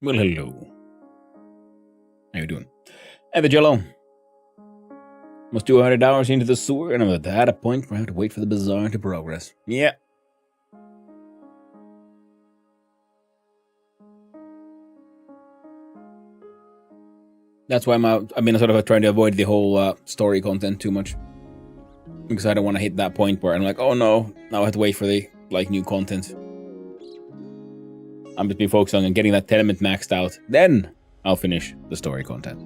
Well, hello. How you doing? Hey, the Jello. Almost 200 hours into the sewer, and I'm at a point where I have to wait for the bazaar to progress. Yeah. That's why I've been sort of trying to avoid the whole story content too much. Because I don't want to hit that point where I'm like, oh no, now I have to wait for the new content. I'm just be focusing on getting that tenement maxed out. Then I'll finish the story content.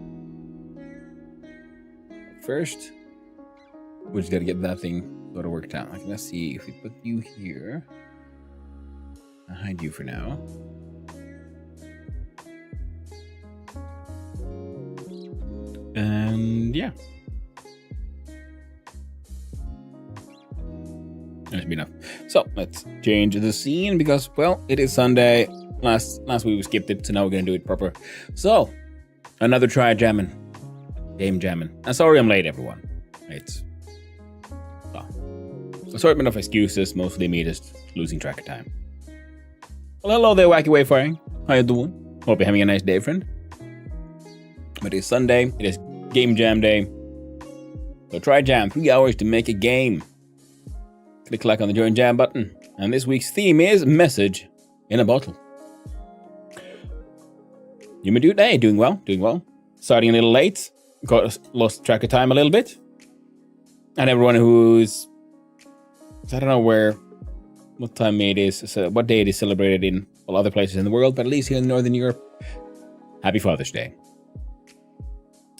First, we just gotta get that thing sort of worked out. Like, let's see if we put you here. I'll hide you for now. And yeah. That should be enough. So let's change the scene because, well, it is Sunday. Last week we skipped it, so now we're gonna do it proper. So, another try jamming. Game jamming. I'm sorry I'm late, everyone. It's assortment of excuses, mostly me just losing track of time. Well, hello there, Wacky Wayfaring. How you doing? Hope you're having a nice day, friend. But it's Sunday. It is game jam day. So try jam 3 hours to make a game. Click on the join jam button. And this week's theme is message in a bottle. You may do hey, doing well. Starting a little late. Lost track of time a little bit. And everyone who's, I don't know what time it is, so what day it is celebrated in all other places in the world, but at least here in Northern Europe, happy Father's Day.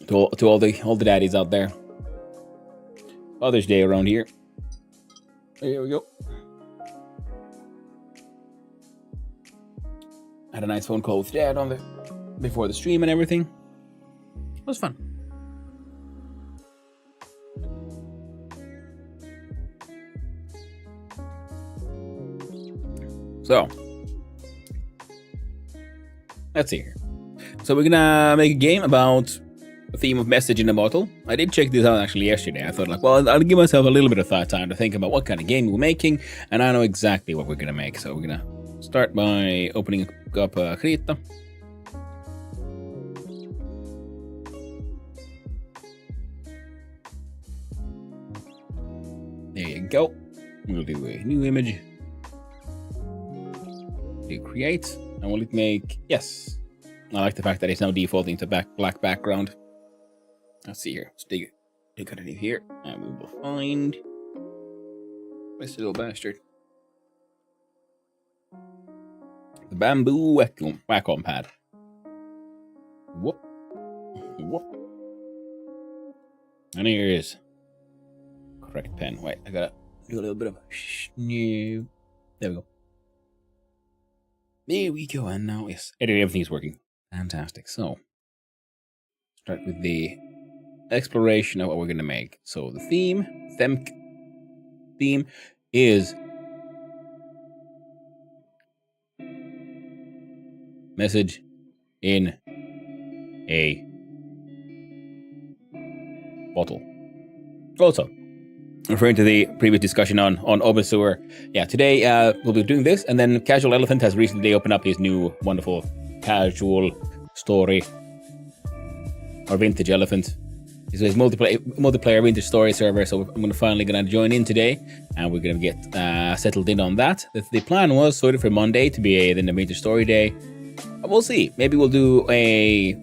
To all the daddies out there. Father's Day around here. There we go. Had a nice phone call with Dad before the stream and everything. It was fun. So, let's see here. So we're gonna make a game about the theme of message in a bottle. I did check this out actually yesterday. I thought like, well, I'll give myself a little bit of time to think about what kind of game we're making, and I know exactly what we're gonna make. So we're gonna start by opening up Krita. There you go. We'll do a new image. Do create, and will it make, yes. I like the fact that it's now defaulting to black background. Let's see here. Let's dig underneath here, and we will find this little bastard. The bamboo Wacom pad. Whoop. And here is correct pen. Wait, I gotta do a little bit of new. There we go. There we go, and now yes, everything's working. Fantastic. So, start with the exploration of what we're gonna make. So the theme is message in a bottle. Also, referring to the previous discussion on open sewer, yeah, today we'll be doing this, and then Casual Elephant has recently opened up his new wonderful casual story, or Vintage Elephant. It's his multiplayer Vintage Story server, so I'm finally gonna join in today, and we're gonna get settled in on that. The plan was sort of for Monday to be then a Vintage Story day. We'll see. Maybe we'll do a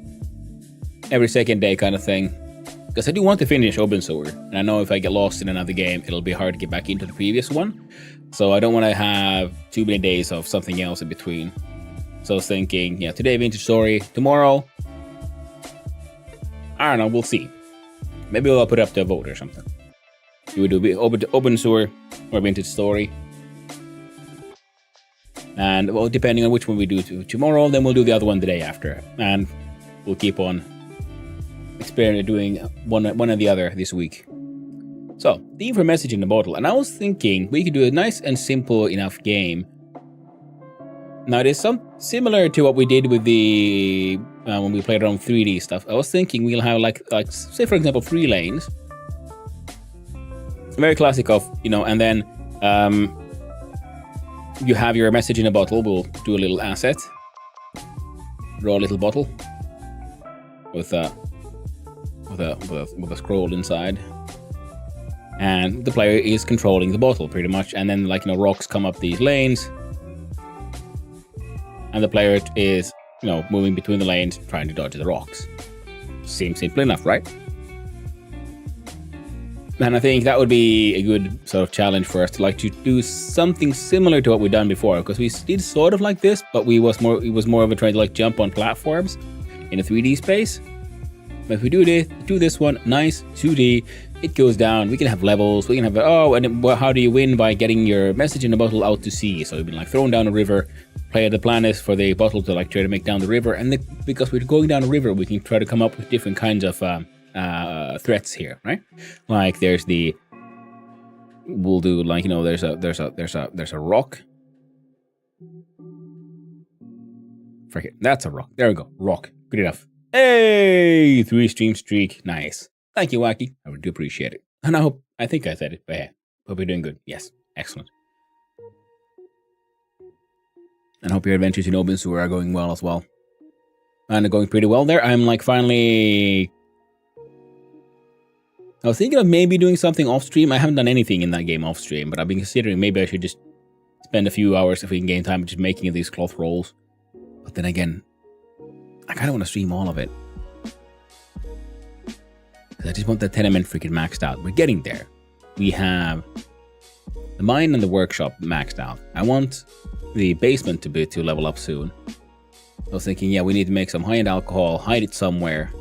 every second day kind of thing. Because I do want to finish Open Sewer, and I know if I get lost in another game, it'll be hard to get back into the previous one. So I don't want to have too many days of something else in between. So I was thinking, yeah, today Vintage Story, tomorrow, I don't know, we'll see. Maybe I'll put it up to a vote or something. You would do Open Sewer or Vintage Story. And well, depending on which one we do tomorrow, then we'll do the other one the day after. And we'll keep on doing one or the other this week. So, theme for message in the bottle. And I was thinking we could do a nice and simple enough game. Now, it is some similar to what we did with the when we played around 3D stuff. I was thinking we'll have like say for example 3 lanes. Very classic of, and then you have your message in a bottle. We'll do a little asset. draw a little bottle with a scroll inside, and the player is controlling the bottle pretty much. And then like rocks come up these lanes, and the player is moving between the lanes trying to dodge the rocks. Seems simple enough, right? And I think that would be a good sort of challenge for us to do something similar to what we've done before, because we did sort of like this, but it was more of a trying to jump on platforms in a 3D space. But if we do this one, nice 2D, it goes down. We can have levels. We can have how do you win? By getting your message in a bottle out to sea. So you've been thrown down a river. The plan is for the bottle to try to make down the river, and because we're going down a river, we can try to come up with different kinds of threats here, right? Like there's we'll do there's a rock. Frick it, that's a rock. There we go, rock. Good enough. Hey, 3-stream streak, nice. Thank you, Wacky. I would do appreciate it. And I think I said it, but yeah, hope you're doing good. Yes, excellent. And hope your adventures in Open Sewer are going well as well. And they're going pretty well there. I'm finally. I was thinking of maybe doing something off stream. I haven't done anything in that game off stream, but I've been considering maybe I should just spend a few hours if we can gain time just making these cloth rolls. But then again, I kind of want to stream all of it. I just want the tenement freaking maxed out. We're getting there. We have the mine and the workshop maxed out. I want the basement to level up soon. I was thinking, yeah, we need to make some high-end alcohol, hide it somewhere,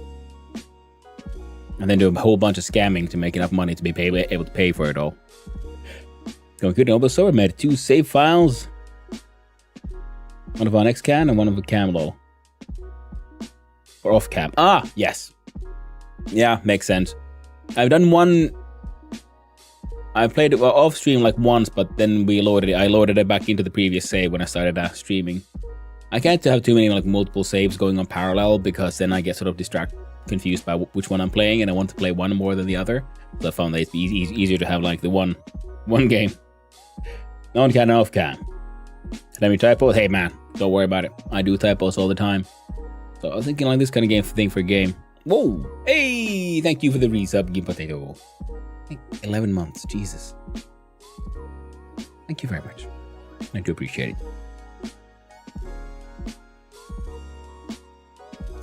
and then do a whole bunch of scamming to make enough money to be able to pay for it all. Going good. So I made 2 save files. One of on Xcan and one of a Camlo. Or off cam. Ah, yes. Yeah, makes sense. I've done one. I played it off stream once, but then I loaded it back into the previous save when I started streaming. I can't have too many multiple saves going on parallel, because then I get sort of confused by which one I'm playing, and I want to play one more than the other. So I found that it's easier to have the one game. On cam and off cam. Let me typo. Hey man, don't worry about it. I do typos all the time. So I was thinking this kind of thing for a game. Whoa! Hey! Thank you for the resub, Game Potato. 11 months, Jesus. Thank you very much. I do appreciate it.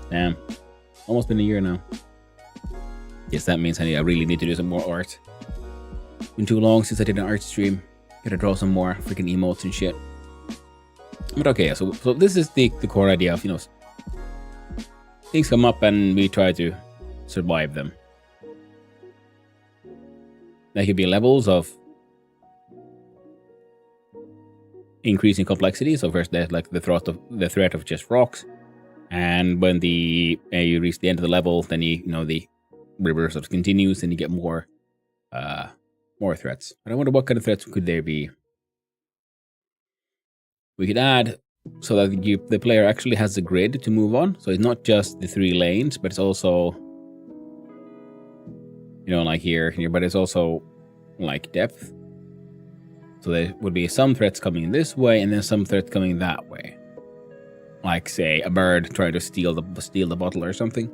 Damn. Almost been a year now. Yes, that means I really need to do some more art. Been too long since I did an art stream. Gotta draw some more freaking emotes and shit. But okay, so this is the core idea of, things come up and we try to survive them. There could be levels of increasing complexity. So first there's the threat of just rocks, and when you reach the end of the level, then the river sort of continues, and you get more threats. But I wonder what kind of threats could there be. We could add so that the player actually has a grid to move on. So it's not just the 3 lanes, but it's also, here, but it's also depth. So there would be some threats coming this way, and then some threats coming that way. Like, say, a bird trying to steal the bottle or something.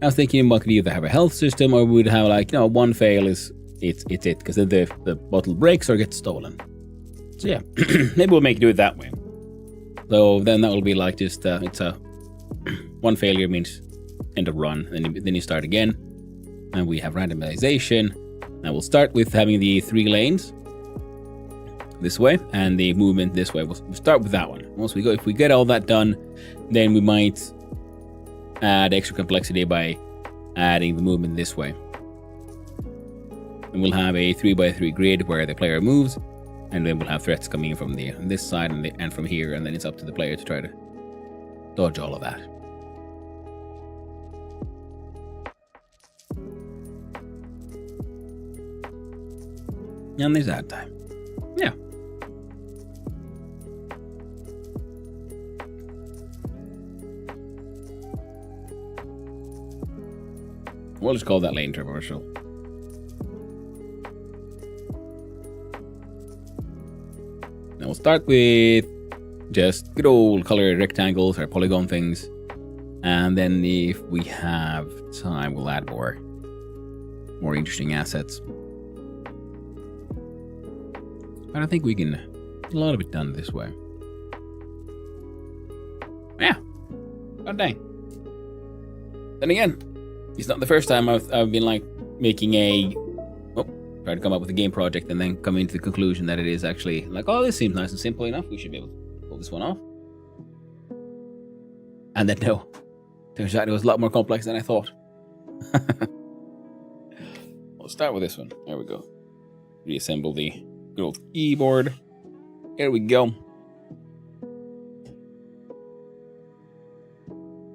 I was thinking one could either have a health system, or we would have one fail is it's it, because then the bottle breaks or gets stolen. So yeah, maybe we'll do it that way. So then that will be just it's a one failure means end of run, and then you start again, and we have randomization. And we'll start with having the 3 lanes this way and the movement this way. We'll start with that one. If we get all that done, then we might add extra complexity by adding the movement this way. And we'll have a 3x3 grid where the player moves, and then we'll have threats coming in from this side and from here, and then it's up to the player to try to dodge all of that. And there's that time. Yeah. We'll just call that lane traversal. Now we'll start with just good old colored rectangles or polygon things. And then if we have time, we'll add more interesting assets. But I think we can get a lot of it done this way. Yeah. God dang. Then again, it's not the first time I've been like making try to come up with a game project and then come into the conclusion that it is actually like, oh, this seems nice and simple enough. We should be able to pull this one off. And then no. Turns out it was a lot more complex than I thought. We'll start with this one. There we go. Reassemble the good old keyboard. Here we go.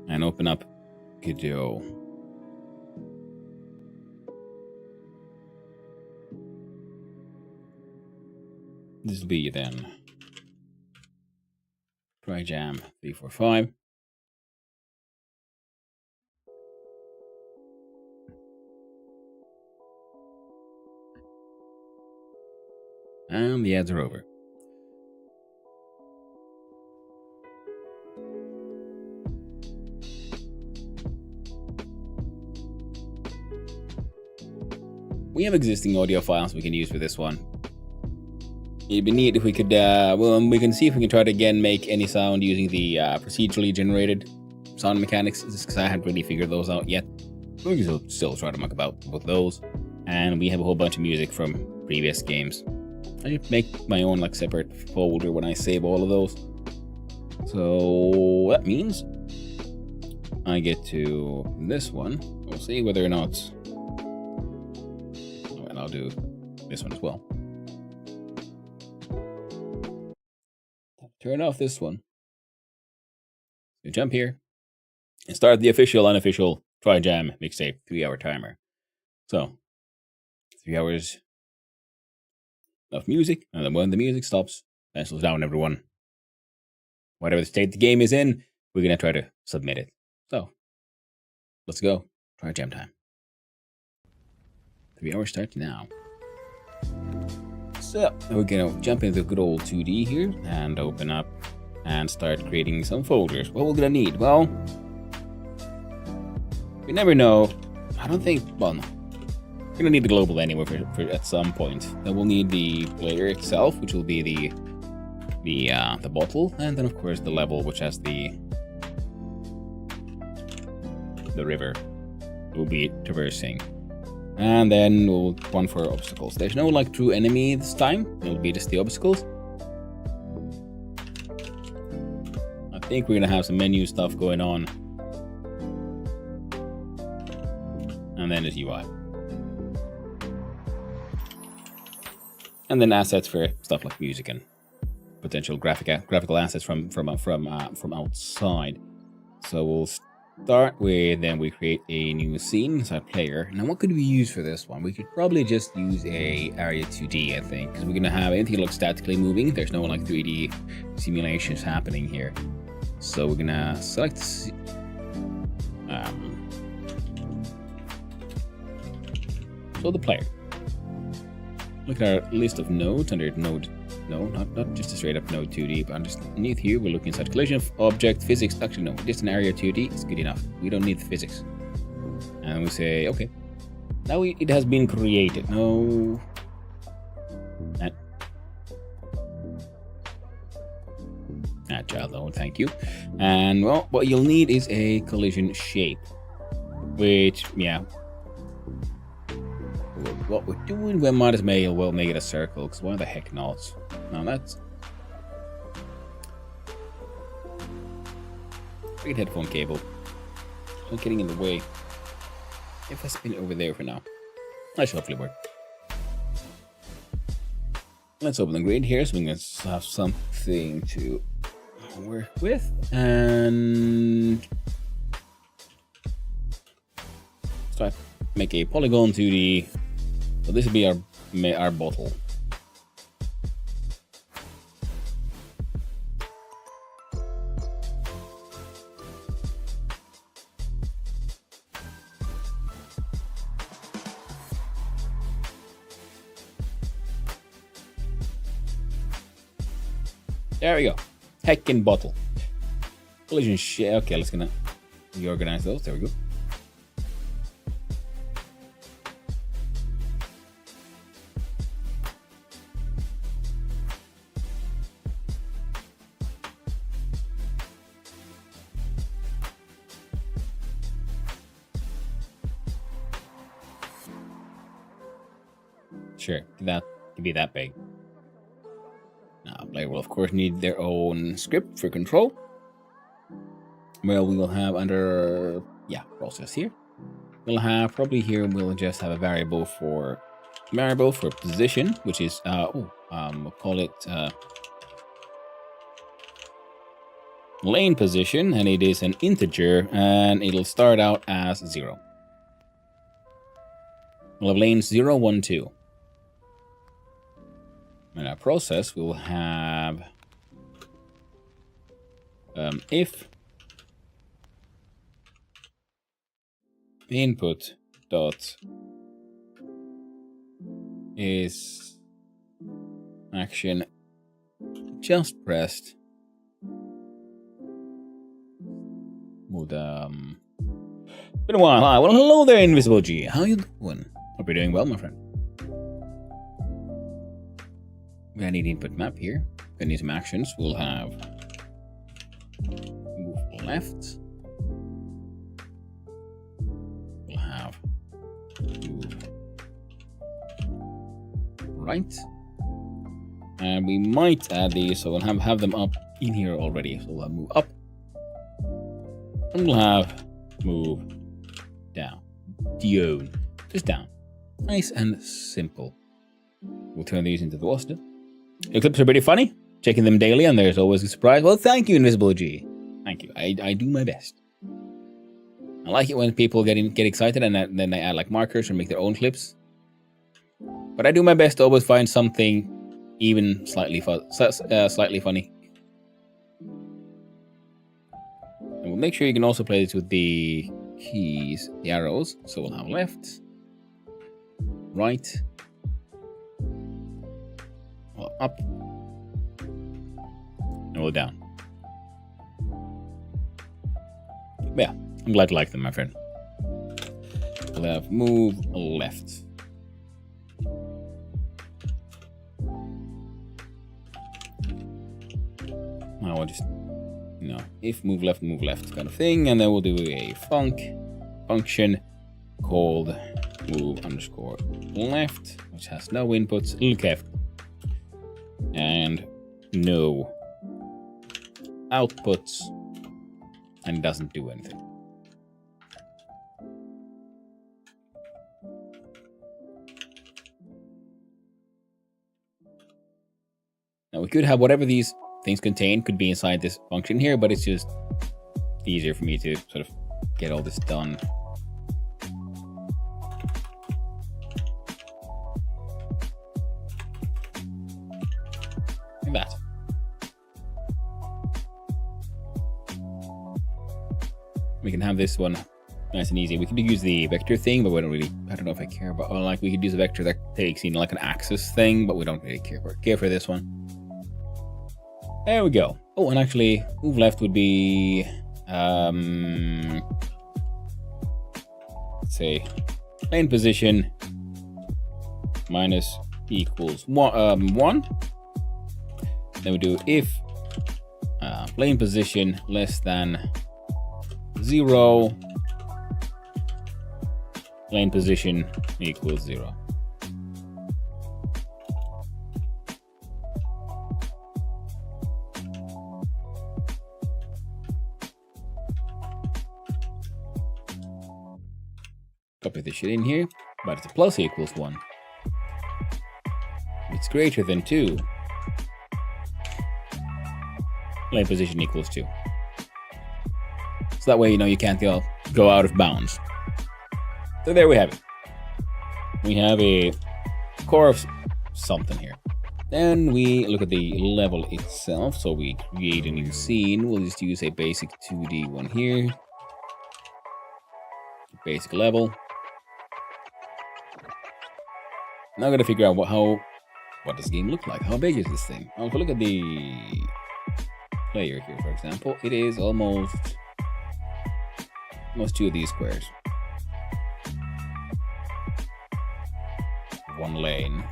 And open up Godot. This will be then Trijam 345. And the ads are over. We have existing audio files we can use for this one. It'd be neat if we could, we can see if we can try to again make any sound using the procedurally generated sound mechanics, because I haven't really figured those out yet. We can still try to muck about with those. And we have a whole bunch of music from previous games. I should make my own like separate folder when I save all of those. So that means I get to this one. We'll see whether or not. And I'll do this one as well. Turn off this one. So jump here and start the official, unofficial Trijam mixtape 3-hour timer. So 3 hours of music, and then when the music stops, pencils down, everyone. Whatever the state the game is in, we're gonna try to submit it. So let's go. Trijam time. 3 hours start now. So we're gonna jump into the good old 2D here and open up and start creating some folders. What we're gonna need? Well, we never know. I don't think. Well, no. We're gonna need the global anyway for at some point. Then we'll need the player itself, which will be the bottle, and then of course the level, which has the river we'll be traversing. And then we'll one for obstacles. There's no like true enemy this time. It'll be just the obstacles. I think we're gonna have some menu stuff going on. And then there's UI. And then assets for stuff like music and potential graphical assets from outside. So we'll start with, then we create a new scene inside player. Now what could we use for this one? We could probably just use a area 2D, I think, because we're gonna have anything that looks statically moving. There's no like 3D simulations happening here. So we're gonna select so the player. Look at our list of nodes under node. No, not just a straight up node 2D, but underneath here we're looking inside collision of object physics. Actually, no, just an area 2D is good enough. We don't need the physics. And we say, okay, now it has been created. No. Child node, thank you. And well, what you'll need is a collision shape, which, yeah. What we're doing, we might as well make it a circle, because why the heck not? Now that's... Freaking headphone cable. Not getting in the way. If I spin it over there for now. That should hopefully work. Let's open the grid here, so we can have something to work with. And... so I make a polygon 2D. So this will be our bottle. There we go. Heckin' bottle. Collision shit. Okay, let's gonna reorganize those. There we go. Sure, that could be that big. Now, player will of course need their own script for control. Well, we will have under process here. We'll have probably here we'll just have a variable for position, which is we'll call it lane position, and it is an integer, and it'll start out as 0. We'll have lanes 0, 1, 2. In our process, we'll have if input dot is action just pressed would been a while. Hi, well, hello there, Invisible G. How you doing? Hope you're doing well, my friend. We're gonna need input map here. Gonna need some actions. We'll have move left. We'll have move right. And we might add these, so we'll have them up in here already. So we'll have move up. And we'll have move down. Down. Just down. Nice and simple. We'll turn these into the Austin. The clips are pretty funny. Checking them daily, and there's always a surprise. Well, thank you, Invisible G. Thank you. I do my best. I like it when people get excited and then they add like markers or make their own clips. But I do my best to always find something even slightly funny. And we'll make sure you can also play this with the keys, the arrows. So we'll have left, right, up, and we'll down. But yeah, I'm glad you like them, my friend. We'll have move left. Now I'll just, if move left kind of thing, and then we'll do a function called move underscore left, which has no inputs, left, and no outputs, and doesn't do anything. Now we could have whatever these things contain could be inside this function here, but it's just easier for me to sort of get all this done. Like that. We can have this one nice and easy. We could use the vector thing, but we don't really, I don't know if I care about, like we could use a vector that takes, like an axis thing, but we don't really care for this one. There we go. Oh, and actually, move left would be, let's say, lane position minus equals 1. Then we do if lane position less than 0, lane position equals 0. Copy this shit in here, but it's a plus equals 1. It's greater than 2. Lane position equals 2. So that way, you can't go out of bounds. So there we have it. We have a core of something here. Then we look at the level itself. So we create a new scene. We'll just use a basic 2D one here. Basic level. Now I gotta figure out what does the game look like? How big is this thing? Now if we look at the player here, for example, it is almost 2 of these squares. One lane.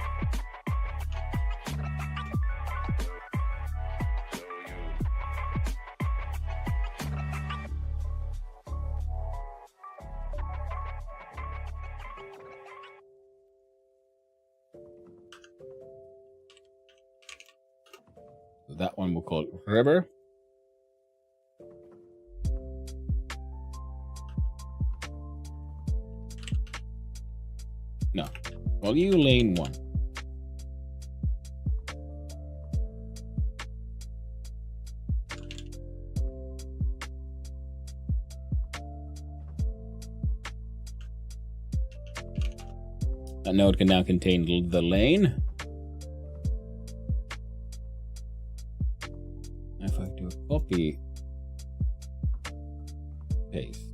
So that one we'll call river. No, well, you lane 1. That node can now contain the lane. If I do a copy, paste.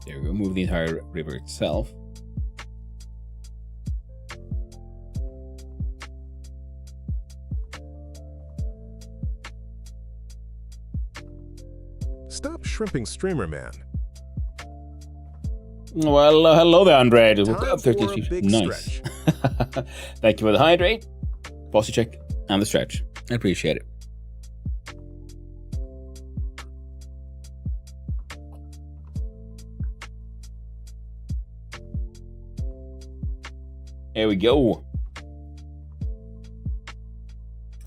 There we go, move the entire river itself. Stop shrimping streamer man. Well, hello there, Andre. Time for a big nice. stretch. Thank you for the hydrate, posture check, and the stretch. I appreciate it. There we go.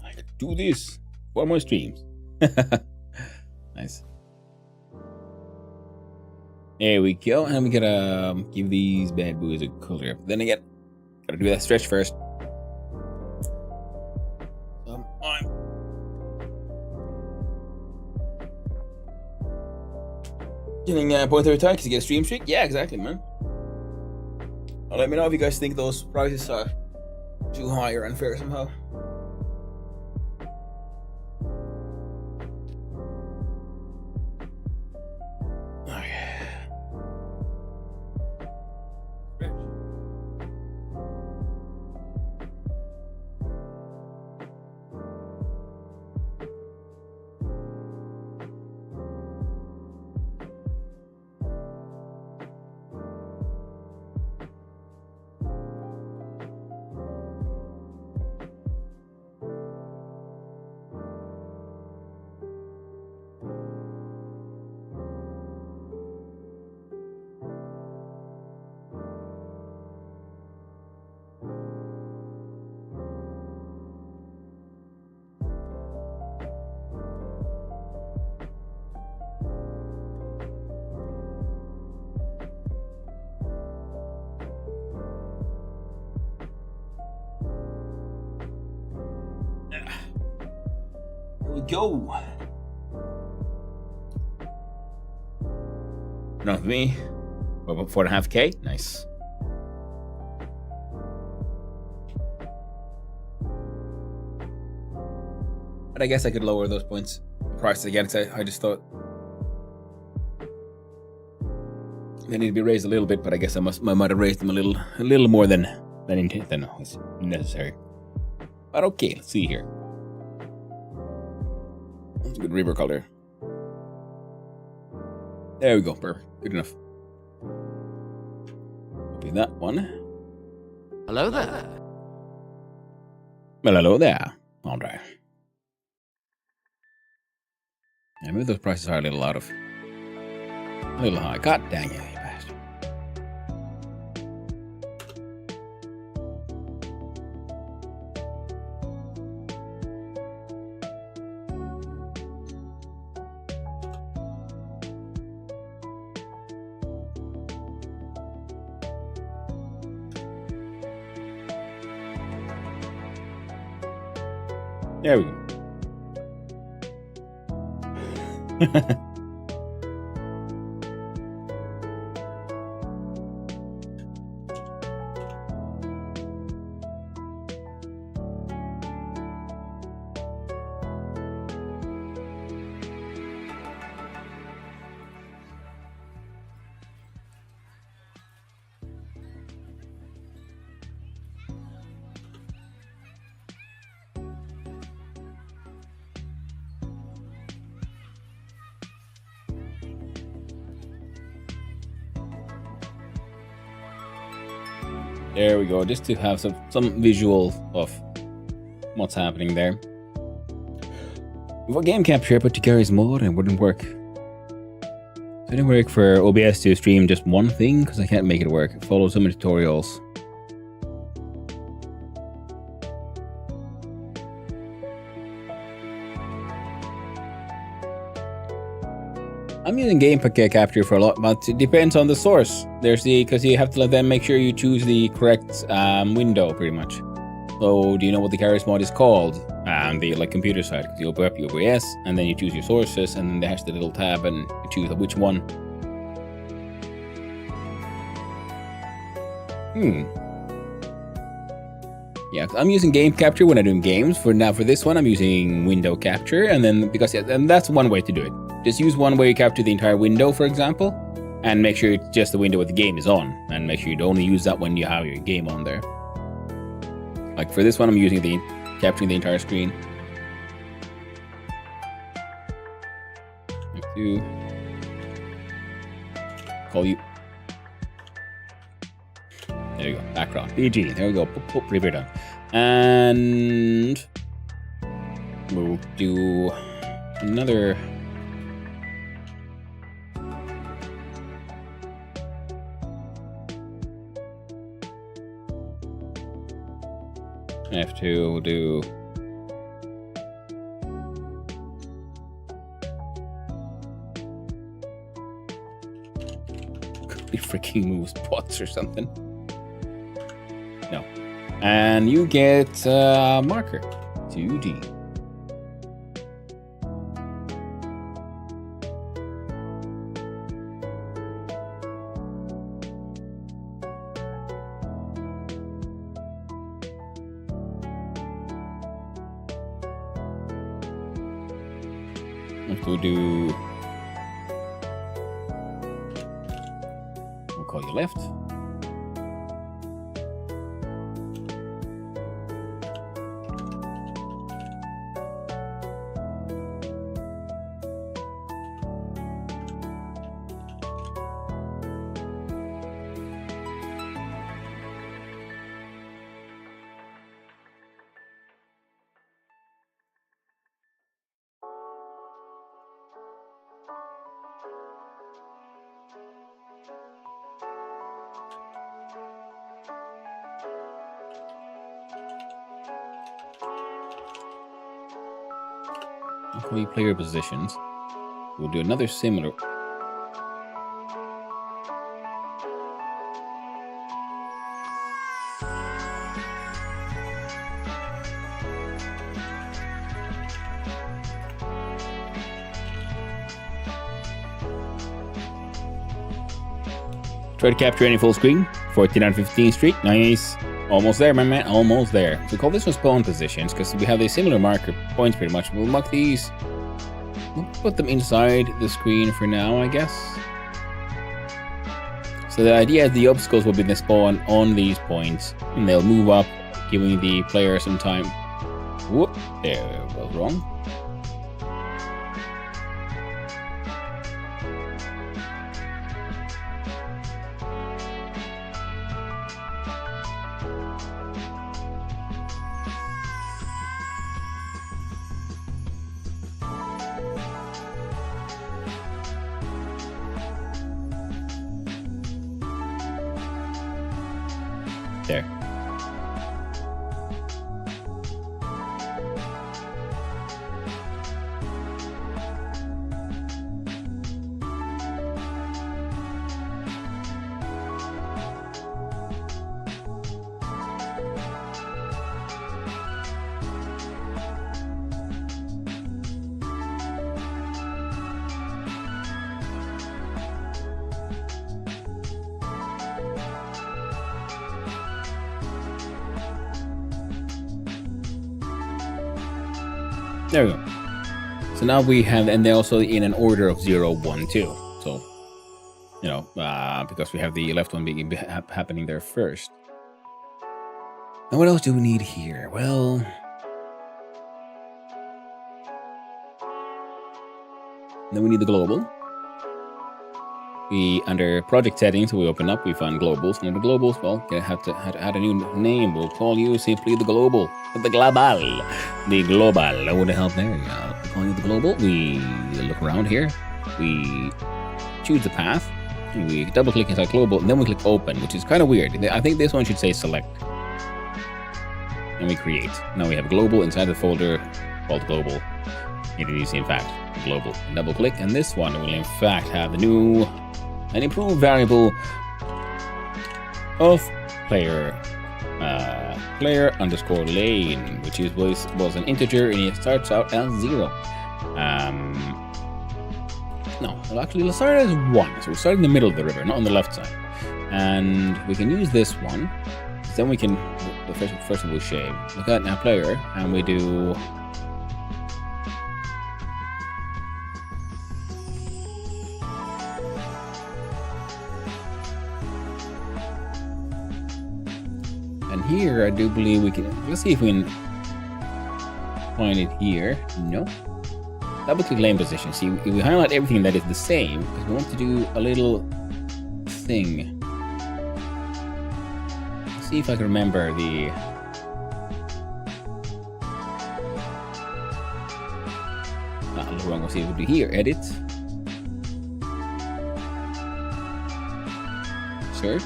I could do this. 4 more streams. Nice. There we go. And we gotta give these bad boys a color. Then again, gotta do that stretch first. I'm getting points every time because you get a stream streak. Yeah, exactly, man. Let me know if you guys think those prices are too high or unfair somehow. Here we go. Enough of me. What about 4.5K? Nice. But I guess I could lower those points prices again. I just thought they need to be raised a little bit, but I guess I might have raised them a little more than was necessary. But okay, let's see here. That's a good river color. There we go, perfect. Good enough. Copy that one. Hello there. Well, hello there. All right. Yeah, maybe those prices are a little high. God dang it, you bastard. There we go. There we go, just to have some visual of what's happening there. For game capture, I put together his mod and it wouldn't work. It didn't work for OBS to stream just one thing because I can't make it work. Follow some tutorials. I'm using game capture for a lot, but it depends on the source. Because you have to then make sure you choose the correct window, pretty much. So, do you know what the Garry's mod is called? The computer side. You open up your OBS, and then you choose your sources, and then there's the little tab, and you choose which one. Yeah, I'm using game capture when I'm doing games. For this one, I'm using window capture, and then and that's one way to do it. Just use one where you capture the entire window, for example, and make sure it's just the window where the game is on, and make sure you only use that when you have your game on there. Like for this one, I'm using capturing the entire screen. To call you. There you go. Background. PG. There we go. Preview done. And we'll do another. I have to do could be freaking move spots or something. No. And you get marker 2D. We'll do. We'll call you left. I'll call you player positions. We'll do another similar. Try to capture any full screen. 14 on 15th Street. Nice. Almost there, my man. Almost there. So call this one spawn positions because we have these similar marker points pretty much. We'll mark these. We'll put them inside the screen for now, I guess. So the idea is the obstacles will be the spawn on these points and they'll move up, giving the player some time. Whoop. There was wrong. There. There we go. So now we have, and they're also in an order of 0, 1, 2. So, you know, because we have the left one being happening there first. And what else do we need here? Well, then we need the global. we under project settings we open up, we find globals. And under globals, well, gonna have to add a new name. We'll call you simply the global. The global. That would help there. Yeah. We'll call you the global. We look around here. We choose the path. We double click inside global, and then we click open, which is kind of weird. I think this one should say select. And we create. Now we have global inside the folder called global. It is in fact global. Double click, and this one will in fact have an improved variable of player underscore lane, which was an integer, and it starts out as 0. No, well, actually, let's start as 1. So we'll start in the middle of the river, not on the left side. And we can use this one. Then we can, first of all, shave. Look at now player, and we do. And here, I do believe we can. Let's see if we can find it here. No. Double click lane position. See, we highlight everything that is the same because we want to do a little thing. Let's see if I can remember the. Not wrong. We'll see if we do here. Edit. Search.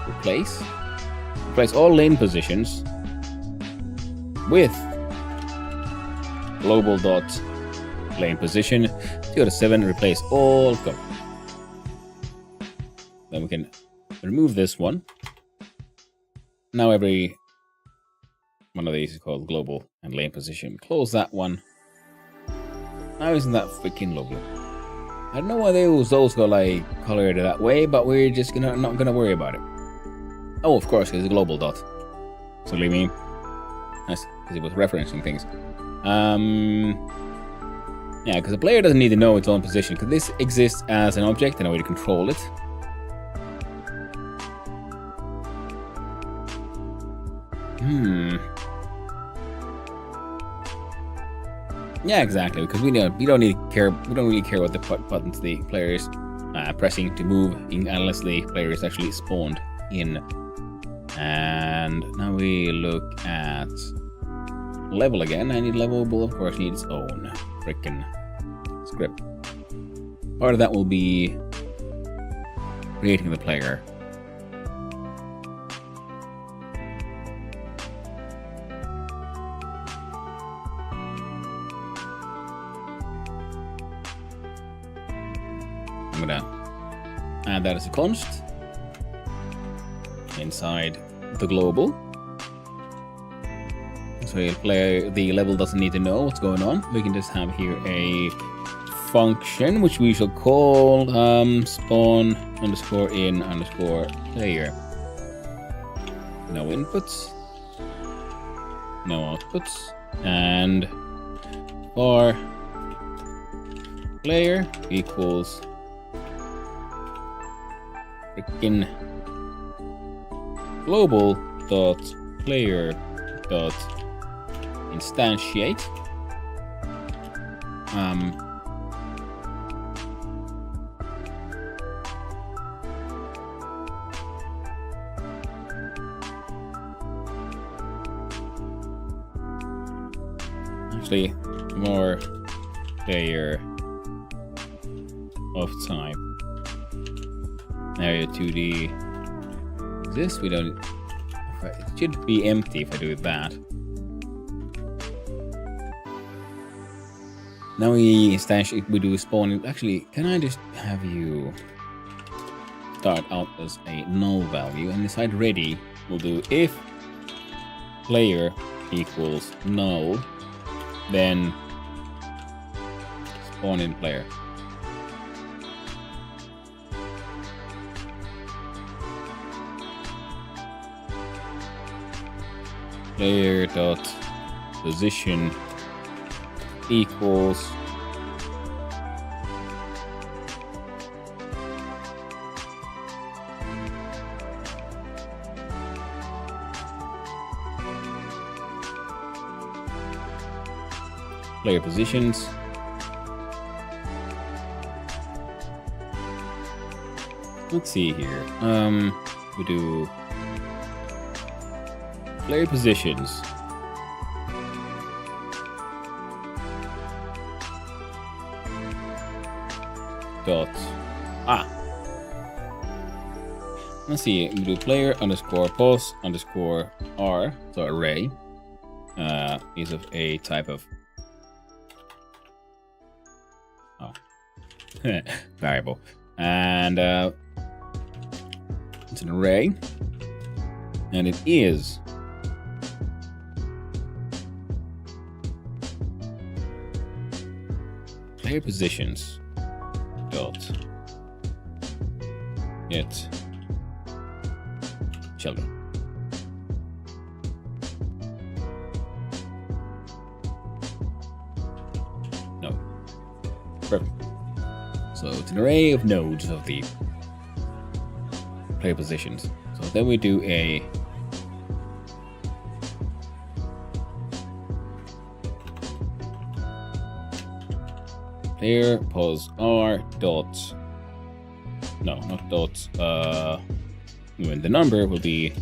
Replace. Replace all lane positions with global dot lane position 2 out of 7. Replace all. Go. Then we can remove this one. Now every one of these is called global and lane position. Close that one. Now isn't that freaking lovely? I don't know why those got like colored that way, but we're just not gonna worry about it. Oh, of course, it's a global dot. So leave me. Nice, because it was referencing things. Yeah, because the player doesn't need to know its own position, because this exists as an object and a way to control it. Yeah, exactly. Because we don't really care what the buttons the player is pressing to move unless the player is actually spawned in. And now we look at level again. And level will of course need its own freaking script. Part of that will be creating the player. I'm gonna add that as a const inside the global. So the level doesn't need to know what's going on. We can just have here a function which we shall call spawn underscore in underscore player. No inputs, no outputs, and for player equals freaking global dot player dot instantiate actually more player of type area 2D. This we don't. It should be empty if I do that. Now we do spawn. Actually, can I just have you start out as a null value, and inside ready we'll do if player equals null, then spawn in player. Player dot position equals player positions let's see here. We do player positions. Dots. Let's see. We do player underscore pos underscore r, so array, is of a type of variable, and it's an array, and it is player positions dot get children. No. Perfect. So it's an array of nodes of the player positions. So then we do a player pos r dot, no, not dot, when the number will be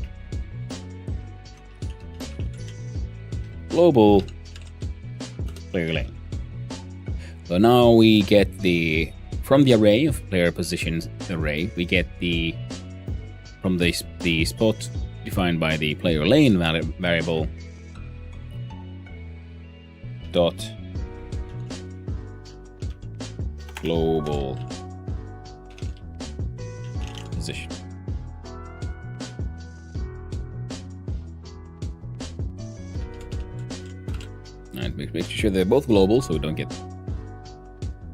global player lane. So now we get the, from the array of player positions array, we get the, from the spot defined by the player lane variable dot global position. And make sure they're both global so we don't get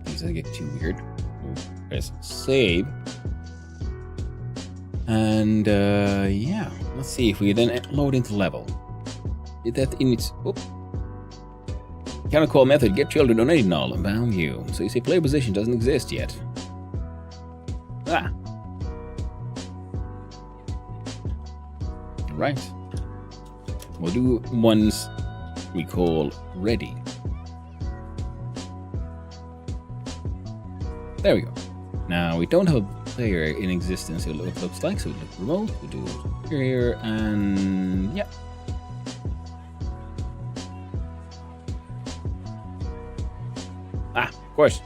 these doesn't get too weird. We'll press save. And yeah, let's see if we then load into level. Did that in its can I call method get children donated null value. So you see player position doesn't exist yet. Right. We'll do ones we call ready. There we go. Now we don't have a player in existence. It looks like, so we look remote. We do here and yeah. Of course.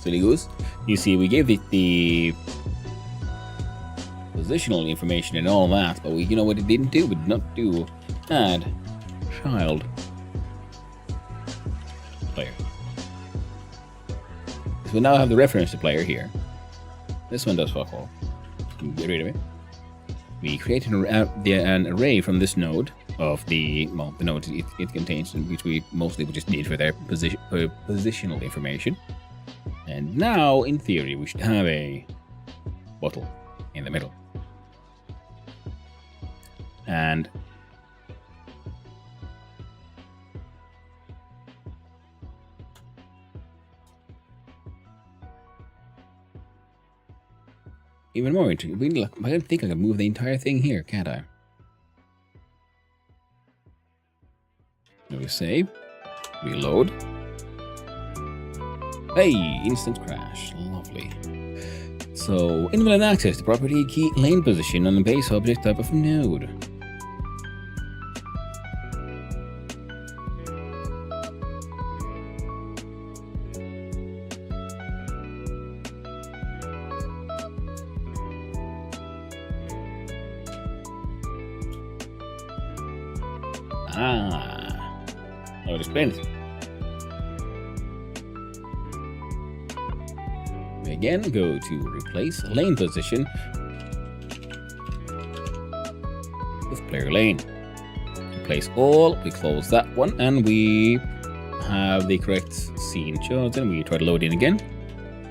Silly goose. You see, we gave it the positional information and all that, but we, you know what it didn't do? We did not do add child player. So we now have the reference to player here. This one does fuck all. Get rid of it. We created an array from this node of the node it contains, which we mostly just need for their positional information. And now, in theory, we should have a bottle in the middle. And even more interesting, I don't think I can move the entire thing here, can't I? We save, reload. Hey, instant crash, lovely. So, invalid access to property key lane position on the base object type of node. I would explain it. We again go to replace lane position with player lane. Replace all, we close that one, and we have the correct scene chosen. We try to load in again,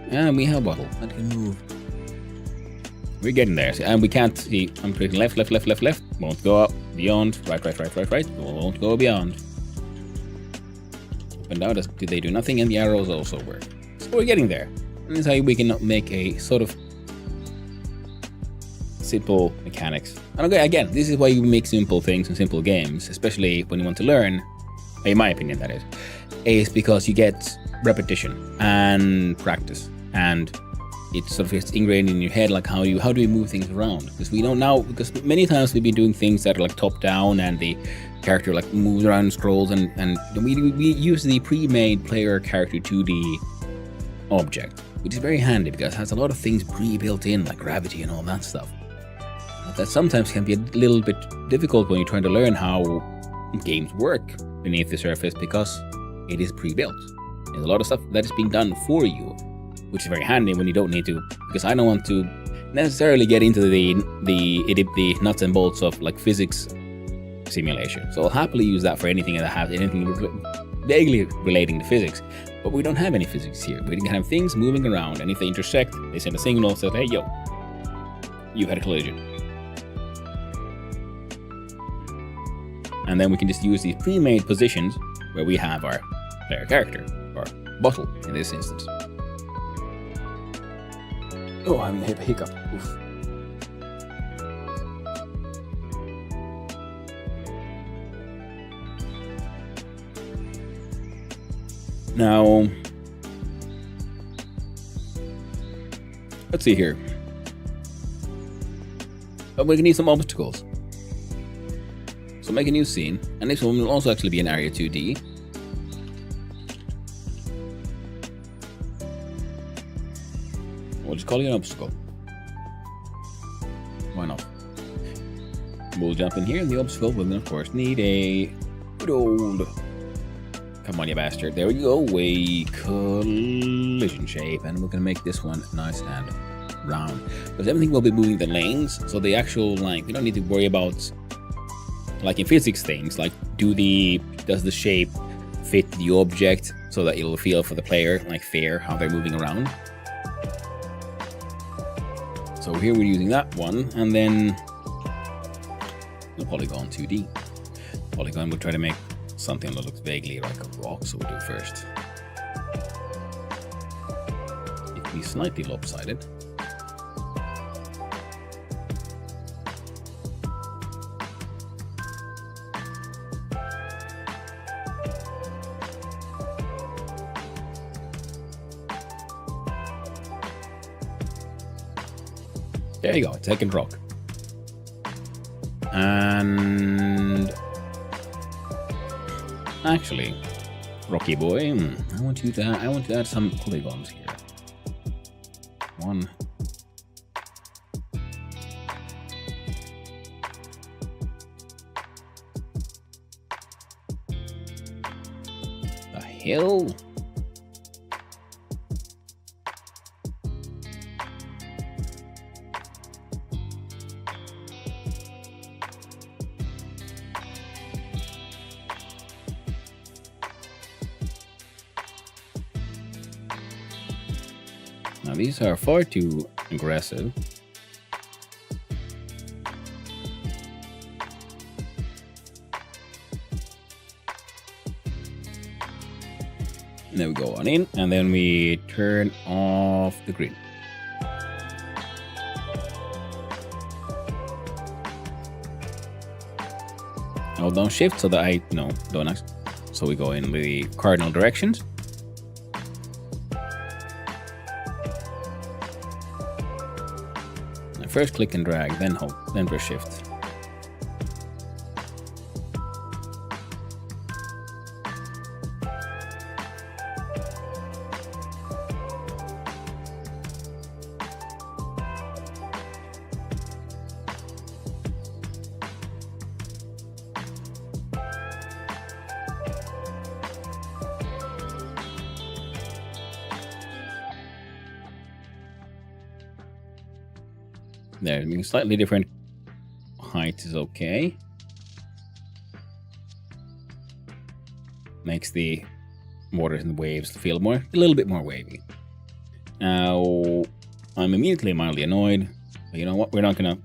and we have a bottle that can move. We're getting there, and we can't see. I'm clicking left, won't go up, beyond, right, won't go beyond. Up and down, they do nothing, and the arrows also work. So we're getting there. And this is how we can make a sort of simple mechanics. And okay, again, this is why you make simple things and simple games, especially when you want to learn, in my opinion that is because you get repetition and practice. And it sort of gets ingrained in your head, like how do we move things around? Because we don't now, because many times we've been doing things that are like top down and the character like moves around and scrolls, and we use the pre-made player character 2D object, which is very handy because it has a lot of things pre-built in, like gravity and all that stuff. But that sometimes can be a little bit difficult when you're trying to learn how games work beneath the surface, because it is pre-built. There's a lot of stuff that is being done for you, which is very handy when you don't need to, because I don't want to necessarily get into the nuts and bolts of like physics simulation. So I'll happily use that for anything that has anything vaguely relating to physics. But we don't have any physics here. We can have things moving around, and if they intersect, they send a signal that, hey, yo, you had a collision. And then we can just use these pre-made positions where we have our player character, or bottle in this instance. Oh, I'm gonna hit a hiccup. Oof. Now, let's see here. We can need some obstacles. So make a new scene, and this one will also actually be an area 2D. We'll just call it an obstacle. Why not? We'll jump in here, and the obstacle will then, of course, need a good old... Come on, you bastard. There we go. A collision shape. And we're going to make this one nice and round. Because everything will be moving the lanes. So the actual, like, we don't need to worry about, like in physics things, like does the shape fit the object so that it'll feel for the player, like fair, how they're moving around. So here we're using that one. And then the polygon 2D. Polygon, we'll try to make something that looks vaguely like a rock, so we'll do first. It can be slightly lopsided. There you go, second rock. And actually, Rocky boy, I want to add some polygons here. One. The hell? Now these are far too aggressive. And then we go on in, and then we turn off the grid. Hold down shift so that don't act. So we go in the cardinal directions. First click and drag, then hold, then press shift. There, I mean, slightly different height is okay. Makes the waters and the waves feel a little bit more wavy. Now, I'm immediately mildly annoyed, but you know what? We're gonna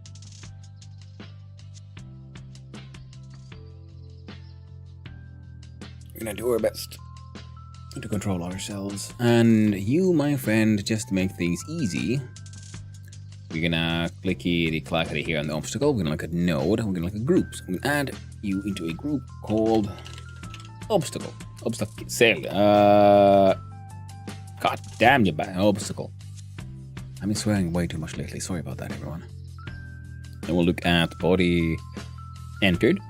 do our best to control ourselves. And you, my friend, just to make things easy, we're gonna clickety-clackety here on the obstacle. We're gonna look at node. We're gonna look at groups. We're gonna add you into a group called obstacle. Obstacle cell. God damn you, obstacle. I've been swearing way too much lately. Sorry about that, everyone. Then we'll look at body entered.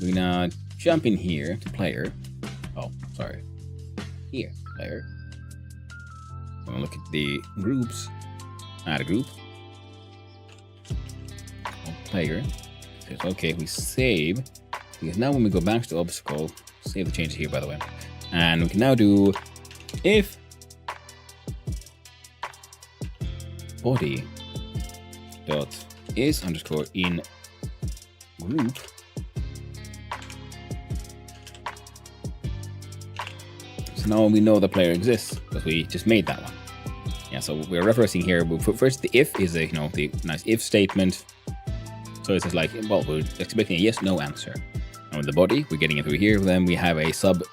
We're gonna jump in here to player. Oh, sorry. Here, player. I'm gonna look at the groups. Add a group. Player. Okay, we save. Because now when we go back to obstacle, save the changes here by the way. And we can now do if body dot is underscore in group so now we know the player exists because we just made that one. Yeah, so we're referencing here. First, the if is a the nice if statement. So it's just like, well, we're expecting a yes/no answer. And with the body, we're getting it through here. Then we have a sub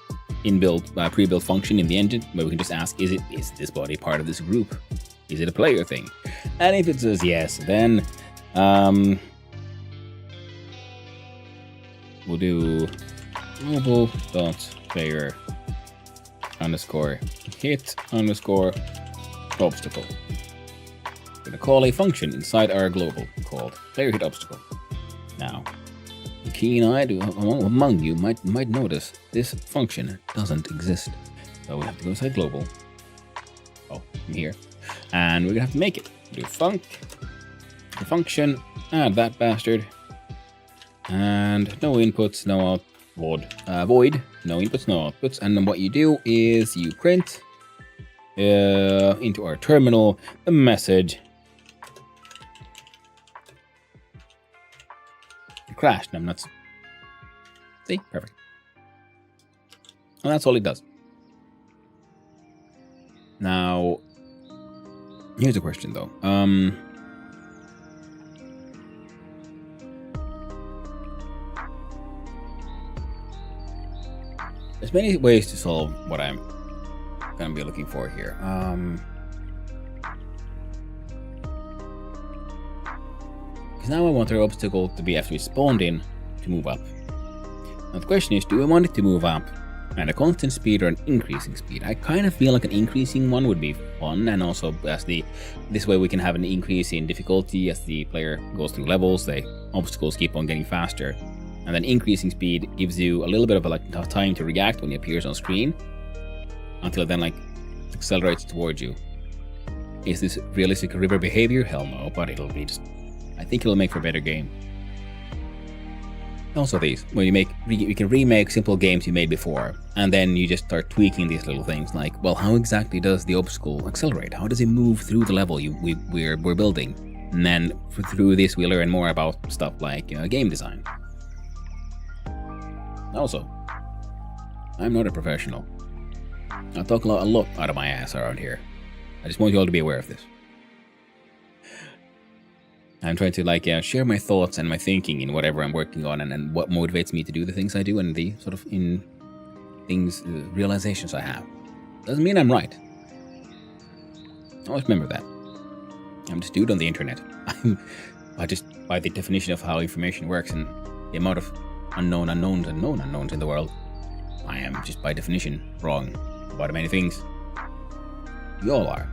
inbuilt pre-built function in the engine where we can just ask, is this body part of this group? Is it a player thing? And if it says yes, then we'll do global dot player underscore hit underscore obstacle. We're gonna call a function inside our global called player hit obstacle. Now, the keen-eyed among you might notice this function doesn't exist. So we have to go inside global. Oh, from here. And we're gonna have to make it. Do func, the function, add that bastard. And no inputs, no out, void, no inputs, no outputs. And then what you do is you print into our terminal the message crashed. I'm not. See, perfect. And that's all it does. Now, here's a question though. There's many ways to solve what I'm gonna be looking for here. Because now I want our obstacle to be after we spawned in to move up. Now the question is, do we want it to move up at a constant speed or an increasing speed? I kind of feel like an increasing one would be fun, and also as this way we can have an increase in difficulty as the player goes through levels. The obstacles keep on getting faster, and then increasing speed gives you a little bit of a time to react when it appears on screen, until it then accelerates towards you. Is this realistic river behavior? Hell no, but it'll be just. I think it'll make for a better game. Also these, where you can remake simple games you made before, and then you just start tweaking these little things like, well, how exactly does the obstacle accelerate? How does it move through the level we're building? And then through this we learn more about stuff like game design. Also, I'm not a professional. I talk a lot out of my ass around here. I just want you all to be aware of this. I'm trying to share my thoughts and my thinking in whatever I'm working on, and what motivates me to do the things I do, and the sort of realizations I have. Doesn't mean I'm right. Always remember that. I'm just a dude on the internet. By the definition of how information works and the amount of unknown unknowns and known unknowns in the world, I am just by definition wrong about many things. We all are.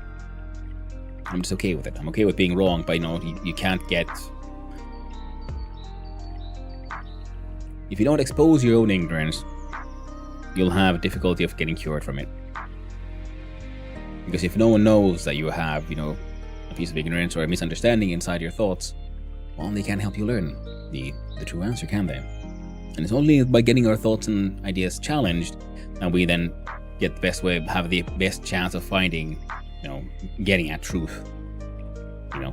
I'm just okay with it. I'm okay with being wrong, but you can't get... If you don't expose your own ignorance, you'll have difficulty of getting cured from it. Because if no one knows that you have, a piece of ignorance or a misunderstanding inside your thoughts, well, they can't help you learn the true answer, can they? And it's only by getting our thoughts and ideas challenged that we then get the best way, have the best chance of finding, getting at truth.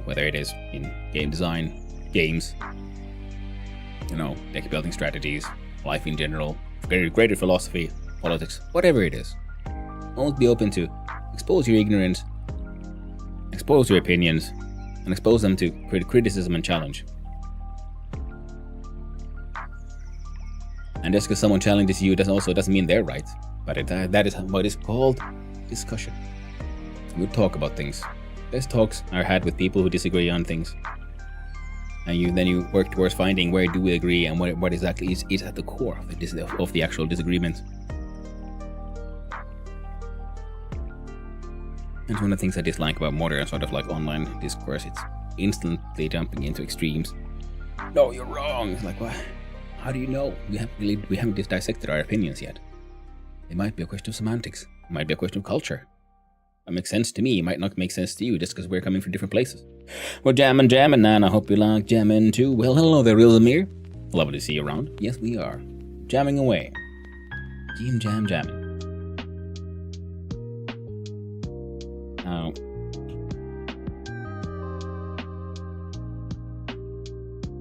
Whether it is in game design, games, deck building strategies, life in general, greater philosophy, politics, whatever it is. Always be open to expose your ignorance, expose your opinions, and expose them to criticism and challenge. And just because someone challenges you doesn't mean they're right, but that is what is called discussion. We talk about things. Best talks are had with people who disagree on things, and then you work towards finding where do we agree and what exactly is at the core of the actual disagreement. And one of the things I dislike about modern sort of like online discourse, it's instantly jumping into extremes. No, you're wrong. It's like, what? How do you know? We haven't just dissected our opinions yet. It might be a question of semantics. It might be a question of culture. What makes sense to me might not make sense to you just because we're coming from different places. We're jamming, and I hope you like jamming too. Well, hello there, Rilmir. Lovely to see you around. Yes, we are. Jamming away. Jamming. Now,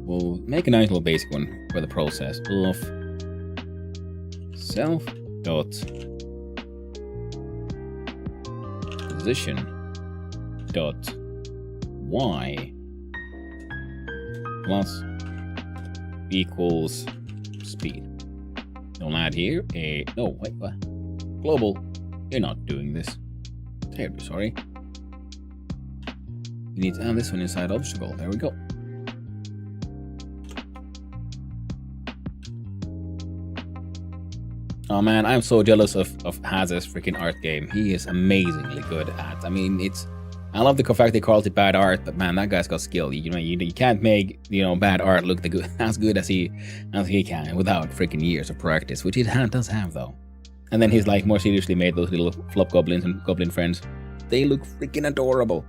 we'll make a nice little basic one for the process of self dot position dot y plus equals speed. Don't add here a no wait what global. You're not doing this. Terribly sorry. You need to add this one inside obstacle. There we go. Oh man, I'm so jealous of Haz's freaking art game. He is amazingly good at. I mean, I love the fact they called it bad art, but man, that guy's got skill. You can't make bad art look as good as he can without freaking years of practice, which he does have though. And then he's like more seriously made those little flop goblins and goblin friends. They look freaking adorable.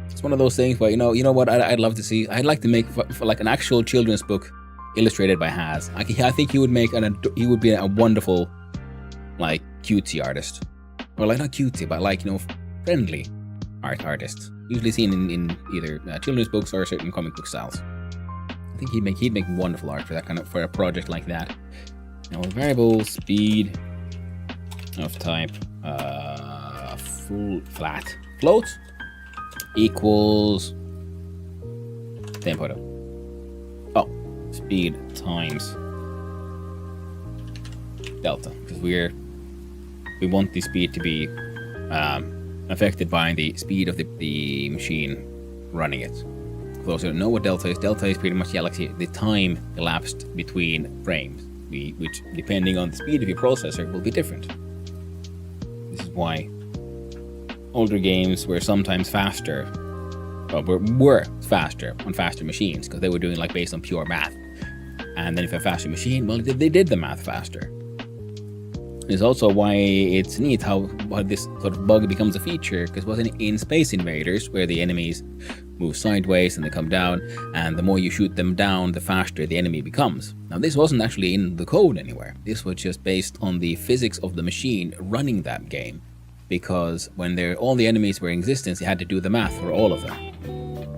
It's one of those things where you know what I'd love to see. I'd like to make for like an actual children's book illustrated by Haz. I think he would be a wonderful like cutesy artist, or like not cutesy, but like friendly artist. Usually seen in either children's books or certain comic book styles. I think he'd make wonderful art for a project like that. Now variable speed of type full flat float equals tempo. Oh, speed times delta, because we want the speed to be affected by the speed of the machine running it. For those who don't know what delta is pretty much the time elapsed between frames, which depending on the speed of your processor will be different. This is why older games were sometimes faster, were faster on faster machines, because they were doing like based on pure math. And then if a faster machine, well, they did the math faster. It's also why it's neat how this sort of bug becomes a feature, because wasn't it in Space Invaders where the enemies move sideways and they come down, and the more you shoot them down, the faster the enemy becomes. Now this wasn't actually in the code anywhere. This was just based on the physics of the machine running that game, because when all the enemies were in existence, you had to do the math for all of them,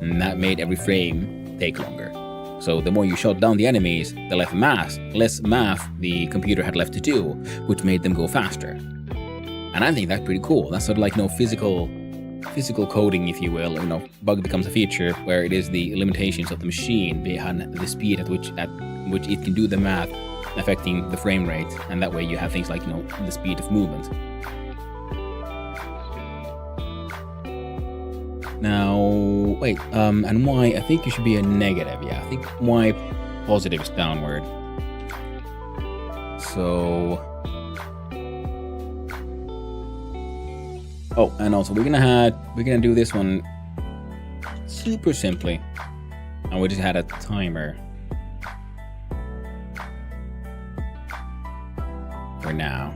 and that made every frame take longer. So the more you shot down the enemies, the less math the computer had left to do, which made them go faster. And I think that's pretty cool. That's sort of like physical coding, if you will. Bug becomes a feature where it is the limitations of the machine behind the speed at which it can do the math, affecting the frame rate, and that way you have things like the speed of movement. Now, wait, and y, I think it should be a negative. Yeah, I think y positive is downward. So, oh, and also we're gonna do this one super simply, and we just had a timer for now.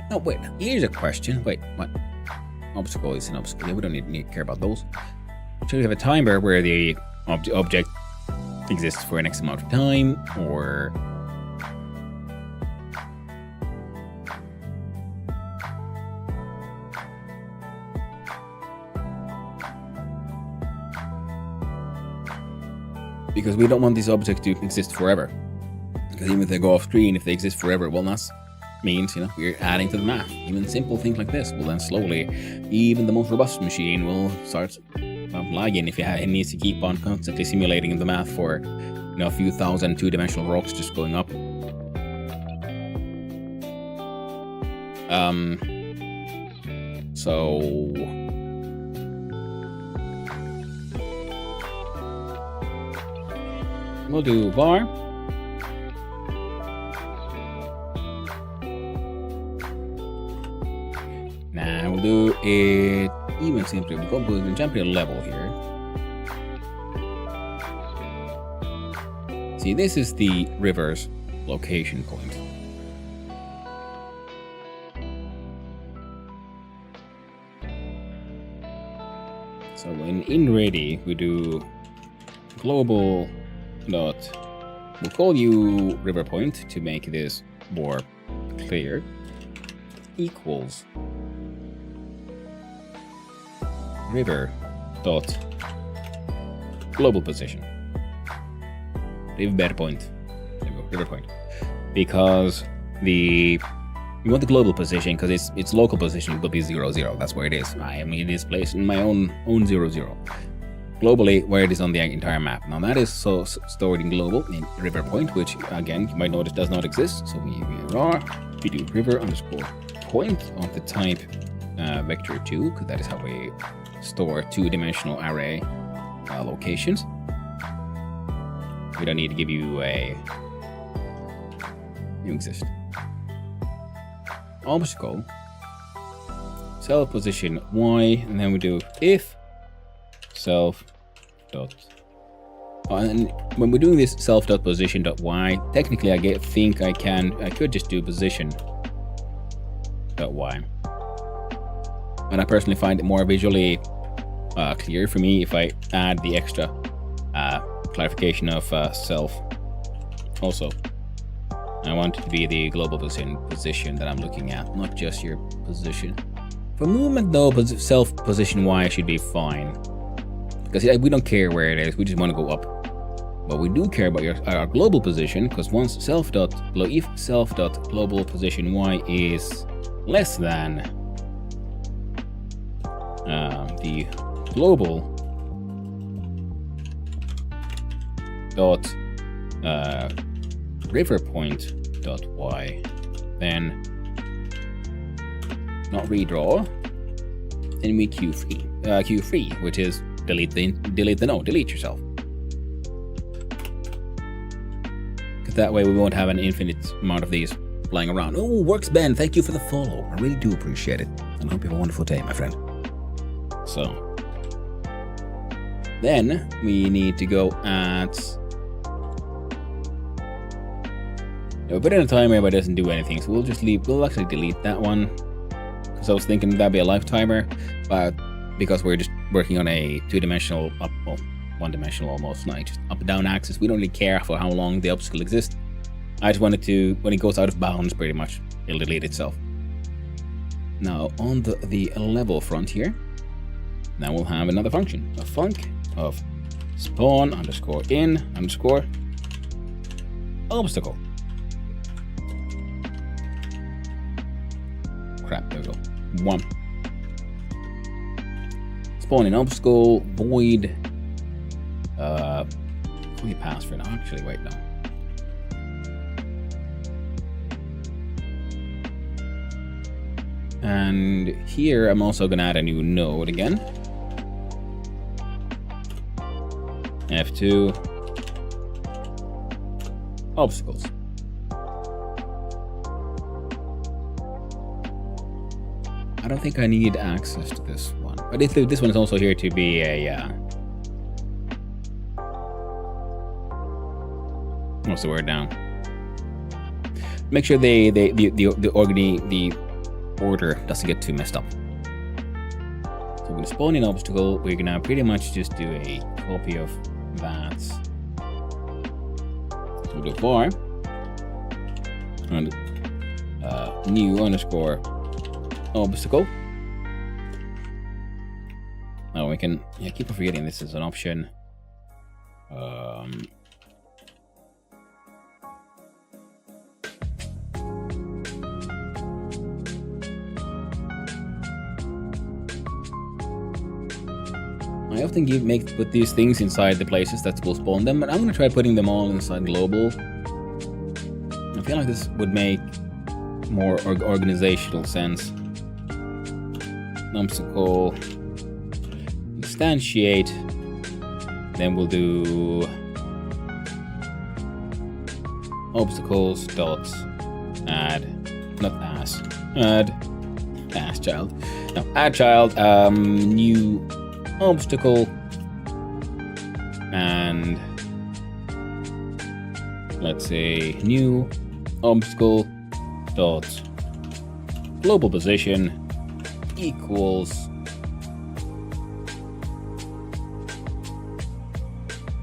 No, wait, here's a question. Wait, what? Obstacle is an obstacle. Yeah, we don't need to care about those. Should we have a timer where the object exists for an X amount of time, or because we don't want this object to exist forever. Because even if they go off screen, if they exist forever, well, that's means we're adding to the math. Even simple things like this will then slowly, even the most robust machine will start lagging if it needs to keep on constantly simulating the math for a few thousand two-dimensional rocks just going up. So we'll do var. We'll do it even seems to go and jump to a level here. See, this is the river's location point. So in ready, we do global dot. We'll call you river point to make this more clear. Equals river dot global position. River point. There we go, river point. Because we want the global position because its local position will be 0, 0. That's where it is. It is placed in my own 0, 0. Globally, where it is on the entire map. Now that is stored in global in river point, which again you might notice does not exist. So we do river underscore point of the type vector 2, because that is how we store two-dimensional array locations. We don't need to give you a you exist. Obstacle self position y, and then we do if self dot. And when we're doing this self dot position dot y, technically I could just do position dot y, but I personally find it more visually clear for me if I add the extra clarification of self. Also, I want it to be the global position that I'm looking at, not just your position. For movement though, self position y should be fine, because we don't care where it is, we just want to go up. But we do care about our global position, because once if self dot global position y is less than the global dot river point dot y, then not redraw, then we queue free, which is delete yourself. Because that way we won't have an infinite amount of these flying around. Oh, works Ben, thank you for the follow. I really do appreciate it. And I hope you have a wonderful day, my friend. So then we need to go at. We put in a timer, but it doesn't do anything, so we'll actually delete that one. Because I was thinking that'd be a life timer, but because we're just working on a two-dimensional, one-dimensional almost, like just up and down axis, we don't really care for how long the obstacle exists. I just wanted to, when it goes out of bounds, pretty much, it'll delete itself. Now, on the level front here, now we'll have another function, a func of spawn underscore in underscore obstacle. Crap, there we go. 1. Spawn in obstacle, void. We pass for now. Actually, wait, no. And here I'm also gonna add a new node again. F2 obstacles. I don't think I need access to this one, but this one is also here to be a what's the word now? Make sure the order doesn't get too messed up. So we're gonna spawn in obstacle. We're gonna pretty much just do a copy of that. So we'll do var and new underscore obstacle. Oh, we can. Yeah, keep on forgetting this is an option. I often put these things inside the places that will spawn them, but I'm gonna try putting them all inside global. I feel like this would make more organizational sense. Obstacle instantiate, then we'll do obstacles dot add child No, add child, new obstacle, and let's say new obstacle dot global position equals,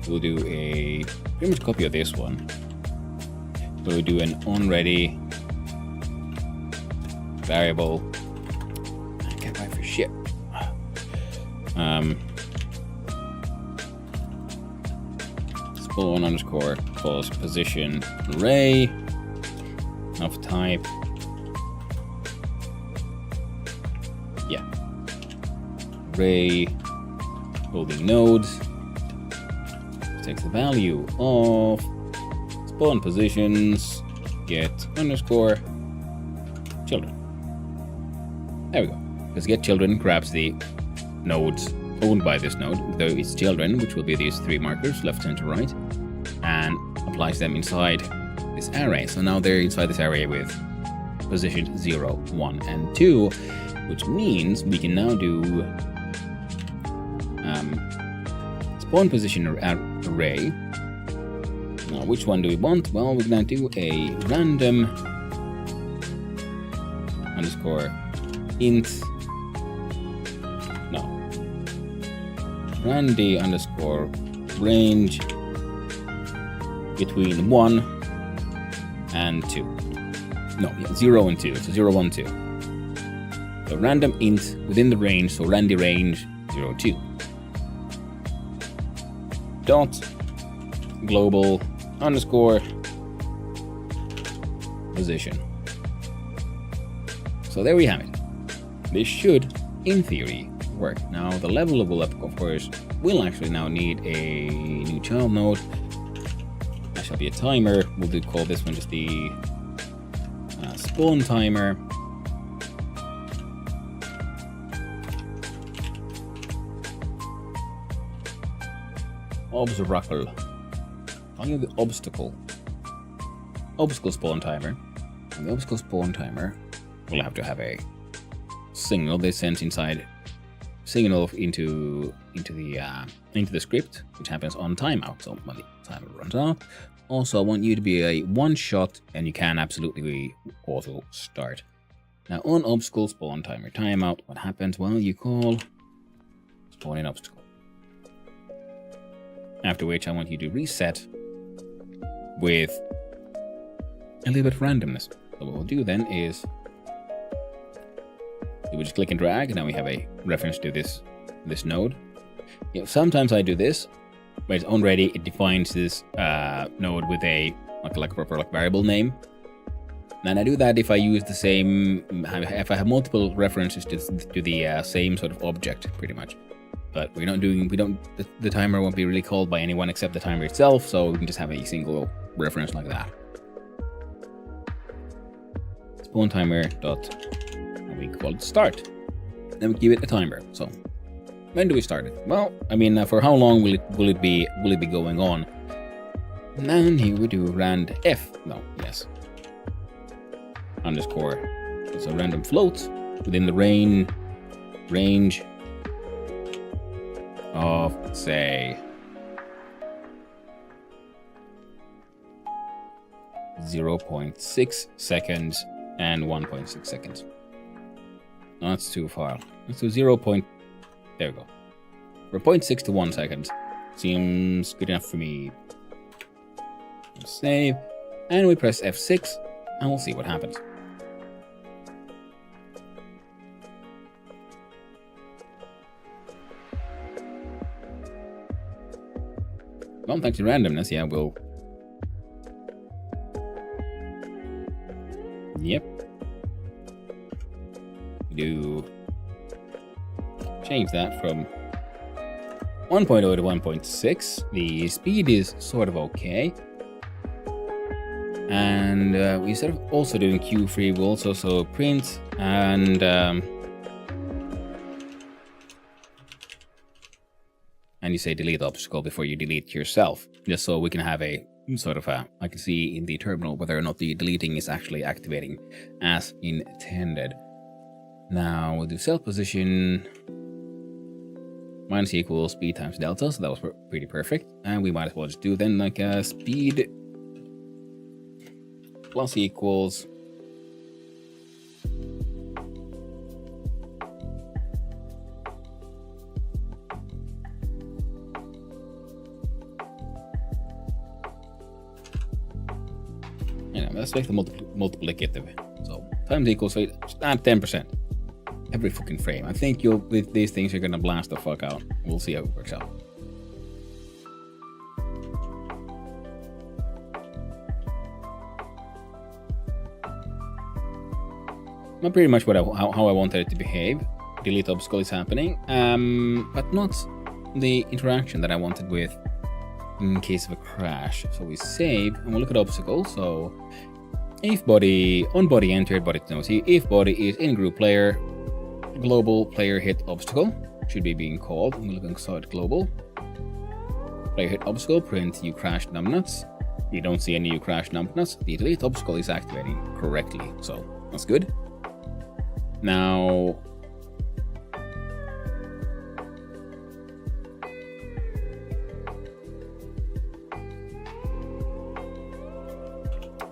we'll do a pretty much copy of this one. So we'll do an onReady variable. I can't buy for shit. Spawn underscore close position array of type. Yeah. Array holding nodes. Takes the value of spawn positions, get underscore children. There we go. Because get children grabs the nodes owned by this node, though it's children, which will be these three markers, left, center, right, and applies them inside this array. So now they're inside this array with position 0, 1, and 2, which means we can now do spawn position array. Now, which one do we want? Well, we're gonna do a random underscore int. No. Randy underscore range between 1 and 2. No, yeah, 0 and 2. So 0, 1, 2. So random int within the range. So Randy range 0, 2. Dot global underscore position. So there we have it. This should, in theory, work. Now the level will, of course, will actually now need a new child node. That shall be a timer. We'll call this one just the spawn timer. Obstacle. I'll use the obstacle spawn timer. And the obstacle spawn timer will have to have a signal they send inside signal into the script, which happens on timeout. So when the timer runs out. Also, I want you to be a one shot, and you can absolutely auto start. Now on obstacle spawn timer timeout, what happens? Well, you call spawn in obstacle. After which I want you to reset with a little bit of randomness. So what we'll do then is we just click and drag, and now we have a reference to this node. You know, sometimes I do this, where it's onReady, it defines this node with a proper variable name. And I do that if I use the same, if I have multiple references to the same sort of object, pretty much. But the timer won't be really called by anyone except the timer itself, so we can just have a single reference like that. Spawn timer dot, and we call it start. Then we give it a timer. So when do we start it? Well, I mean, for how long will it be going on? And here we do rand f. No, yes. Underscore. So random float within the range of, say, 0.6 seconds and 1.6 seconds. No, that's too far. Let's do 0. There we go. For 0.6 to 1 second. Seems good enough for me. Save. And we press F6 and we'll see what happens. Well, thanks to randomness, yeah, we'll... Yep. Do... change that from 1.0 to 1.6. The speed is sort of okay. And we instead of also doing queue-free, we'll also print and you say delete obstacle before you delete yourself, just so we can have a sort of I can see in the terminal whether or not the deleting is actually activating as intended. Now we'll do self position minus equals speed times delta, so that was pretty perfect. And we might as well just do then like a speed plus equals let's make the multiplicative. So times equals, so add 10% every fucking frame. I think with these things you're gonna blast the fuck out. We'll see how it works out. Not pretty much how I wanted it to behave. Delete obstacle is happening, but not the interaction that I wanted with in case of a crash. So we save and we'll look at obstacles. So if body on body entered, body to see if body is in group player, global player hit obstacle should be being called. I'm looking inside global player hit obstacle, print you crashed numbnuts. You don't see any you crashed numbnuts. The delete obstacle is activating correctly, so that's good. Now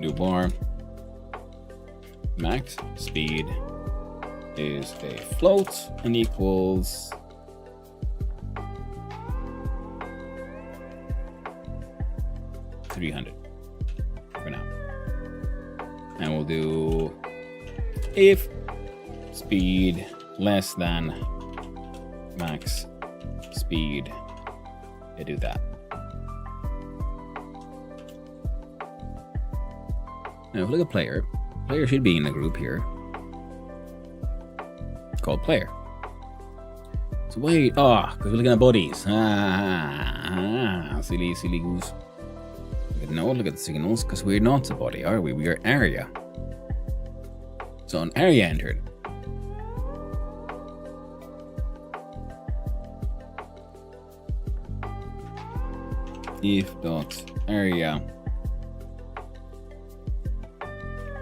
do bar max speed is a float and equals $300 for now. And we'll do if speed less than max speed, I do that. Now if we look at player should be in a group here called player. So wait, because we're looking at bodies. Silly goose. Look at the signals, because we're not a body, are we? We are area. So an area entered. If dot area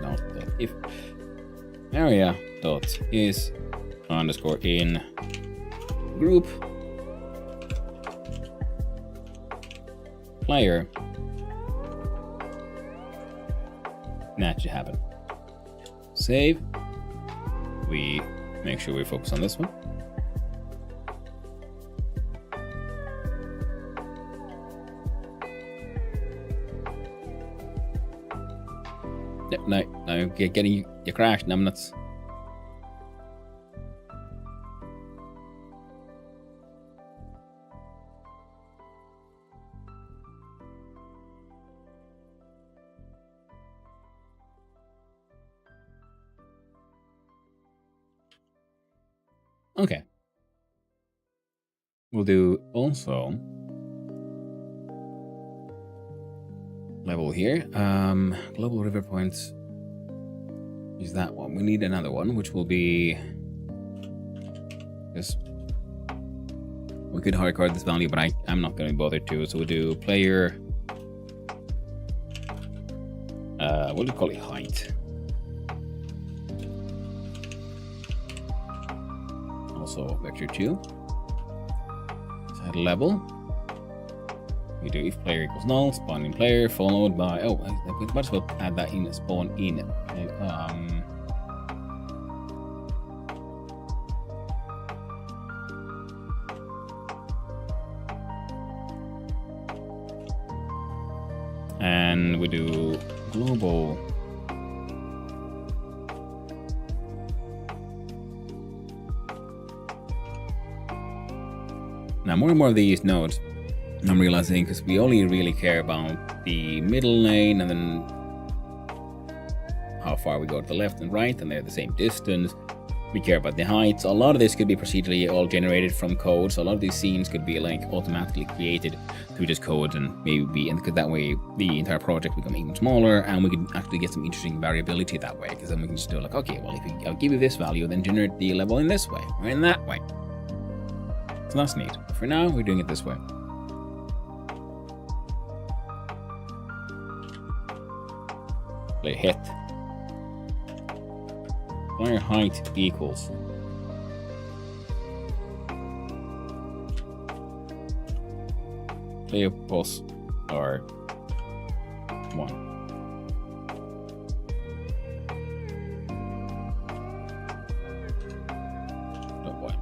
dot if area dot is underscore in group player, that should happen. Save. We make sure we focus on this one. Yep, now you're getting you crashed, numbnuts. Okay. We'll do also level here. Global river points is that one. We need another one, which will be this. We could hardcode this value, but I'm not going to bother to. So we'll do player. What do we call it? Height. Also vector 2. Set level. We do if player equals null, spawn in player, followed by we might as well add that in spawn in. And we do global now. More and more of these nodes I'm realizing, because we only really care about the middle lane and then how far we go to the left and right, and they're the same distance. We care about the heights. A lot of this could be procedurally all generated from code, so a lot of these scenes could be like automatically created through this code, and maybe and that way the entire project become even smaller, and we can actually get some interesting variability that way, because then we can just do like, okay, well, if I'll give you this value, then generate the level in this way or in that way. So that's neat. For now, we're doing it this way. Play hit. Player height equals. Player pulse are 1. Oh boy.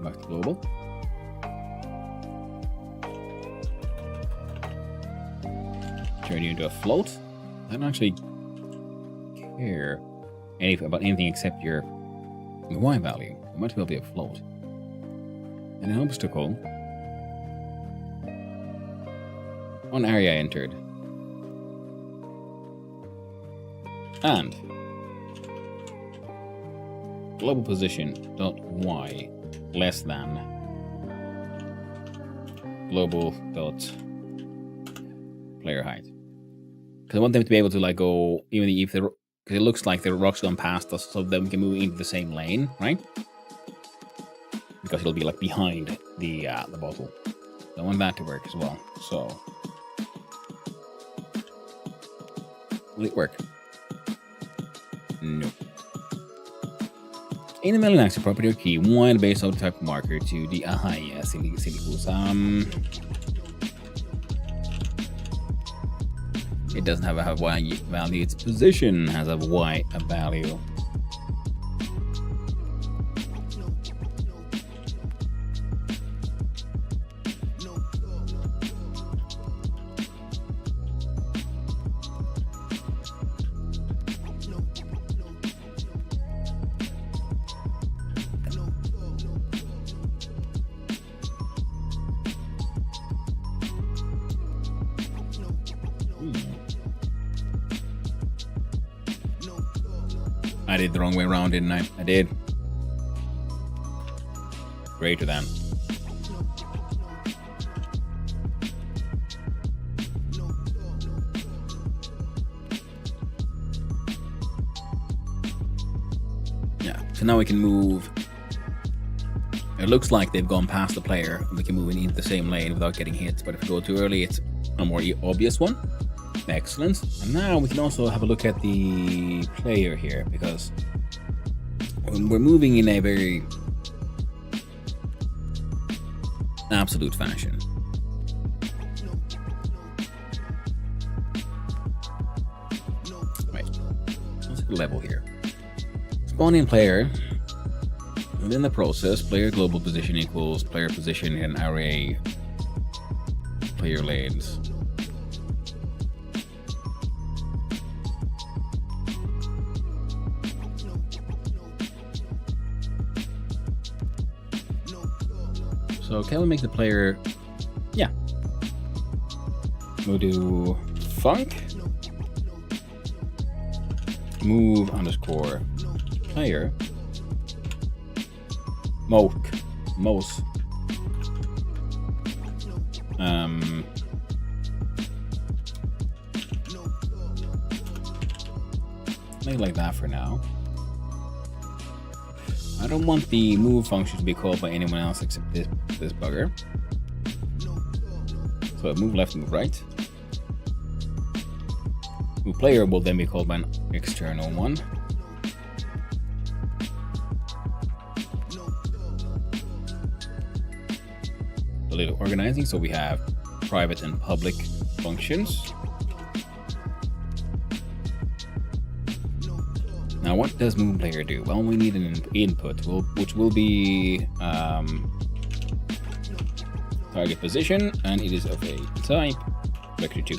Back to global. Turn you into a float. I don't actually care about anything except your Y value. It might as well be a float. And an obstacle. One area entered. And global position dot Y less than global dot player height. Because I want them to be able to like go even if they're, because it looks like the rock's gone past us, so then we can move into the same lane, right? Because it'll be like behind the bottle. I want that to work as well. So will it work? No. In the middle next to property or key, one base auto type marker to the yes, silly fools. It doesn't have a Y value, its position has a Y value. I did the wrong way around, didn't I? I did. Greater than. Yeah, so now we can move. It looks like they've gone past the player and we can move into the same lane without getting hit, but if we go too early, it's a more obvious one. Excellent. And now we can also have a look at the player here, because we're moving in a very absolute fashion. Right. Let's get a level here. Spawn in player. Within the process, player global position equals player position in array player lanes. So can we make the player, yeah. We'll do func move underscore player mos make it like that for now. I don't want the move function to be called by anyone else except this bugger. So move left, move right. Move player will then be called by an external one. A little organizing, so we have private and public functions. Now, what does move player do? Well, we need an input, which will be target position, and it is of a type vector 2.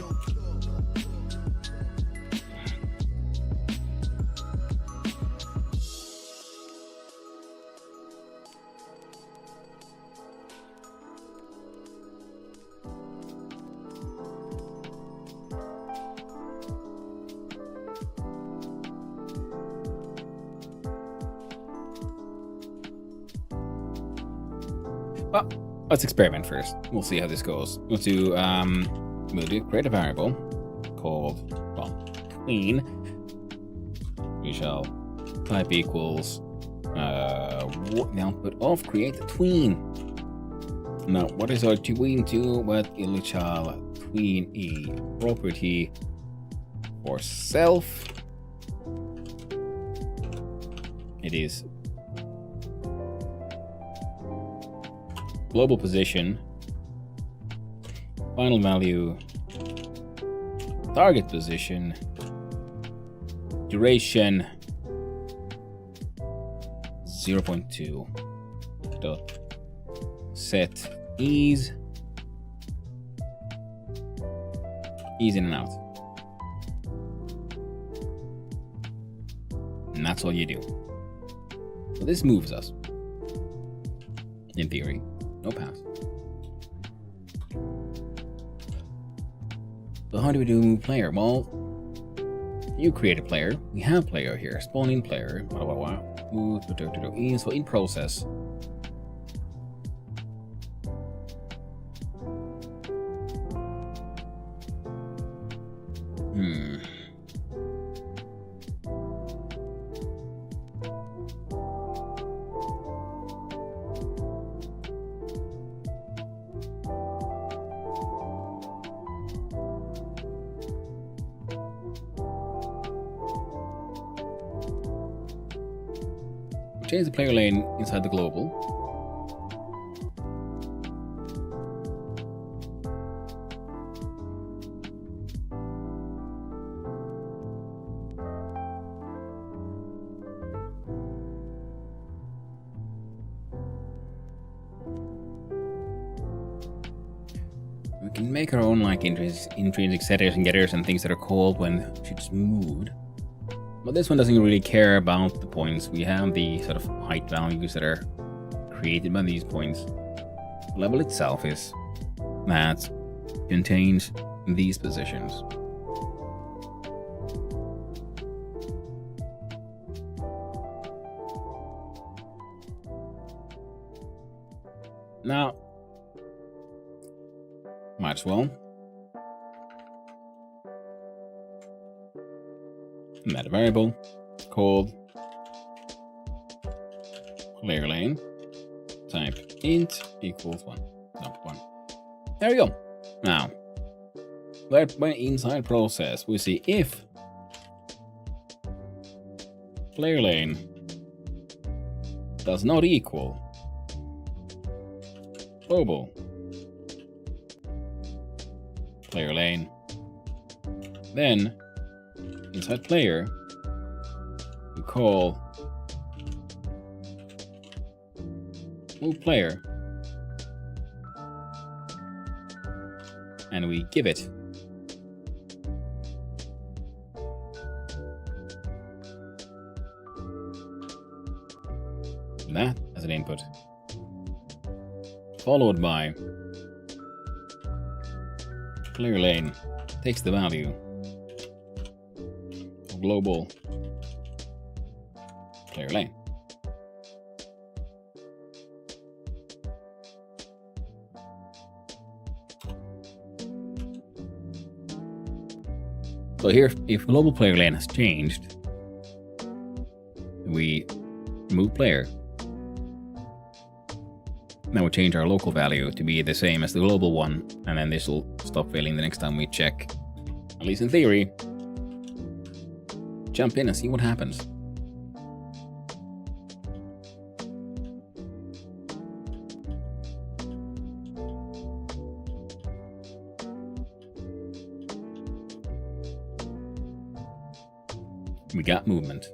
Well, let's experiment first. We'll see how this goes. We'll do create a variable called, well, tween. We shall type equals the output of create tween. Now, what is our tween to? What it shall tween a property for self. It is global position, final value, target position, duration 0.2 dot set ease in and out, and that's all you do. So this moves us in theory. No pass. So how do we do move player? Well, you create a player. We have player here. Spawn in player. Blah, blah, blah. Move. So in process. Change the player lane inside the global. We can make our own like intrinsic setters and getters and things that are called when she's moved. But this one doesn't really care about the points. We have the sort of height values that are created by these points. The level itself is that contains these positions. Now, might as well meta variable called player lane type int equals 1. No, 1. There we go. Now, when inside process, we see if player lane does not equal global player lane, then inside player we call move player and we give it that as an input, followed by player lane takes the value of global player lane. So here, if global player lane has changed, we move player. Now we change our local value to be the same as the global one, and then this will stop failing the next time we check. At least in theory. Jump in and see what happens. We got movement.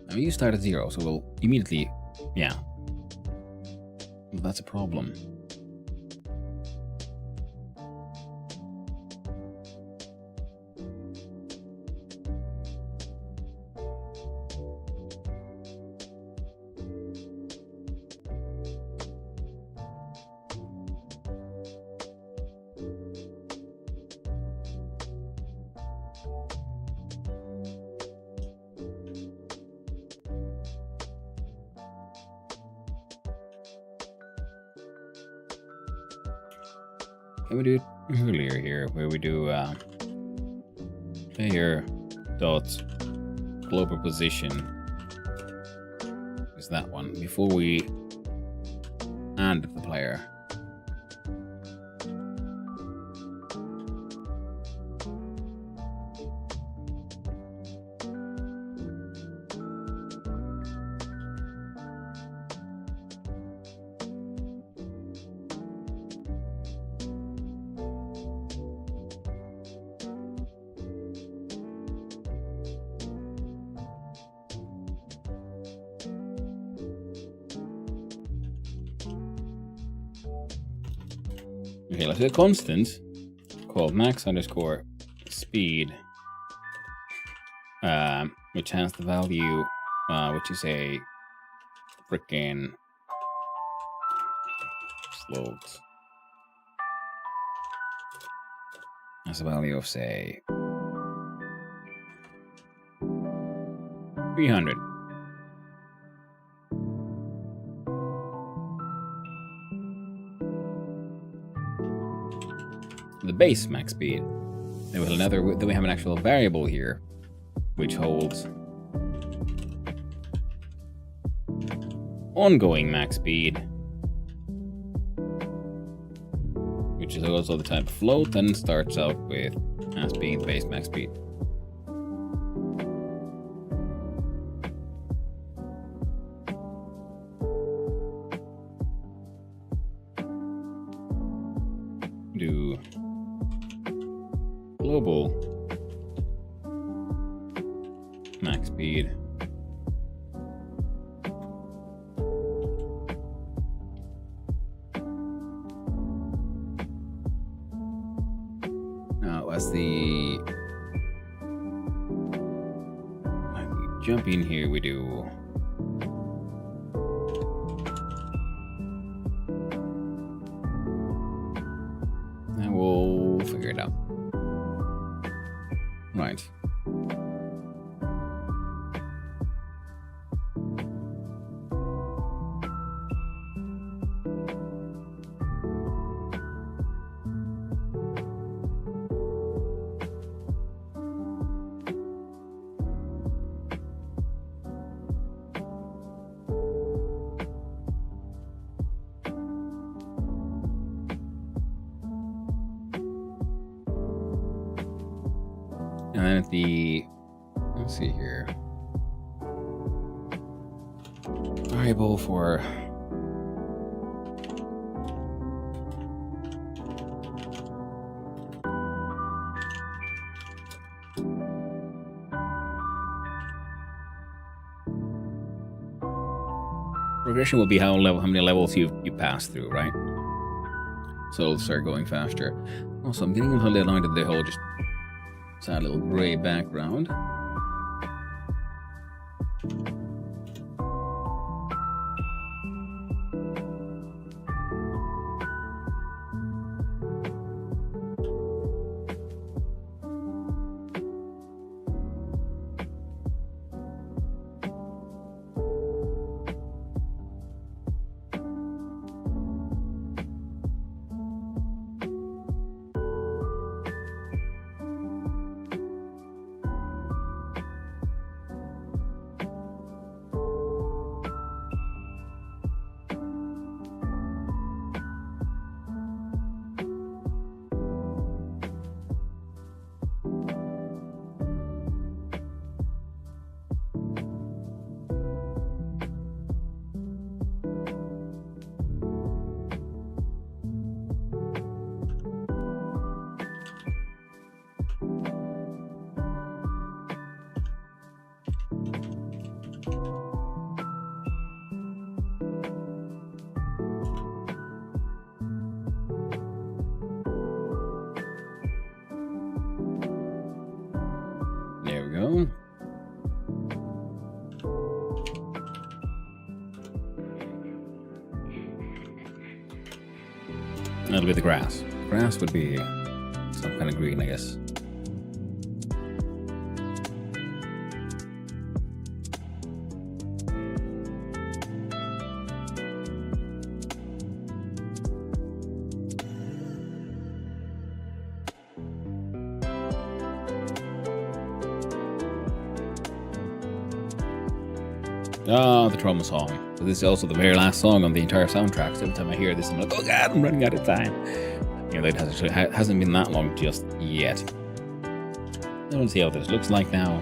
Now you start at 0, so we'll immediately, yeah. Well, that's a problem. Can we do it earlier here, where we do player dot global position is that one before we add the player. Okay, let's do a constant called max underscore speed, which has the value, which is a freaking float. Has a value of, say, 300. The base max speed. Then we have an actual variable here, which holds ongoing max speed, which is also the type of float and starts out with as being the base max speed. Do global max speed now as the when we jump in here we do and we'll figure it out. Right. And then at the, let's see here, variable for progression will be how many levels you pass through, right? So it'll start going faster. Also, I'm getting a little annoyed at the whole just sad little gray background. There we go. That'll be the grass. Grass would be some kind of green, I guess. Ah, the trauma song. But this is also the very last song on the entire soundtrack. So every time I hear this, I'm like, oh god, I'm running out of time. You know, it hasn't been that long just yet. I want to see how this looks like now.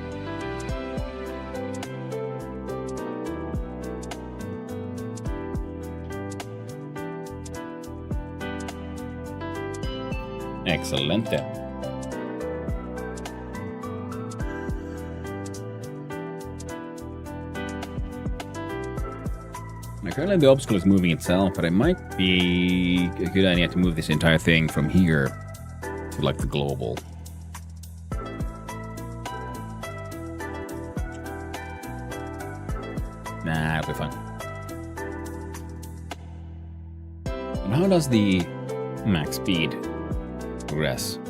Excelente. Currently the obstacle is moving itself, but it might be a good idea to move this entire thing from here to like the global. Nah, it'll be fine. And how does the max speed progress?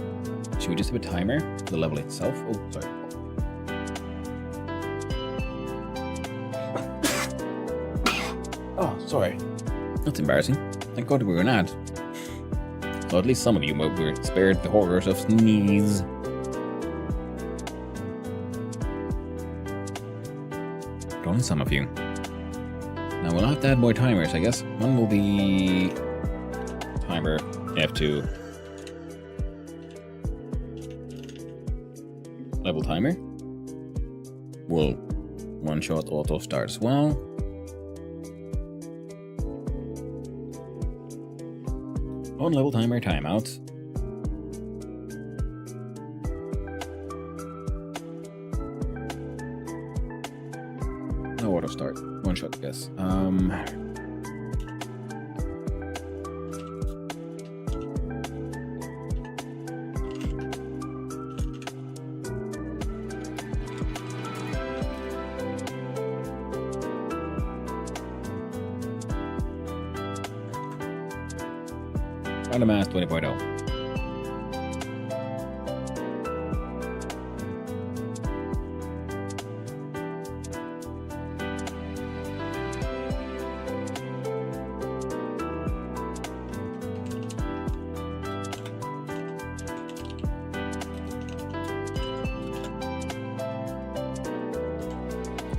Should we just have a timer for the level itself? Oh, sorry. Oh, sorry. That's embarrassing. Thank God we were an ad. So at least some of you were spared the horrors of sneeze. But only some of you. Now we'll have to add more timers, I guess. One will be timer F2. Level timer. Will one-shot auto start as well. On level timer timeout. No auto start. One shot, I guess. Randomize 20.0.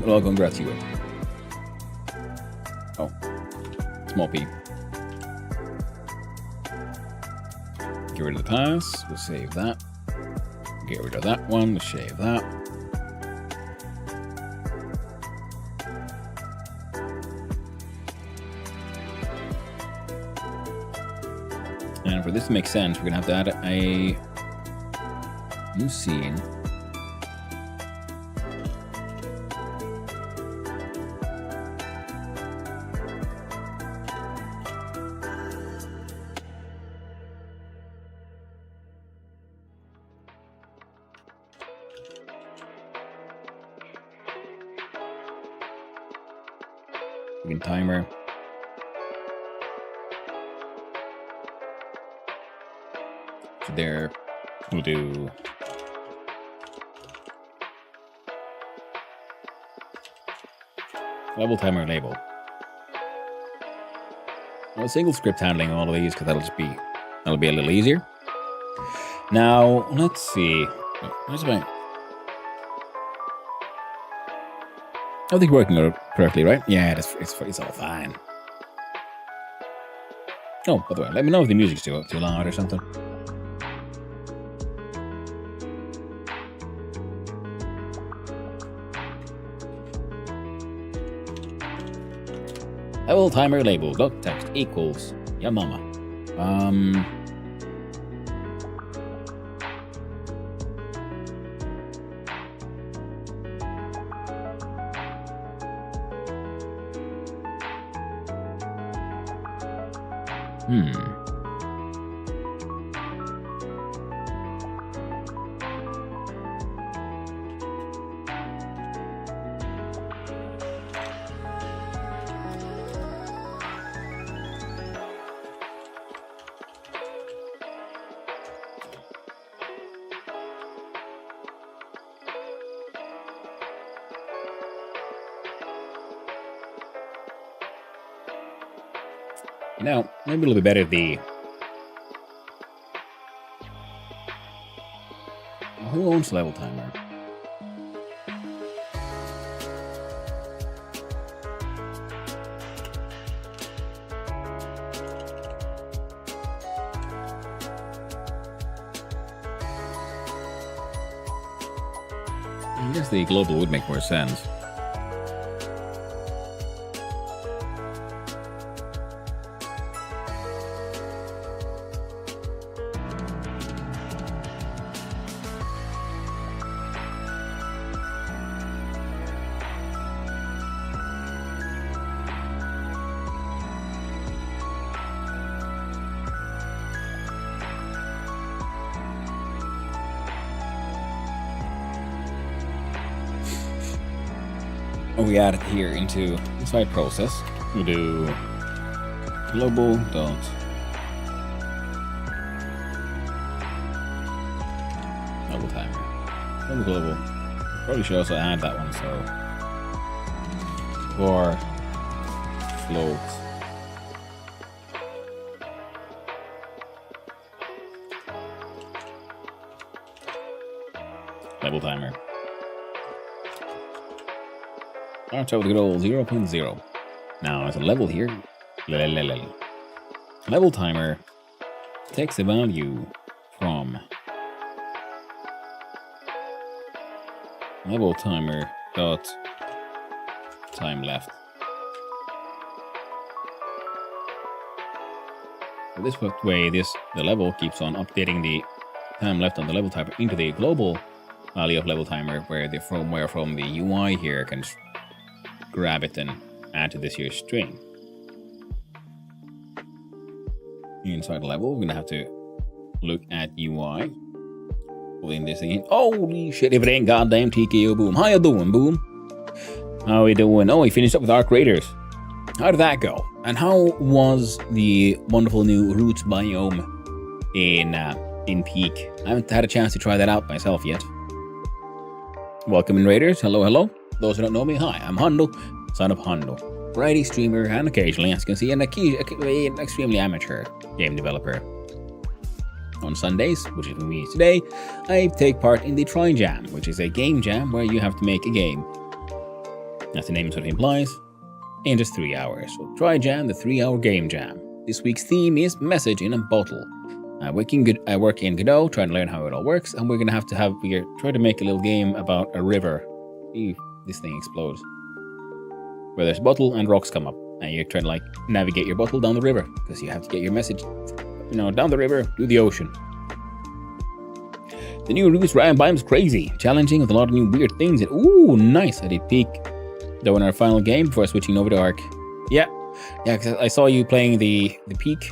Well, congrats you. Oh, small p. Get rid of the pass, we'll save that. Get rid of that one, we'll save that. And for this to make sense, we're gonna have to add a new scene. Timer. So there, we'll do level timer label. Well, single script handling all of these because that'll be a little easier. Now let's see. Where's my? I think we're working correctly, right? Yeah, it's all fine. Oh, by the way, let me know if the music's too loud or something. Level timer label dot text equals ya mama. Now, maybe a little bit better who owns level timer? I guess the global would make more sense. We add it here into the side process. We do global dot global timer. And global. Probably should also add that one, so for floats. Level timer. Start out with the good old 0.0. Now, as a level here, level timer takes a value from level timer dot time left. So this way, the level keeps on updating the time left on the level timer into the global value of level timer, where from the UI here can grab it and add to this here string. Inside level, we're gonna have to look at UI. Pulling this thing in. Holy shit, if it ain't goddamn TKO Boom. How you doing, Boom? How we doing? Oh, we finished up with Arc Raiders. How did that go? And how was the wonderful new Roots biome in Peak? I haven't had a chance to try that out myself yet. Welcome in, Raiders. Hello, hello. Those who don't know me, hi, I'm Hondo, son of Hondo. Variety streamer and occasionally, as you can see, an extremely amateur game developer. On Sundays, which is me today, I take part in the Trijam, which is a game jam where you have to make a game. As the name sort of implies, in just 3 hours. So Trijam, the 3-hour game jam. This week's theme is message in a bottle. I work in Godot, trying to learn how it all works, and we're gonna we're trying to make a little game about a river. If this thing explodes. Where there's a bottle and rocks come up, and you're trying to like navigate your bottle down the river, because you have to get your message, down the river to the ocean. The new Roots biome's crazy, challenging with a lot of new weird things. And ooh, nice! I did Peak, though, in our final game before switching over to Arc. Yeah, because I saw you playing the Peak.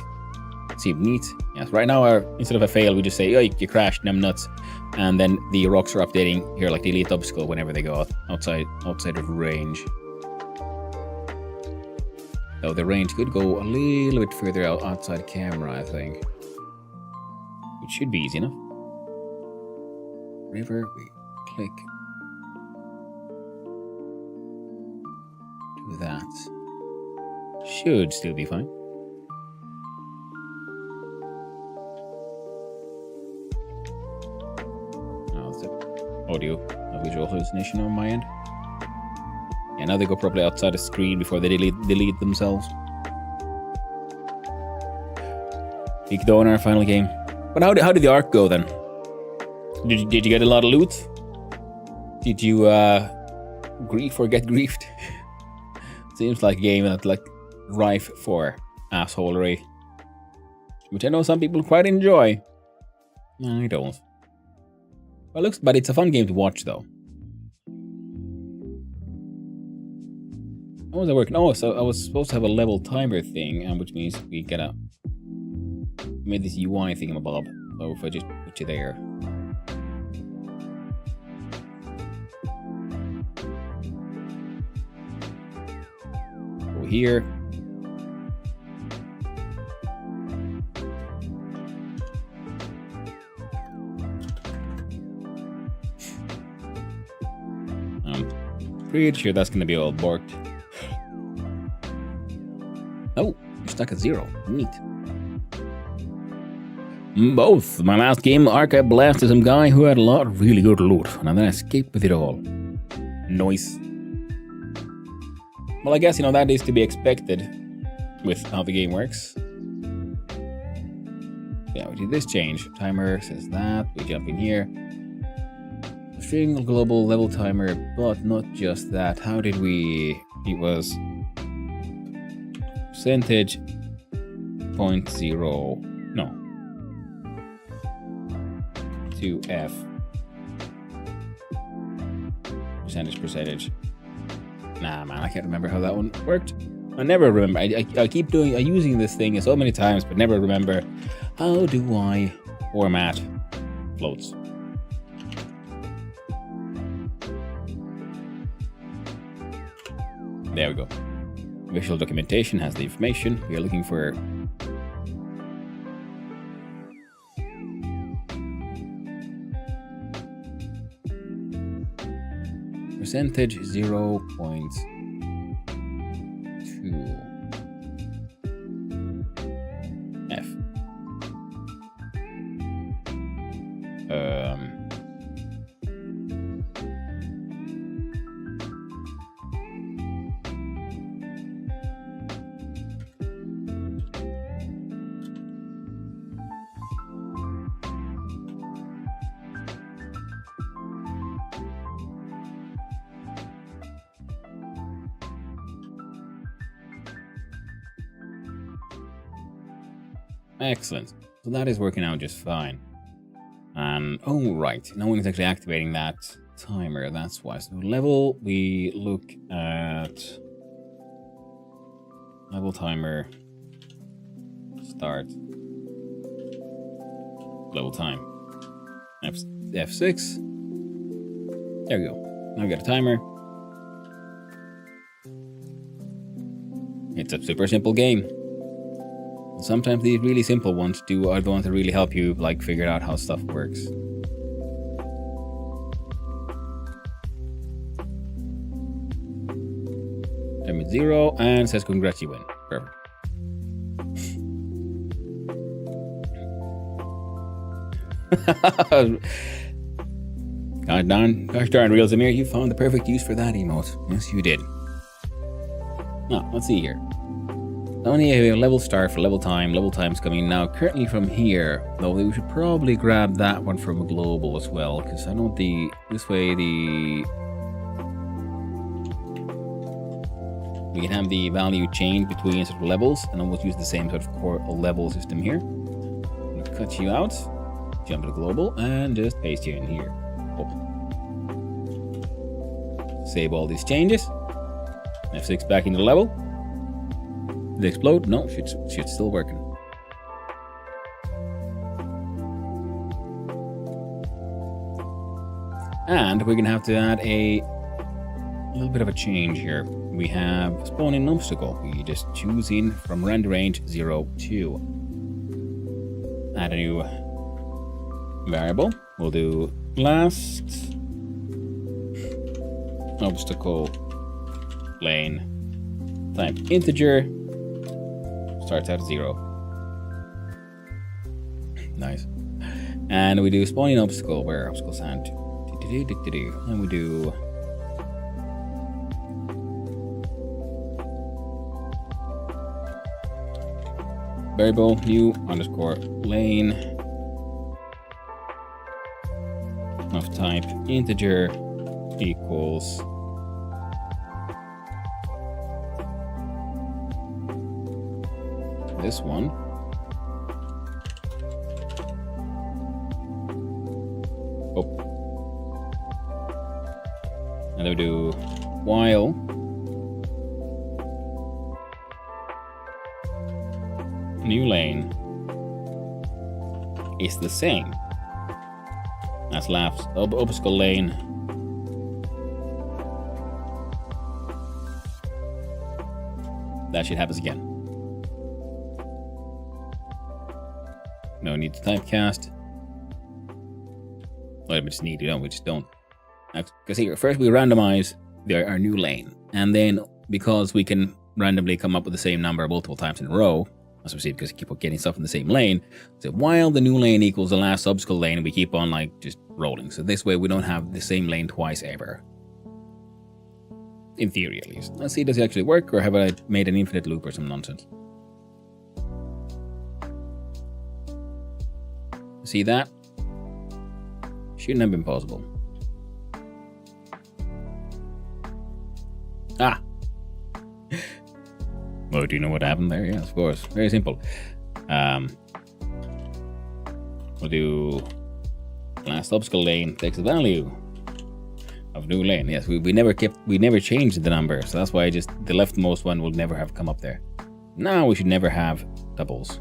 Seemed neat. Yes, right now, instead of a fail, we just say, oh, you crashed, and I'm nuts. And then the rocks are updating here, like the elite obstacle, whenever they go outside of range. Though the range could go a little bit further outside camera, I think. Which should be easy enough. River, we click. Do that. Should still be fine. Audio, a visual hallucination on my end. Yeah, now they go probably outside the screen before they delete themselves. Peak though in our final game. But how did the arc go then? Did you get a lot of loot? Did you grief or get griefed? Seems like a game that's like rife for assholery, which I know some people quite enjoy. I don't. Well, but it's a fun game to watch, though. How was I working? Oh, so I was supposed to have a level timer thing, which means we made this UI thingamabob. So if I just put you there. Go here. Pretty sure that's gonna be all borked. Oh, you're stuck at 0. Neat. Both. My last game, Archive blasted some guy who had a lot of really good loot, and then I escaped with it all. Nice. Well, I guess, that is to be expected with how the game works. Yeah, we do this change. Timer says that. We jump in here. string global level timer, but not just that. How did we? It was percentage 0.0 no 2f percentage. Nah, man, I can't remember how that one worked. I never remember. I keep using this thing so many times, but never remember how do I format floats. There we go. Visual documentation has the information we are looking for. Percentage 0.2 F. Excellent. So that is working out just fine. And oh right, no one is actually activating that timer. That's why. So level, we look at level timer start level time F6. There we go. Now we got a timer. It's a super simple game. Sometimes these really simple ones are the ones that really help you like figure out how stuff works. Time is 0 and says congrats, you win. Perfect. Gosh darn, Real Zamir, you found the perfect use for that emote. Yes, you did. Now, let's see here. Only a level start for level time. Level time's coming now currently from here, though we should probably grab that one from a global as well, because I know this way we can have the value change between sort of levels and almost use the same sort of core level system here. Cut you out, jump to global, and just paste you in here. Save all these changes. F6 back into level. Did it explode? No, shit's still working. And we're gonna have to add a little bit of a change here. We have spawning obstacle. We just choose in from render range 0 to. Add a new variable. We'll do last obstacle lane type integer. Starts at 0. Nice. And we do spawning obstacle where obstacles and and we do variable new underscore lane of type integer equals this one. Oh. And then we do while new lane is the same as last obstacle lane. That shit happens again. No need to typecast. Well, we just need to, don't we? Just don't. Because here, first we randomize our new lane. And then because we can randomly come up with the same number multiple times in a row, as we see, because we keep on getting stuff in the same lane. So while the new lane equals the last obstacle lane, we keep on like just rolling. So this way we don't have the same lane twice ever. In theory, at least. Let's see, does it actually work, or have I made an infinite loop or some nonsense? See that? Shouldn't have been possible. Ah. Well, do you know what happened there? Yes, of course. Very simple. We'll do last obstacle lane takes the value of new lane. Yes, we never changed the number, so that's why just the leftmost one will never have come up there. Now we should never have doubles.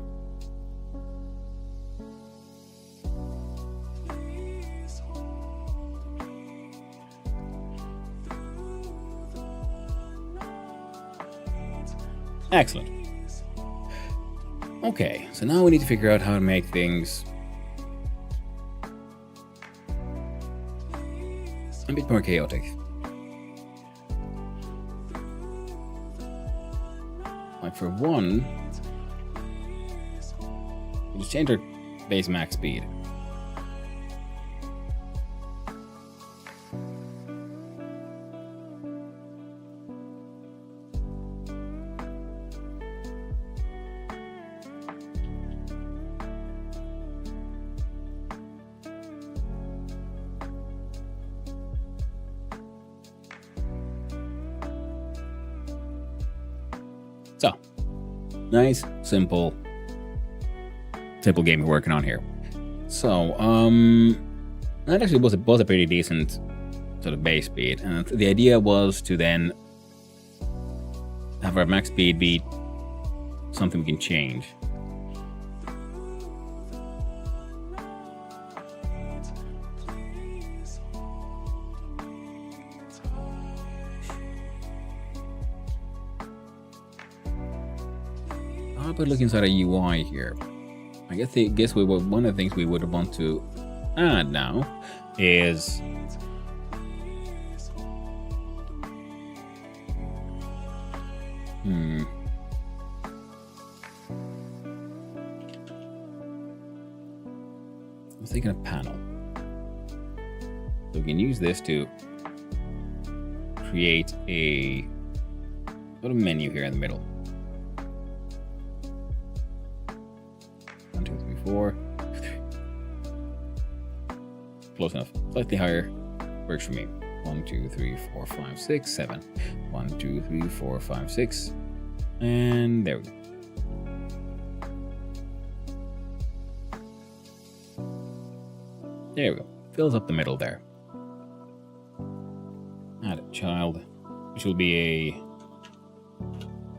Excellent. Okay, so now we need to figure out how to make things a bit more chaotic. Like for one, we'll just change our base max speed. So, nice, simple game we're working on here. So, that actually was a pretty decent sort of base speed, and the idea was to then have our max speed be something we can change. How about looking inside a UI here? I guess one of the things we would want to add now is I was thinking of panel. So we can use this to create a little menu here in the middle. 1, 2, 3, 4. Close enough. Slightly higher works for me. 1, 2, 3, 4, 5, 6, 7. 1, 2, 3, 4, 5, 6. And there we go. There we go. Fills up the middle there. Add a child, which will be a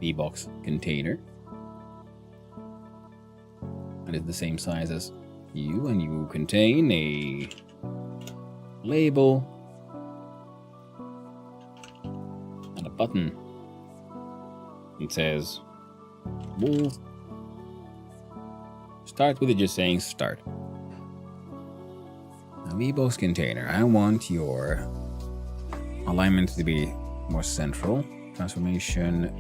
V-box container. That is the same size as you, and you contain a label and a button. It says we'll start with it just saying start. Now, V-box container, I want your alignment to be more central. Transformation,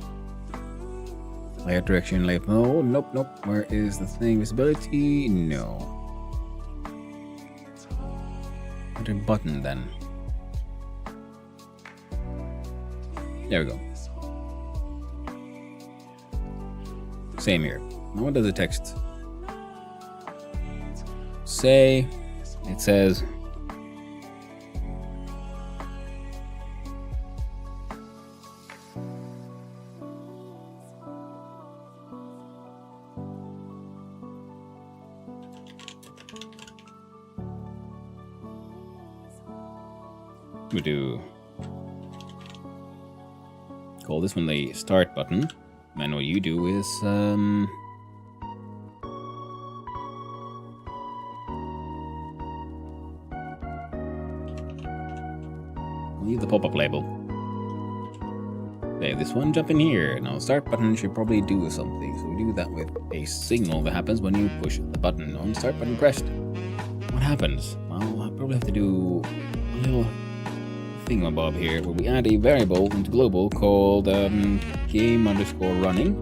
layout direction, layout. No, nope. Where is the thing? Visibility? No. What a button then. There we go. Same here. Now what does the text say? It says we do call this one the start button. And what you do is leave the pop-up label. Okay, this one jump in here. Now start button should probably do something. So we do that with a signal that happens when you push the button on start button pressed. What happens? Well, I probably have to do a little thingamabob here where we add a variable into global called game_running.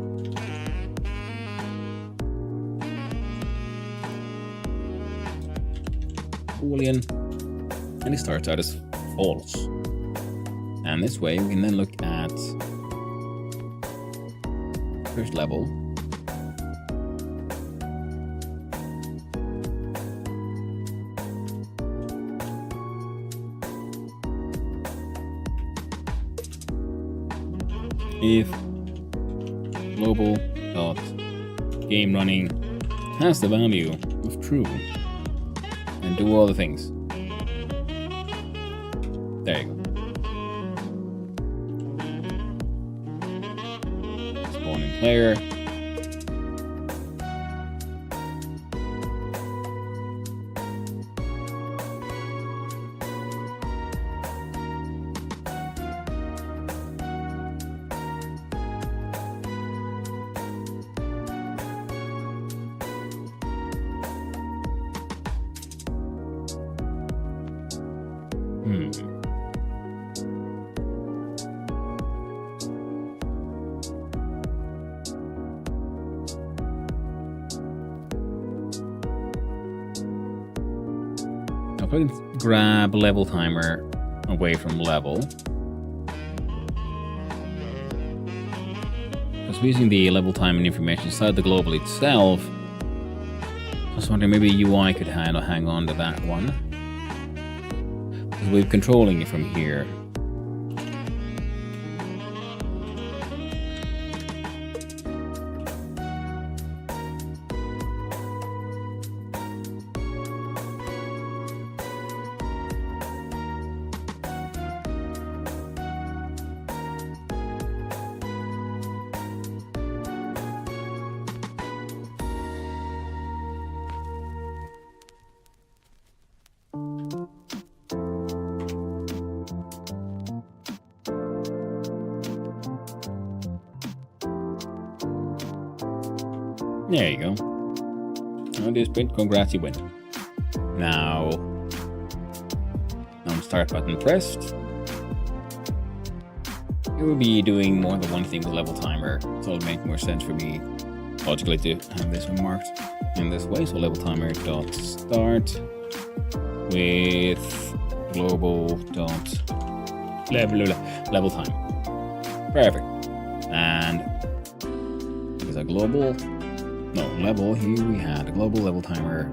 Boolean, and it starts out as false. And this way we can then look at first level. if global dot game running has the value of true, and do all the things. There you go. Spawning player. I'll probably grab level timer away from level. Because we're using the level time and information inside the global itself. I was wondering maybe UI could hang on to that one. Because we're controlling it from here. There you go. On this bit, congrats, you win. Now, start button pressed. It will be doing more than one thing with level timer, so it'll make more sense for me logically to have this one marked in this way. So level timer dot start with global dot level time. Perfect. And there's a global. No, level, here we had a global level timer.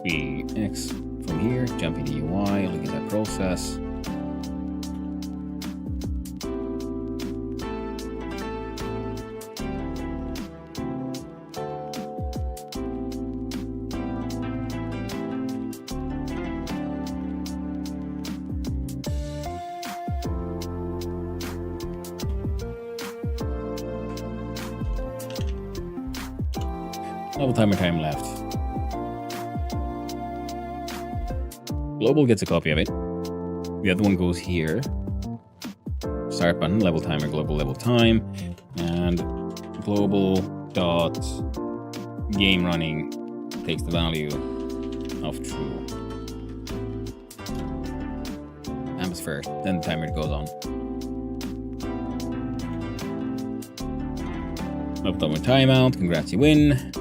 We X from here, jump into UI, look at that process. Level timer time left. Global gets a copy of it. The other one goes here. Start button, level timer, global level time, and global dot game running takes the value of true. Happens first, then the timer goes on. Level timer timeout, congrats, you win.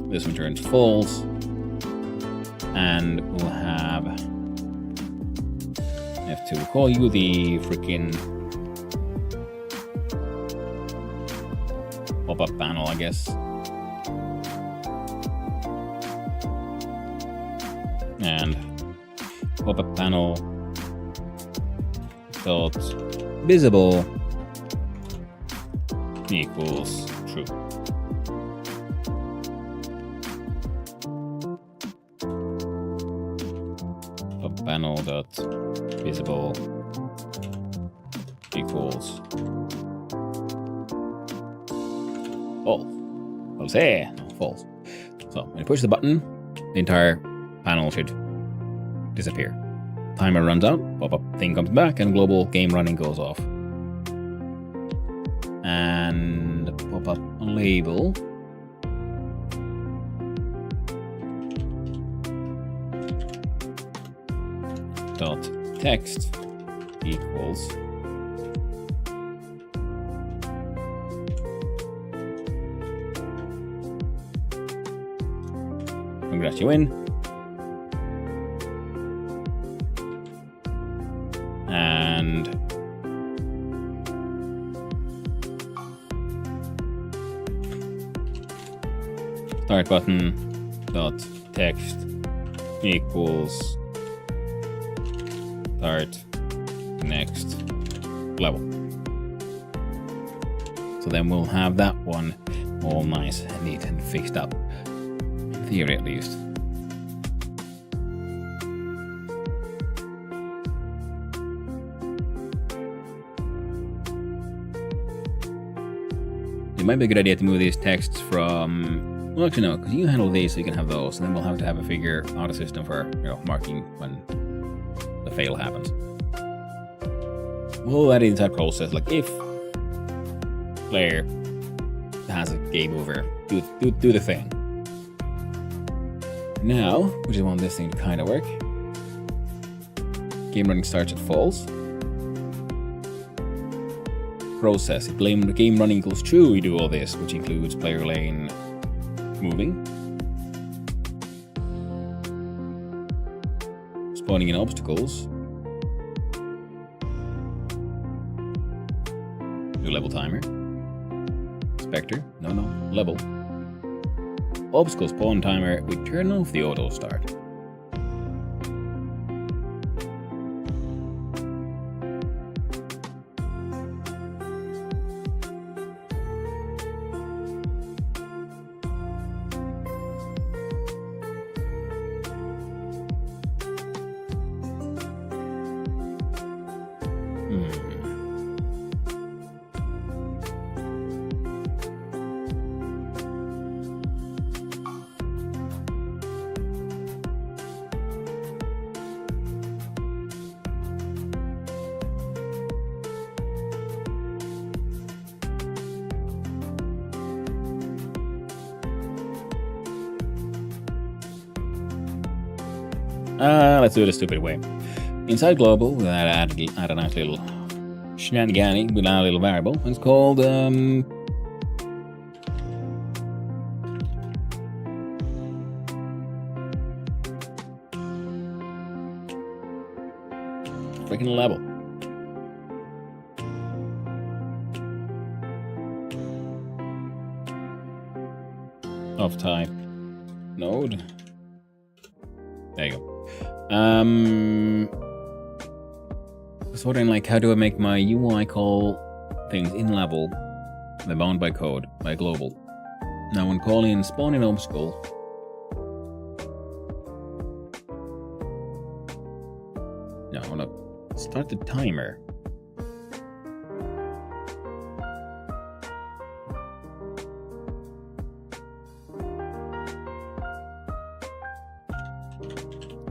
This one turns false, and we'll have F2. We'll call you the freaking pop-up panel, I guess. And pop-up panel dot visible equals true. Panel dot visible equals false. False. So when you push the button, the entire panel should disappear. Timer runs out, pop-up thing comes back, and global game running goes off. And pop-up label. Dot text equals congrats, you win. And start button dot text equals start next level. So then we'll have that one all nice and neat and fixed up. In theory, at least. It might be a good idea to move these texts from... Well, actually no, because you handle these so you can have those, and then we'll have to have a figure out a system for, marking when the fail happens. We'll add it into that process, like if player has a game over, do the thing. Now, we just want this thing to kind of work. Game running starts at false. Process. If game running equals true, we do all this, which includes player lane moving, spawning in obstacles, do level timer, spectre, no, level, obstacle spawn timer, we turn off the auto start. Let's do it a stupid way. Inside global, we'll add a nice little shenanigans. We'll add a little variable. It's called freaking level. Of type node. There you go. Sort of like, how do I make my UI call things in level? They're bound by code, by global. Now when calling spawn in obstacle, start the timer.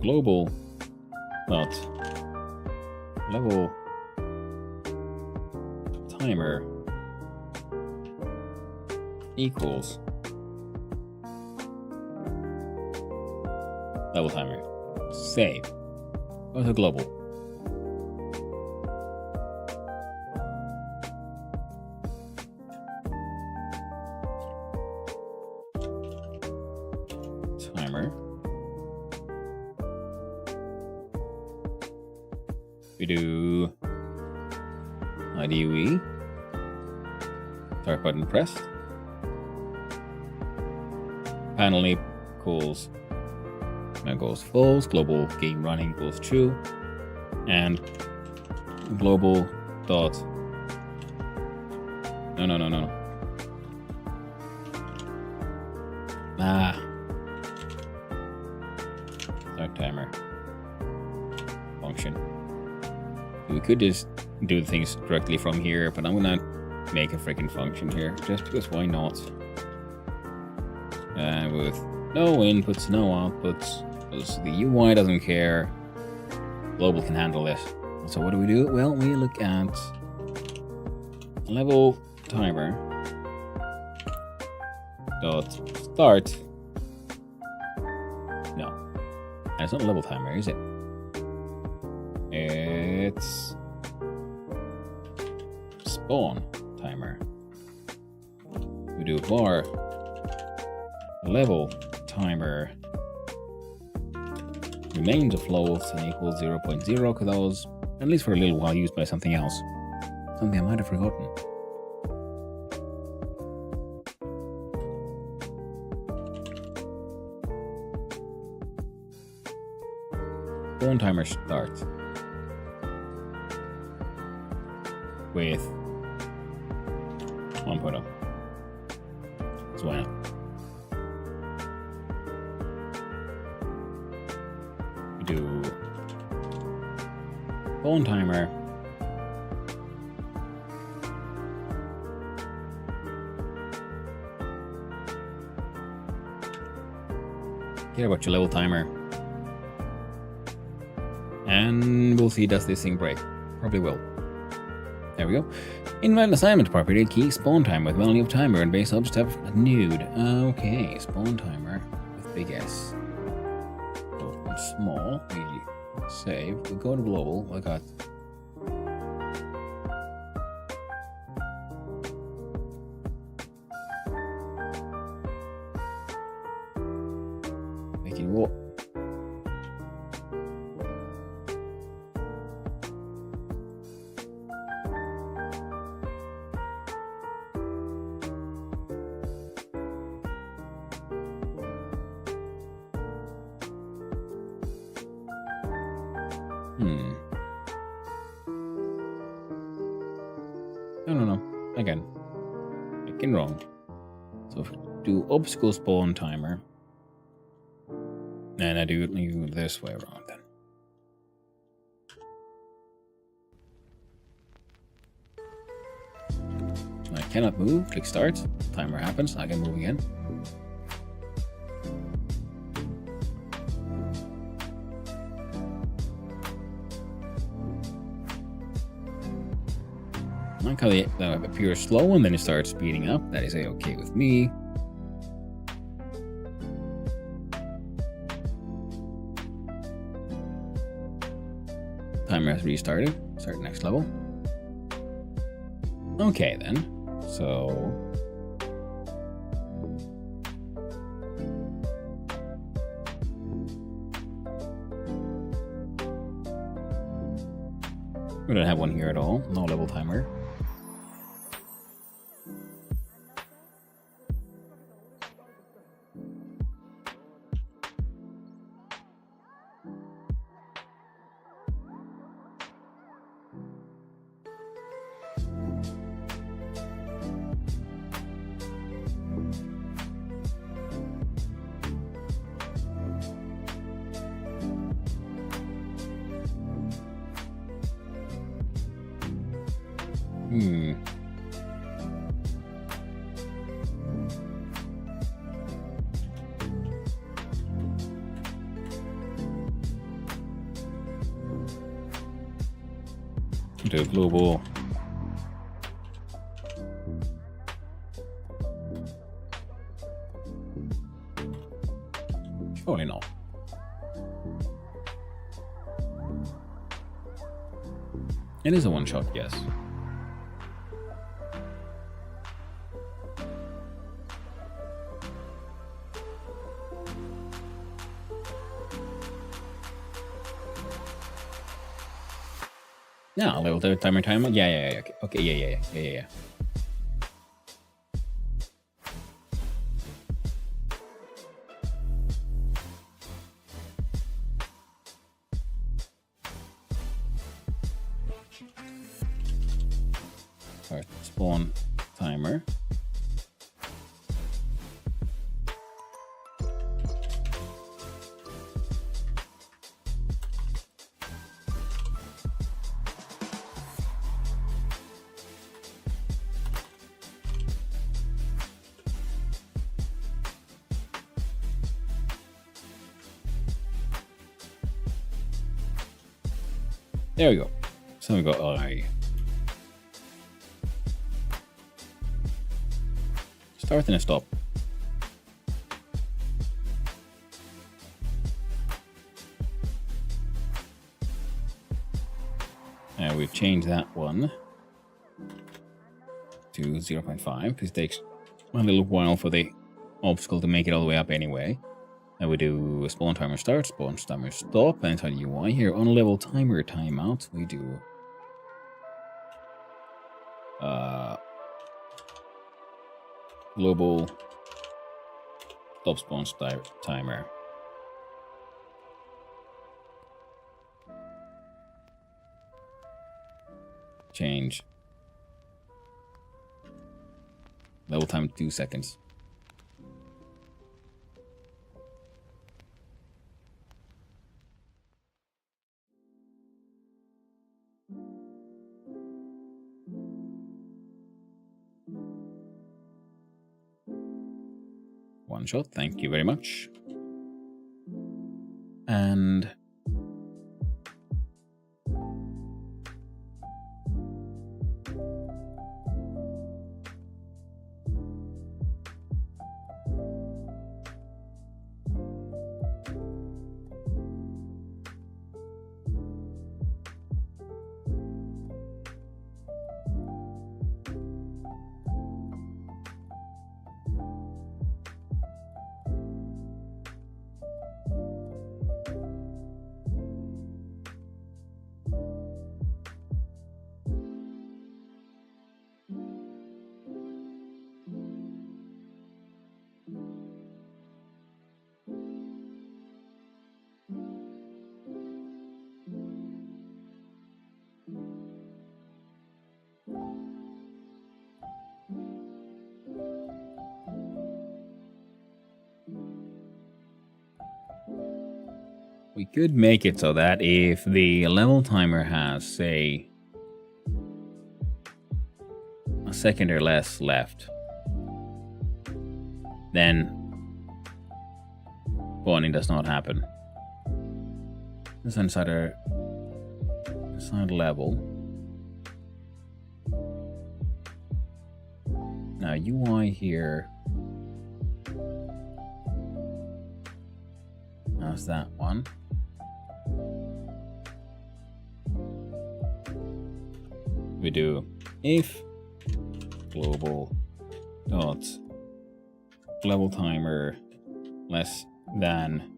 Global dot level timer equals level timer. Save. Go to global. Timer. We do IDE, start button pressed, panel name equals, that goes false, global game running equals true, and global dot, no. Start timer function. We could just do things directly from here, but I'm gonna make a freaking function here, just because why not? With no inputs, no outputs, because the UI doesn't care. Global can handle this. So what do? Well, we look at level timer dot start. No, and it's not a level timer, is it? It's spawn timer. We do var level timer remains a float and equals 0.0 because that was, at least for a little while, used by something else. Something I might have forgotten. spawn timer starts with 1.0. So why not? We do spawn timer. Care about your level timer. And we'll see, does this thing break? Probably will. There we go. Invite assignment property key spawn timer with value of timer and base object nude. Okay, spawn timer with big S. So from small, we save. We go to global. I got making what? I don't know. Again, making wrong. So if we do obstacle spawn timer, and I do it this way around then. I cannot move. Click start. Timer happens. I can move again. I like how they appear slow and then it starts speeding up. That is a-okay with me. Timer has restarted. Start next level. Okay then. So we don't have one here at all. No level timer. Do global. Surely not. It is a one shot, yes. Yeah, level timer. Yeah. Okay, yeah. Start spawn timer. There we go. So we go I. Start and a stop. And we've changed that one to 0.5 because it takes a little while for the obstacle to make it all the way up anyway. And we do spawn timer start, spawn timer stop, and inside UI here on level timer timeout, we do global stop spawn timer. change level time 2 seconds. One shot, thank you very much. And we could make it so that if the level timer has, say, a second or less left, then spawning does not happen. This inside level. Now UI here. How's that one? We do if global dot level timer less than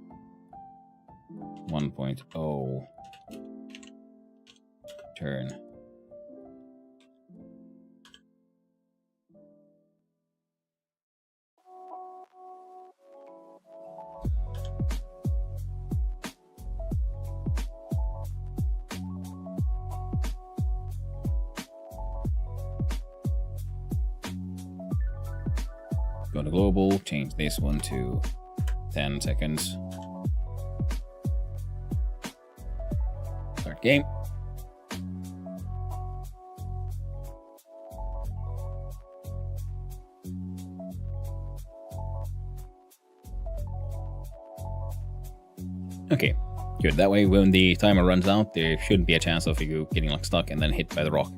1.0 turn. Go to global, change this one to 10 seconds. Start game. Okay, good. That way when the timer runs out, there shouldn't be a chance of you getting like stuck and then hit by the rock.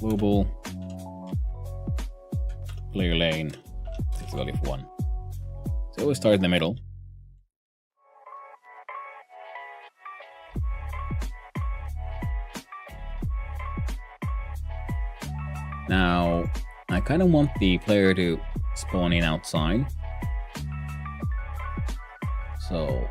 Global player lane, set the value of 1. So we start in the middle. Now, I kind of want the player to spawn in outside. So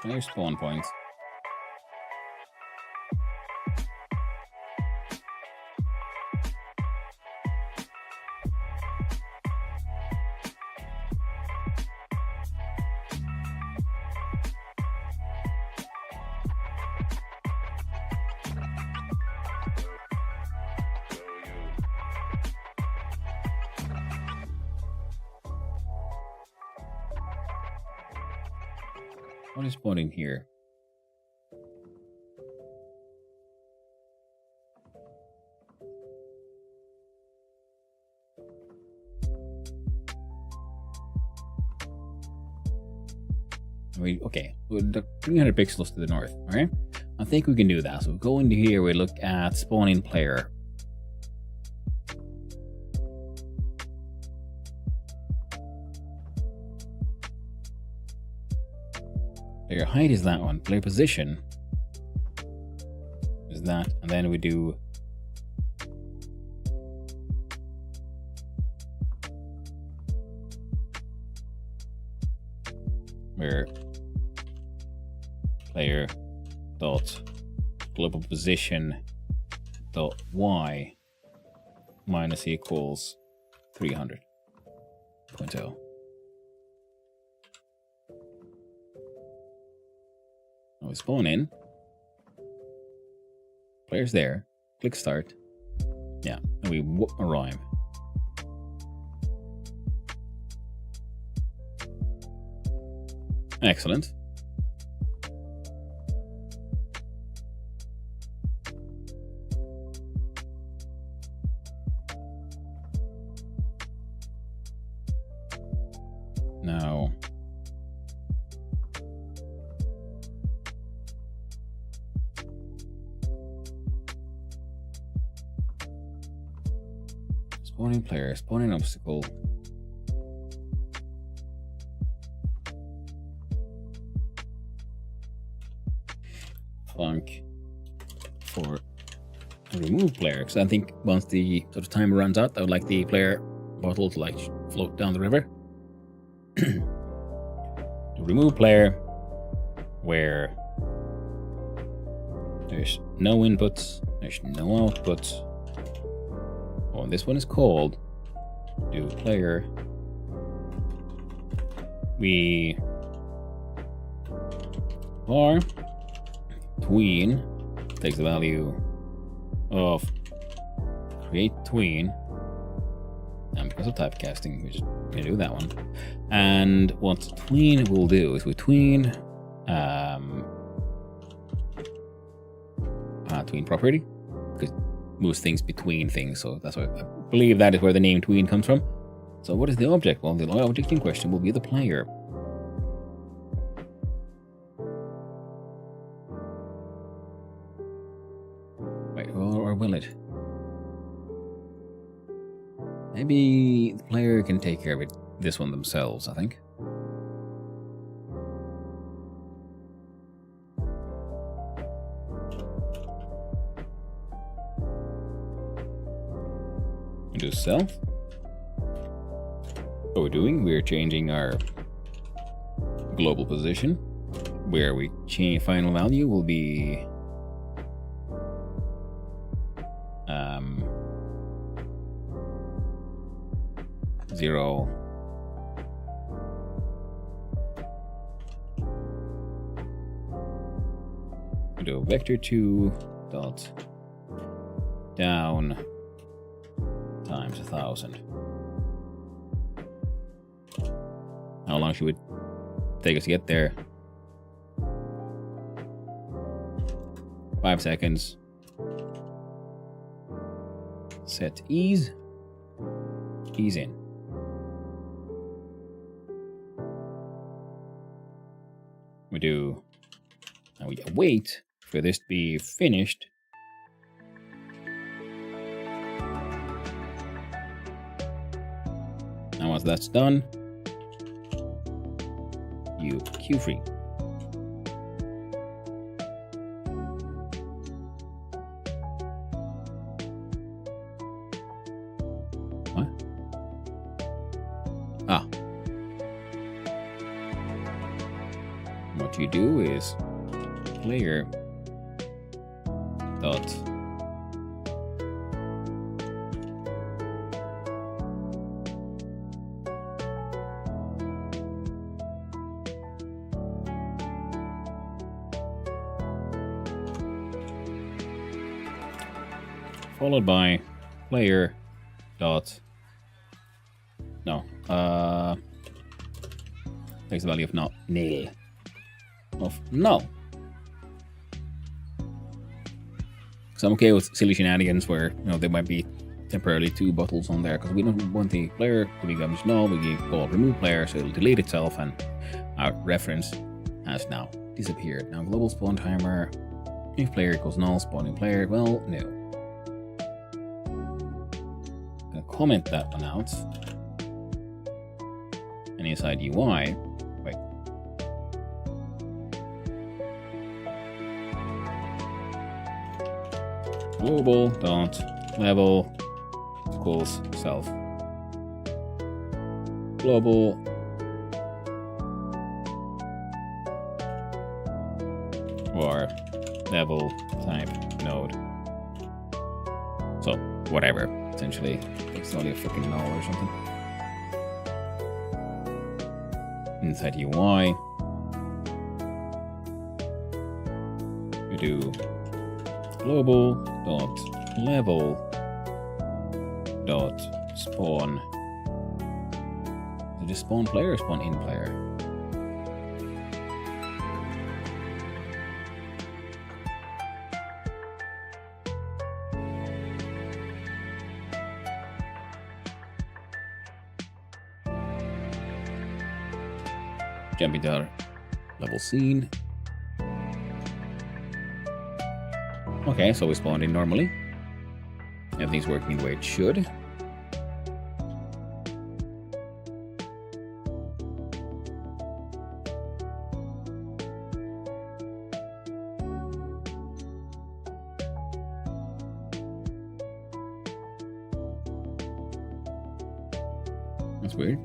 there's spawn points. What is spawning here? Okay, the 300 pixels to the north, alright? I think we can do that. So we go into here, we look at spawning player. Player height is that one. Player position is that. And then we do where player dot global position dot y minus equals 300.0. Now we spawn in. Player's there. Click start. Yeah, and we arrive. Excellent. Now, spawning player, spawning obstacle. Flunk for remove player, because I think once the sort of timer runs out, I would like the player bottle to like float down the river. To remove player where there's no inputs, there's no outputs. Oh, this one is called do player. We var tween takes the value of create tween, and because of typecasting, we just gonna do that one. And what tween will do is we tween tween property, because it moves things between things, so that's why I believe that is where the name tween comes from. So what is the object? Well, the object in question will be the player. Wait, or will it? Maybe the player can take care of it, this one themselves, I think. We do self. What we're doing, we're changing our global position, where we change final value will be 0. We do vector2 dot down times 1,000. How long should it take us to get there? 5 seconds. Set ease. Ease in. We do. Now we wait for this to be finished. Now once that's done, you queue free. What? Ah. What you do is player dot followed by player dot takes the value of not nil of null. So I'm okay with silly shenanigans where there might be temporarily 2 bottles on there, because we don't want the player to become null. We call remove player, so it'll delete itself, and our reference has now disappeared. Now global spawn timer, if player equals null, spawning player, well, no. I'm gonna comment that one out. And inside UI, wait. global dot level equals self. Global or level type node. So whatever, essentially. It's only a freaking null or something. Inside UI, we do global dot level dot spawn. Did it spawn player or spawn in player? Jumping to our level scene. Okay, so we spawned in normally. Everything's working the way it should. That's weird.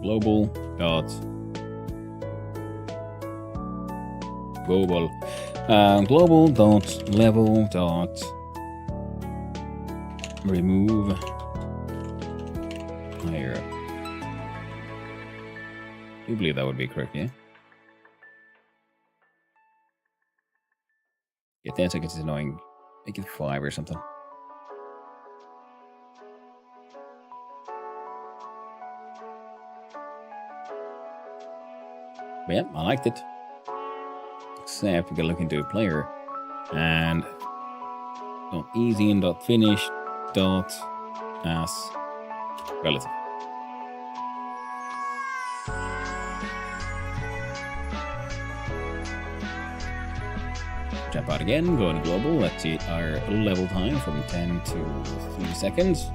Global dot global dot level dot remove player. I believe that would be correct, yeah? Yeah, 10 seconds is annoying. Make it 5 or something. But yeah, I liked it. Except we gotta look into a player and dot easy and dot finish dot as relative. Jump out again, go to global. Let's see our level time from 10 to 3 seconds.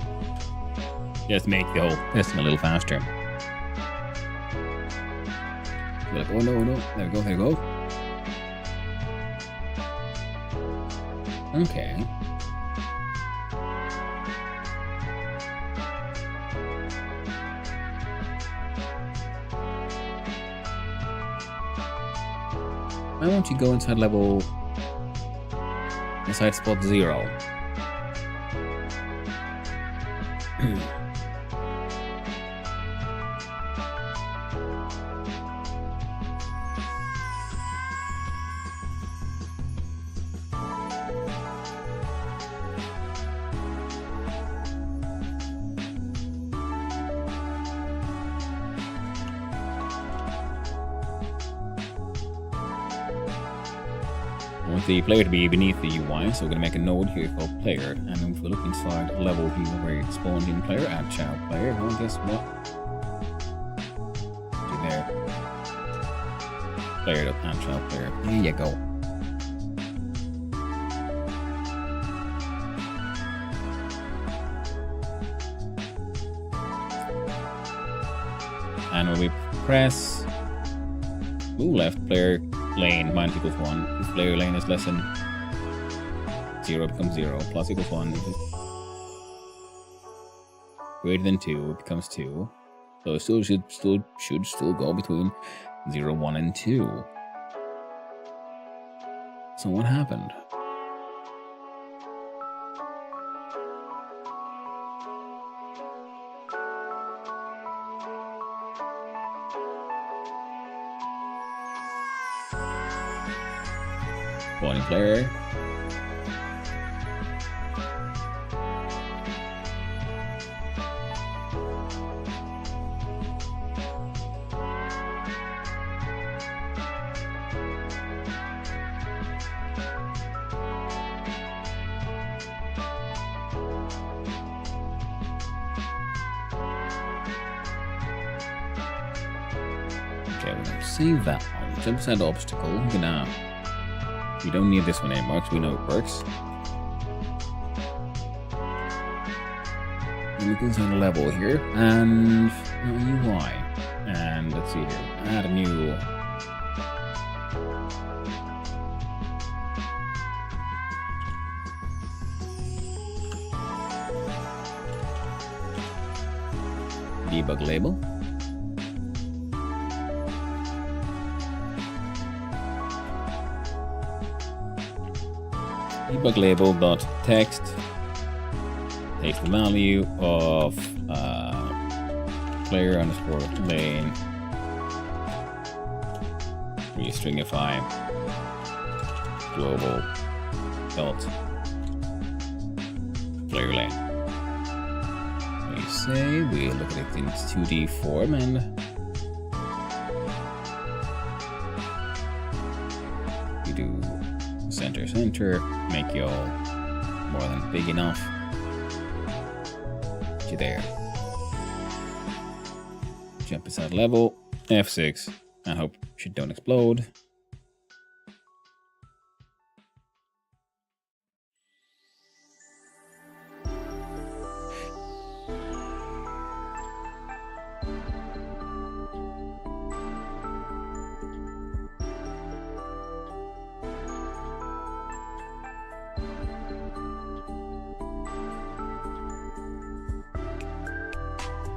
Just make the whole system a little faster. Like, oh no, no, there we go, there we go. Okay. Why won't you go inside level, inside spot 0? I want the player to be beneath the UI, so we're going to make a node here called player. And if we look inside a level here where it spawned in player, add child player. Well, guess what? See there. Player add child player. There you go. And when we press move left, player lane minus equals 1. If player lane is less than 0, it becomes 0. Plus equals 1. If it's greater than 2, it becomes 2. So it should still go between 0, 1, and 2. So what happened? Spawning player. Okay, we're gonna save that one. 10% obstacle. We're gonna. We don't need this one anymore because we know it works. And we can assign a level here and no UI. And let's see here. Add a new. Debug label. Debug label dot text takes the value of player underscore lane. Restringify global dot player lane. We say we look at it in 2D form and we do center, make you all more than big enough. Get you there. Jump inside level, F6. I hope shit don't explode.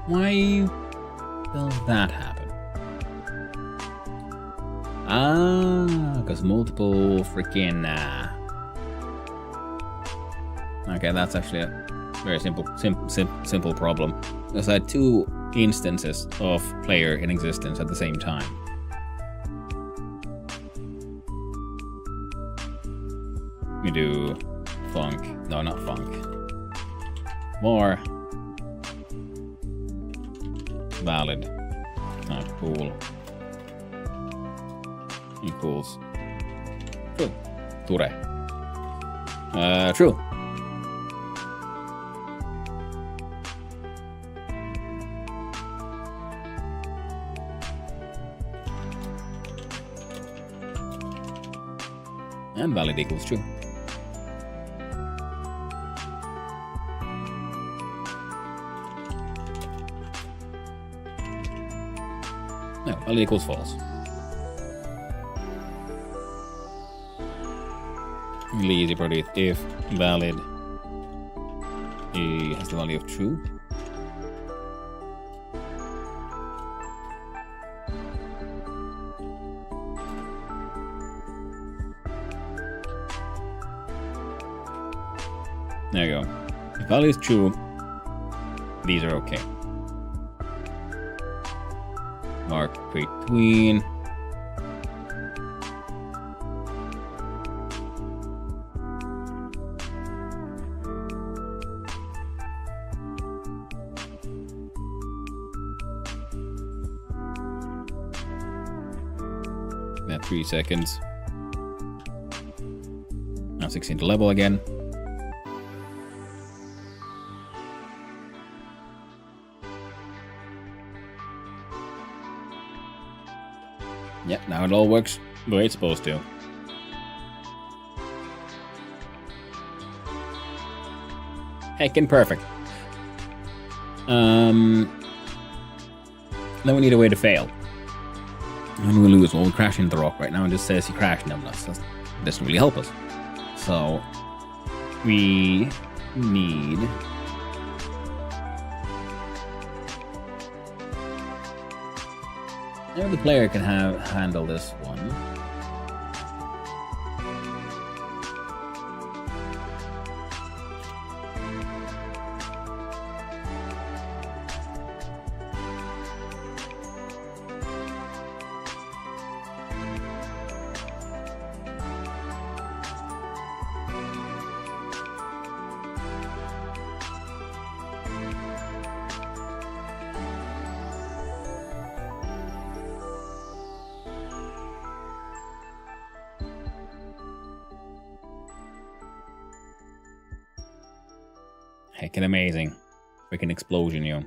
Why does that happen? Because multiple freaking. Okay, that's actually a very simple problem. Because I had two instances of player in existence at the same time. We do funk. No, not funk. More. Valid. Not cool. Equals. True. Ture. True. And valid equals true. No, valid equals false. Really easy probably if valid has the value of true. There you go. If value is true, these are okay. Mark between. At 3 seconds. Now 16 to level again. Yep, now it all works the way it's supposed to. Heckin' perfect. Then we need a way to fail. And we lose. Well, we crash into the rock right now and just says he crashed into us. That doesn't really help us. So we need maybe the player can handle this one. Heckin' amazing. Freaking explosion, yo.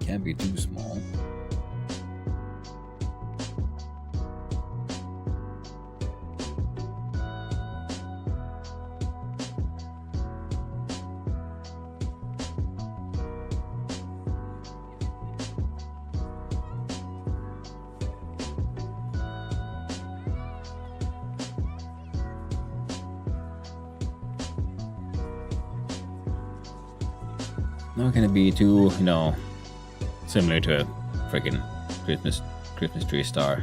Can't be too small. Not gonna be too, similar to a freaking Christmas tree star.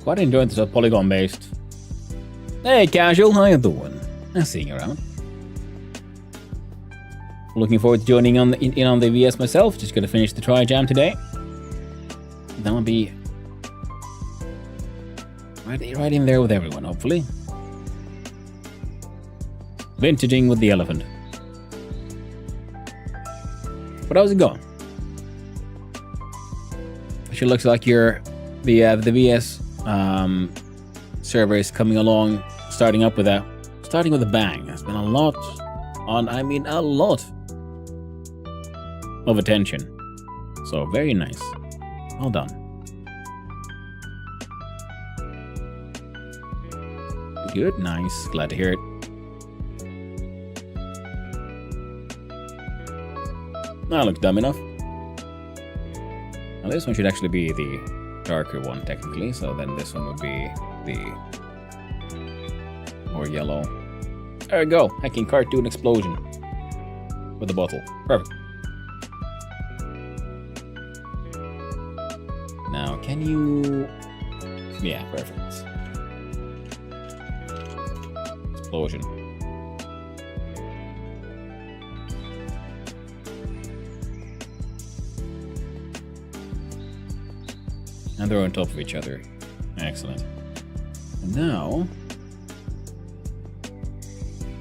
Quite enjoying this polygon based. Hey Casual, how you doing? I'm seeing you around. Looking forward to joining in on the VS myself. Just gonna finish the Trijam today. Then I'll be right in there with everyone, hopefully. Vintaging with the elephant. But how's it going? Actually looks like the VS server is coming along, starting with a bang. There's been a lot of attention. So very nice. Well done. Good, nice. Glad to hear it. That looks dumb enough. Now this one should actually be the darker one technically, so then this one would be the more yellow. There we go. I can cartoon explosion with the bottle. Perfect. Now, can you... Yeah, perfect. Explosion. And they're on top of each other. Excellent. And now...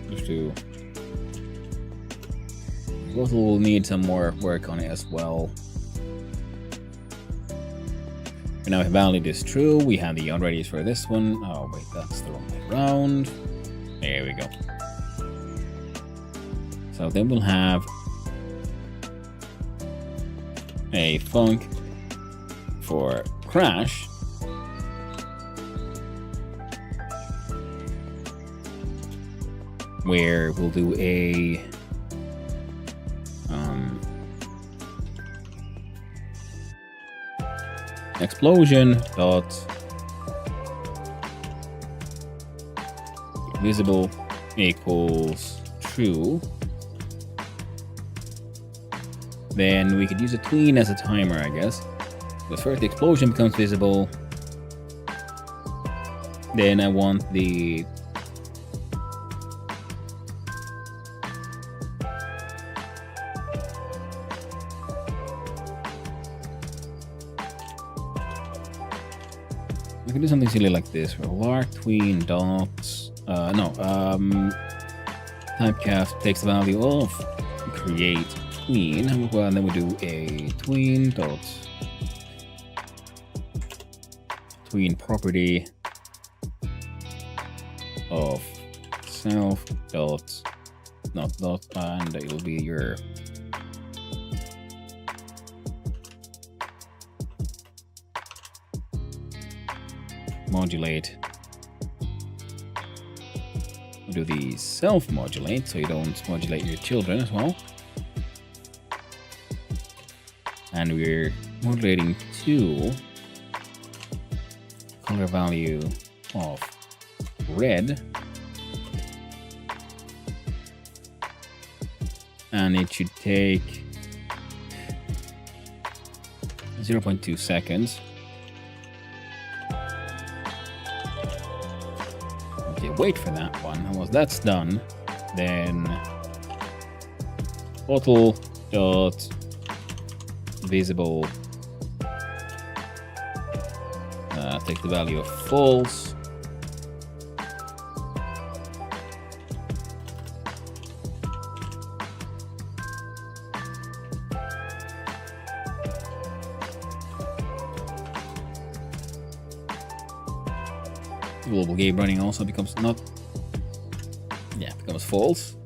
Let's do... Both will need some more work on it as well. And now if valid is true, we have the unreadies for this one. Oh wait, that's the wrong way around. There we go. So then we'll have a funk for crash. Where we'll do a explosion dot visible equals true. Then we could use a tween as a timer, I guess. But first the explosion becomes visible. Then I want the we can do something silly like this. Var tween dots. Typecast takes the value of create tween. Well, and then we do a tween dots tween property of self dot not dot, and it will be your modulate. We'll do the self modulate so you don't modulate your children as well. And we're modulating to color value of red, and it should take 0.2 seconds. Okay, wait for that one. Once that's done, then bottle dot visible take the value of false. Global game running also becomes becomes false.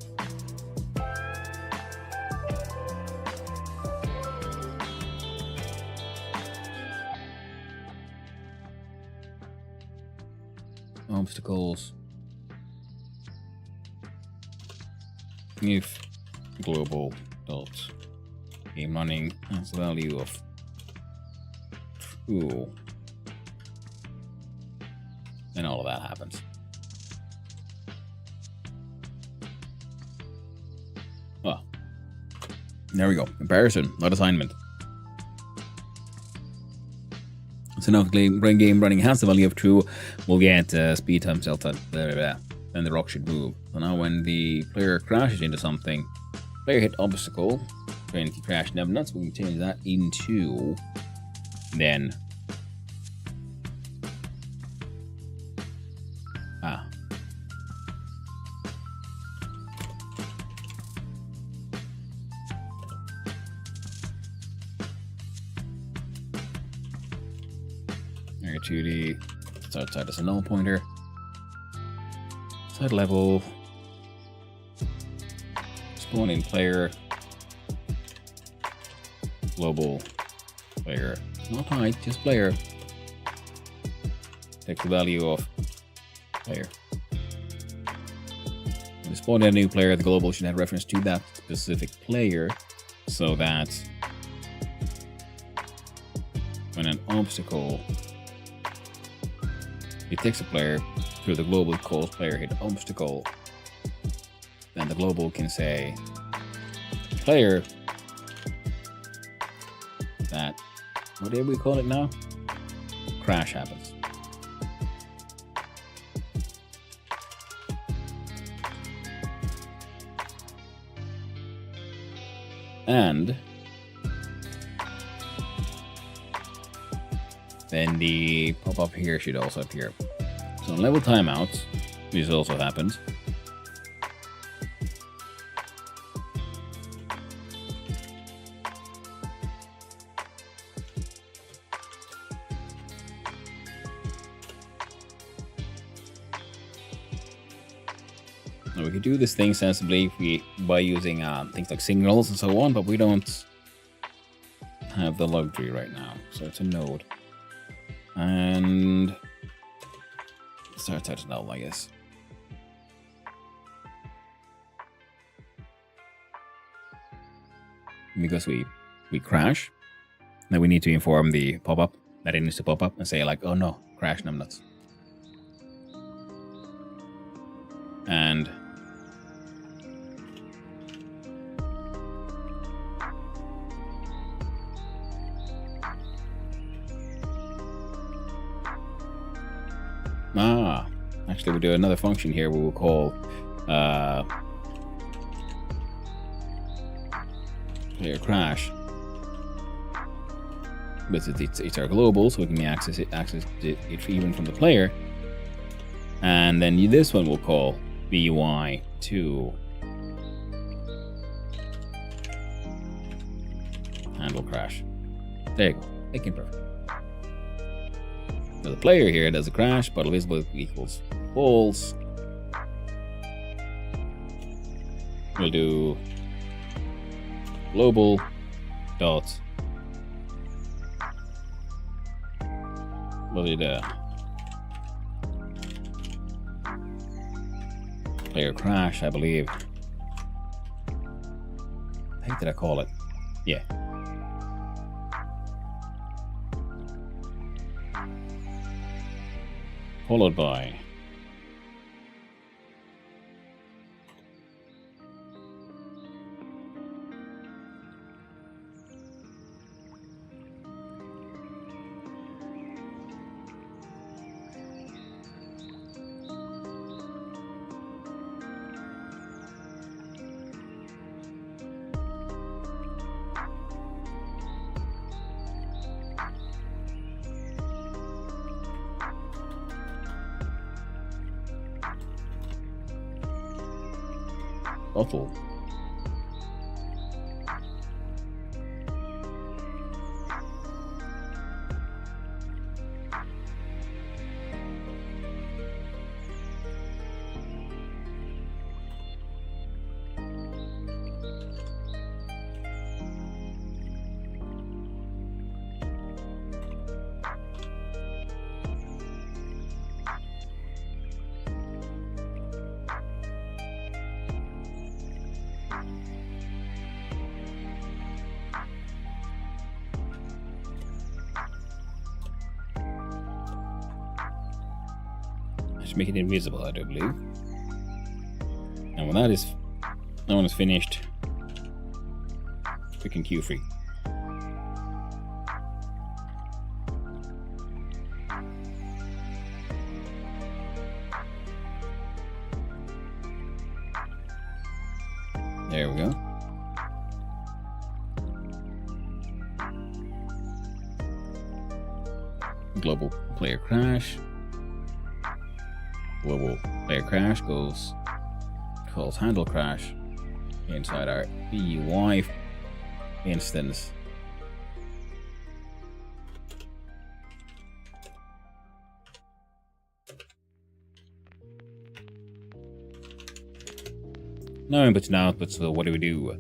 Obstacles. If global dot game running has the value of true, then all of that happens. Oh, there we go. Comparison, not assignment. So now if the game running has the value of true, we'll get speed times delta, then the rock should move. So now when the player crashes into something, player hit obstacle, train can crash nuts, we can change that into then to the start side as a null pointer, side level, spawn in player, global player, not height, just player, take the value of player. When we spawn in a new player, the global should have reference to that specific player, so that when an obstacle detects a player through the global calls player hit obstacle, then the global can say player that, what did we call it now? Crash happens. And then the pop-up here should also appear. So on level timeouts, this also happens. Now we could do this thing sensibly by using things like signals and so on, but we don't have the luxury right now. So it's a node. And start touch null, I guess. Because we crash, then we need to inform the pop-up that it needs to pop up and say like, oh no, crash numbnuts. And actually we'll do another function here we will call player crash. But it's our global, so we can access it even from the player. And then this one we'll call by2 handle crash. There you go, making perfect. So the player here does a crash, but visible equals false. We'll do global dot. We'll do the player crash, I believe. How did I call it? Yeah. Followed by bottle. Make it invisible, I do believe. And when that one is finished, we can queue free. There we go. Global player crash. Global player crash calls handle crash inside our UI instance. No inputs and outputs, so what do we do?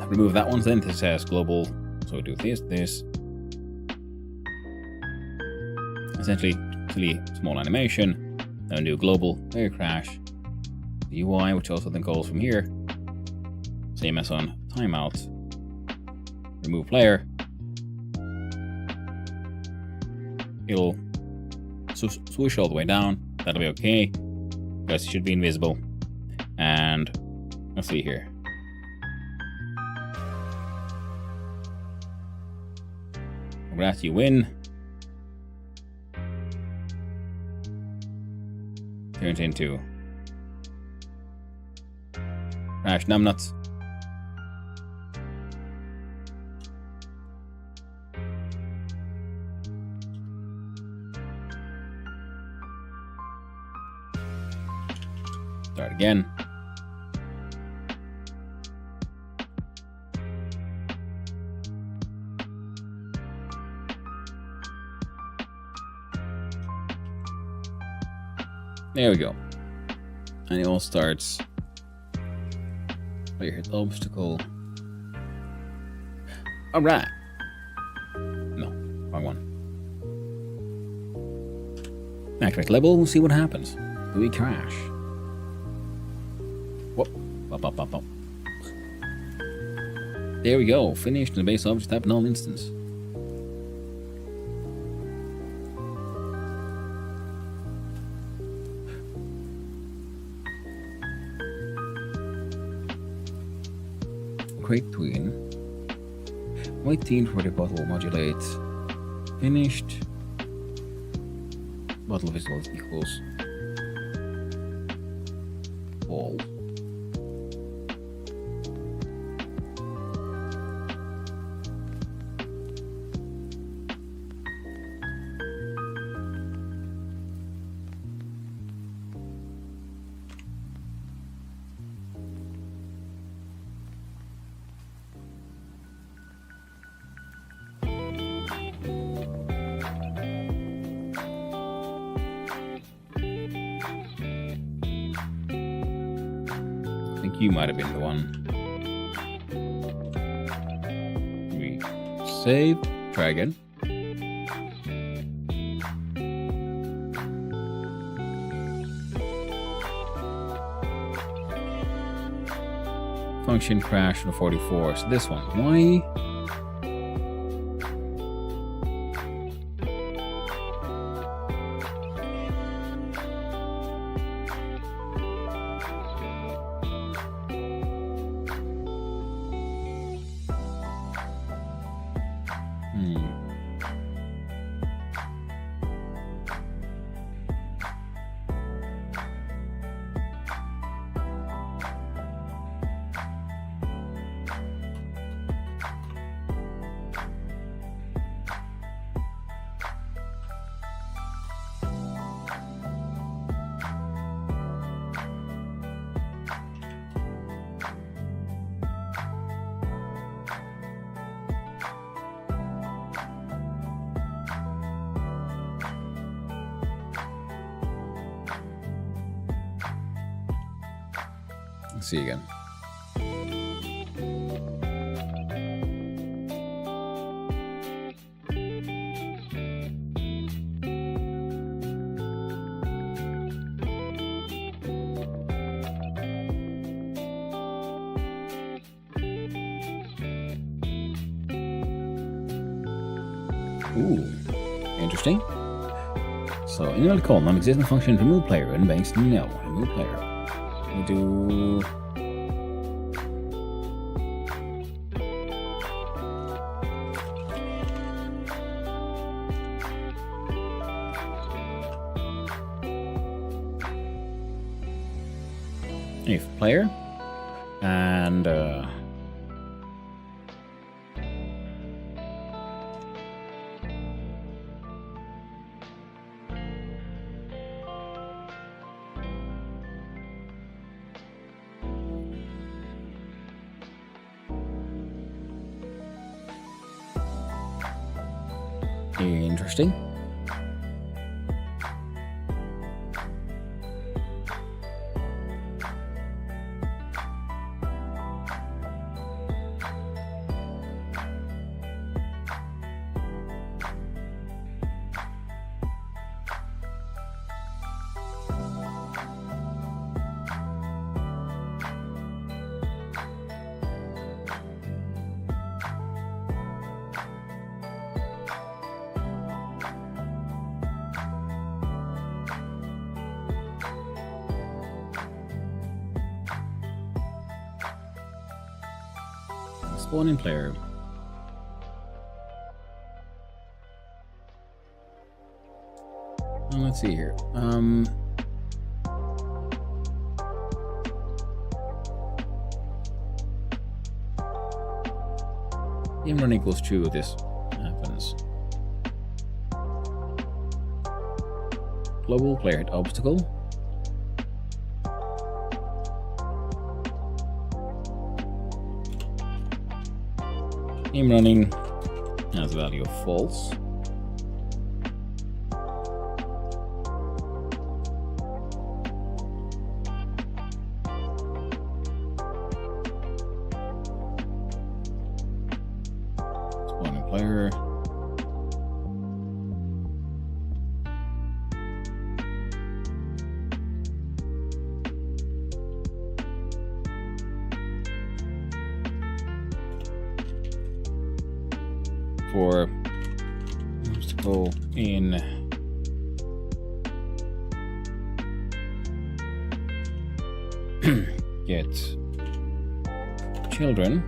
Remove that one, then it says global. So do this. Essentially, really small animation. Then do global player crash. The UI, which also then calls from here. Same as on timeout. Remove player. It'll swoosh all the way down. That'll be okay, because it should be invisible. And let's see here. Congrats, you win. Turns into crash numbnuts. Start again. There we go. And it all starts. Player hit obstacle. Alright. Wrong one. Activate level, we'll see what happens. Do we crash? Whoop. Up, up, up, up. There we go. Finished in the base object type null instance. Create tween. White teen for the bottle modulate. Finished. Bottle visual equals ball. I think you might have been the one. We save, try again. Function crash on 44. So this one, why? Let's see again. Ooh, interesting. So, invalid call, non-existent function, remove player, and banks no, remove player. We do if player and interesting. Spawning player. Well, let's see here. Game run equals true. This happens. Global player hit obstacle. Game running has a value of false. Spawning player. for let's go in get children.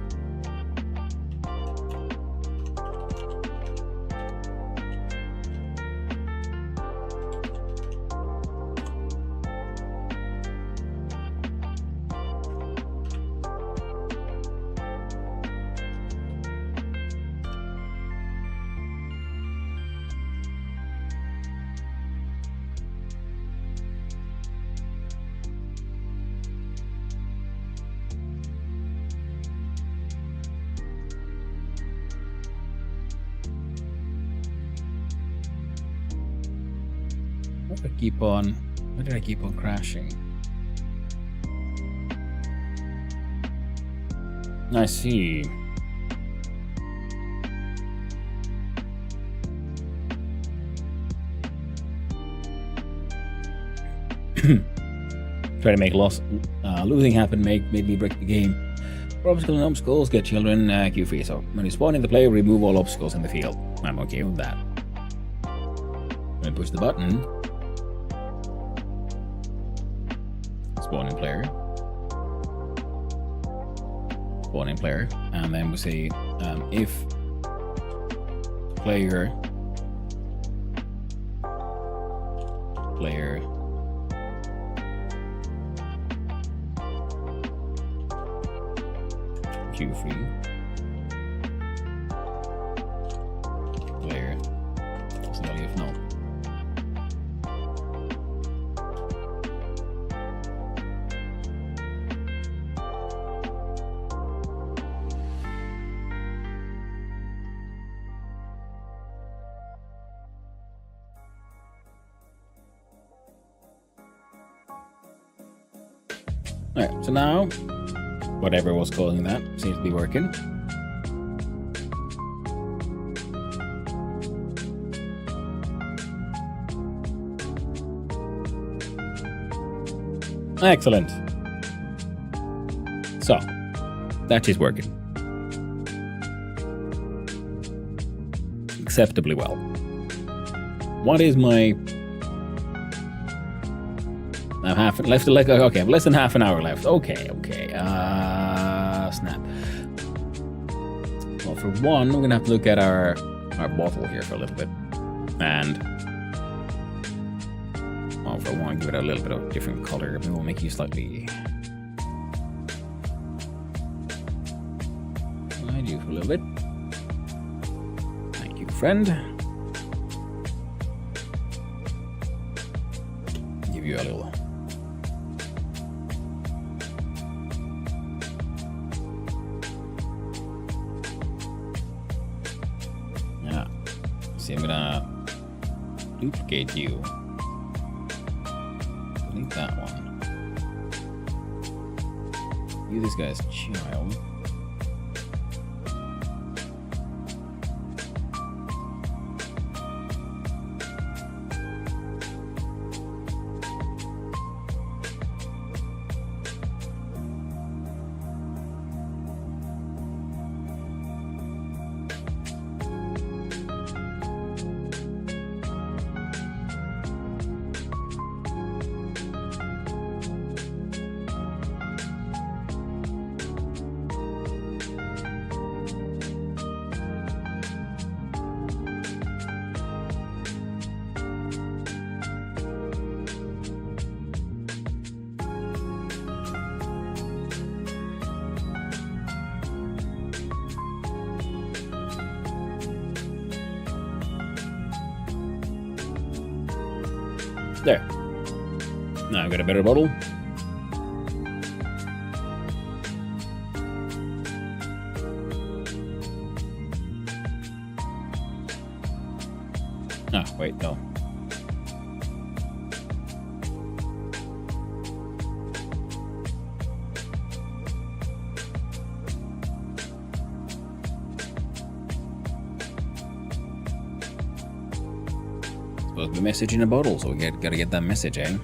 Why did I keep on crashing? I see. Try to make losing happen made me break the game. For obstacles and obstacles, get children queue free. So when you spawn in the player, remove all obstacles in the field. I'm okay with that. When I push the button, spawn in player, and then we say if player queue free player is the value of null. Alright, so now, whatever was causing that seems to be working. Excellent. So, that is working. Acceptably well. What is my... I have left, like, okay, less than half an hour left. Okay. Snap. Well, for one, we're gonna have to look at our bottle here for a little bit. And well, for one, give it a little bit of different color. Maybe we'll make you slightly hide you for a little bit. Thank you, friend. Give you a little. See, I'm gonna duplicate you. Delete that one. You, this guy's child. There. Now I've got a better bottle. Ah, wait, no. Supposed to be a message in a bottle, so we gotta get that message, eh?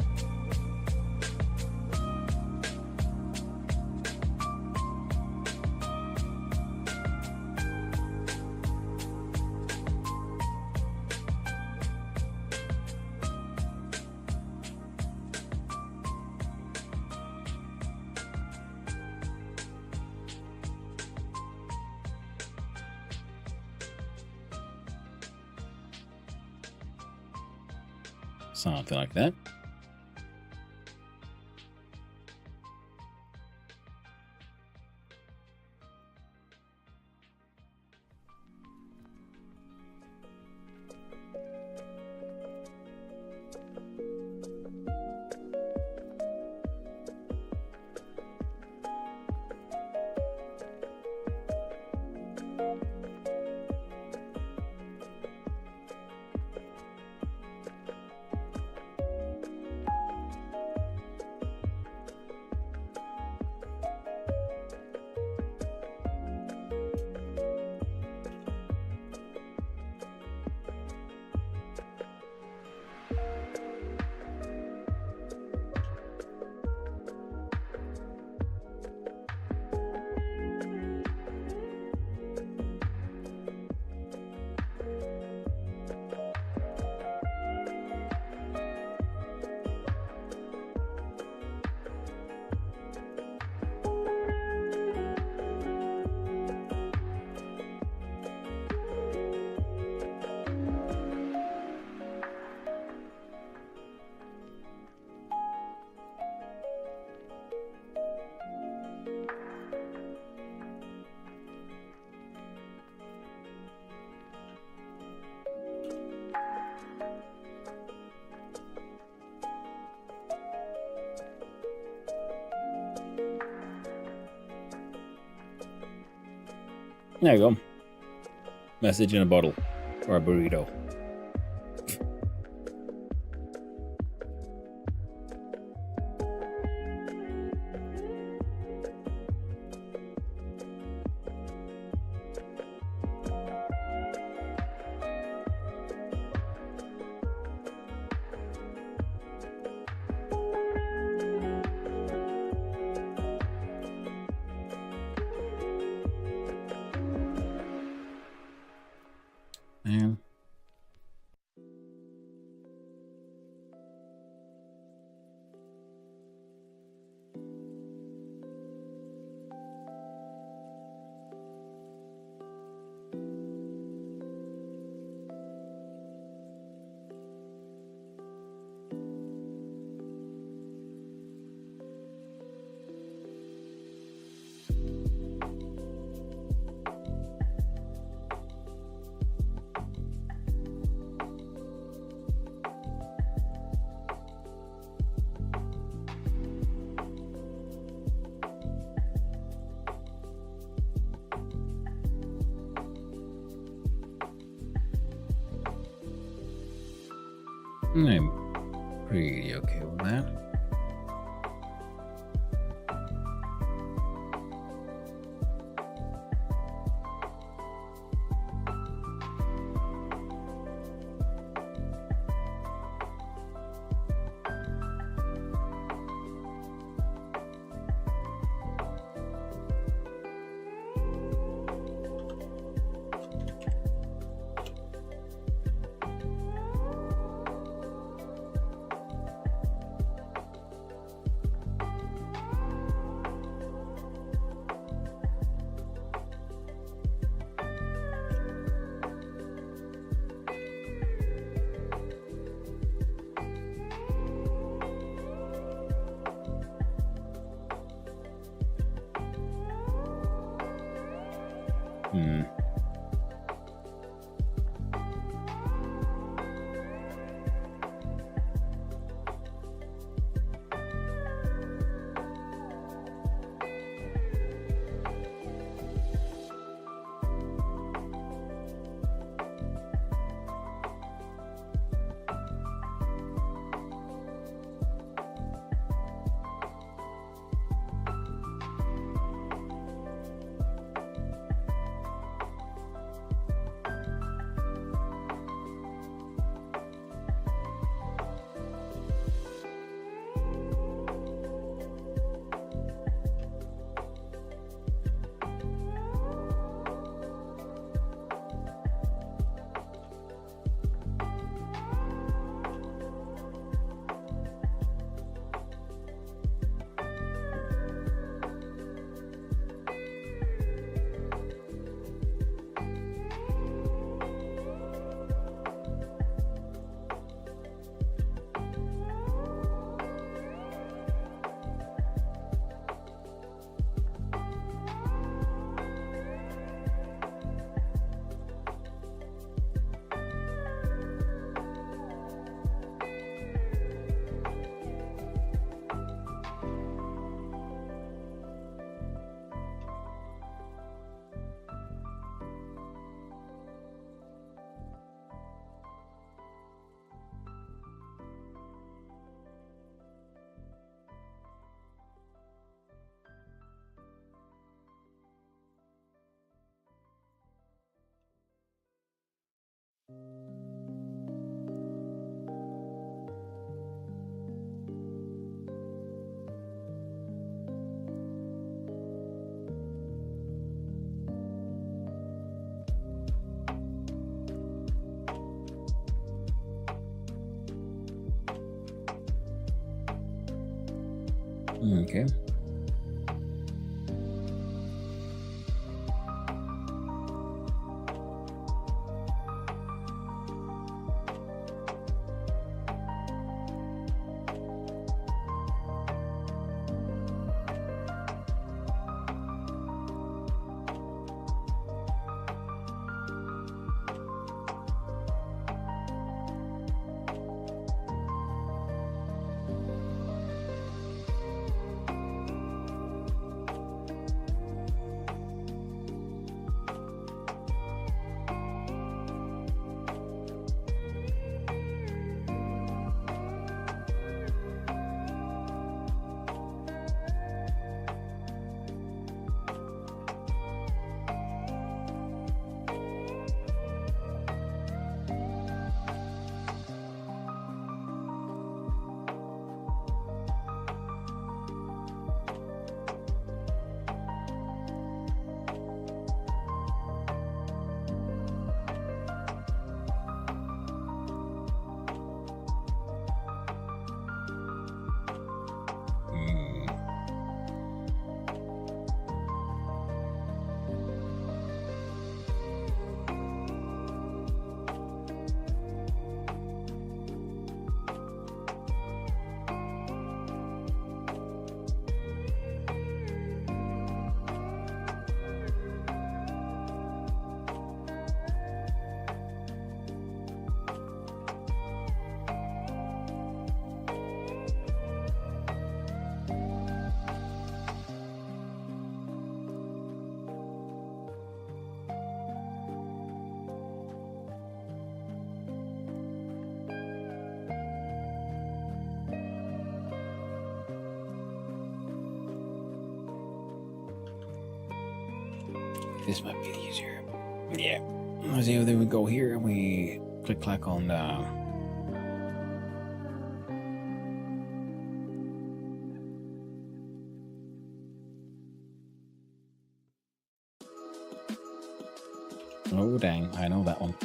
Something like that. There you go. Message in a bottle. Or a burrito. Man. I'm pretty okay with that. Okay. This might be easier. Yeah. Let's see, then we go here and we click on the oh dang, I know that one.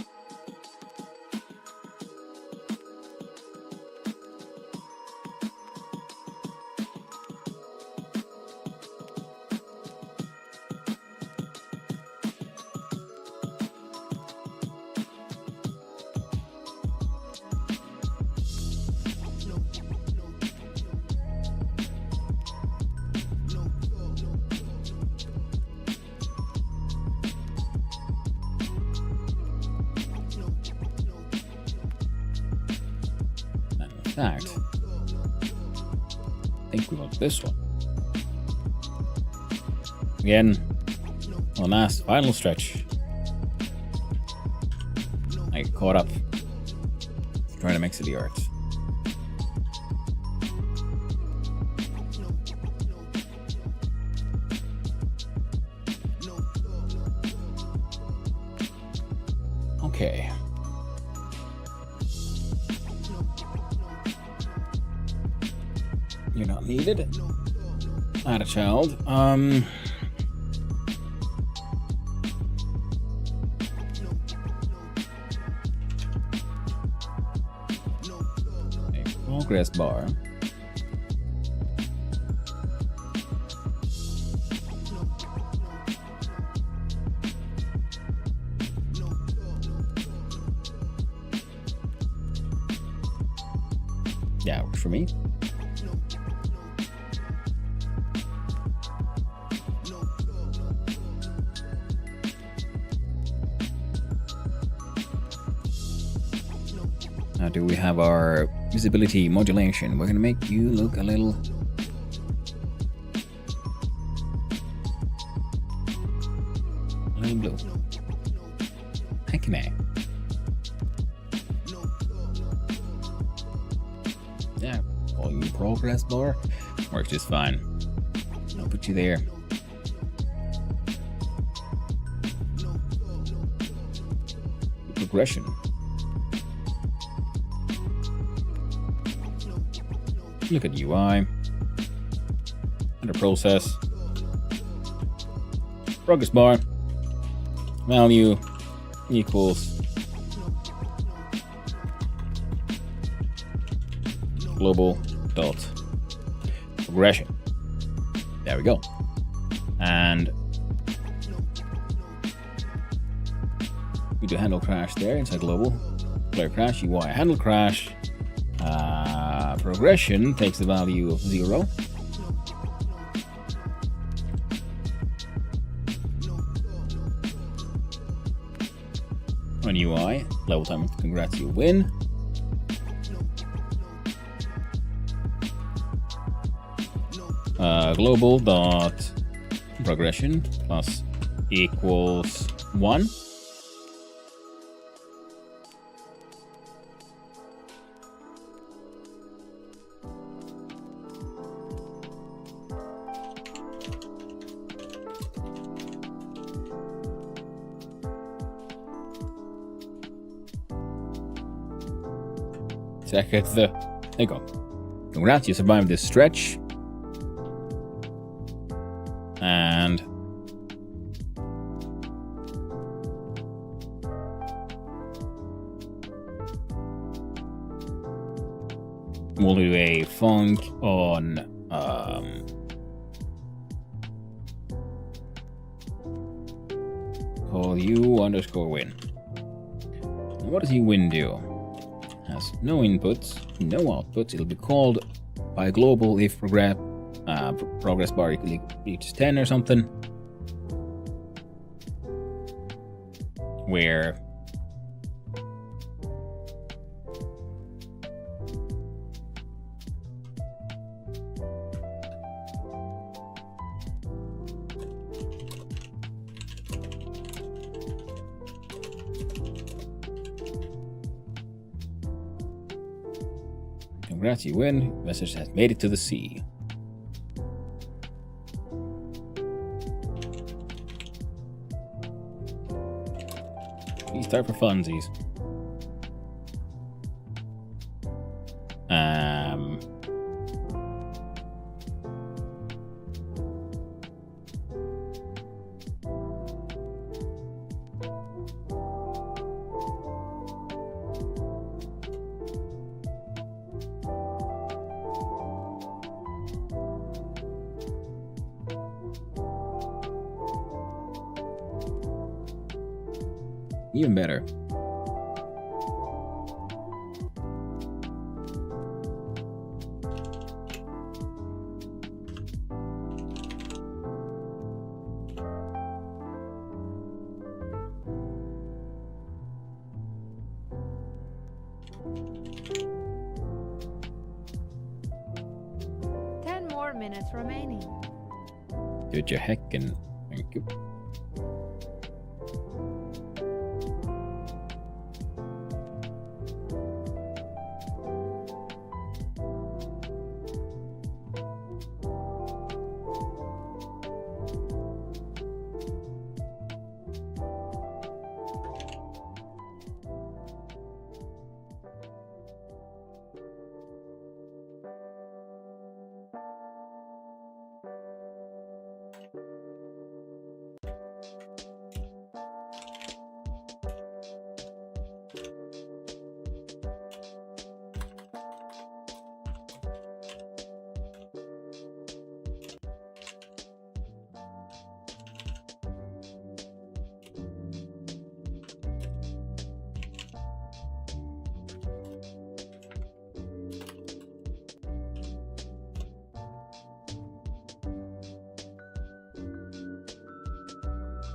I think we want this one. Again, the last final stretch. I get caught up trying to mix the arts. Okay. You're not needed. Add a child. Okay, progress bar. Yeah, works for me. Now do we have our visibility modulation? We're gonna make you look a little blue. Heck man. Yeah, volume progress bar works just fine. I'll put you there. Progression. Look at UI. Under process. Progress bar. Value equals global dot progression. There we go. And we do handle crash there inside global. Player crash, UI handle crash. Progression takes the value of 0. On UI, level time, congrats, you win. Global dot progression plus equals 1. Check it. There you go. Congrats, you survived this stretch. And we'll do a funk on call you underscore win. What does he win do? Has no inputs, no outputs. It'll be called by global if progress bar reaches 10 or something. Where congrats, you win. Message has made it to the sea. Please start for funsies. Even better. More minutes remaining. Good your heckin'. Thank you.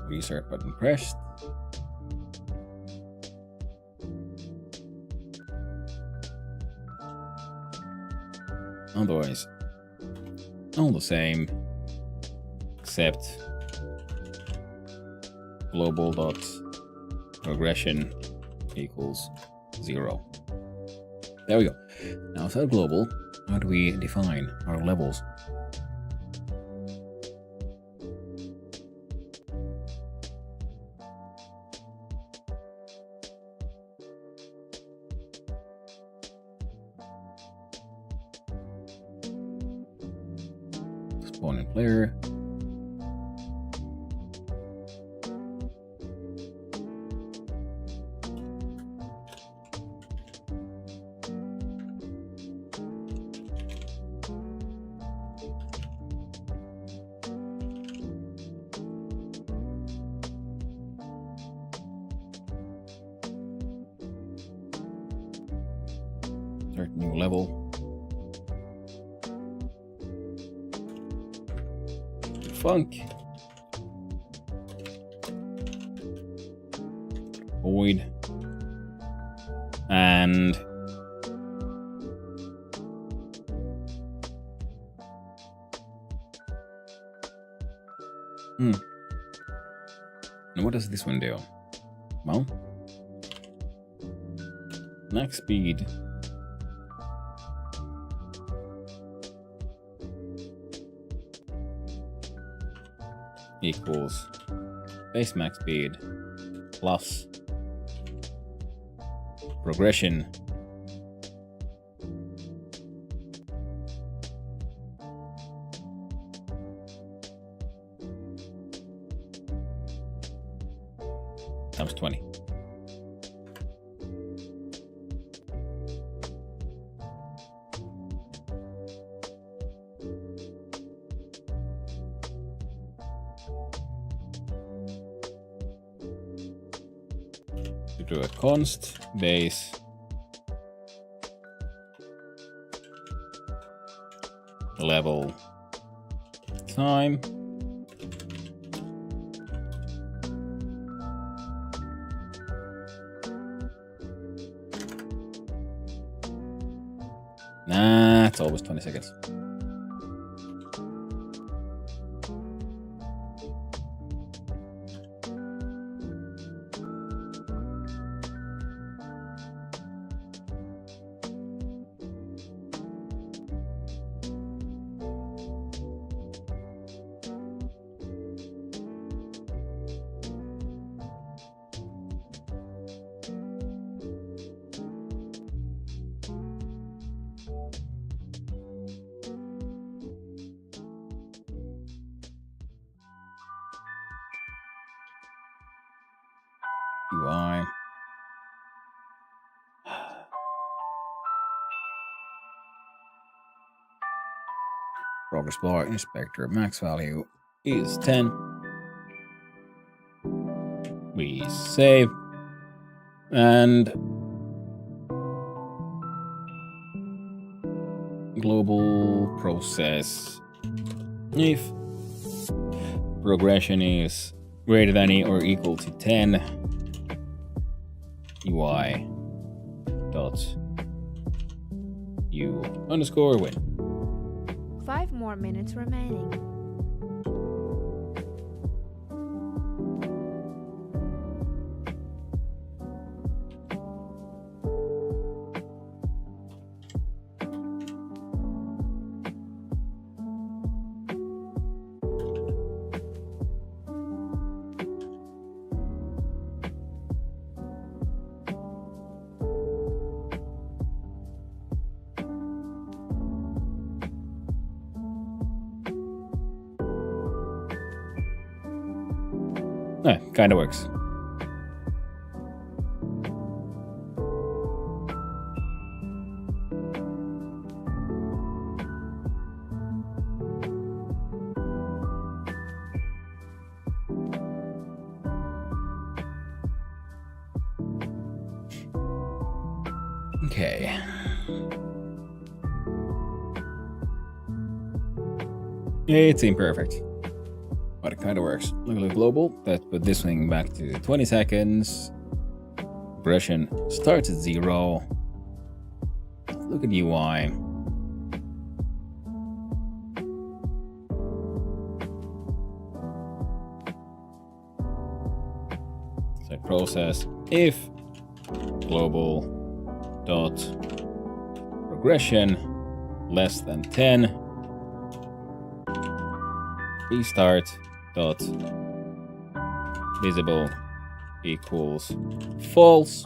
Restart button pressed. Otherwise, all the same, except global dot progression equals 0. There we go. Now, outside global, how do we define our levels? Spawn in player. Start new level. Funk. Void. And now what does this one do? Well, max speed equals base max speed plus progression times 20. To do a const base level time it's always 20 seconds. UI. Progress bar inspector max value is 10. We save and global process if progression is greater than or equal to 10 UI dot u underscore win. 5 more minutes remaining. Kind of works. Okay. It's imperfect, but it kind of works. Look at the global. Let's put this thing back to 20 seconds. Progression starts at 0. Look at UI. So process if global dot progression less than 10. Restart dot visible equals false.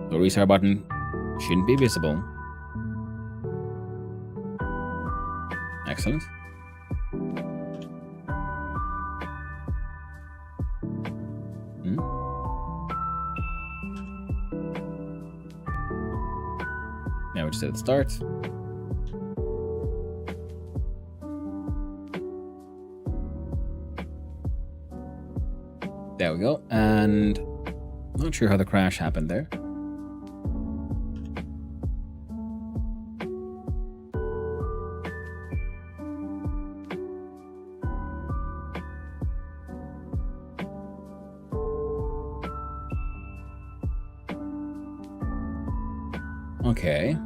The restart button shouldn't be visible. Excellent. Now we just hit start. There we go. And not sure how the crash happened there. Okay.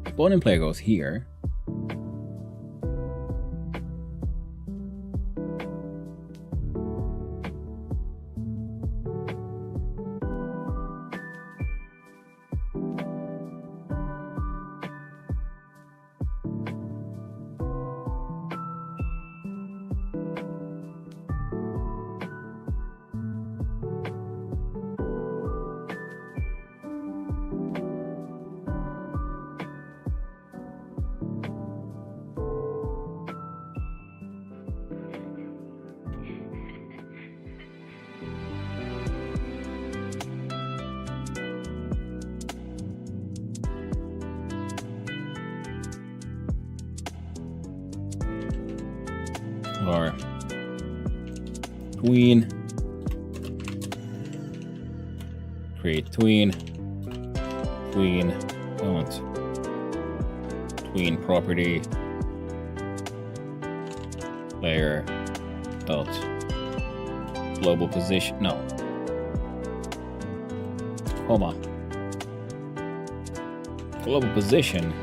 Spawning player goes here. Or tween. Create tween. Tween. Don't. Tween property. Player. Dot. Global position. No. Hold on. Global position.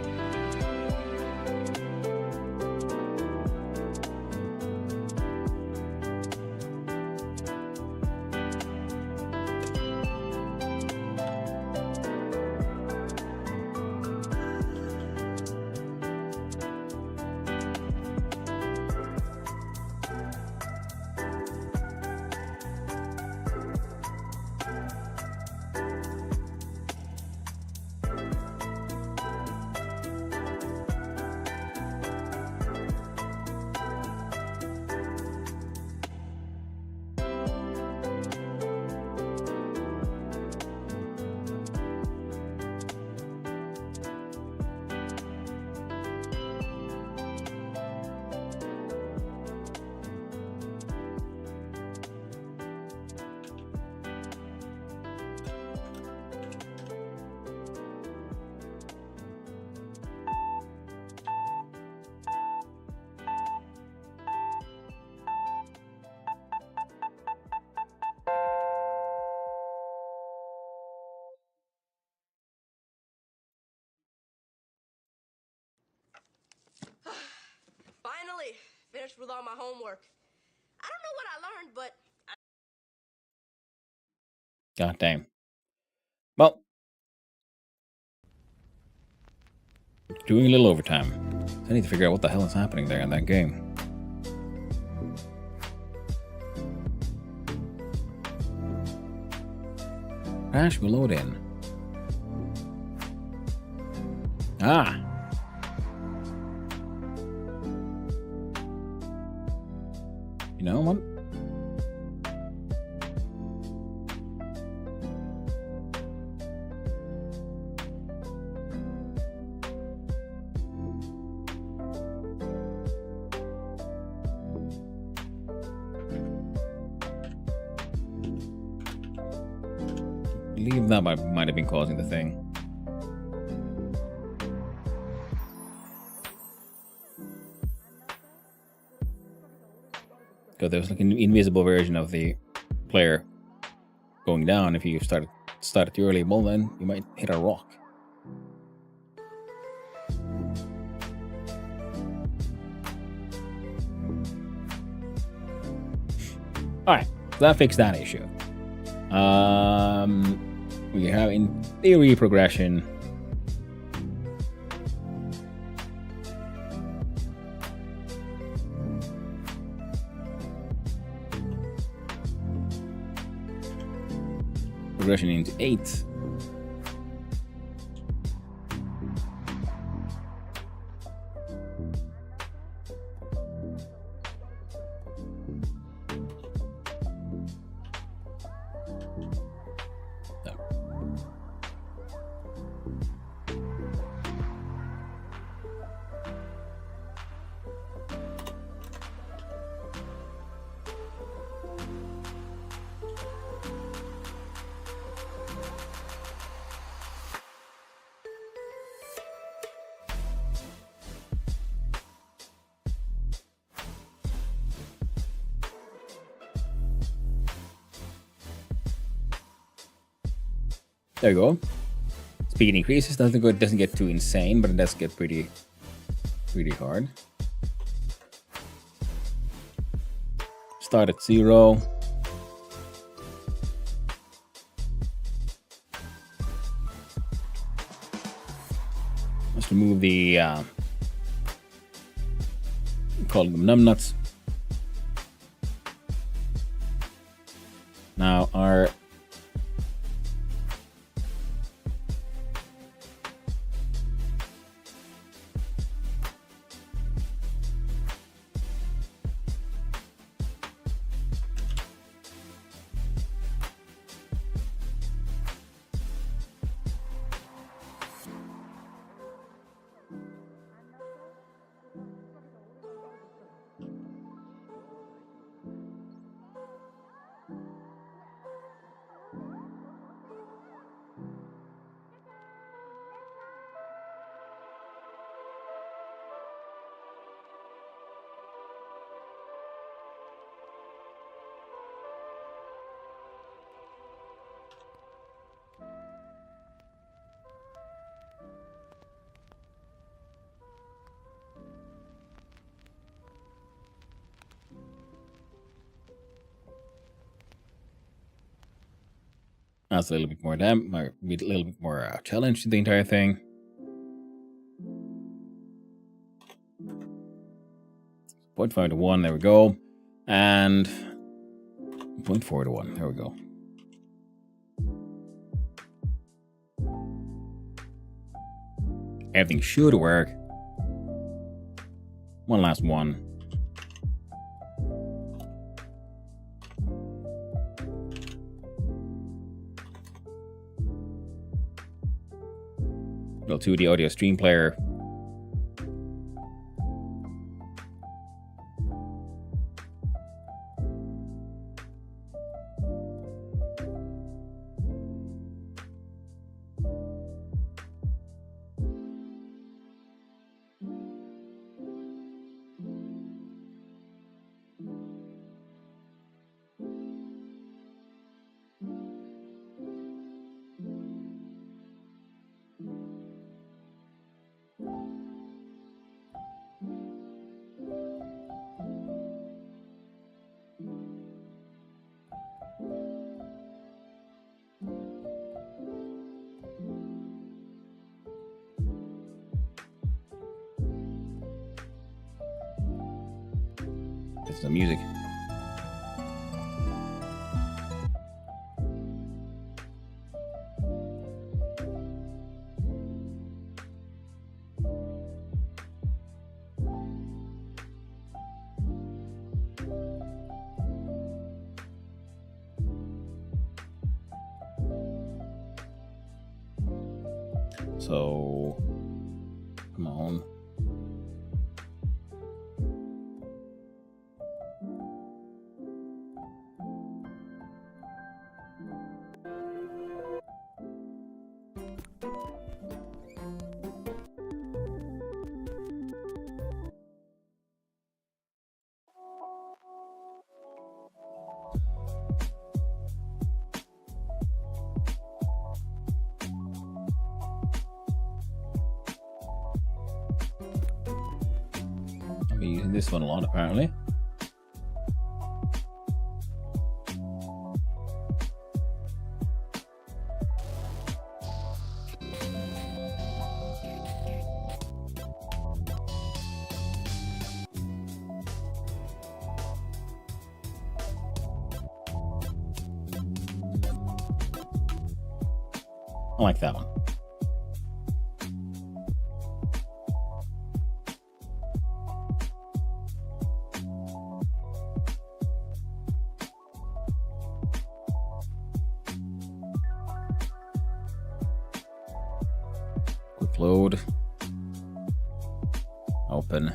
Finally, finished with all my homework. I don't know what I learned, but God damn. Well, doing a little overtime. I need to figure out what the hell is happening there in that game. Crash will load in. Ah. You know what? I believe that might have been causing the thing. Because there was like an invisible version of the player going down. If you started too early, well then you might hit a rock. Alright, so that fixed that issue. We have in theory progression. Progression into 8. There you go. Speed increases. Doesn't get too insane, but it does get pretty hard. Start at 0. Let's remove the call them numbnuts. Now our that's a little bit more a little bit more challenge to the entire thing. Point 5 to 1, there we go. And 0.4 to 1, there we go. Everything should work. One last one. Go to the audio stream player. This is the music. So, come on. I'll be using this one a lot, apparently. I like that one. Quick load. Open.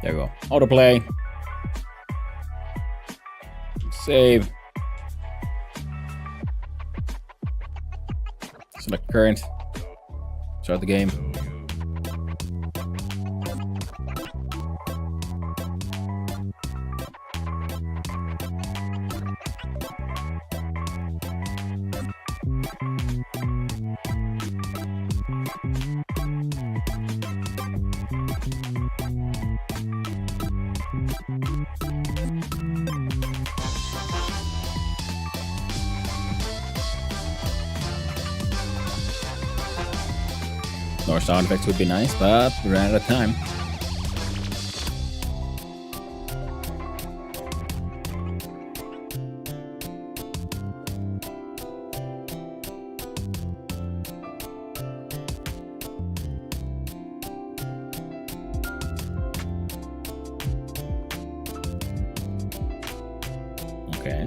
There you go. Autoplay. Save. Select current. Start the game. More sound effects would be nice, but we ran out of time. Okay.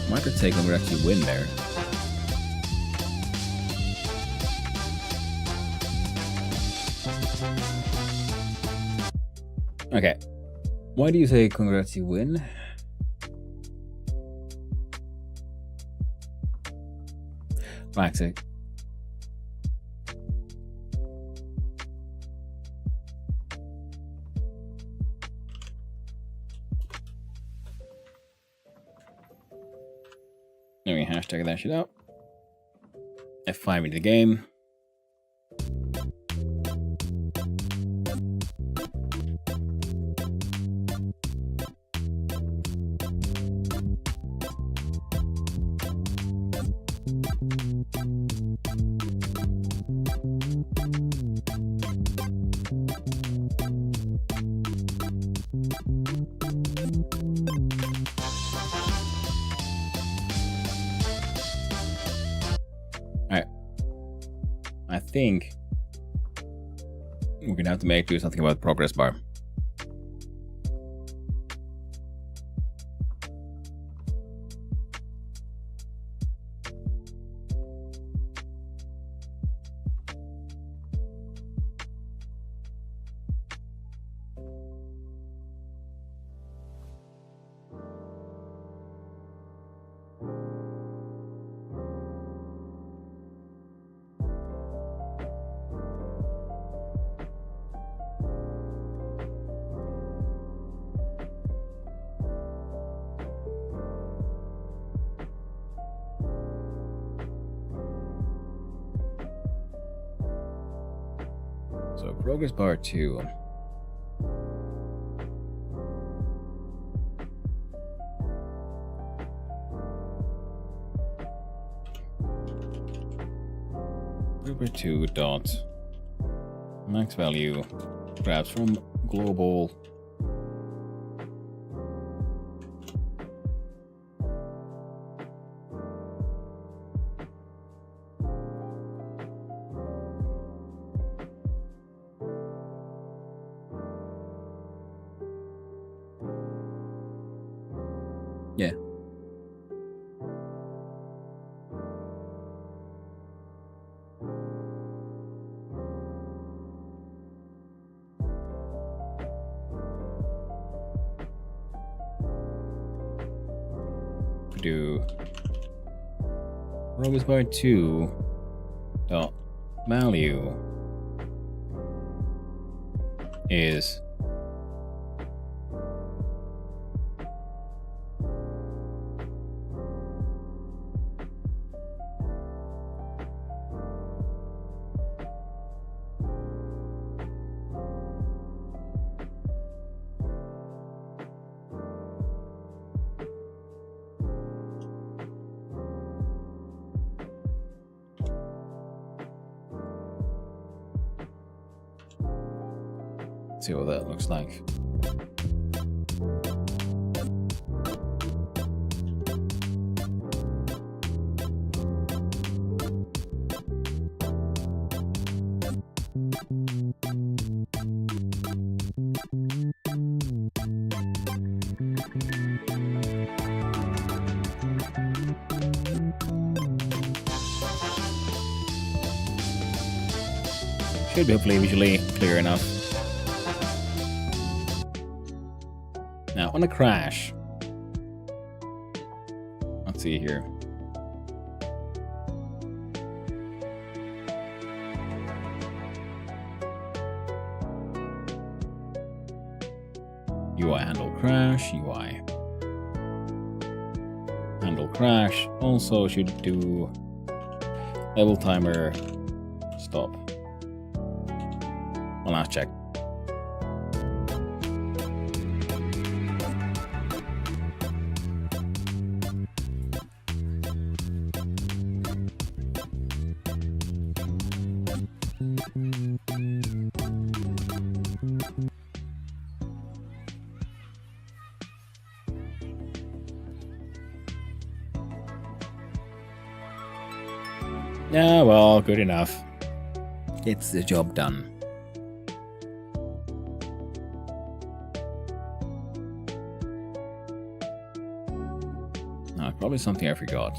Might have taken would actually win there. Okay. Why do you say congrats you win? Maxi. Let me hashtag that shit out. F5 into the game. I think we're gonna have to do something about progress bar. So progress bar 2. Number 2 dot max value grabs from global yeah. Do progress bar 2 dot value is see what that looks like. Should be hopefully visually clear enough. Now, on a crash. Let's see here. UI handle crash, UI handle crash. Also should do level timer stop. One last check. Yeah, well, good enough. Gets the job done. Oh, probably something I forgot.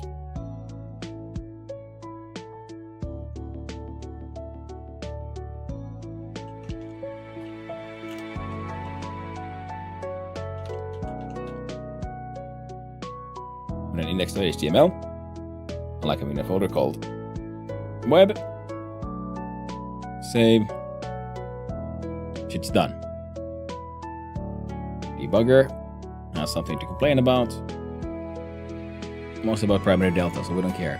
An index.html. I like having a folder called web. Save. Shit's done. Debugger has something to complain about. Mostly about primary delta, so we don't care.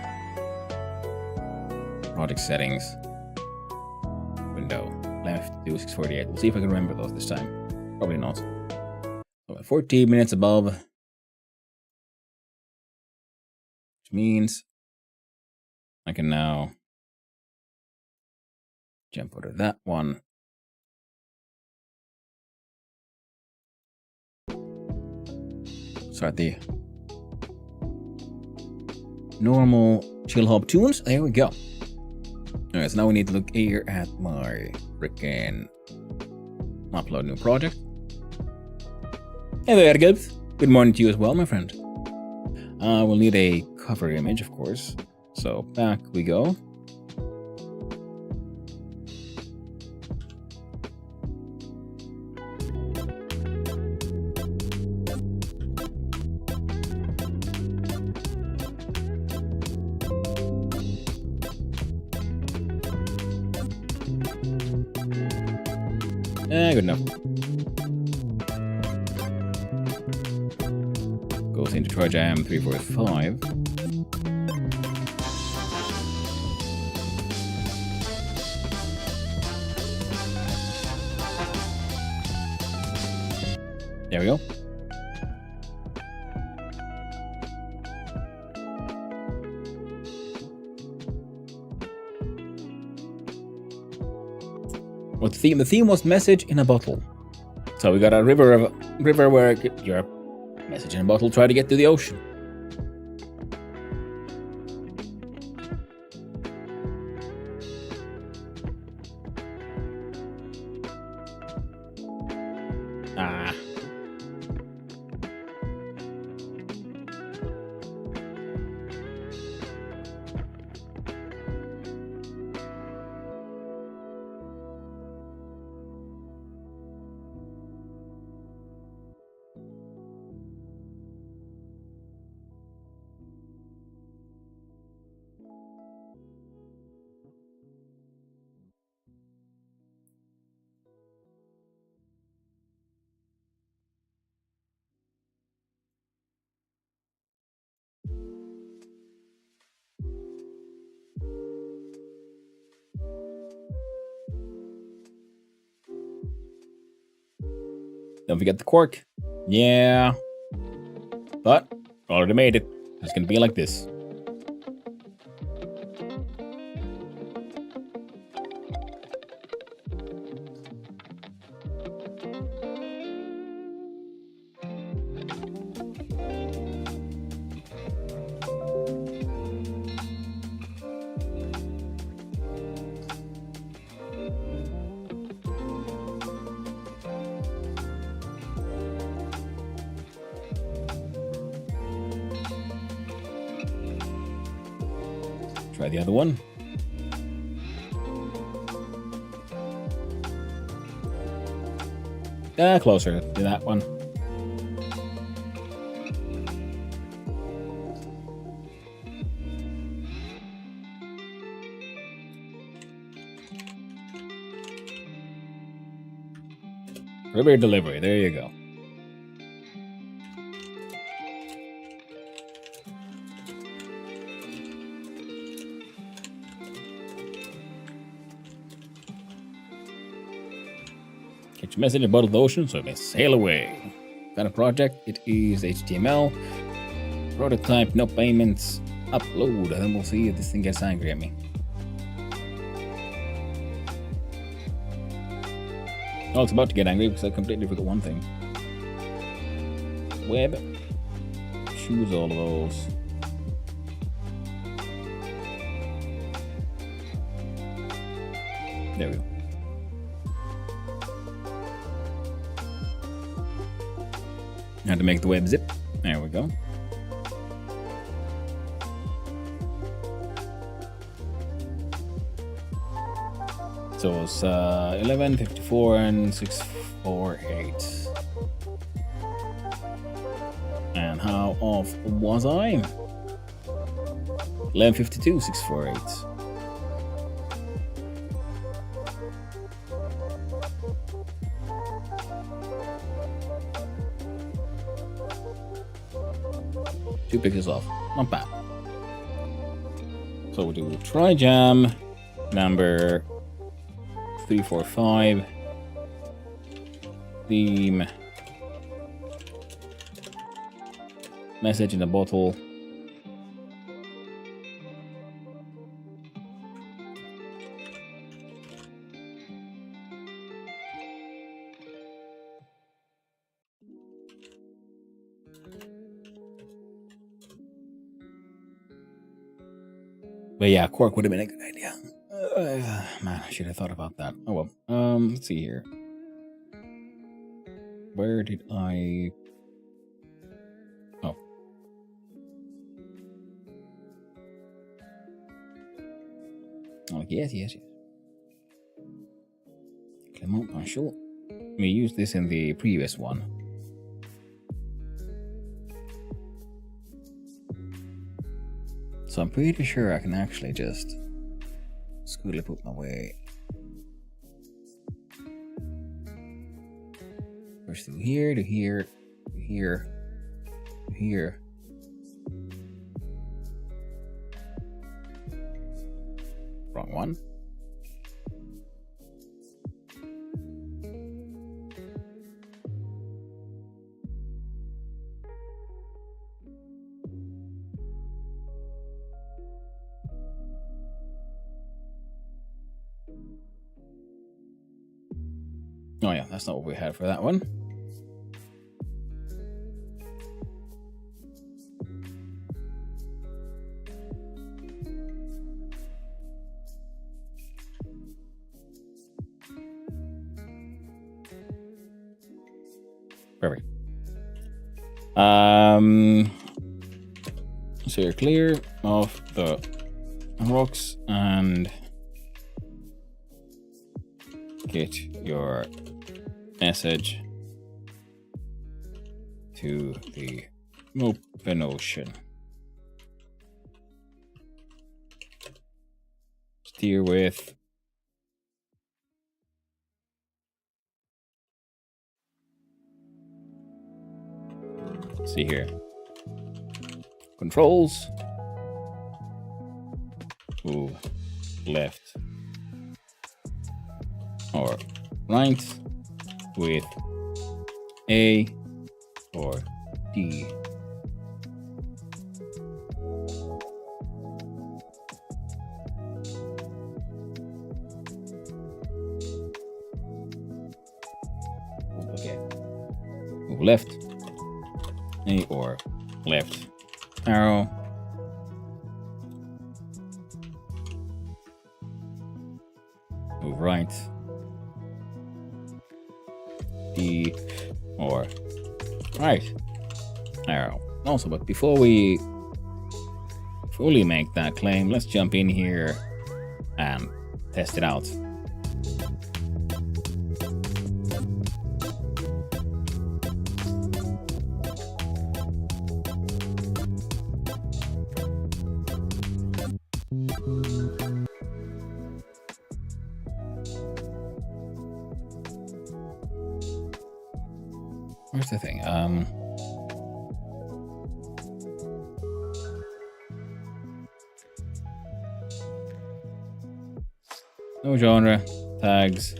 Project settings. Window. Left 2648. We'll see if I can remember those this time. Probably not. So 14 minutes above. Which means I can now jump over that one. Start the normal chill hop tunes. There we go. Alright, so now we need to look here at my freaking upload new project. Hey there, Gibbs. Good morning to you as well, my friend. We'll need a cover image, of course. So back we go. Good enough. Goes into Trijam 345. There we go. What's the theme? The theme was message in a bottle. So we got a river where your message in a bottle try to get to the ocean. Ah. Don't forget the cork. Yeah. But, already made it. It's gonna be like this. Try the other one. Closer to that one. Delivery, delivery. There you go. Get your message about the ocean so it may sail away. Got a project? It is HTML. Prototype, no payments. Upload, and then we'll see if this thing gets angry at me. Oh, it's about to get angry because I completely forgot one thing. Web. Choose all of those. There we go. Now to make the web zip. There we go. So it's 11, 54, and 648. And how off was I? 11:52, 648. Two pixels off. Not bad. So we'll do Trijam number 345. Theme. Message in a bottle. But yeah, cork would have been a good idea. Man, I should have thought about that. Oh well. Let's see here. Where did I... Oh. Oh, yes. Clement Panchot. We used this in the previous one. So I'm pretty sure I can actually just scoot up my way. Push through here to here to here to here. Wrong one. Oh yeah, that's not what we had for that one. Perfect. So you're clear of the rocks and get your message to the open ocean. Steer with see here. Controls. Move left or right with A or D. Okay. Move left. A or left arrow. Move right. D or right arrow. Also, but before we fully make that claim, let's jump in here and test it out. Where's the thing? No genre, tags,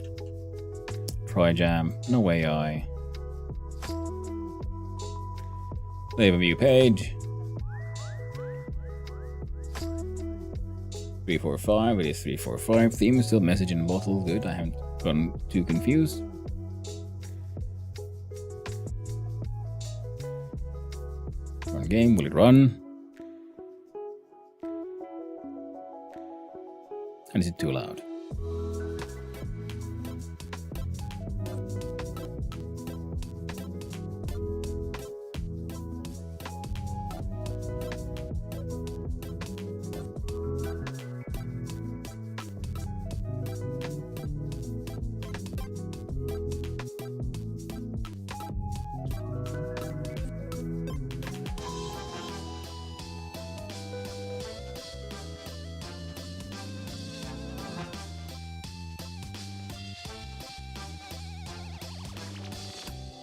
Trijam, no AI. Leave a view page. 345, it is 345. Theme is still message in bottle. Good, I haven't gotten too confused. Run game, will it run? And is it too loud?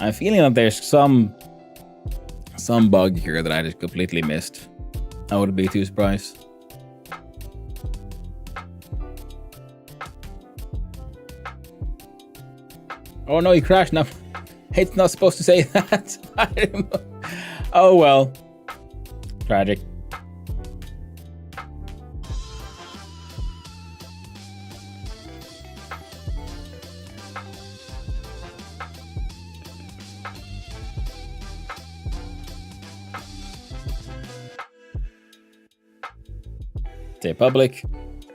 I'm feeling that there's some bug here that I just completely missed. I wouldn't be too surprised. Oh no, he crashed now. It's not supposed to say that. Oh well. Tragic. Stay public.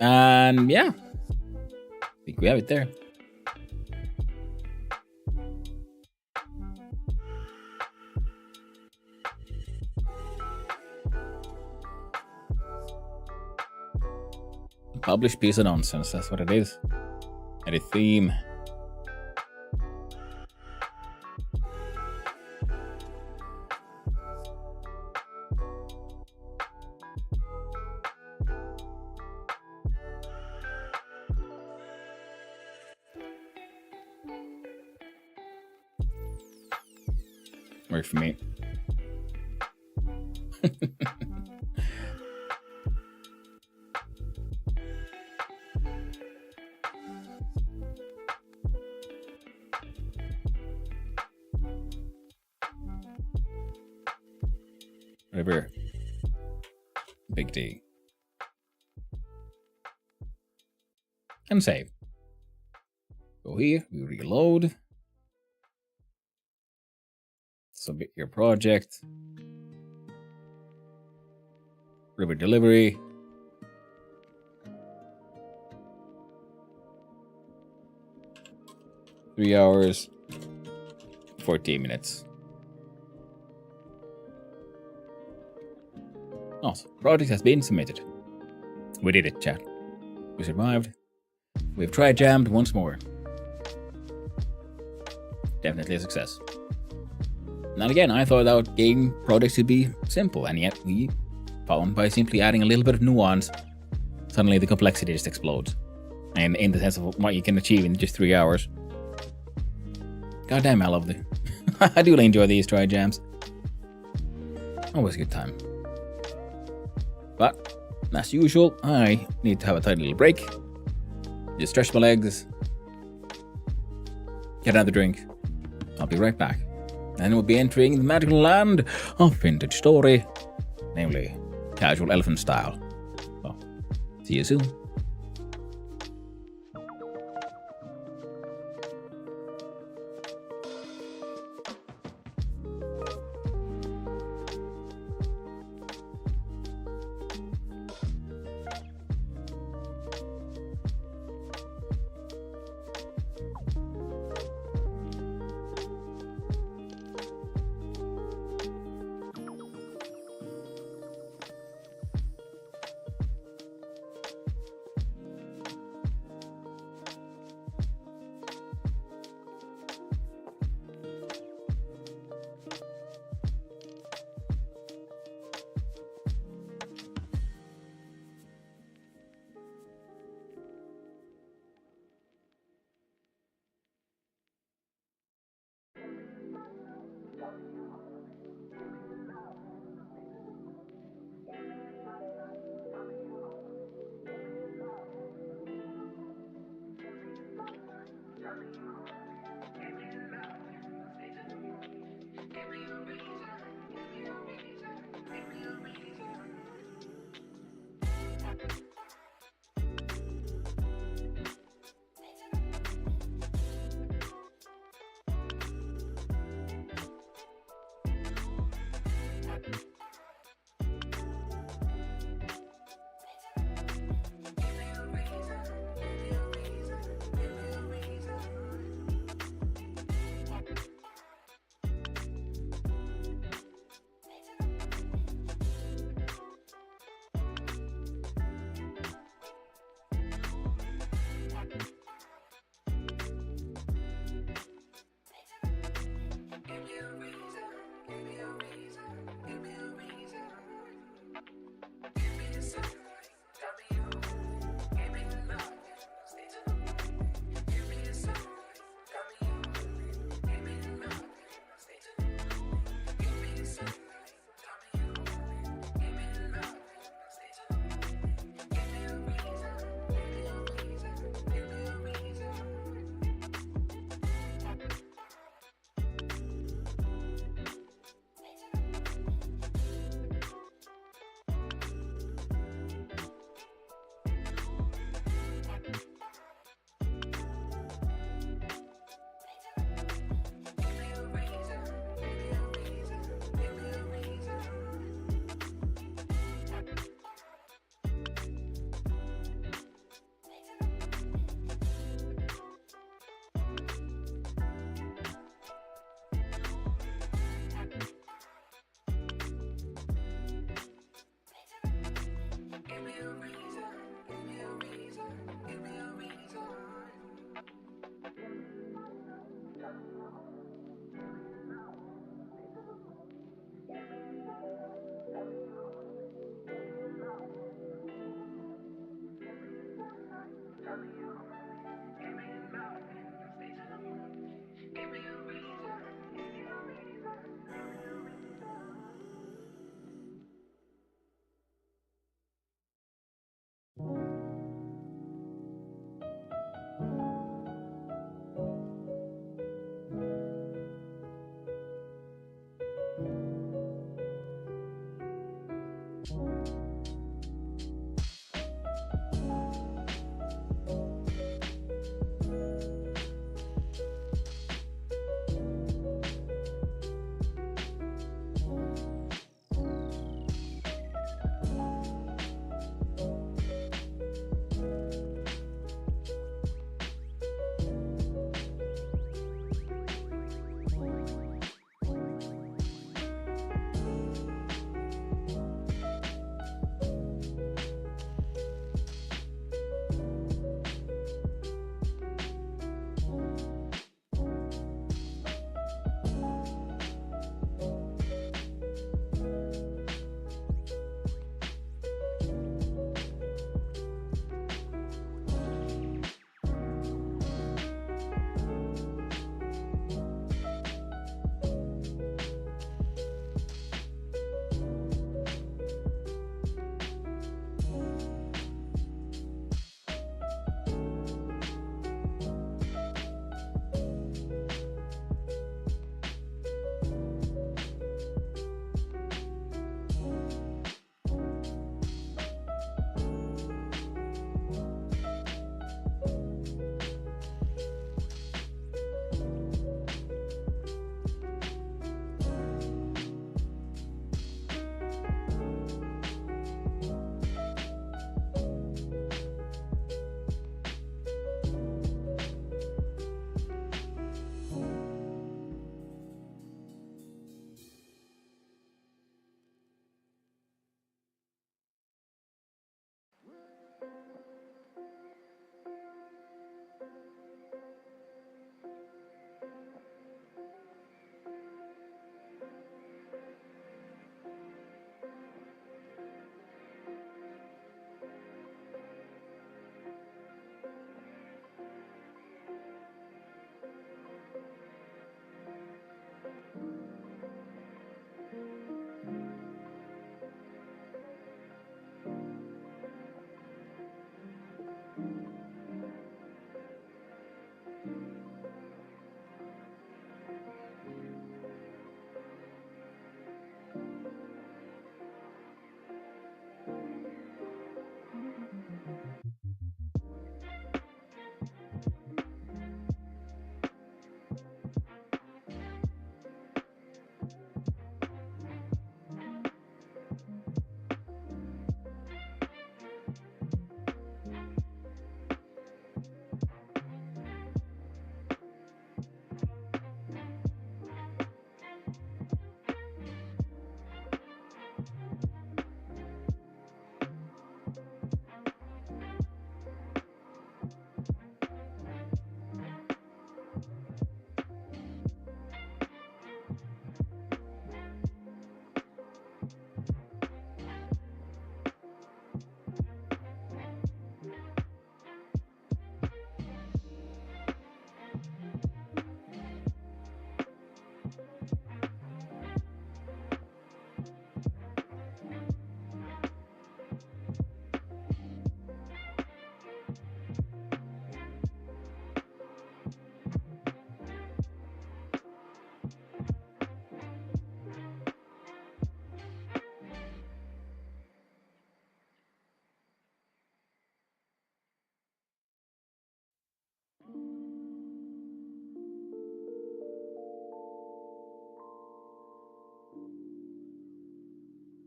And yeah. I think we have it there. Published piece of nonsense, that's what it is. Edit theme. Worked for me. Whatever. Big D. And save. Go here, we reload. Submit your project. River delivery. Three hours, 14 minutes. Awesome. Project has been submitted. We did it, chat. We survived. We've Trijammed once more. Definitely a success. Now again, I thought that game projects would be simple, and yet we found by simply adding a little bit of nuance, suddenly the complexity just explodes. And in the sense of what you can achieve in just 3 hours. God damn, I love the... I do enjoy these Trijams. Always a good time. But, as usual, I need to have a tiny little break. Just stretch my legs. Get another drink. I'll be right back. And we'll be entering the magical land of vintage story. Namely, casual elephant style. Well, see you soon.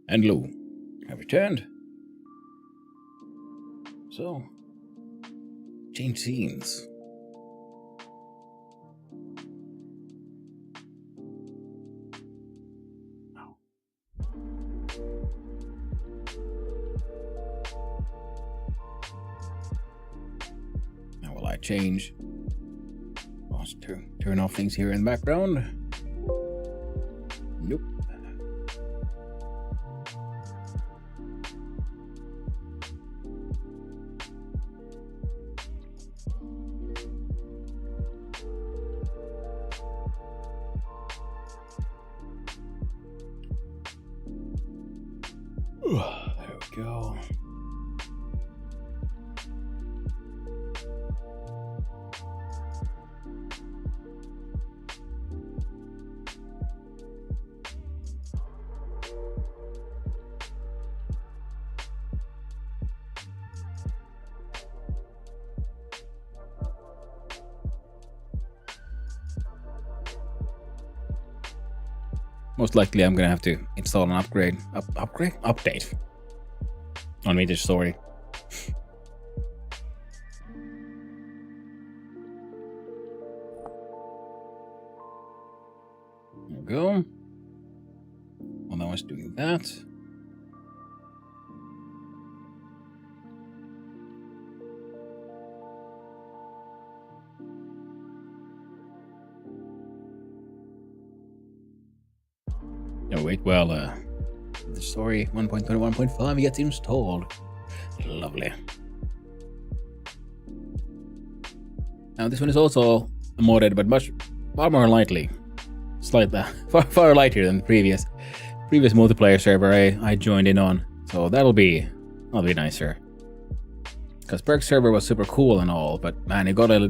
And Lou have returned. So, change scenes. Now will I change? Let's turn off things here in the background. Nope. There we go. Most likely I'm gonna have to install an update on Vintage Story. There we go. Well, that was doing that. Oh wait, well, the story 1.21.5 gets installed. Lovely. Now this one is also modded, but far more lightly. Slightly far lighter than the previous multiplayer server I joined in on. So that'll be nicer. Because Perk server was super cool and all, but man, it got a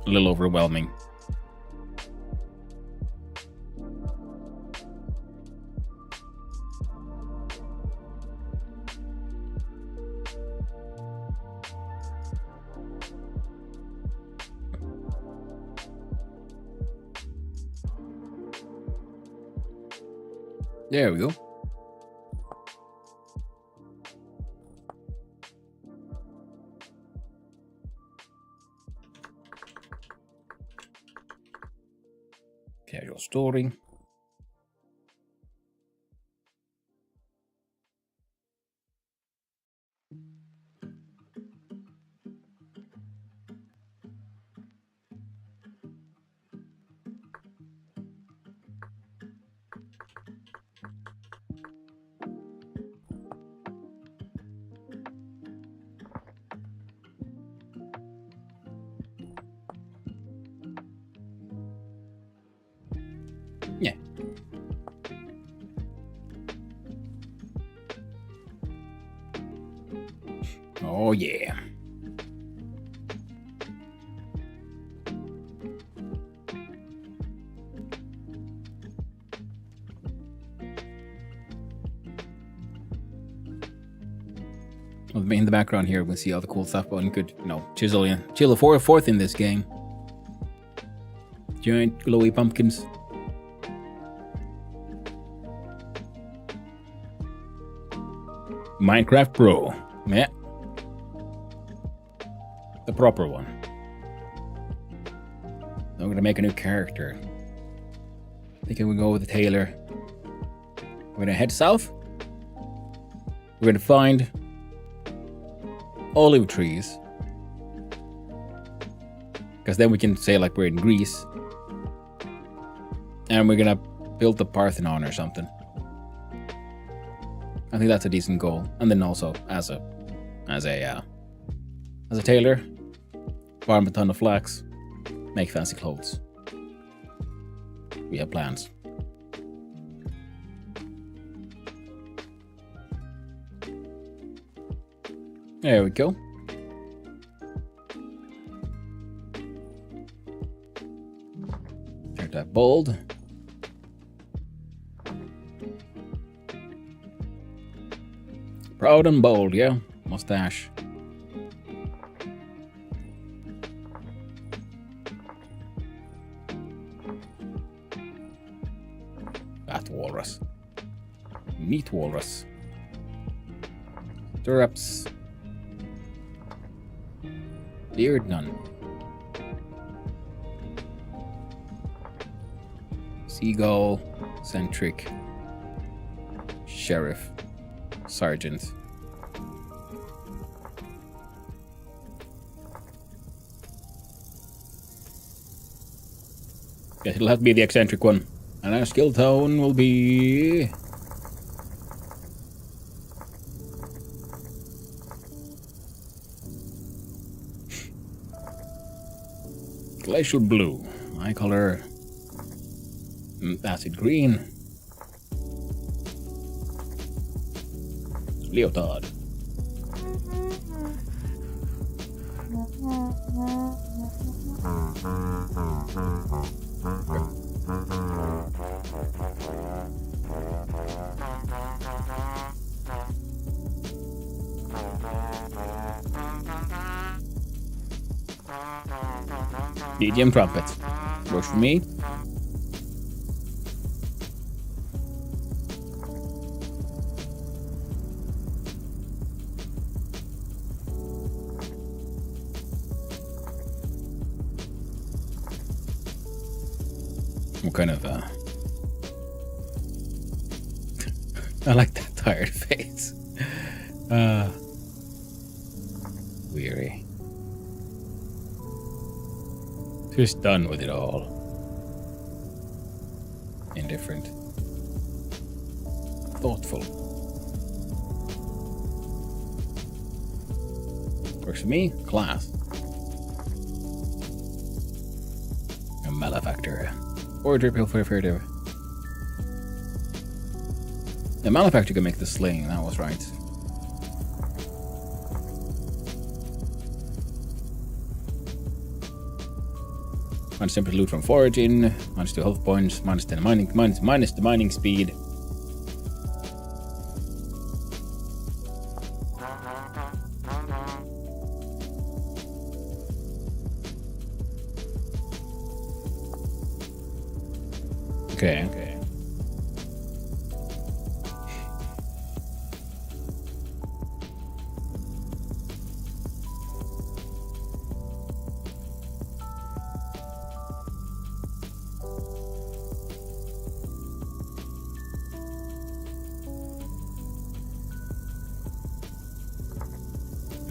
little overwhelming. There we go. Casual story. Yeah. Oh yeah. In the background here, we can see all the cool stuff, but you could, chill the fourth in this game. Giant glowy pumpkins. Minecraft Pro. Yeah. The proper one. I'm gonna make a new character. I think we go with the tailor. We're gonna head south. We're gonna find olive trees. Because then we can say like we're in Greece. And we're gonna build the Parthenon or something. I think that's a decent goal. And then also as a tailor, farm a ton of flax, make fancy clothes. We have plans. There we go. There's that bold. Proud and bold, yeah. Mustache. Fat walrus. Meat walrus. Stirrups. Beard none. Seagull. Centric. Sheriff. Sergeant. Guess it'll have to be the eccentric one. And our skill tone will be... Glacial blue. My color... acid green. Leotard. Medium trumpet. Works for me. What kind of I like that tired face. Weary. Just done with it all. Indifferent. Thoughtful. Works for me. Class. A malefactor. Or a drip for further. The malefactor can make the sling, that was right. Minus 10% loot from foraging, minus 2 health points, minus 10 mining, minus the mining speed. Okay.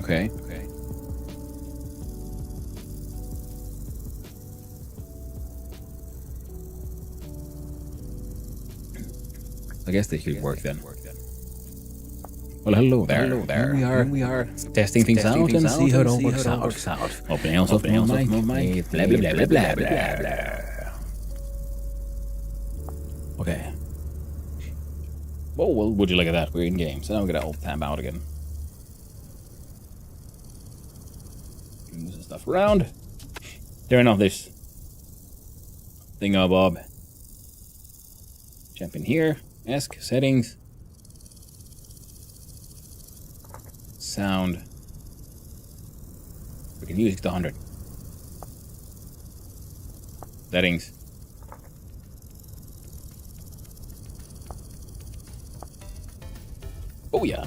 Okay. I guess they should work then. Well, hello there. We are testing things out and see how it all works out. Opening else of my mic. Blah, blah, blah, blah, blah, blah. Okay. Oh, well, would you look at that? We're in game, so now we're gonna alt tab out again. Move some stuff around. Turn off this thingabob. Jump in here. Ask settings. Sound. We can use it to 100. Settings. Oh yeah.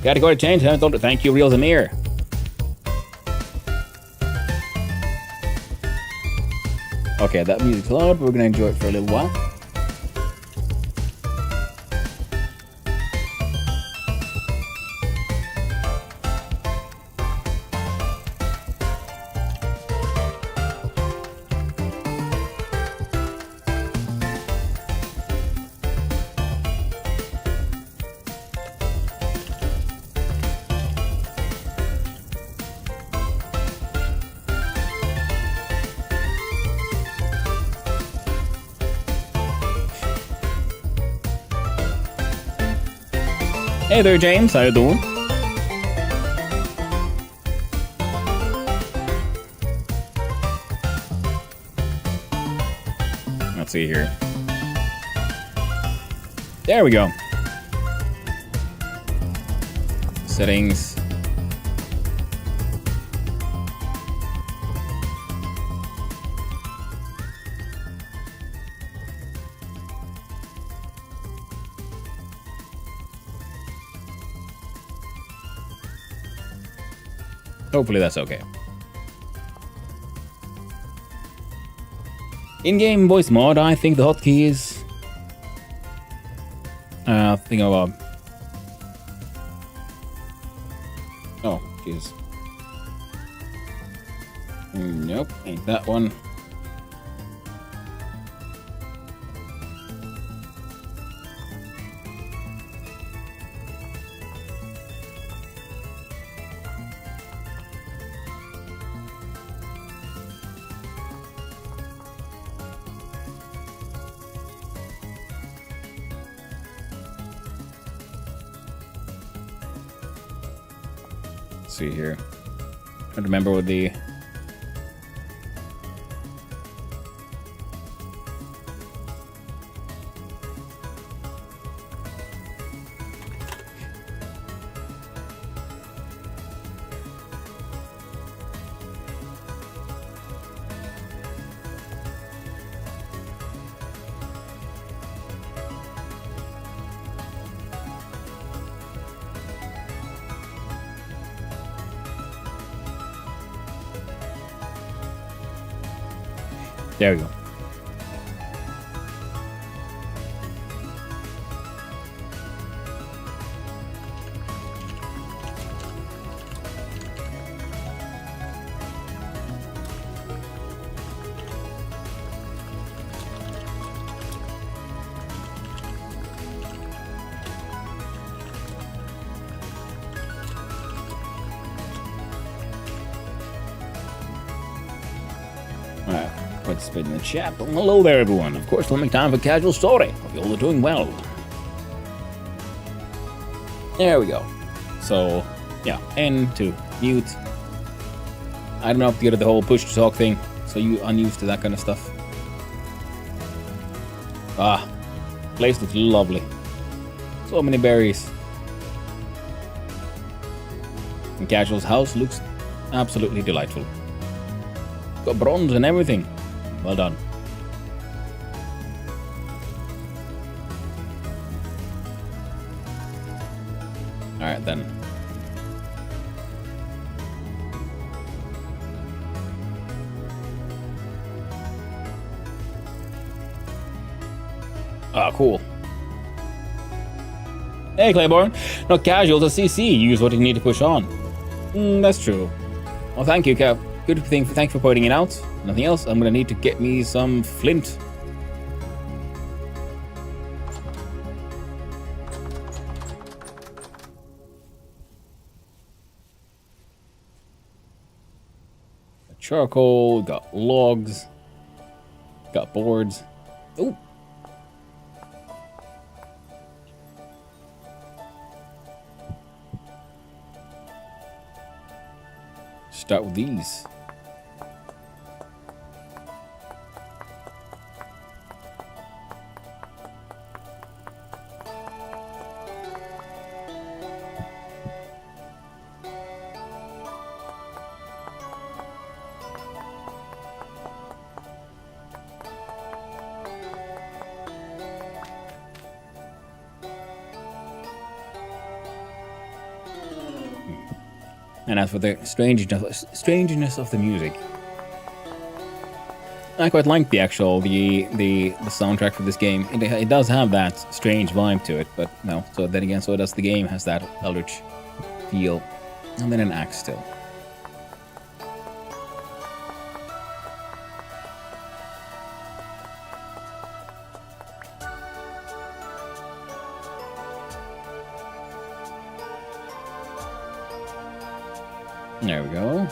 Category change. I told it. Thank you, Real Zamir. Okay, that music's loud. We're gonna enjoy it for a little while. Hey there, James. How you doing? Let's see here. There we go. Settings. Hopefully that's okay. In-game voice mod, I think the hotkey is... thingabob. Oh, jeez. Nope, ain't that one. See here. Trying to remember what the There we go. Alright, participate in the chat. Well, hello there, everyone. Of course, we'll make time for casual story. Hope you all are doing well. There we go. So, yeah, N to mute. I don't know if you get the whole push to talk thing, so you unused to that kind of stuff. Ah, place looks lovely. So many berries. And Casual's house looks absolutely delightful. Got bronze and everything. Well done. Alright then. Ah, cool. Hey, Claiborne. Not casual to CC. Use what you need to push on. That's true. Well, thank you, Cap. Good thing. Thanks for pointing it out. Nothing else. I'm gonna need to get me some flint. Got charcoal. Got logs. Got boards. Ooh. Start with these. And as for the strangeness of the music, I quite like the actual the soundtrack for this game. It does have that strange vibe to it, but no. So then again, so does the game. Has that eldritch feel, and then an axe still. There we go.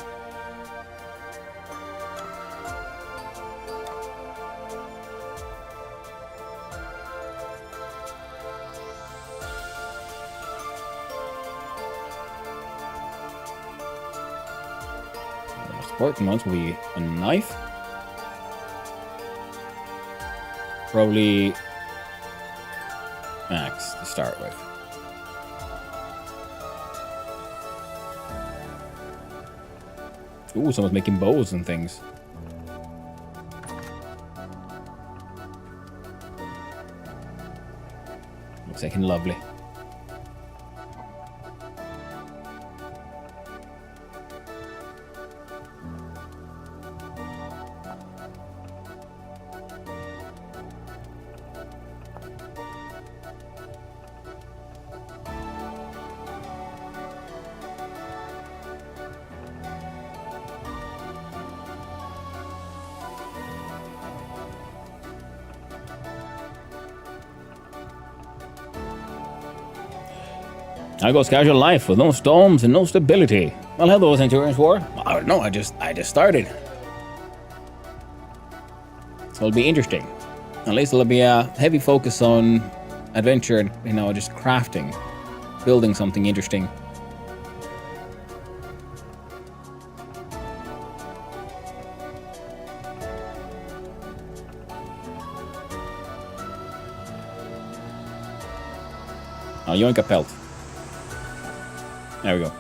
Most important ones will be a knife. Probably axe to start with. Ooh, someone's making bows and things. Looks like lovely. Now goes casual life with no storms and no stability. Well, hello, Centurions War. I don't know, I just started. So it'll be interesting. At least it'll be a heavy focus on adventure and, you know, just crafting, building something interesting. Oh, yoink a pelt. There we go.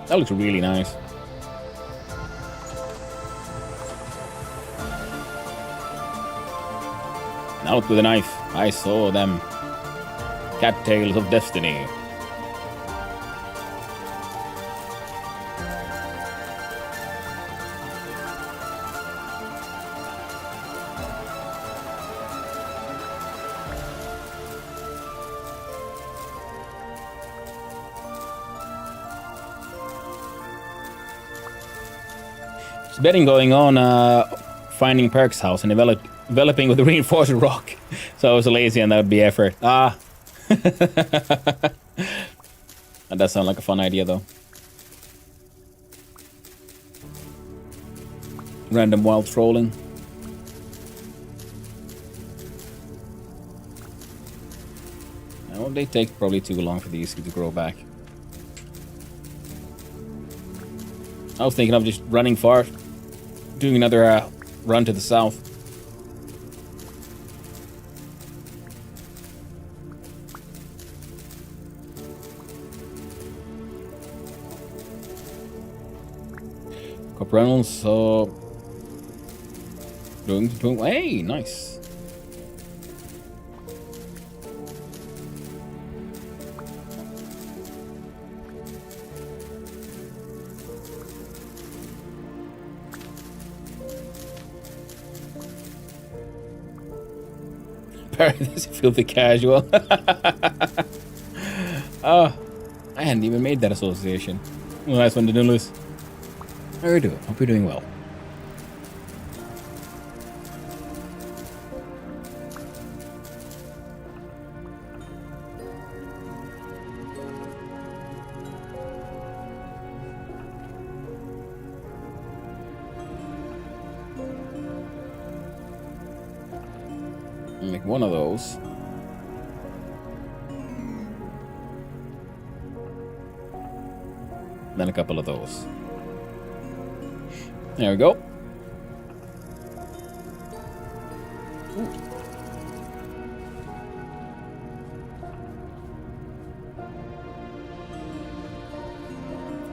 That looks really nice. Out with a knife. I saw them. Cattails of Destiny. There's betting going on finding Perk's house and developing with reinforced rock. So I was lazy and that would be effort. Ah. That does sound like a fun idea though. Random wild trolling. Well, they take probably too long for these to grow back. I was thinking of just running far, doing another run to the south. Cop Reynolds, so doing, hey, nice. Paradise Filthy Casual. Oh, I hadn't even made that association. Well, nice one to do, Lewis. How are you doing? Hope you're doing well. Make one of those. Then a couple of those. There we go. Ooh.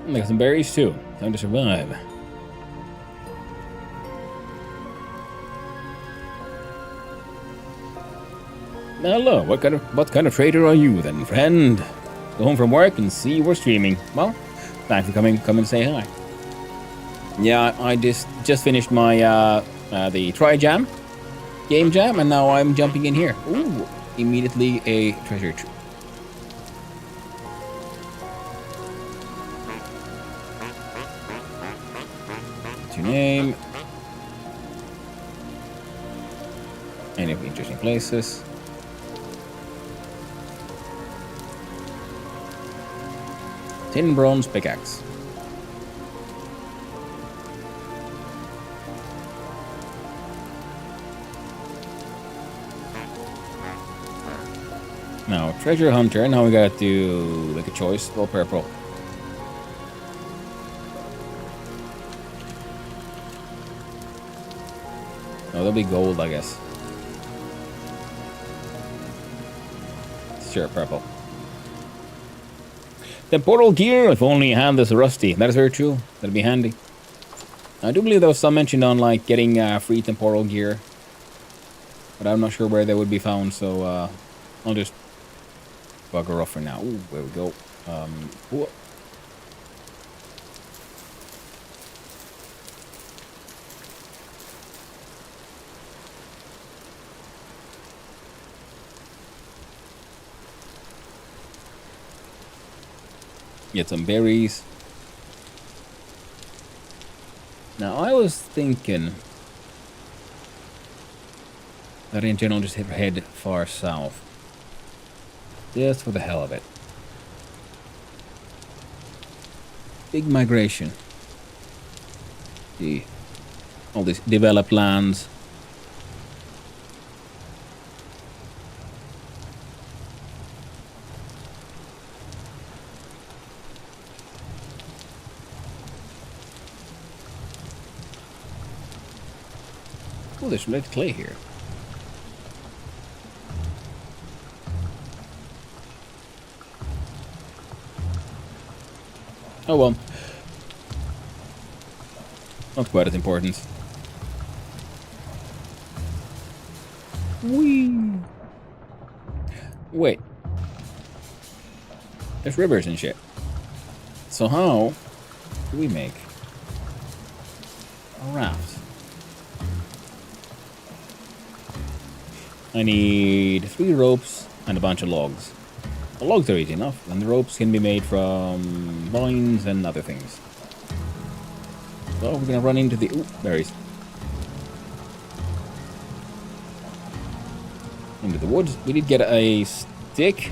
And got some berries too. Time to survive. Hello, what kind of trader are you then, friend? Go home from work and see we're streaming. Well, thanks for coming. Come and say hi. Yeah, I just finished my the Trijam game jam, and now I'm jumping in here. Ooh, immediately a treasure tree. What's your name? Any of the interesting places. Tin bronze pickaxe. Now, treasure hunter. Now we gotta do like a choice. All purple. No, that'll be gold, I guess. Sure, purple. Temporal gear, if only your hand is rusty. That is very true. That'd be handy. I do believe there was some mention on like getting free temporal gear, but I'm not sure where they would be found. So I'll just bugger off for now. Ooh, there we go. Ooh. Get some berries. Now I was thinking that in general just head far south. Just for the hell of it. Big migration. See all these developed lands. Oh, there's red clay here. Oh well. Not quite as important. Whee! Wait. There's rivers and shit. So how do we make a raft? I need 3 ropes and a bunch of logs. The logs are easy enough, and the ropes can be made from vines and other things. So we're gonna run into the berries. Into the woods. We did get a stick,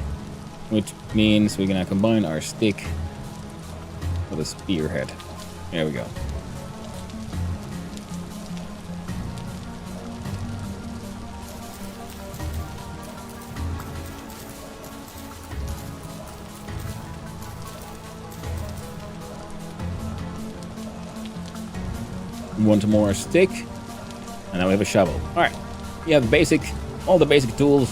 which means we're gonna combine our stick with a spearhead. There we go. One more stick, and now we have a shovel. All right, you have all the basic tools.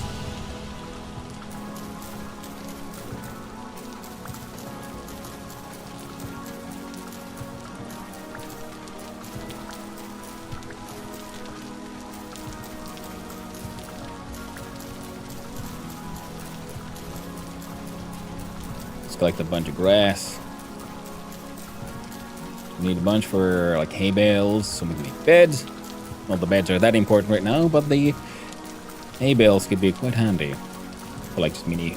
Let's collect a bunch of grass. We need a bunch for like hay bales, so we can make beds. Well, the beds are that important right now, but the hay bales could be quite handy for like just mini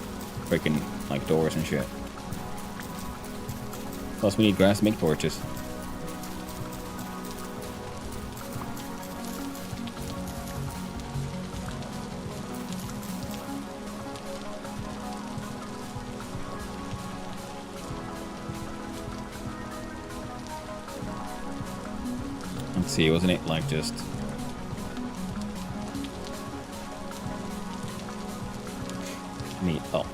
freaking like doors and shit. Plus, we need grass to make torches. Let's see, wasn't it like just... meat? Oh.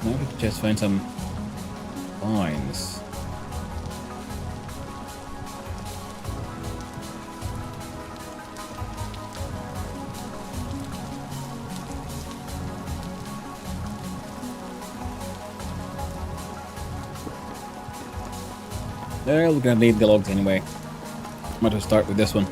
Now we can just find some vines. There, we're gonna need the logs anyway. Might as well start with this one.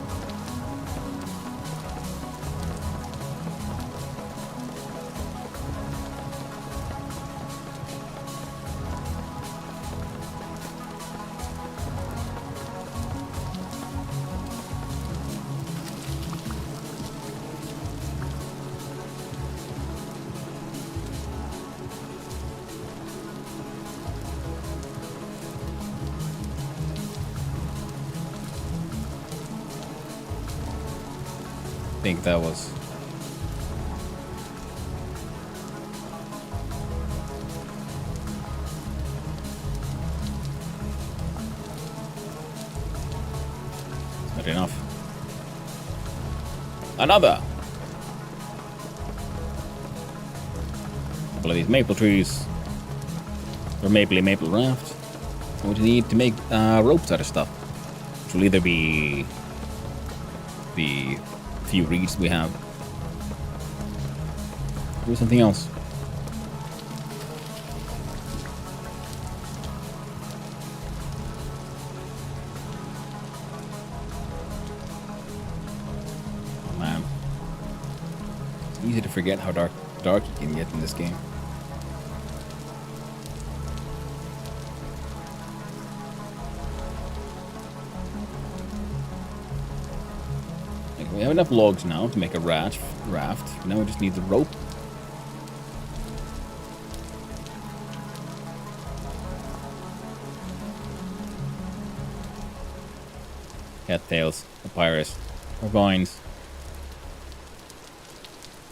I think that was... not enough. Another! Couple of these maple trees. Or maple raft. What do you need to make ropes out of stuff? Which will either be the few reeds we have. Do something else. Oh man. It's easy to forget how dark you can get in this game. We have enough logs now to make a raft. Now we just need the rope. Cattails, papyrus, or vines.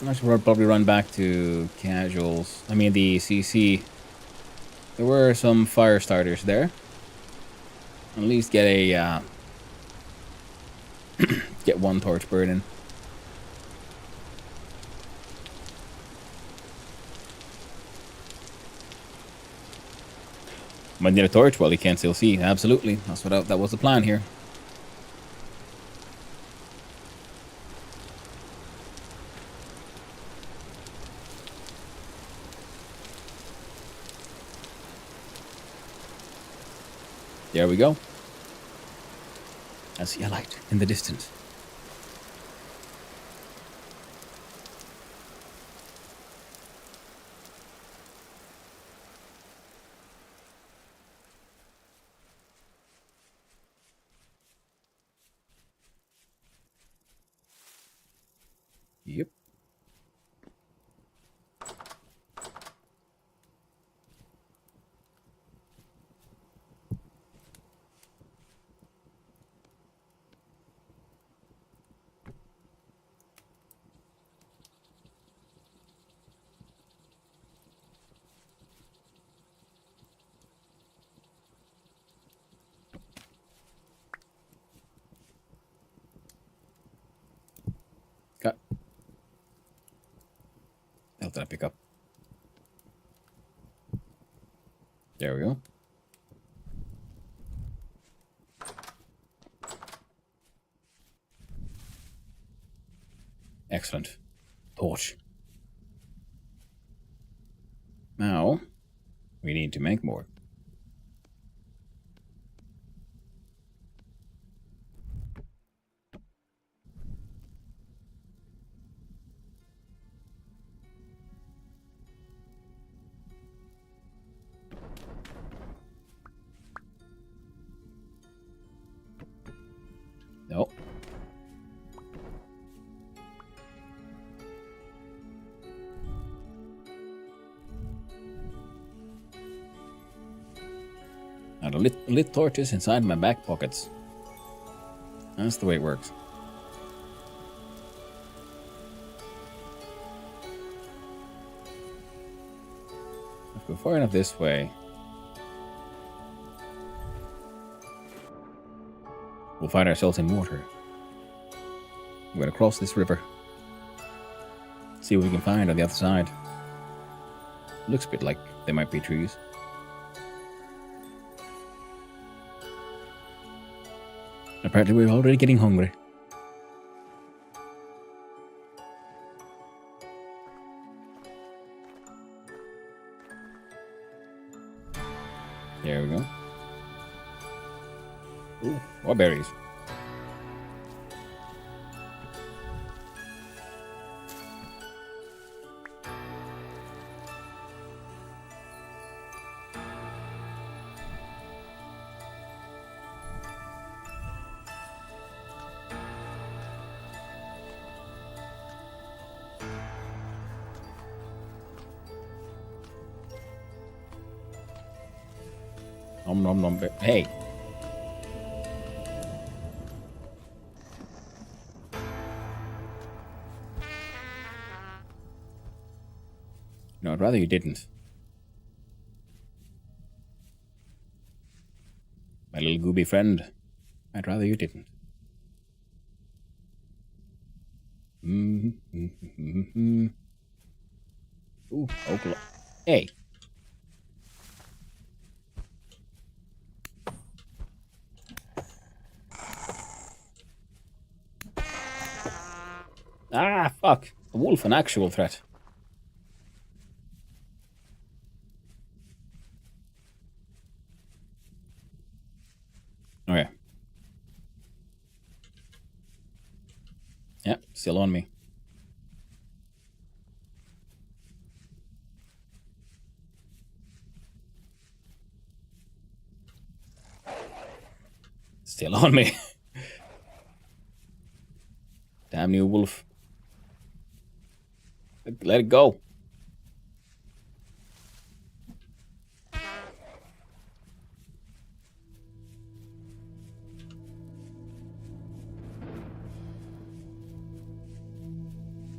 I should probably run back to casuals. I mean the CC. There were some fire starters there. At least get a get one torch burning. Might need a torch while you can't still see. Absolutely, that's what that was the plan here. There we go. I see a light in the distance. Yep. Got. How did I pick up? There we go. Excellent. Torch. Now, we need to make more. No. Now the lit torches inside my back pockets. That's the way it works. If we go far enough this way, we'll find ourselves in water. We're gonna cross this river. See what we can find on the other side. Looks a bit like there might be trees. Apparently we're already getting hungry. There we go. Ooh, what berries? Nom nom nom. Hey. No, I'd rather you didn't. My little gooby friend. I'd rather you didn't. Ooh, Oklahoma. Hey. Ah, fuck. A wolf, an actual threat. Oh, yeah. Yep, still on me. Still on me. Damn you, wolf. Let it go.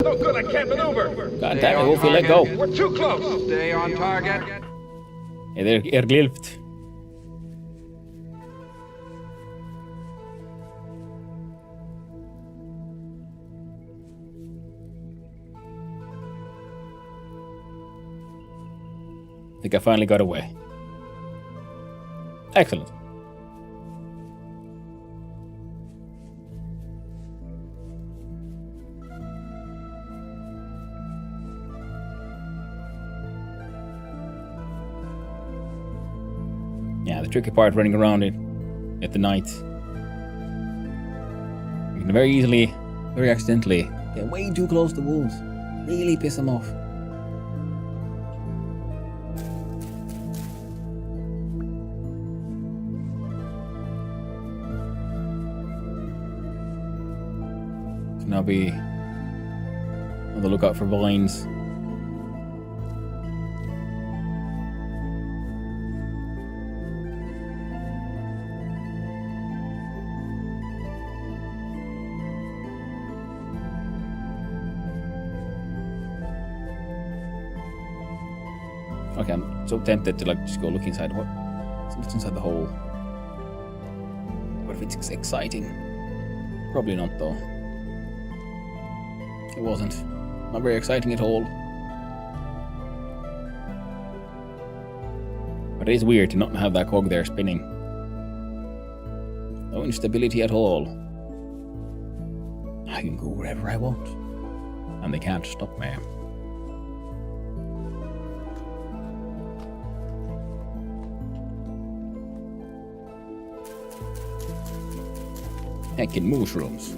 No good, I can't maneuver. God damn it, wolfie, let go. We're too close. Stay on target. Glilft. I think I finally got away. Excellent. Yeah, the tricky part running around it at the night. You can very easily, very accidentally, get way too close to wolves. Really piss them off. So now be on the lookout for vines. Okay, I'm so tempted to like just go look inside. What's inside the hole? What if it's exciting? Probably not though. It wasn't. Not very exciting at all. But it is weird to not have that cog there spinning. No instability at all. I can go wherever I want. And they can't stop me. Heckin' mushrooms.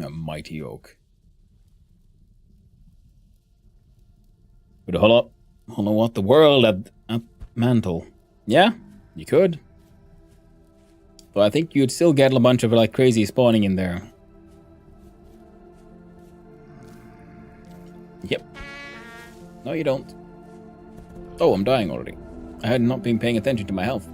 A mighty oak. Could hollow what the world at mantle. Yeah, you could. But I think you'd still get a bunch of like crazy spawning in there. Yep. No, you don't. Oh, I'm dying already. I had not been paying attention to my health.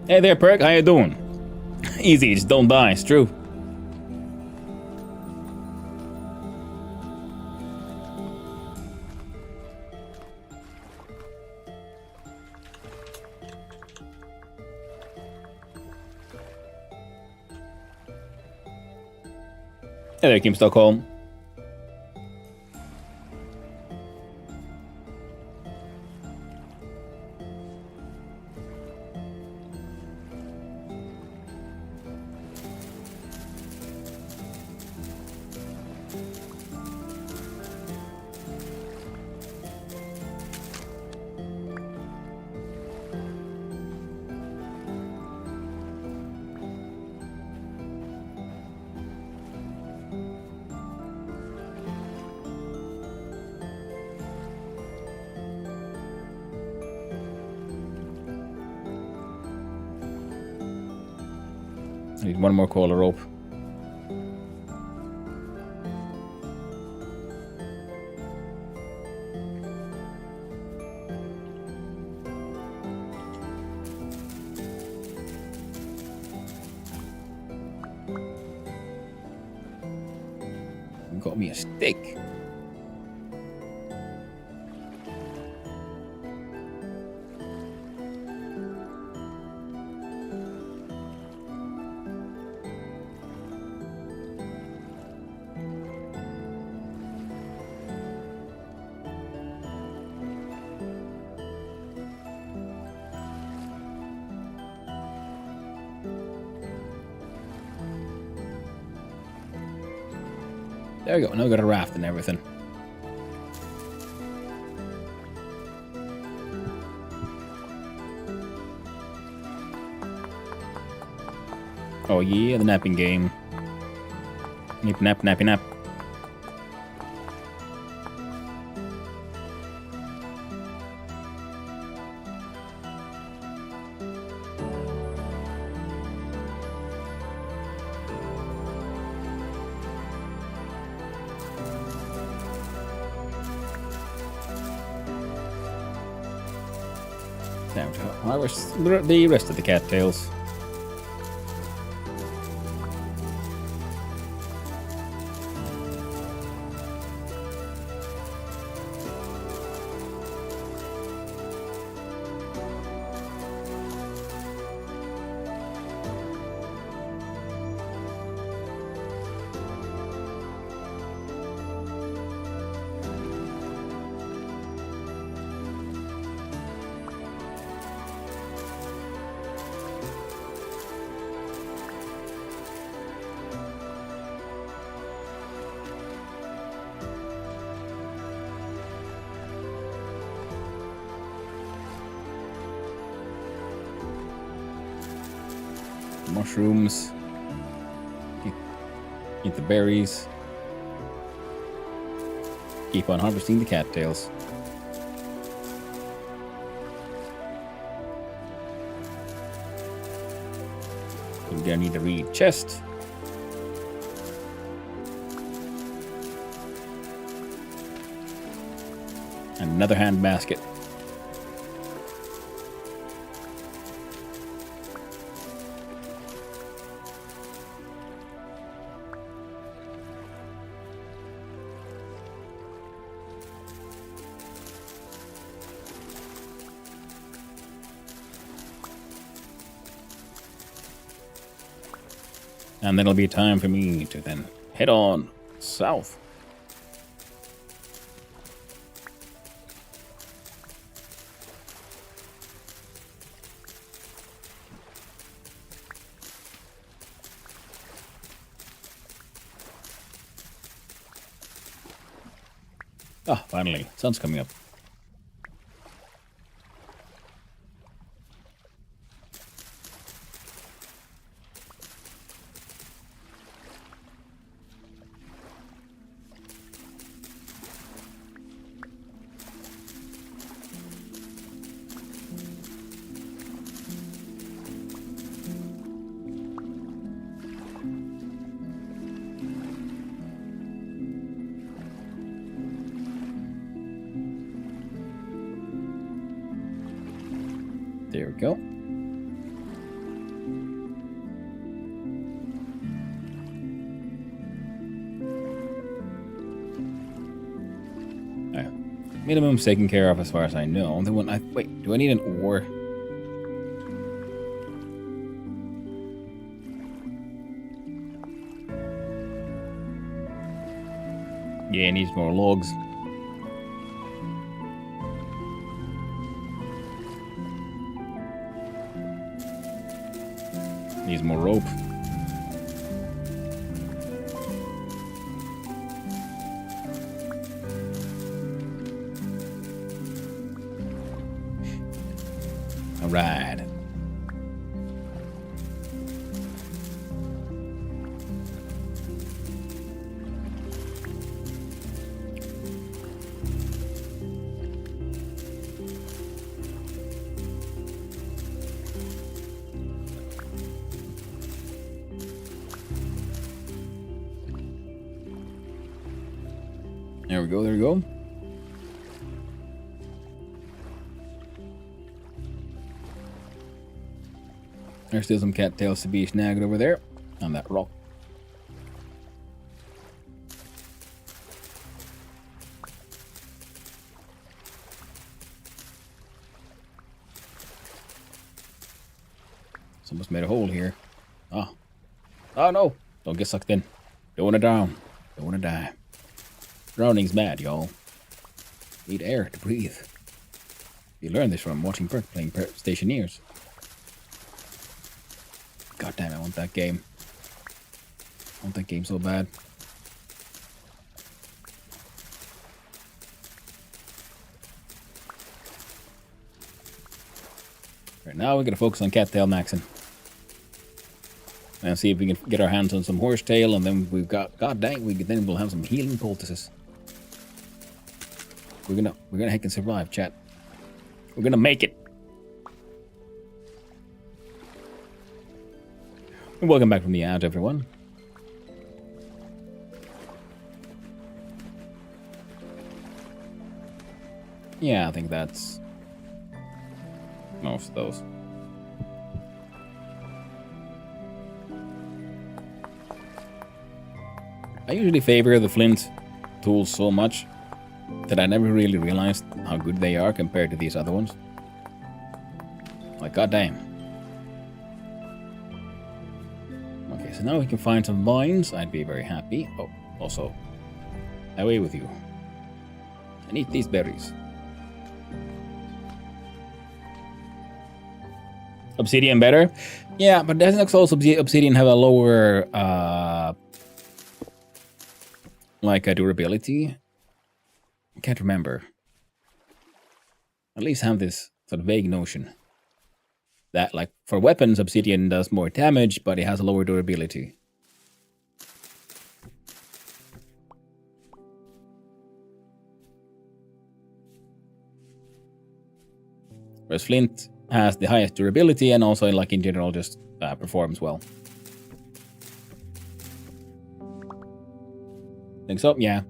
Hey there, Perk. How you doing? Easy, just don't die. It's true. Hey there, Kim Stockholm. I need one more coil of rope. Got me a stick. There we go. Now we got a raft and everything. Oh yeah, the napping game. Nip, nap, nappy, nap. Now to harvest the rest of the cattails. mushrooms. Eat the berries. Keep on harvesting the cattails. We're gonna need a reed chest. And another hand basket. And then it'll be time for me to then head on south. Ah, finally, sun's coming up. There we go. Minimum's taken care of as far as I know. The one wait, do I need an ore? Yeah, it needs more logs. Needs more rope. All right. There we go, there we go. There's still some cattails to be snagged over there on that rock. Someone's made a hole here. Oh. Oh no! Don't get sucked in. Don't wanna drown. Don't wanna die. Drowning's bad, y'all. Need air to breathe. You learned this from watching Perk playing Stationeers. God damn, I want that game. I want that game so bad. Right now, we're gonna focus on cattail maxing. And see if we can get our hands on some horsetail, and then we've got, god dang, then we'll have some healing poultices. We're gonna heck and survive, chat. We're gonna make it. And welcome back from the ad, everyone. Yeah, I think that's most of those. I usually favor the flint tools so much that I never really realized how good they are compared to these other ones. Like, goddamn. Okay, so now we can find some vines. I'd be very happy. Oh, also, away with you. And eat these berries. Obsidian better? Yeah, but doesn't also obsidian have a lower, like a durability? I can't remember. At least have this sort of vague notion. that, like, for weapons, obsidian does more damage, but it has a lower durability. Whereas flint has the highest durability and also, like, in general, just performs well. Think so? Yeah.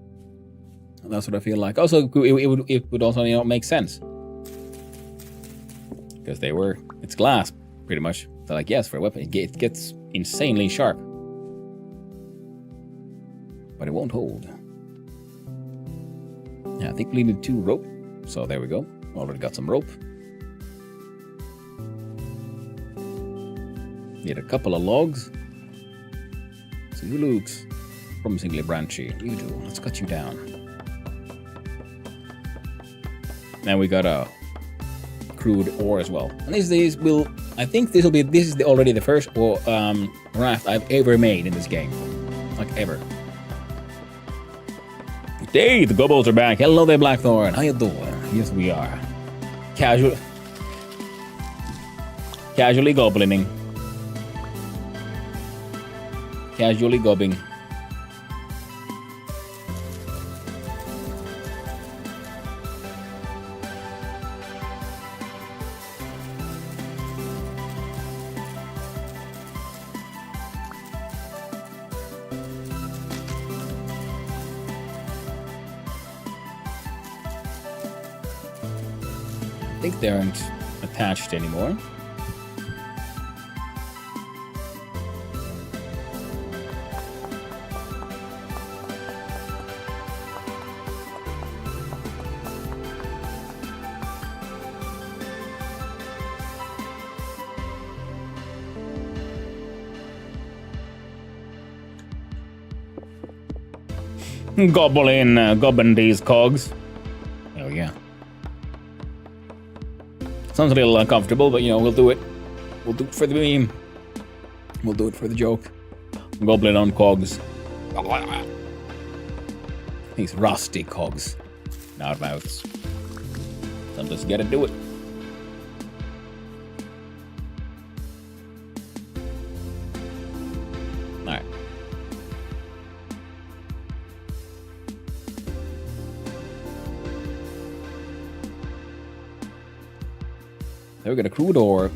That's what I feel like. Also, it would also, you know, make sense. Because it's glass, pretty much. So, like, yes, for a weapon, it gets insanely sharp. But it won't hold. Yeah, I think we needed 2 rope. So there we go. Already got some rope. Need a couple of logs. So who looks promisingly branchy? You do. Let's cut you down. Now we got a crude ore as well. And these will, I think this is already the first raft I've ever made in this game. Like, ever. Hey, the gobbles are back. Hello there, Blackthorn. How you doing? Yes, we are. Casually goblining. Casually gobbing. I think they aren't attached anymore. Gobbling these cogs. Oh yeah. Sounds a little uncomfortable, but you know, we'll do it. We'll do it for the meme. We'll do it for the joke. Goblin on cogs. These rusty cogs. Not mouths. Sometimes you gotta do it. Alright. There we got a crude ore.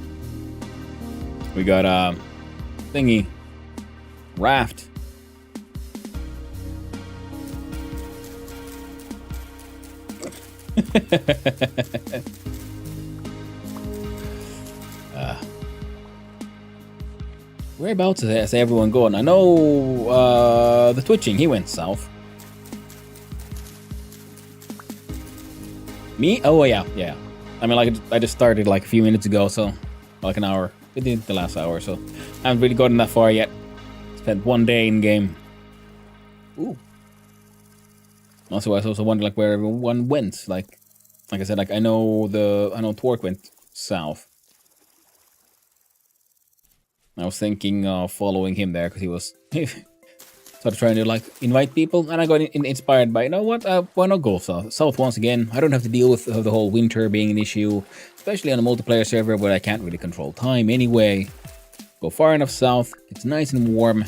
We got a thingy. Raft. Whereabouts is everyone going? I know the twitching, he went south. Me? Oh yeah. I mean, like, I just started like a few minutes ago, so like an hour within the last hour, so I haven't really gotten that far yet. Spent 1 day in game. Ooh. Also, I was also wondering like where everyone went. Like I said, like I know Twerk went south. I was thinking of following him there because he was sort of trying to like invite people, and I got inspired by, you know what, why not go south once again? I don't have to deal with the whole winter being an issue, especially on a multiplayer server where I can't really control time anyway. Go far enough south, it's nice and warm,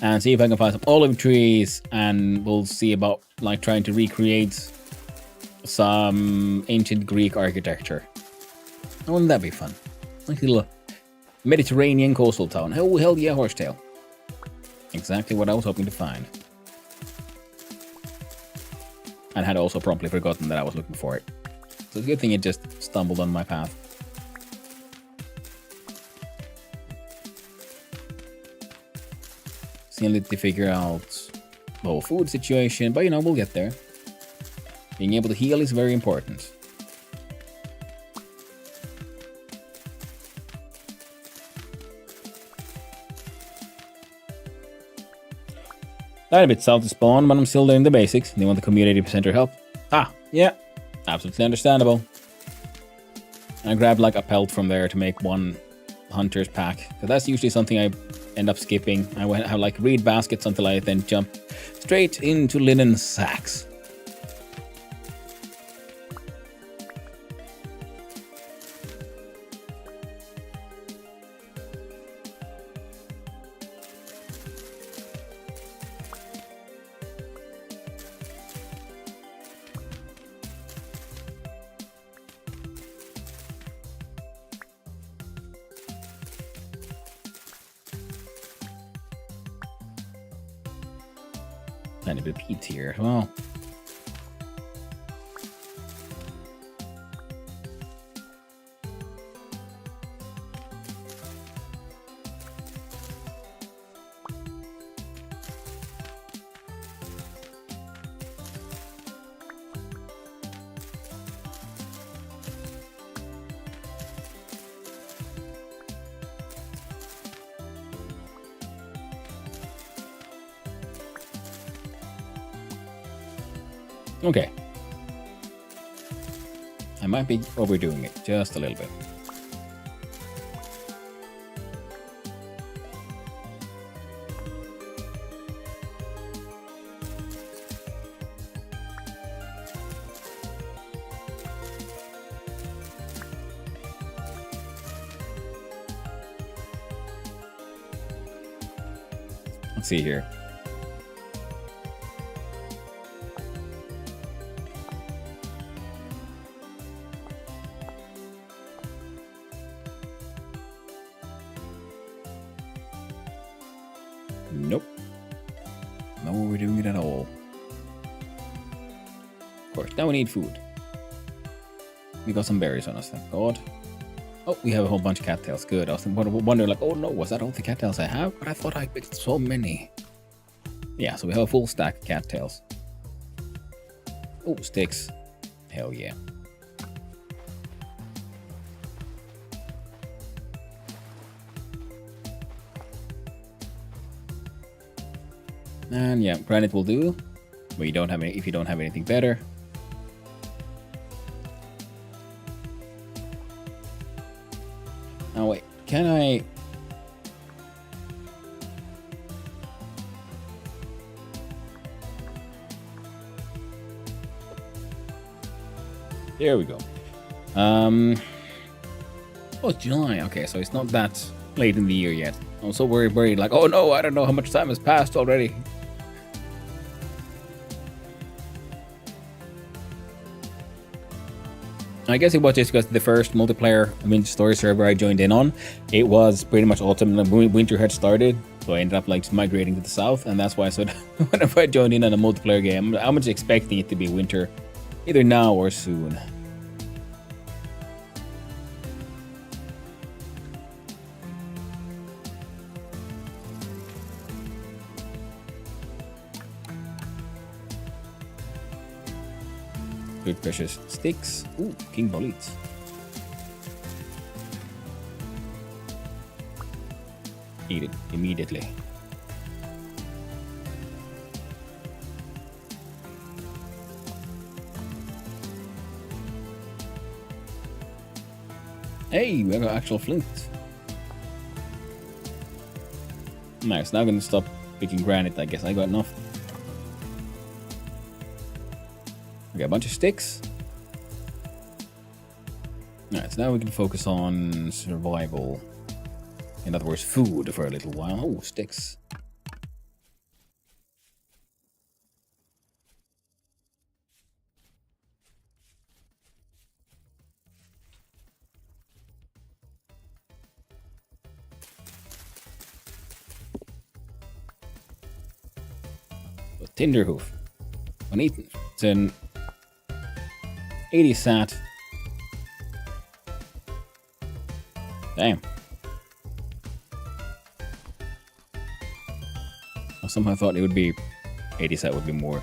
and see if I can find some olive trees, and we'll see about like trying to recreate some ancient Greek architecture. Wouldn't that be fun? Like a little Mediterranean coastal town. Oh, hell yeah, horsetail. Exactly what I was hoping to find. And had also promptly forgotten that I was looking for it. So it's a good thing it just stumbled on my path. Still need to figure out the whole food situation, but you know, we'll get there. Being able to heal is very important. That a bit south to spawn, but I'm still doing the basics. They want the community center help. Ah, yeah, absolutely understandable. I grabbed like a pelt from there to make 1 hunter's pack. So that's usually something I end up skipping. I have like reed baskets until I then jump straight into linen sacks. Tiny bit of peat here as well. Okay. I might be overdoing it just a little bit. Let's see here. Nope. Not what we're doing it at all. Of course, now we need food. We got some berries on us, thank God. Oh, we have a whole bunch of cattails. Good. I was wondering, like, oh no, was that all the cattails I have? But I thought I picked so many. Yeah, so we have a full stack of cattails. Oh, sticks. Hell yeah. And yeah, granite will do. But you don't have any, if you don't have anything better. Now wait, can I? There we go. Oh, it's July. Okay, so it's not that late in the year yet. I'm so worried. Like, oh no, I don't know how much time has passed already. I guess it was just because the first multiplayer story server I joined in on, it was pretty much autumn and winter had started, so I ended up like migrating to the south, and that's why I said whenever I joined in on a multiplayer game, I'm just expecting it to be winter, either now or soon. Good precious sticks. Ooh, king bullets. Eat it immediately. Hey, we have an actual flint. Nice, now I'm gonna stop picking granite, I guess. I got enough. Okay, a bunch of sticks. Alright, so now we can focus on survival. In other words, food for a little while. Oh, sticks. Tinderhoof. Uneaten. It's an 80 sat. Damn. I somehow thought it would be 80 sat would be more.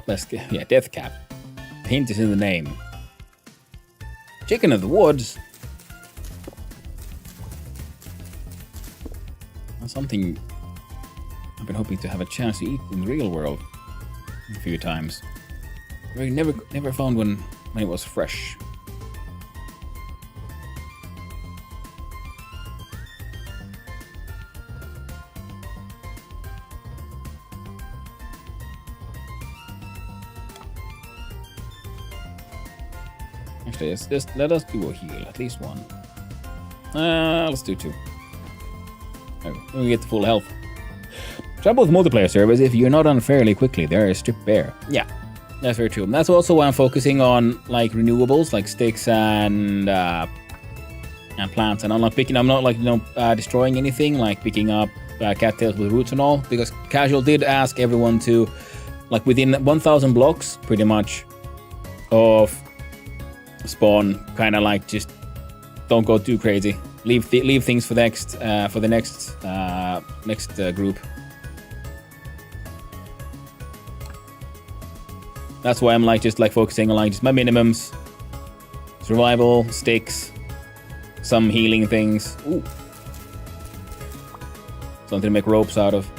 Let's get, yeah, death cap. The hint is in the name. Chicken of the woods. That's something I've been hoping to have a chance to eat in the real world a few times. I never found one when it was fresh. Actually, just let us do a heal, at least one. Let's do 2. There we get the full health. Trouble with multiplayer servers, if you're not on fairly quickly, they're stripped bare. Yeah, that's very true. And that's also why I'm focusing on like renewables, like sticks and plants. And I'm not destroying anything, like picking up cattails with roots and all, because Casual did ask everyone to, like within 1,000 blocks, pretty much, of spawn, kind of like just don't go too crazy. Leave things for the next group. That's why I'm like just like focusing on like just my minimums, survival, sticks, some healing things. Ooh, something to make ropes out of.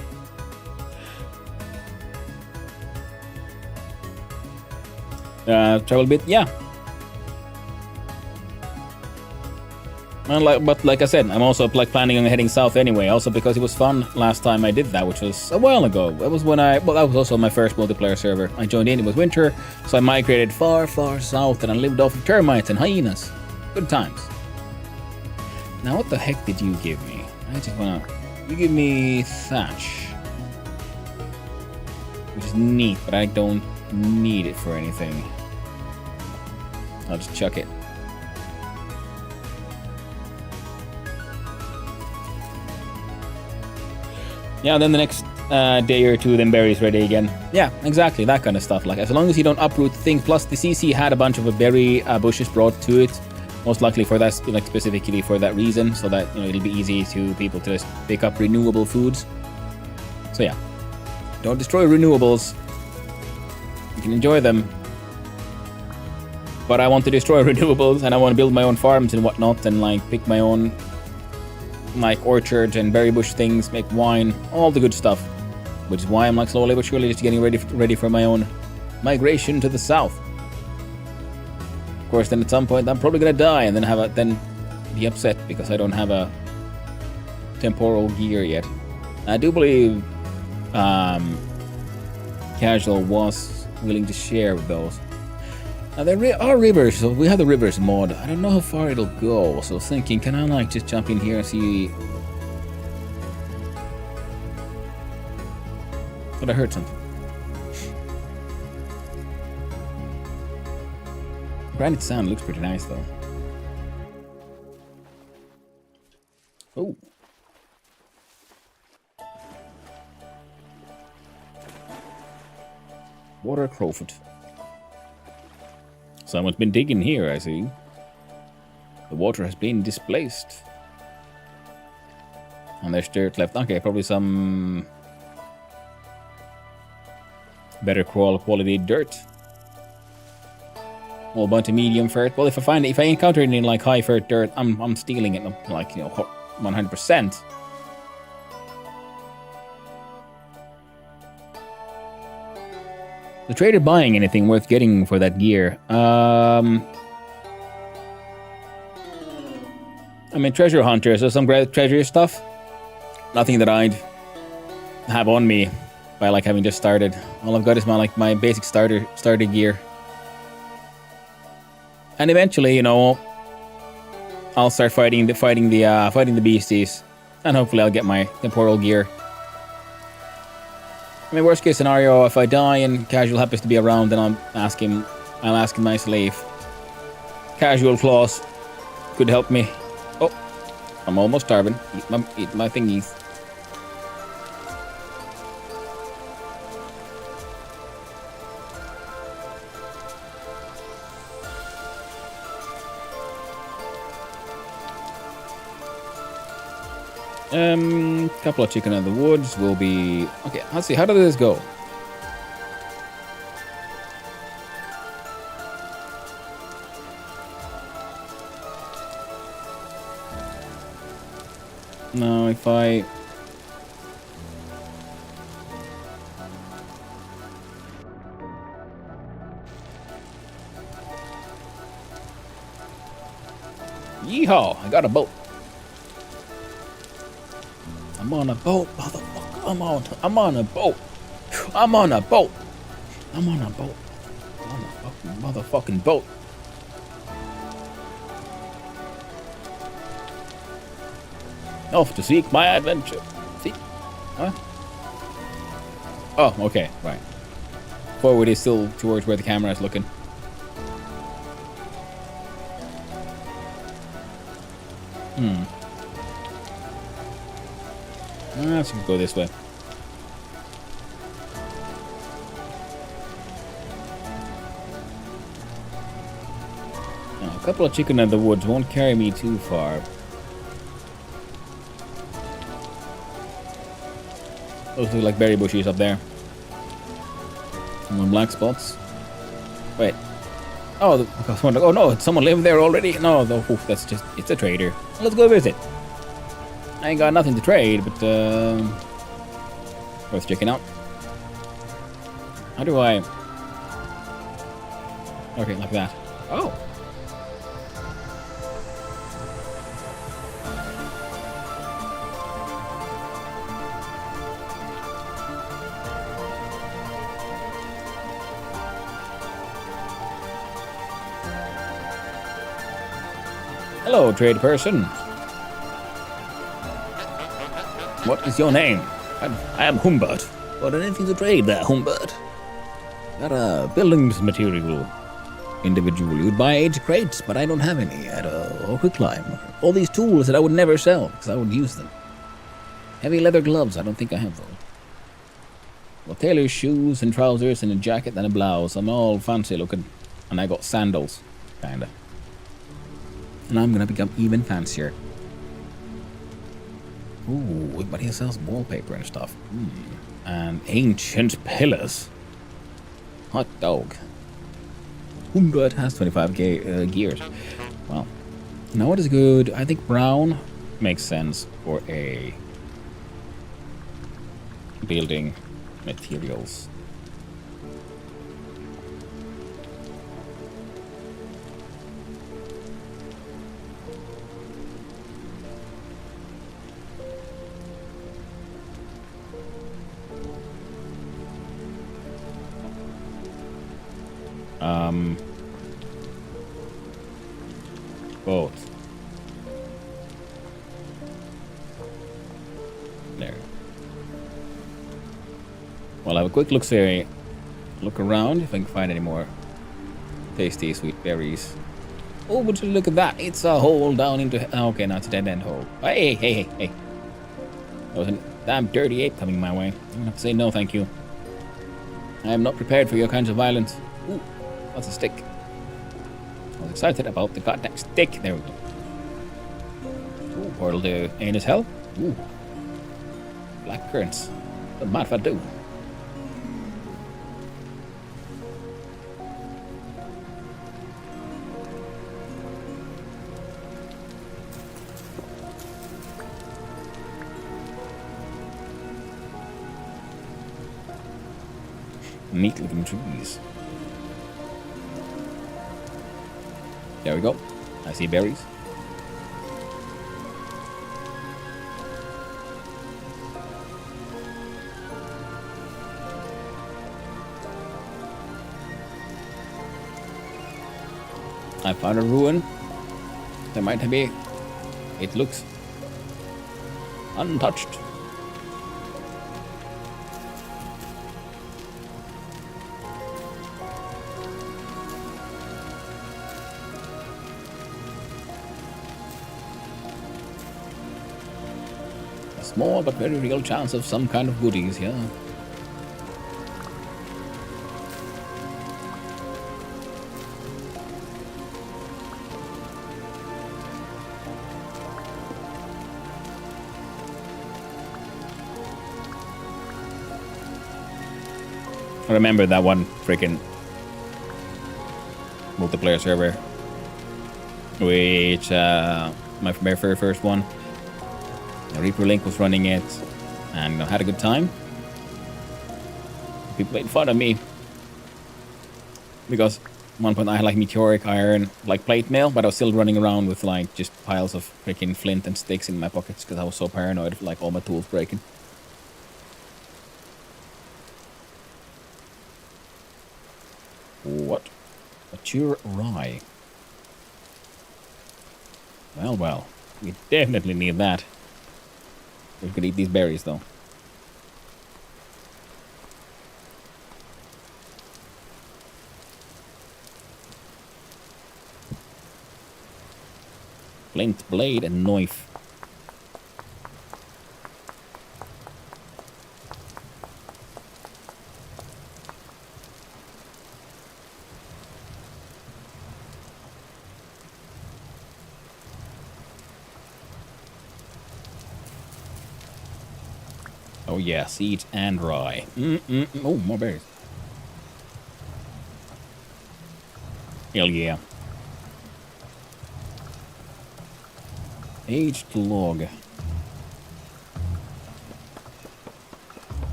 Travel a bit, yeah. But like I said, I'm also like planning on heading south anyway. Also because it was fun last time I did that, which was a while ago. That was that was also my first multiplayer server. I joined in. It was winter, so I migrated far, far south, and I lived off of termites and hyenas. Good times. Now, what the heck did you give me? I just wanna. You give me thatch, which is neat, but I don't need it for anything. I'll just chuck it. Yeah, then the next day or two, then berries ready again. Yeah, exactly, that kind of stuff. Like, as long as you don't uproot things. Plus, the CC had a bunch of berry bushes brought to it, most likely for that, like specifically for that reason, so that it'll be easy to people to just pick up renewable foods. So yeah, don't destroy renewables. You can enjoy them, but I want to destroy renewables, and I want to build my own farms and whatnot, and like pick my own like orchards and berry bush things, make wine, all the good stuff. Which is why I'm like slowly but surely just getting ready for my own migration to the south. Of course, then at some point I'm probably gonna die and then be upset because I don't have a temporal gear yet. I do believe Casual was willing to share with those. Now there are rivers, so we have the rivers mod. I don't know how far it'll go, so thinking, can I like just jump in here and see? But I heard something. Granite sand looks pretty nice though. Oh. Water crowfoot. Someone's been digging here, I see. The water has been displaced. And there's dirt left. Okay, probably some better quality dirt. Well, a bunch of medium fert. Well, if I encounter any like high fert dirt, I'm stealing it, like 100%. The trader buying anything worth getting for that gear? I mean, treasure hunter, so some great treasure stuff. Nothing that I'd have on me by like having just started. All I've got is my basic starter gear. And eventually, I'll start fighting the beasties, and hopefully I'll get my temporal gear. I mean, worst case scenario, if I die and Casual happens to be around, then I'll ask him my slave. Casual Claws could help me. Oh, I'm almost starving. Eat my thingies. Couple of chicken in the woods will be... Okay, let's see, how does this go? Now, if I... Yeehaw, I got a boat. I'm on a boat, motherfucker. I'm on a boat. I'm on a boat. I'm on a boat. I'm on a fucking motherfucking boat. Off to seek my adventure. Seek? Huh? Oh, okay, right. Forward is still towards where the camera is looking. Let's go this way. Now, a couple of chicken in the woods won't carry me too far. Those look like berry bushes up there. Some black spots. Wait. Oh, oh no, someone lived there already? No, that's just, it's a trader. Let's go visit. I ain't got nothing to trade, but worth checking out. How do I... Okay, like that. Oh. Hello, trade person. What is your name? I am Humbert. Got anything to trade there, Humbert? Got a buildings material individual. You'd buy 8 crates, but I don't have any at a quick climb. All these tools that I would never sell, because I would use them. Heavy leather gloves, I don't think I have those. Well, tailor's shoes and trousers and a jacket and a blouse. I'm all fancy looking. And I got sandals, kinda. And I'm gonna become even fancier. Ooh, but he sells wallpaper and stuff. And ancient pillars. Hot dog. Humbert has 25 gears. Well, now what is good? I think brown makes sense for a building materials. Both. There. Well, have a quick look around if I can find any more tasty sweet berries. Oh, would you look at that? It's a hole down into... Okay, now it's a dead-end hole. Hey. There was a damn dirty ape coming my way. I'm gonna have to say no, thank you. I am not prepared for your kinds of violence. Ooh, what's a stick? I was excited about the goddamn stick. There we go. Ooh, portal to Anus Hell. Ooh. Black currants. What might I do? Neat looking trees. There we go. I see berries. I found a ruin. There might be. It looks untouched. Small but very real chance of some kind of goodies here. I remember that one freaking multiplayer server, which my very first one. Reaper Link was running it, and I had a good time. People made fun of me because at one point I had like meteoric iron, like plate mail, but I was still running around with like just piles of freaking flint and sticks in my pockets because I was so paranoid of like all my tools breaking. What? Mature rye. Well, we definitely need that. We could eat these berries, though. Flint blade and knife. Oh yeah, seeds and rye. Oh, more berries. Hell yeah. Aged log.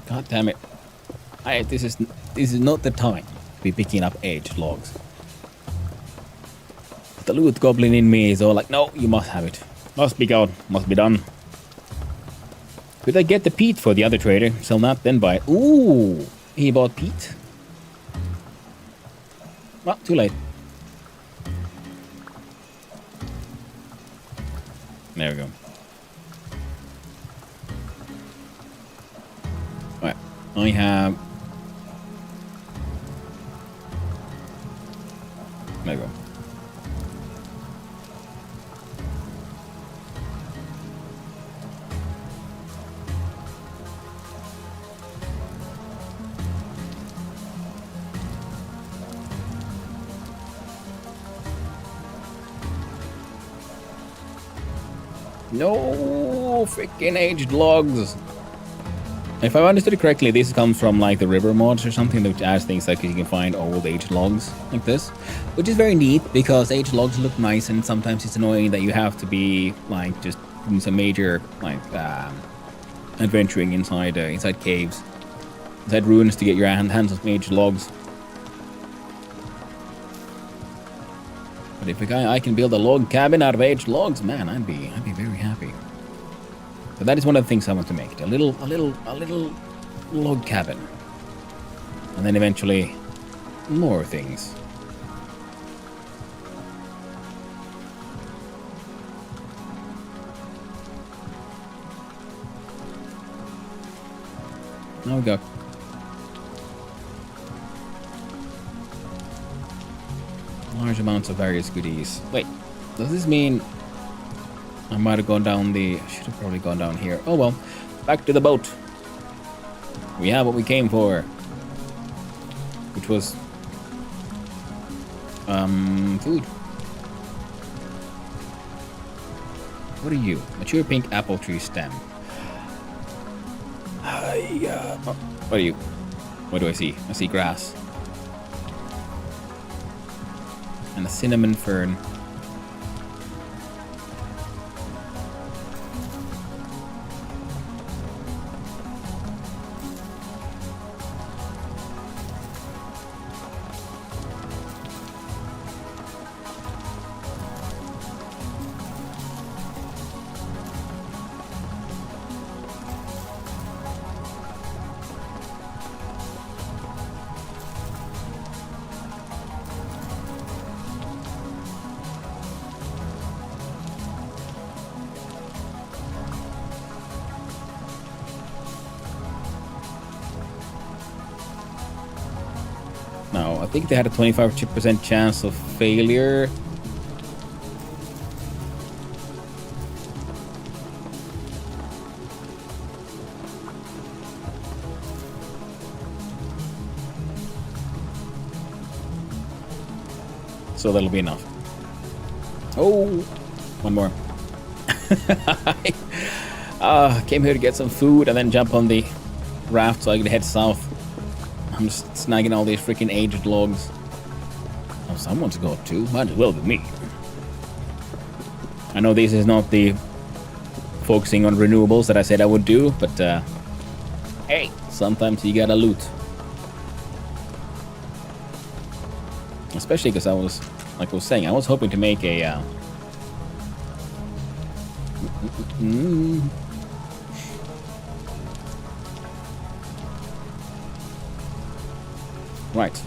God damn it. This is not the time to be picking up aged logs. The loot goblin in me is all like, no, you must have it. Must be gone. Must be done. Could I get the peat for the other trader? Sell that, then buy it. Ooh, he bought peat. Well, too late. There we go. Alright, I have... There we go. No freaking aged logs. If I understood it correctly, this comes from like the river mods or something, which adds things like you can find old aged logs like this, which is very neat because aged logs look nice, and sometimes it's annoying that you have to be like just doing some major like adventuring inside caves, inside ruins to get your hands on aged logs. But if I can build a log cabin out of aged logs, man, I'd be very happy. So that is one of the things I want to make, a little log cabin, and then eventually more things. Now we go. Large amounts of various goodies. Wait, does this mean I might have gone down the... Should have probably gone down here. Oh well, back to the boat. We have what we came for, which was food. What are you? Mature pink apple tree stem. What are you? What do I see? I see grass. And a cinnamon fern. No, I think they had a 25% chance of failure. So that'll be enough. Oh, one more. Came here to get some food and then jump on the raft so I could head south. I'm just snagging all these freaking aged logs. Oh, someone's got to. Might as well be me. I know this is not the focusing on renewables that I said I would do, but hey, sometimes you gotta loot. Especially because I was, like I was saying, I was hoping to make a Right.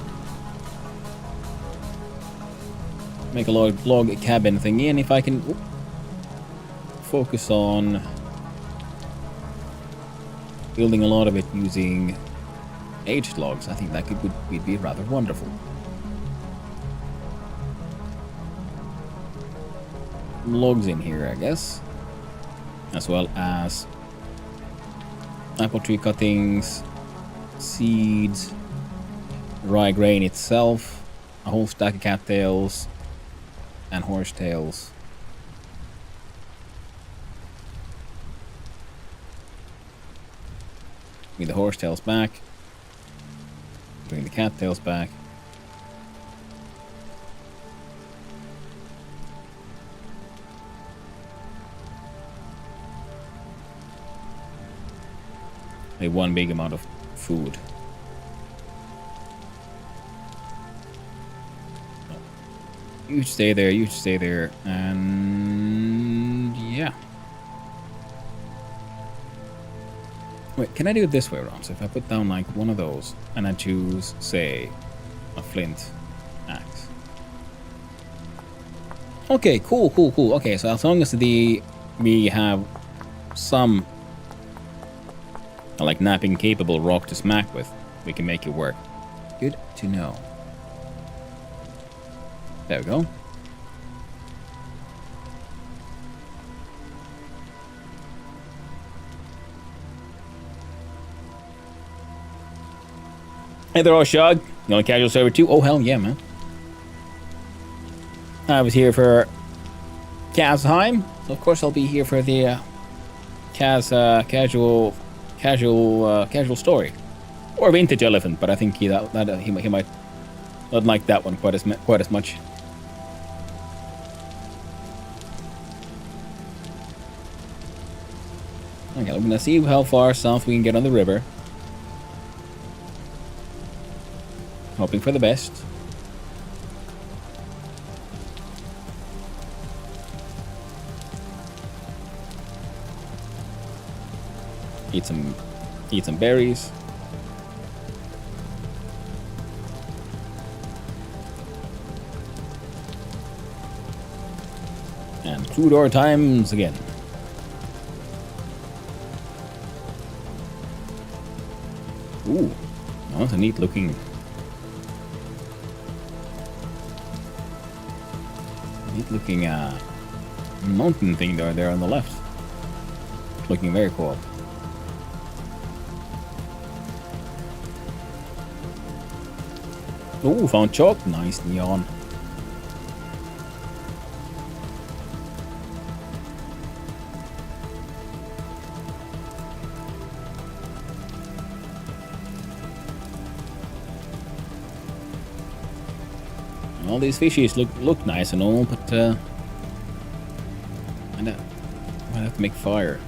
make a log cabin thingy, and if I can focus on building a lot of it using aged logs, I think that would be rather wonderful. Logs in here, I guess, as well as apple tree cuttings, seeds, rye grain itself, a whole stack of cattails, and horsetails. Bring the horsetails back. Bring the cattails back. One big amount of food. You should stay there, you should stay there, and yeah. Wait, can I do it this way around? So if I put down like one of those, and I choose, say, a flint axe. Okay, cool. Okay, so as long as we have some like napping capable rock to smack with, we can make it work. Good to know. There we go. Hey there, Oshog. You on casual server too? Oh hell yeah, man. I was here for Kazheim, so of course I'll be here for the casual story, or vintage elephant. But I think he might not like that one quite as much. Okay, I'm gonna see how far south we can get on the river. Hoping for the best. Eat some berries. And crude ore times again. Ooh, that's a neat looking mountain thing there on the left. Looking very cool. Ooh, found chalk. Nice neon. All these fishies look nice and all, but I might have to make fire.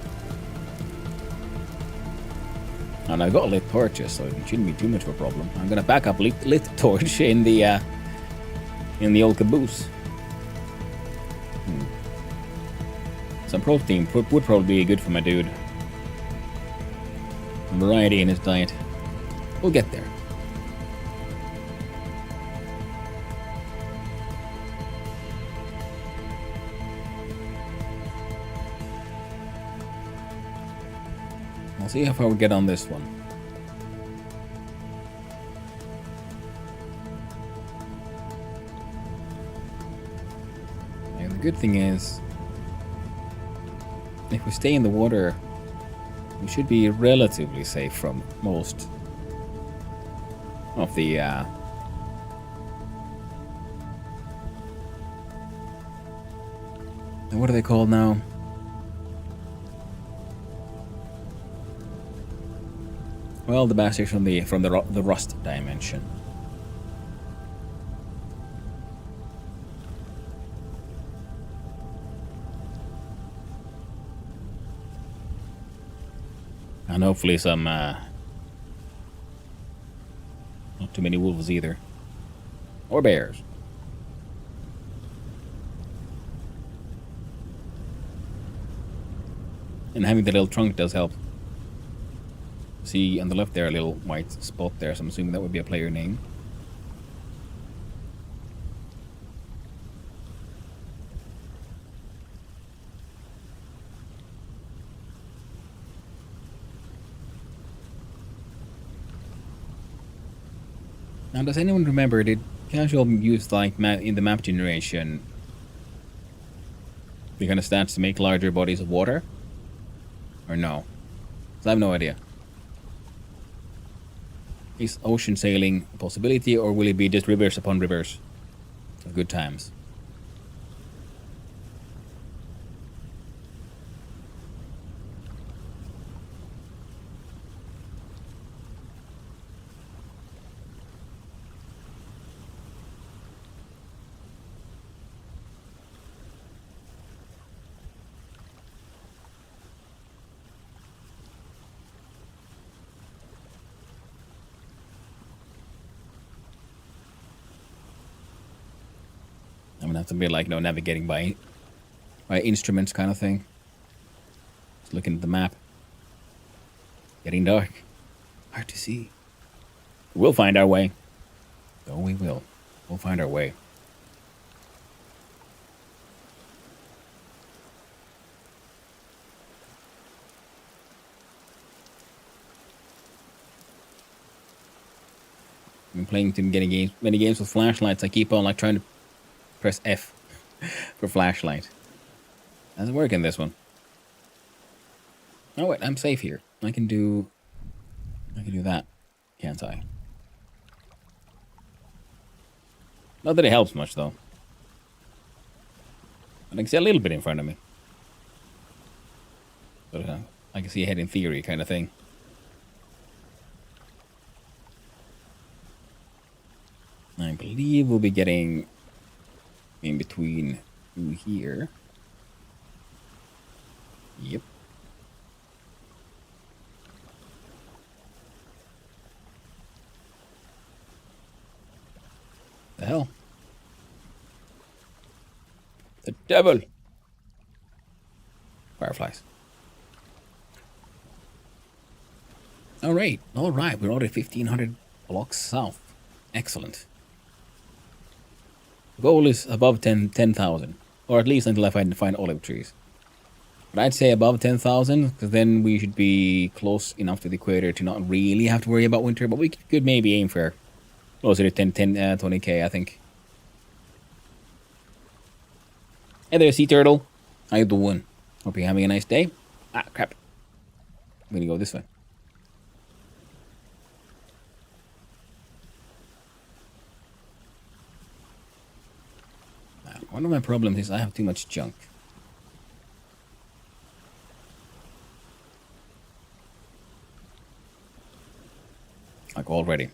And I've got lit torches, so it shouldn't be too much of a problem. I'm gonna back up lit torch in the old caboose. Some protein would probably be good for my dude. Some variety in his diet. We'll get there. I'll see how far we get on this one. And the good thing is, if we stay in the water, we should be relatively safe from most of the what are they called now? Well, the bastards from the rust dimension. And hopefully some not too many wolves either. Or bears. And having the little trunk does help. See on the left there, a little white spot there, so I'm assuming that would be a player name. Now, does anyone remember, did Casual use, like, in the map generation, the kind of stats to make larger bodies of water? Or no? 'Cause I have no idea. Is ocean sailing a possibility, or will it be just rivers upon rivers of good times? I'm gonna have to be like, navigating by instruments kind of thing. Just looking at the map. Getting dark. Hard to see. We'll find our way. Oh, we will. We'll find our way. I've been playing many games with flashlights. I keep on like trying to press F for flashlight. Doesn't work in this one. Oh wait, I'm safe here. I can do that, can't I? Not that it helps much though. But I can see a little bit in front of me. But I can see ahead in theory kind of thing. I believe we'll be getting in between here. Yep. The hell? The devil! Fireflies. Alright, we're already 1,500 blocks south. Excellent. The goal is above 10,000. Or at least until I find olive trees. But I'd say above 10,000, because then we should be close enough to the equator to not really have to worry about winter, but we could maybe aim for closer to 20k, I think. Hey there, sea turtle. How you doing? Hope you're having a nice day. Ah, crap. I'm gonna go this way. One of my problems is I have too much junk. Like already.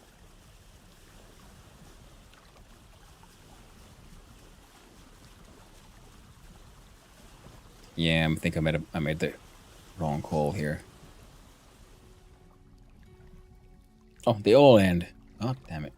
Yeah, I think I made the wrong call here. Oh, they all end. Oh, damn it.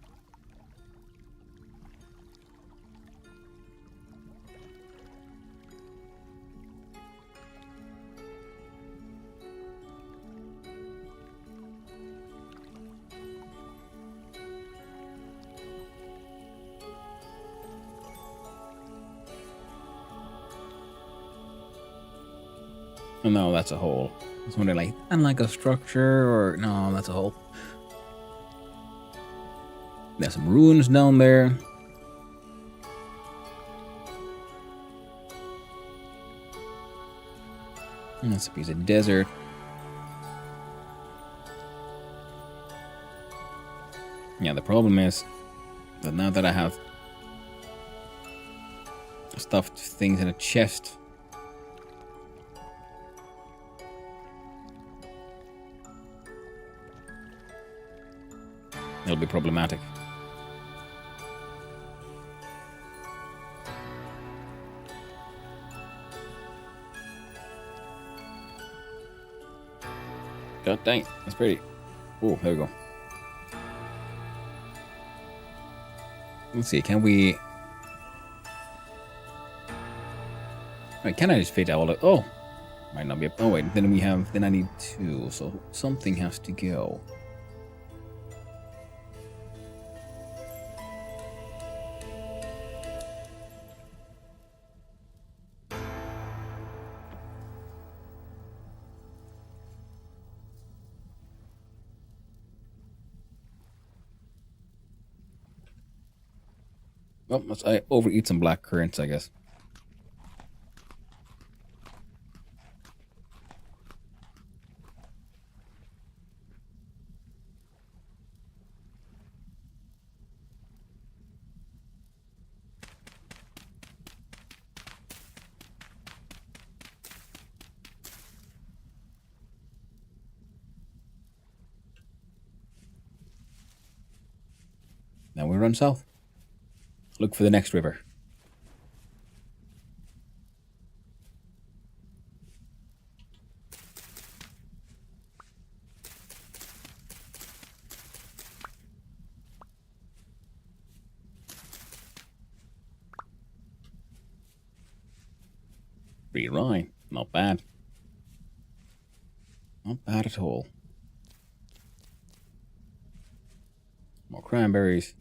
Oh, no, that's a hole. I was wondering, like, unlike a structure, or no, that's a hole. There's some ruins down there. And that's a piece of desert. Yeah, the problem is that now that I have stuffed things in a chest, it'll be problematic. God dang, that's pretty. Oh, there we go. Let's see, can we... Wait, can I just fit all of... Oh! Might not be... Oh, wait, then we have... Then I need 2, so something has to go. Well, I overeat some black currants, I guess. Now we run south. Look for the next river. Free rye. Not bad. Not bad at all. More cranberries.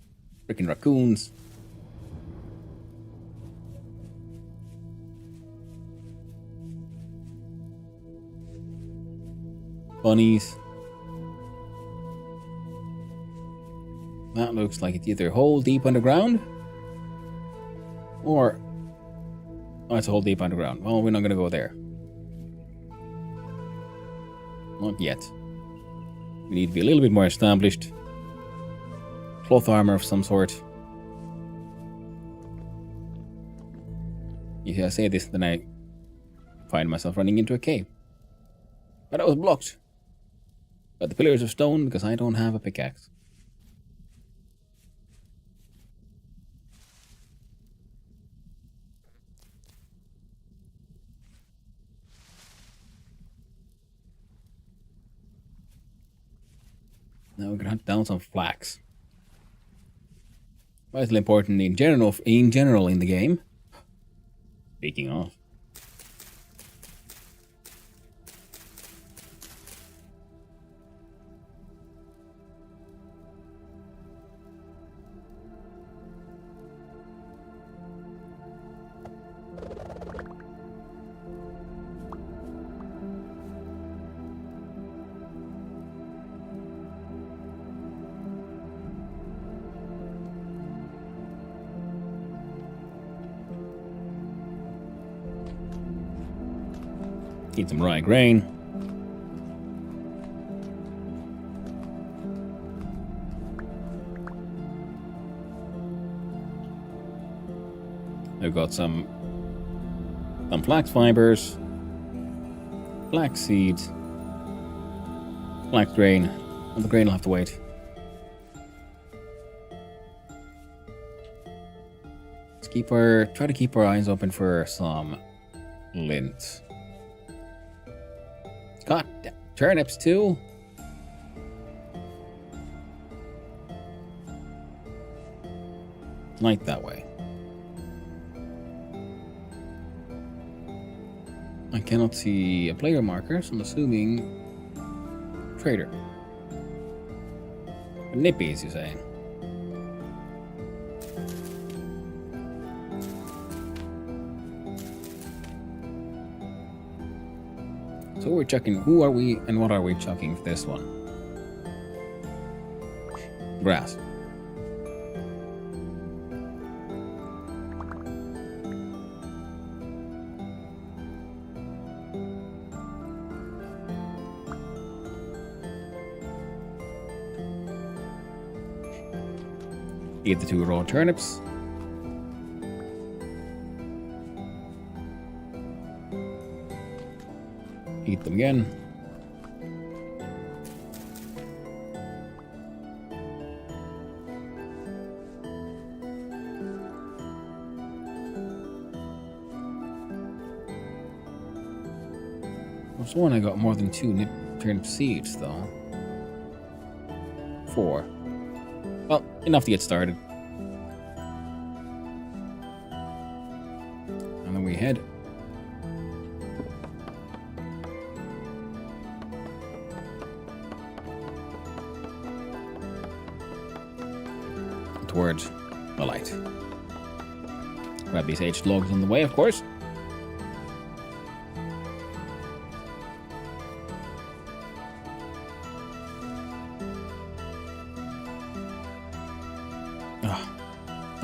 Freaking raccoons. Bunnies. That looks like it's either hole deep underground or... Oh, it's a hole deep underground. Well, we're not going to go there. Not yet. We need to be a little bit more established. Cloth armor of some sort. You see, I say this, then I find myself running into a cave. But I was blocked. Got the pillars of stone because I don't have a pickaxe. Now we can hunt down some flax. Vitally important in general in the game. Speaking of. Eat some rye grain. I've got some flax fibers, flax seeds, flax grain. Well, the grain will have to wait. Let's try to keep our eyes open for some lint. God, turnips too. Light that way. I cannot see a player marker, so I'm assuming trader. Nippies, you say? So we're checking who are we and what are we chucking for this one? Grass. Eat the 2 raw turnips. Eat them again. I was one I got more than 2 turnip seeds though. 4. Well, enough to get started. And then we head towards the light. Grab these aged logs on the way, of course.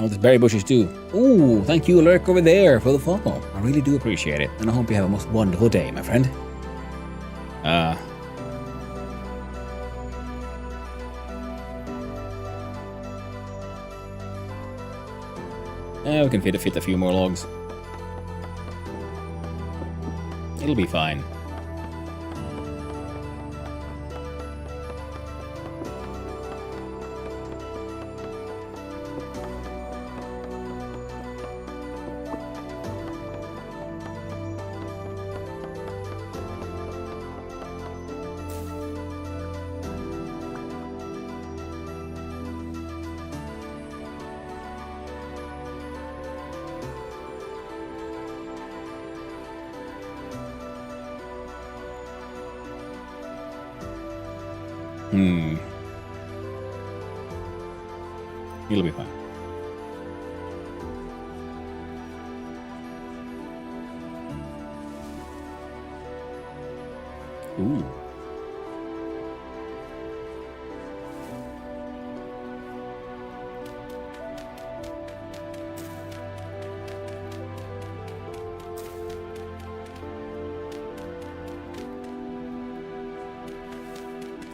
Oh, there's berry bushes too. Ooh, thank you, Lurk, over there for the follow. I really do appreciate it. And I hope you have a most wonderful day, my friend. We can fit a few more logs. It'll be fine. It'll be fine. Ooh.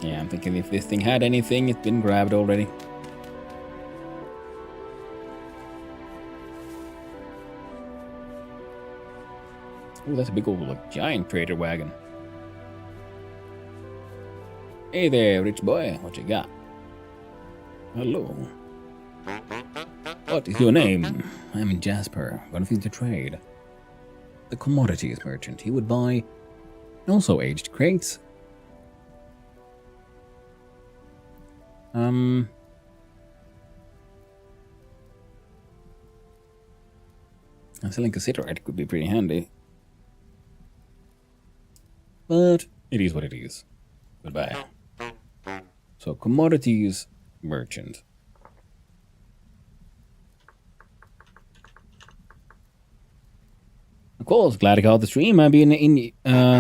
Yeah, I'm thinking if this thing had anything, it's been grabbed already. Oh, that's a big old, like, giant trader wagon. Hey there, rich boy. What you got? Hello. What is your name? I'm Jasper. One of these to trade. The commodities merchant. He would buy also aged crates. Selling cassiterite could be pretty handy. But it is what it is. Goodbye. So, commodities merchant. Of course, glad I got the stream. I've been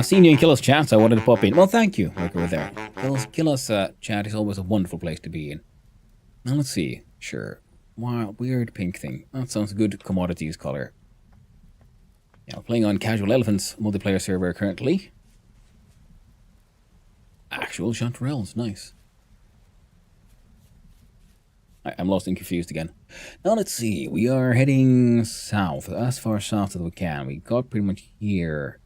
seeing you in Killer's chat, so I wanted to pop in. Well, thank you, like over there. Killer's chat is always a wonderful place to be in. Now, let's see. Sure. Wow, weird pink thing. That sounds good. Commodities color. Yeah, playing on Casual Elephants multiplayer server currently. Actual chanterelles, nice. I'm lost and confused again. Now let's see, we are heading south, as far south as we can. We got pretty much here.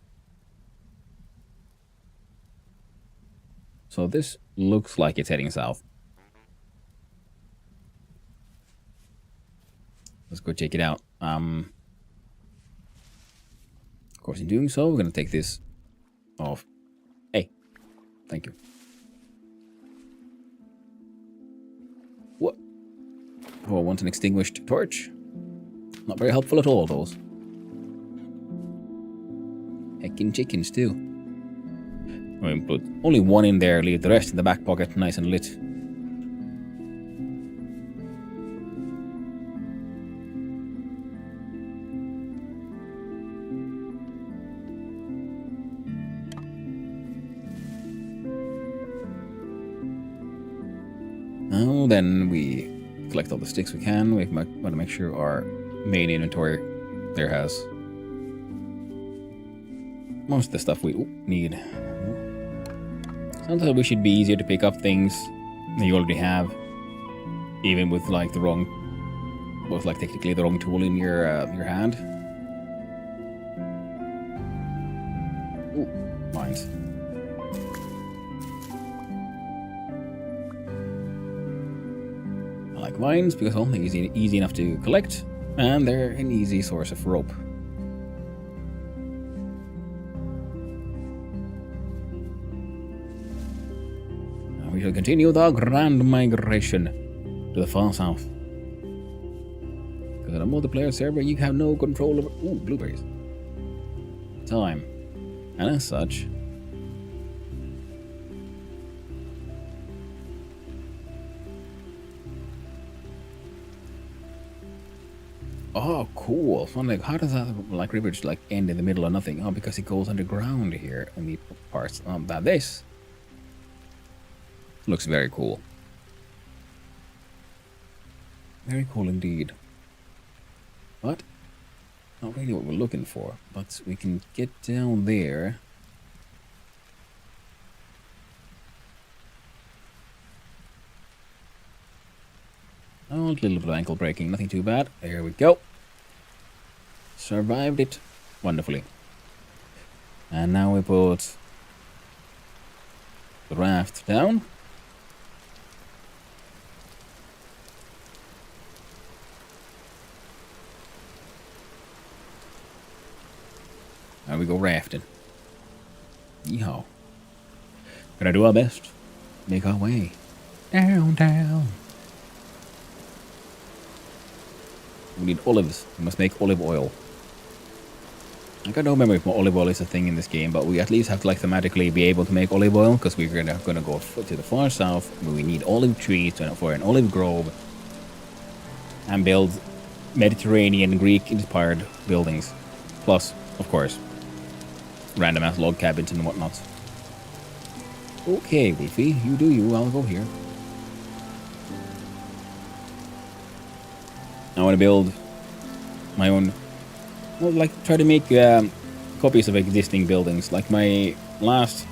So this looks like it's heading south. Let's go check it out. Of course, in doing so, we're going to take this off. Hey, thank you. What? Oh, I want an extinguished torch. Not very helpful at all, those. Heckin' chickens, too. I mean, put only one in there, leave the rest in the back pocket, nice and lit. Now then, we collect all the sticks we can. We want to make sure our main inventory there has most of the stuff we need. Sounds like we should be easier to pick up things that you already have, even with like the wrong, with like technically the wrong tool in your hand. Ooh, mines. I like mines because they're easy enough to collect, and they're an easy source of rope. We shall continue the grand migration to the far south. Because on a multiplayer server, you have no control over... Ooh, blueberries. Time. And as such... Oh, cool. So I'm like, how does that, like, river just, like, end in the middle of nothing? Oh, because it goes underground here in the parts. This looks very cool. Very cool indeed. But not really what we're looking for. But we can get down there. Oh, a little bit of ankle breaking, nothing too bad. There we go. Survived it wonderfully. And now we put the raft down. Now we go rafting. Yeehaw. Gonna do our best. Make our way down. We need olives. We must make olive oil. I don't remember if olive oil is a thing in this game, but we at least have to like thematically be able to make olive oil because we're gonna go to the far south where we need olive trees for an olive grove and build Mediterranean Greek-inspired buildings. Plus, of course, random ass log cabins and whatnot. Okay, Wolfie, you do you. I'll go here. I want to build my own. Well, like try to make copies of existing buildings. Like my last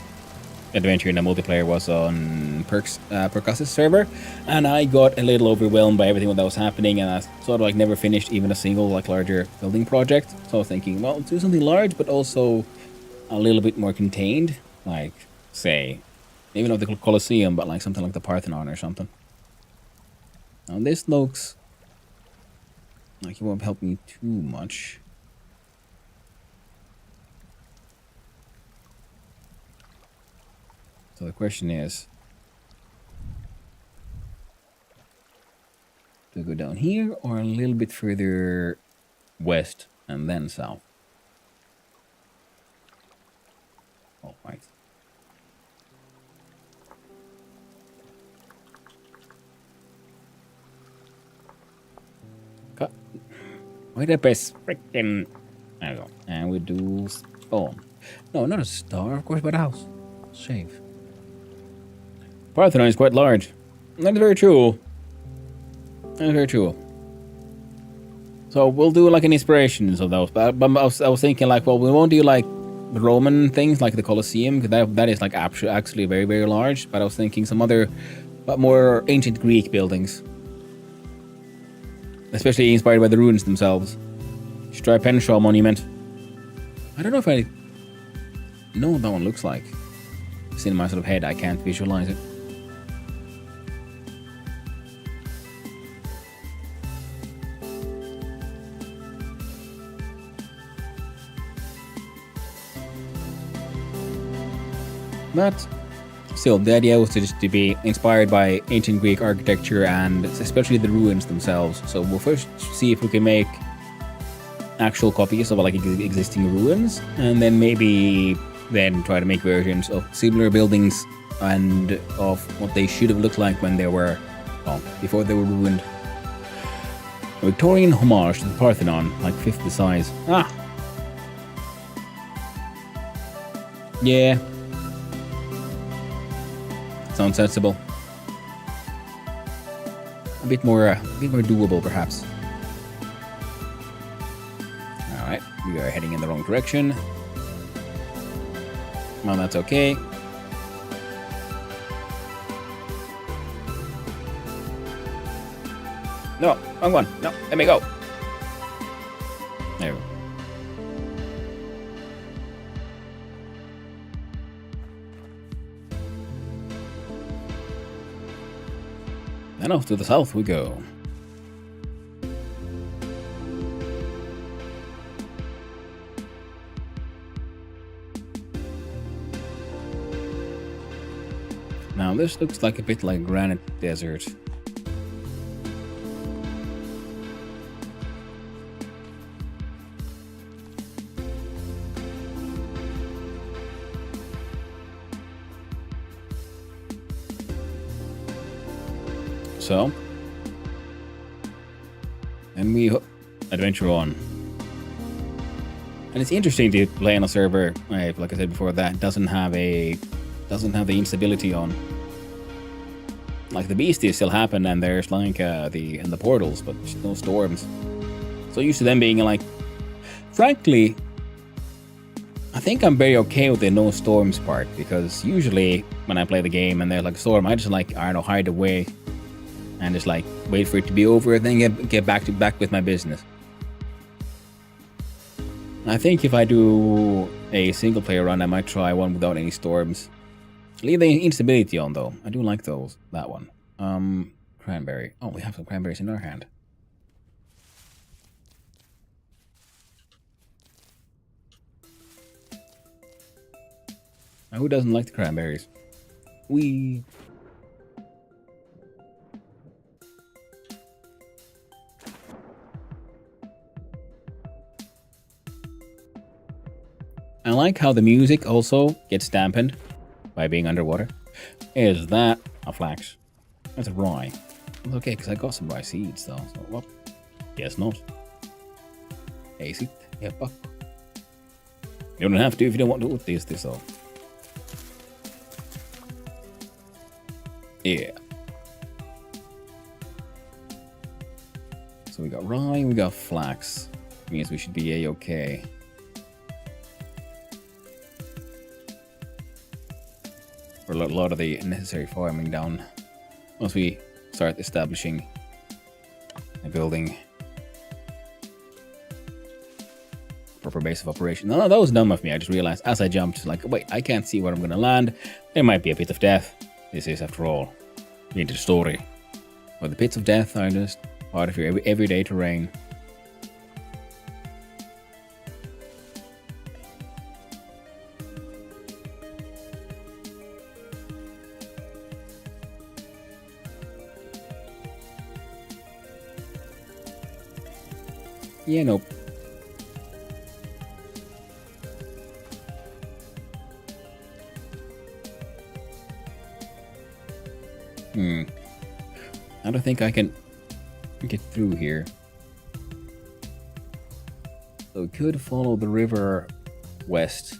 adventure in the multiplayer was on Percus's server, and I got a little overwhelmed by everything that was happening, and I sort of like never finished even a single like larger building project. So I was thinking, well, do something large, but also a little bit more contained. Like, say, maybe not the Colosseum, but like something like the Parthenon or something. Now this looks like it won't help me too much. So the question is, do we go down here or a little bit further west and then south? All right. Cut. Why did I press freaking? There we go. And we do stone. No, not a star, of course, but a house. Save. Parthenon is quite large. That's very true. That's very true. So we'll do like an inspirations of those. But I was thinking like, well, we won't do like the Roman things like the Colosseum, because that is like actually very, very large. But I was thinking some other, but more ancient Greek buildings. Especially inspired by the ruins themselves. Should try Penshaw Monument. I don't know if I know what that one looks like. It's in my sort of head, I can't visualize it. But still, the idea was to just to be inspired by ancient Greek architecture and especially the ruins themselves. So we'll first see if we can make actual copies of like existing ruins, and then maybe then try to make versions of similar buildings and of what they should have looked like when they were, well, before they were ruined. A Victorian homage to the Parthenon, like fifth the size. Ah! Yeah. Sounds sensible. A bit more doable, perhaps. All right, we are heading in the wrong direction. Well, that's okay. No, wrong one. No, let me go. There we go. And off to the south we go. Now this looks like a bit like granite desert. So, and we adventure on. And it's interesting to play on a server, like I said before, that doesn't have the instability on. Like the beasties still happen, and there's like the portals, but no storms. So used to them being like, frankly, I think I'm very okay with the no storms part, because usually when I play the game and there's like a storm, I just like, I don't know, hide away and just like wait for it to be over and then get back with my business. I think if I do a single player run, I might try one without any storms. Leave the instability on though. I do like that one. Cranberry. Oh, we have some cranberries in our hand. Now, who doesn't like the cranberries? We. I like how the music also gets dampened by being underwater. Is that a flax? That's a rye. It's okay, because I got some rye seeds though. So, well, guess not. Hey, sit. Yeah, fuck. You don't have to if you don't want to do this though. Yeah. So we got rye, we got flax. Means we should be a-okay. For a lot of the necessary farming down. Once we start establishing and building proper base of operation. No, that was dumb of me. I just realized as I jumped, like, wait, I can't see where I'm gonna land. There might be a pit of death. This is, after all, the story. But the pits of death are just part of your everyday terrain. Yeah, nope. I don't think I can get through here. So we could follow the river west.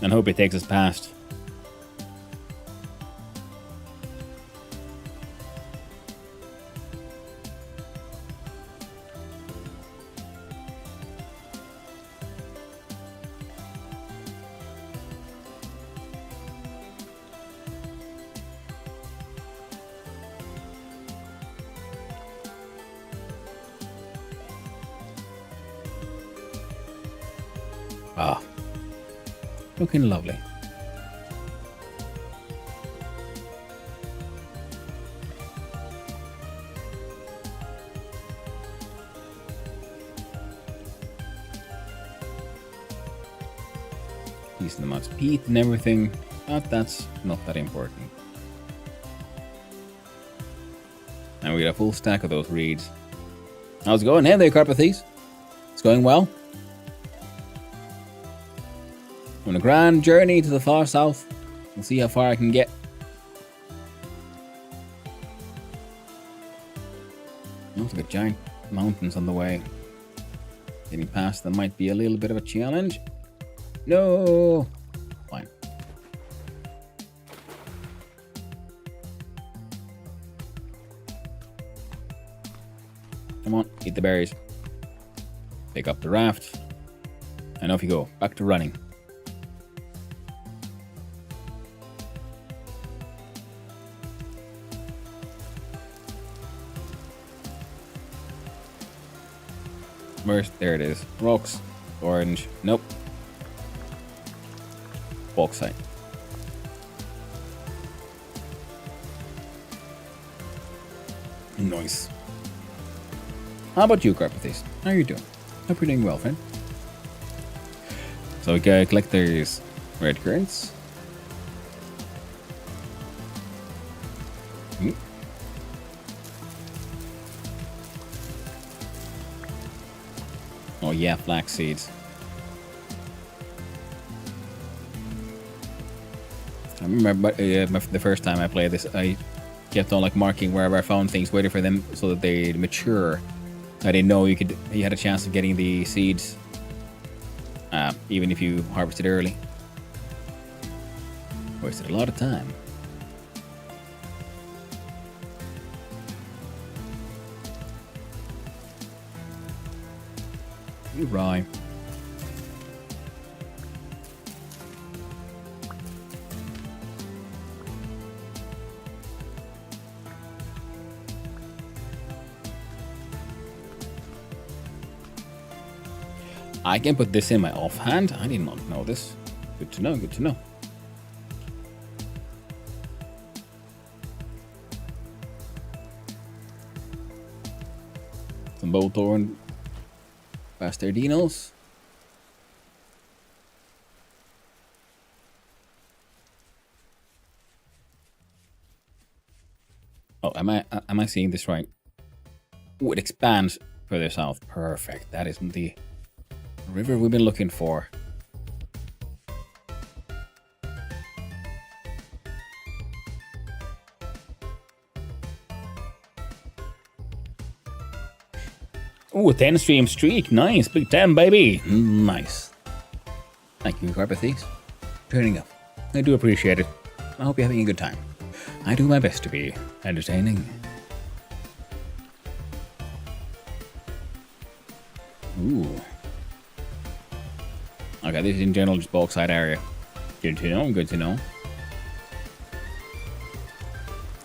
And hope it takes us past. Ah. Looking lovely. Decent amounts of peat and everything, but that's not that important. And we got a full stack of those reeds. How's it going? Hey there, Carpathes. It's going well. On a grand journey to the far south. We'll see how far I can get. Looks like giant mountains on the way. Getting past them might be a little bit of a challenge. No! Fine. Come on, eat the berries. Pick up the raft. And off you go. Back to running. Where's, there it is. Rocks. Orange. Nope. Bauxite. Nice. How about you, Carpathes? How are you doing? Hope you're doing well, friend. So we gotta collect these red currants. Oh yeah, flax seeds. I remember the first time I played this, I kept on like marking wherever I found things, waiting for them so that they mature. I didn't know you had a chance of getting the seeds, even if you harvested early. Wasted a lot of time. You rye. I can put this in my offhand. I did not know this. Good to know, good to know. Some Bolthorn Bastardinos. Oh, am I seeing this right? Oh, it expands further south. Perfect. That is the river we've been looking for. Ooh, a 10 stream streak. Nice. Big 10, baby. Nice. Thank you, Carpathes. Turning up. I do appreciate it. I hope you're having a good time. I do my best to be entertaining. Ooh. Okay, this is in general just bauxite area. Good to know, good to know.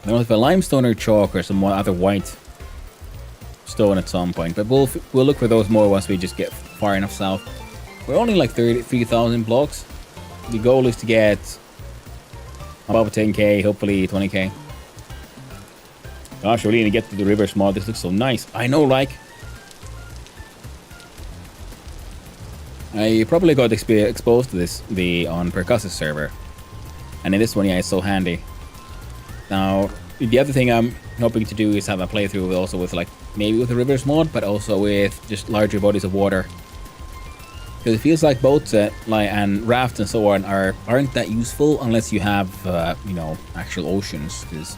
I don't know if a limestone or chalk or some other white stone at some point, but we'll look for those more once we just get far enough south. We're only like 33,000 blocks. The goal is to get above 10k, hopefully 20k. Gosh, we really need to get to the river small. This looks so nice. I know, like, I probably got exposed to this on Percussus server, and in this one, yeah, it's so handy. Now, the other thing I'm hoping to do is have a playthrough also with, like, maybe with the rivers mod, but also with just larger bodies of water. Because it feels like boats and rafts and so on aren't that useful unless you have, you know, actual oceans. Because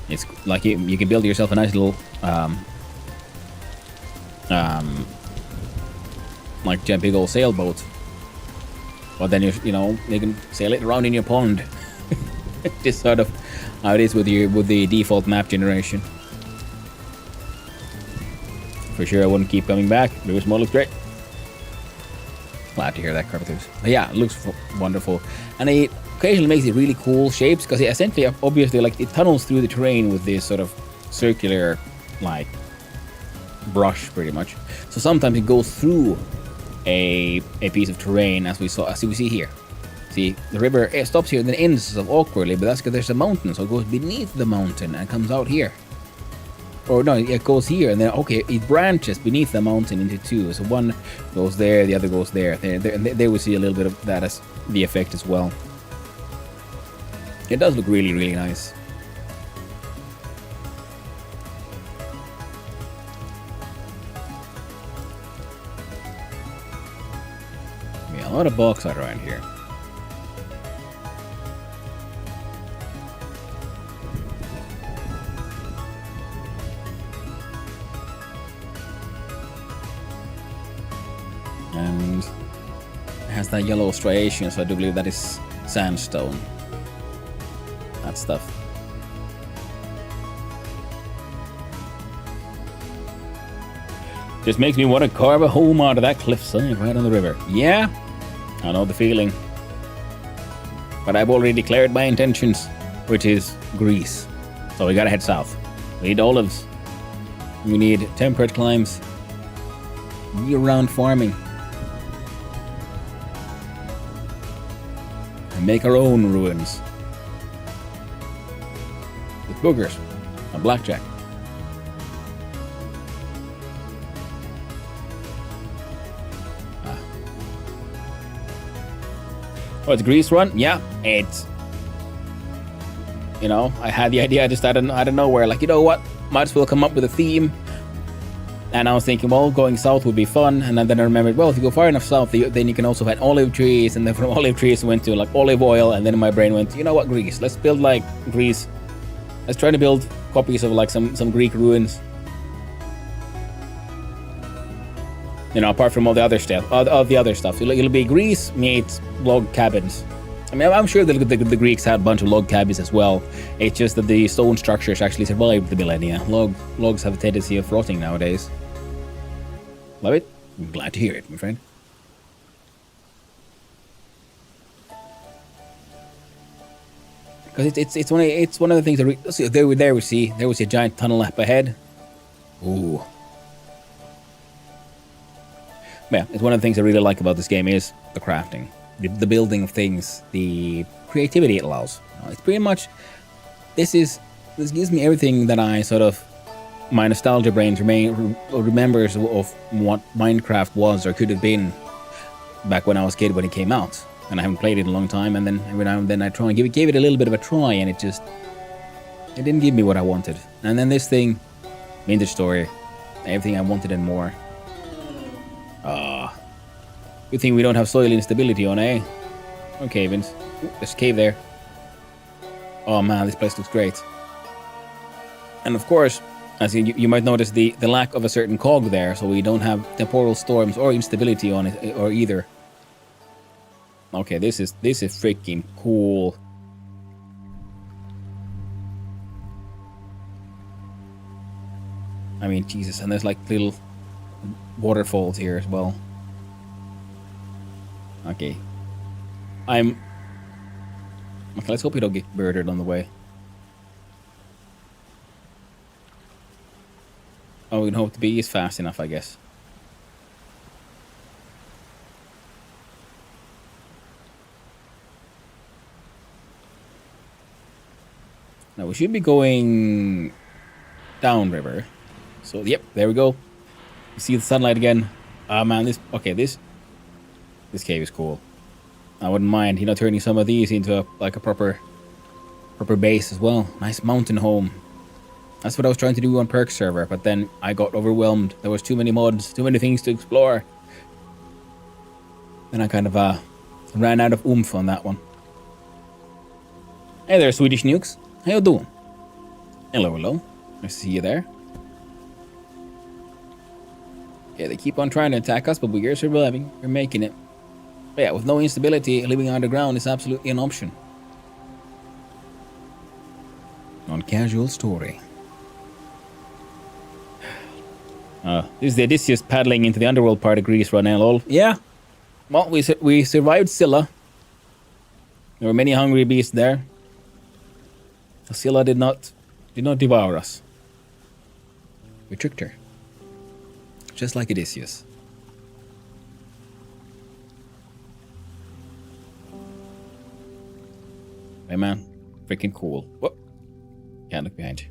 it's like you can build yourself a nice little, like a big old sailboat. But then you know, you can sail it around in your pond. Just sort of how it is with the default map generation. For sure, I wouldn't keep coming back. Rivers mod looks great. Glad to hear that, Carpathus. But yeah, it looks wonderful, and it occasionally makes it really cool shapes because it essentially, obviously, like, it tunnels through the terrain with this sort of circular, like, brush, pretty much. So sometimes it goes through a piece of terrain, as we see here. See, the river, it stops here and then ends sort of awkwardly, but that's because there's a mountain, so it goes beneath the mountain and comes out here. Or no, it goes here and then, okay, it branches beneath the mountain into two. So one goes there, the other goes there. There we see a little bit of that as the effect as well. It does look really, really nice. Yeah, a lot of bauxite around here. And it has that yellow striation, so I do believe that is sandstone. That stuff. Just makes me want to carve a home out of that cliffside right on the river. Yeah, I know the feeling. But I've already declared my intentions, which is Greece. So we gotta head south. We need olives. We need temperate climes. Year-round farming. And make our own ruins. With boogers and blackjack. Oh, it's Greece run? Yeah, it's... You know, I had the idea just out of nowhere. Like, you know what? Might as well come up with a theme. And I was thinking, well, going south would be fun. And then I remembered, well, if you go far enough south, then you can also find olive trees. And then from olive trees, went to like olive oil. And then my brain went, you know what, Greece? Let's build like Greece. was trying to build copies of like some Greek ruins. You know, apart from all the other stuff, all the other stuff. It'll be Greece meets log cabins. I mean, I'm sure the Greeks had a bunch of log cabins as well. It's just that the stone structures actually survived the millennia. Logs have a tendency of rotting nowadays. Love it? I'm glad to hear it, my friend. Because it's one of the things that there we see a giant tunnel up ahead. Ooh. Yeah, it's one of the things I really like about this game is the crafting, the building of things, the creativity it allows. It's pretty much this gives me everything that I sort of my nostalgia brain remembers of what Minecraft was or could have been back when I was a kid when it came out. And I haven't played it in a long time, and then every now and then I try and give it a little bit of a try, and it didn't give me what I wanted. And then this thing, Vintage Story, everything I wanted and more. Good thing we don't have soil instability on, eh? Okay, Vince. There's a cave there. Oh man, this place looks great. And of course, as you might notice the lack of a certain cog there, so we don't have temporal storms or instability on it or either. Okay, this is freaking cool. I mean, Jesus, and there's like little waterfalls here as well. Okay. Okay, let's hope we don't get murdered on the way. Oh, we can hope the bee is fast enough, I guess. Now we should be going downriver. So yep, there we go. You see the sunlight again. Ah man, this cave is cool. I wouldn't mind, you know, turning some of these into a proper base as well. Nice mountain home. That's what I was trying to do on Perk server, but then I got overwhelmed. There was too many mods, too many things to explore. Then I kind of ran out of oomph on that one. Hey there, Swedish nukes. How you doing? Hello, hello. Nice to see you there. Yeah, they keep on trying to attack us, but we're surviving. We're making it. But yeah, with no instability, living underground is absolutely an option. On Casual Story. This is the Odysseus paddling into the underworld part of Greece right now, lol. Yeah. Well, we survived Scylla. There were many hungry beasts there. Scylla did not devour us. We tricked her. Just like Odysseus. Hey man, freaking cool. Whoop. Can't look behind you.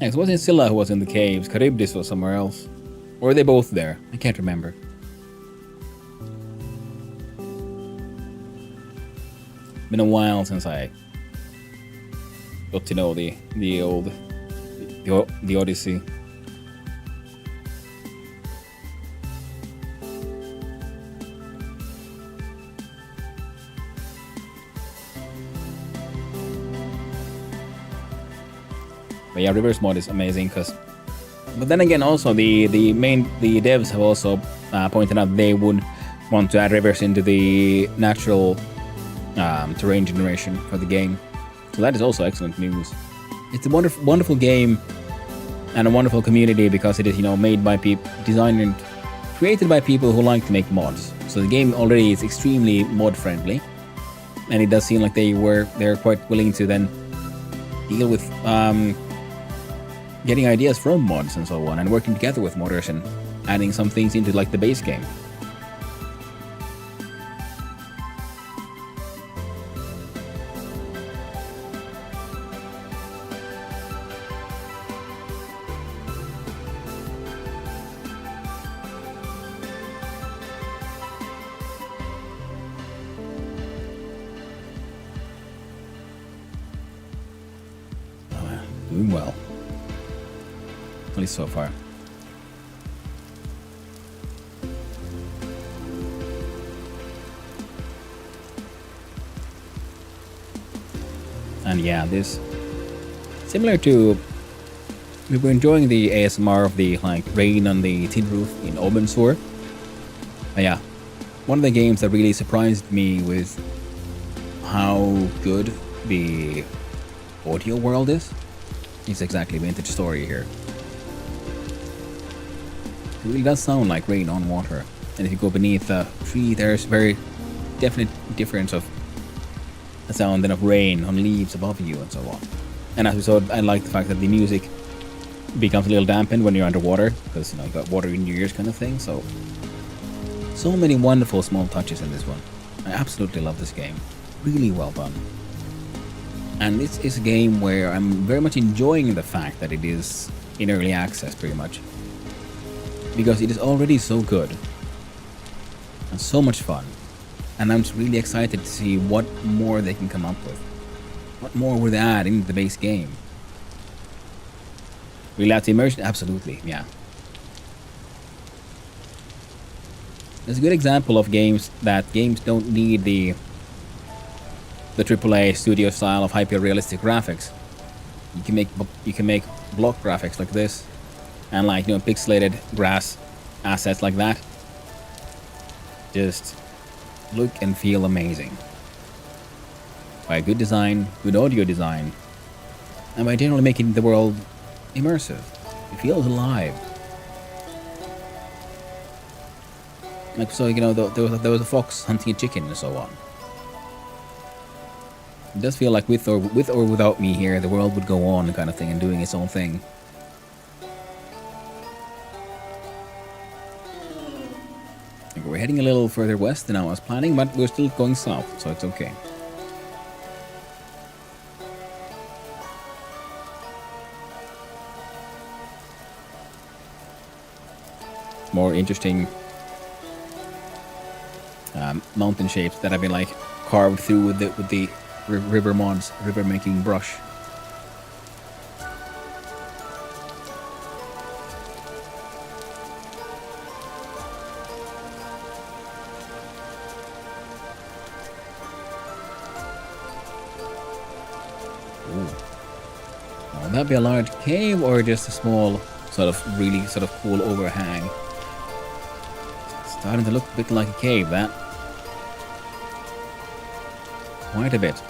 It wasn't Scylla who was in the caves. Charybdis was somewhere else. Or were they both there? I can't remember. Been a while since I got to know the Odyssey. But yeah, Rivers mod is amazing but then again, also the devs have also pointed out they would want to add rivers into the natural terrain generation for the game. So that is also excellent news. It's a wonderful game and a wonderful community because it is, you know, made by people, designed and created by people who like to make mods. So the game already is extremely mod friendly, and it does seem like they're quite willing to then deal with getting ideas from mods and so on, and working together with modders and adding some things into like the base game. Doing well. At least so far. And yeah, this similar to we were enjoying the ASMR of the like rain on the tin roof in Open Source. Yeah, one of the games that really surprised me with how good the audio world is exactly Vintage Story here. It really does sound like rain on water. And if you go beneath a tree, there's very definite difference of the sound then of rain on leaves above you and so on. And as we saw, I like the fact that the music becomes a little dampened when you're underwater because you got water in your ears kind of thing. So many wonderful small touches in this one. I absolutely love this game. Really well done. And this is a game where I'm very much enjoying the fact that it is in early access pretty much. Because it is already so good. And so much fun. And I'm just really excited to see what more they can come up with. What more would they add into the base game? Will add to immersion? Absolutely, yeah. It's a good example of games don't need the AAA studio style of hyper-realistic graphics. You can make block graphics like this, and like pixelated grass assets like that. Just look and feel amazing. By good design, good audio design, and by generally making the world immersive. It feels alive. Like so, there was a fox hunting a chicken and so on. It does feel like with or without me here, the world would go on kind of thing and doing its own thing. We're heading a little further west than I was planning, but we're still going south, so it's okay. More interesting mountain shapes that have been like carved through with the river mods, river making brush. Would that be a large cave or just a small really cool overhang? It's starting to look a bit like a cave, that. Quite a bit.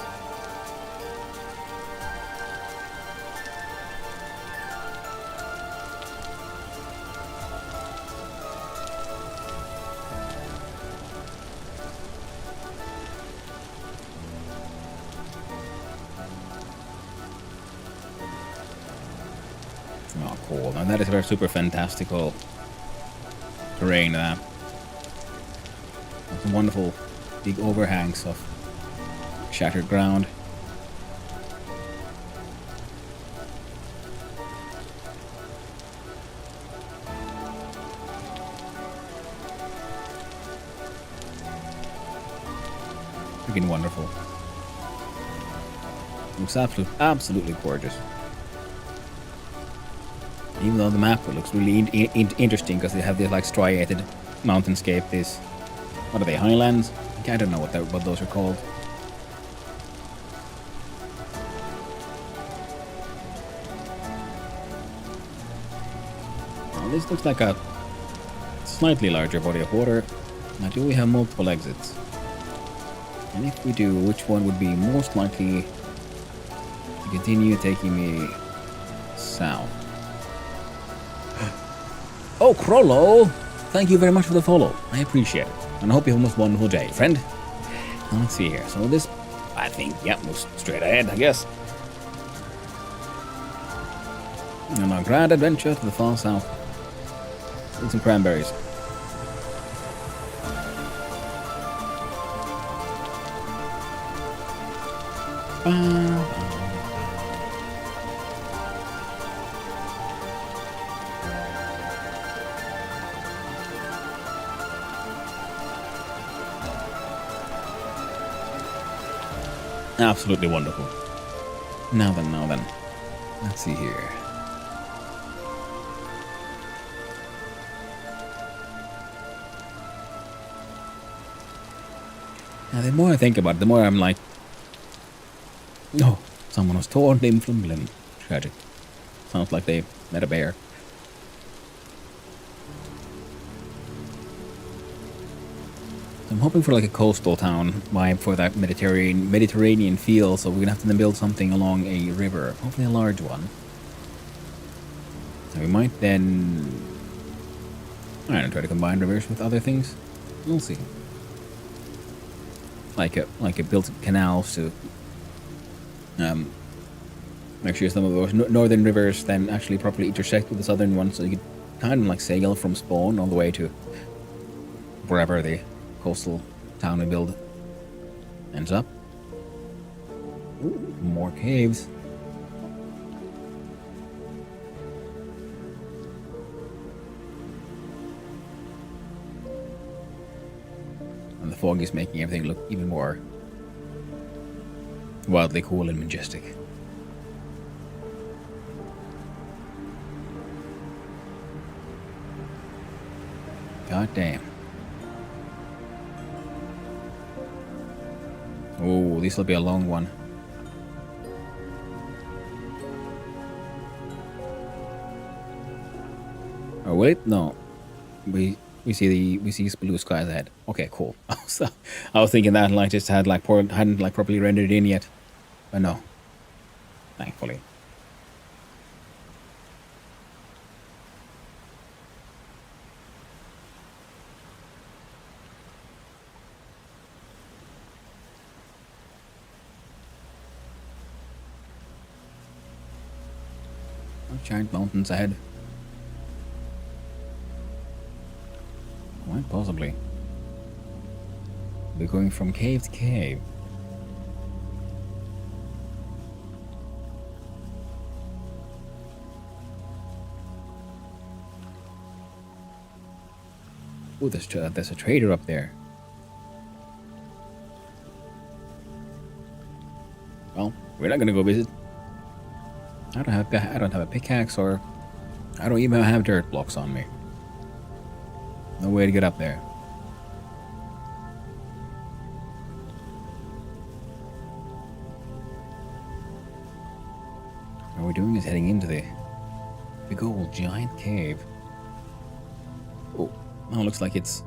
Oh, cool. Now that is very super fantastical terrain, that. Some wonderful big overhangs of shattered ground. Freaking wonderful. Looks absolutely gorgeous. Even though the map looks really interesting because they have this like striated mountainscape. This, what are they, highlands? I don't know what those are called. Well, this looks like a slightly larger body of water. Now, do we have multiple exits? And if we do, which one would be most likely to continue taking me south? Oh, Crollo! Thank you very much for the follow. I appreciate it. And I hope you have a most wonderful day, friend. Now, let's see here. So this, I think, yeah, moves straight ahead, I guess. On our grand adventure to the far south. Eat some cranberries. Absolutely wonderful. Now then. Let's see here. Now, the more I think about it, the more I'm like, no, Someone was torn limb from limb. Tragic. Sounds like they met a bear. So I'm hoping for like a coastal town vibe for that Mediterranean feel, so we're gonna have to then build something along a river. Hopefully a large one. So we might then, I don't know, try to combine rivers with other things. We'll see. Like a built canals to make sure some of those northern rivers then actually properly intersect with the southern one, so you could kind of like sail from spawn all the way to wherever the coastal town we build ends up. Ooh, more caves. And the fog is making everything look even more wildly cool and majestic. God damn. Oh, this will be a long one. Oh wait, no. We see blue skies ahead. Okay, cool. I was thinking that light just had hadn't like properly rendered in yet, but no. Thankfully. Giant mountains ahead. Quite possibly. We're going from cave to cave. Oh, there's a trader up there. Well, we're not gonna go visit. I don't have a pickaxe, or I don't even have dirt blocks on me. No way to get up there. What we're doing is heading into the big old giant cave. Oh, now it looks like it's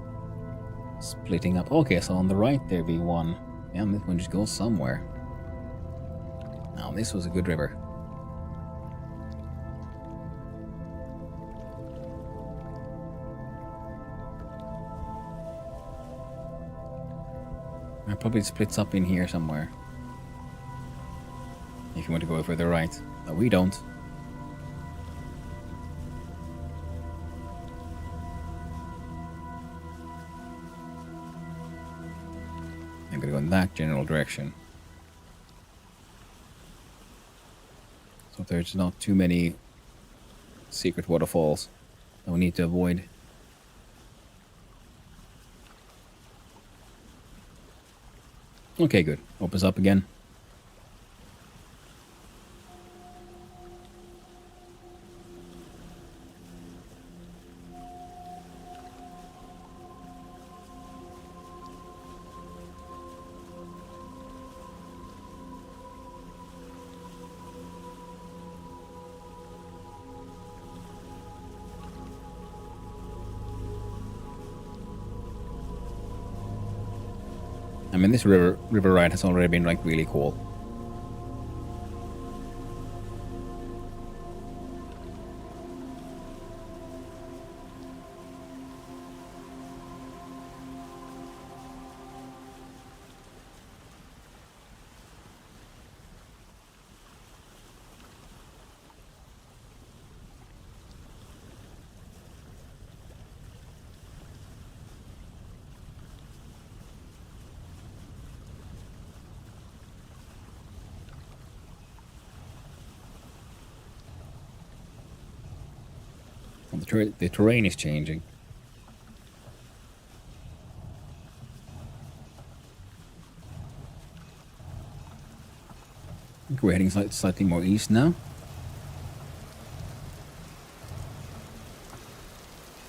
splitting up. Okay, so on the right there be one. Yeah, this one just goes somewhere. Now this was a good river. It probably splits up in here somewhere. If you want to go further right. But we don't. I'm gonna go in that general direction. So there's not too many secret waterfalls that we need to avoid. Okay, good. Opens up again. I mean, this river ride has already been like really cool. The terrain is changing. I think we're heading slightly more east now.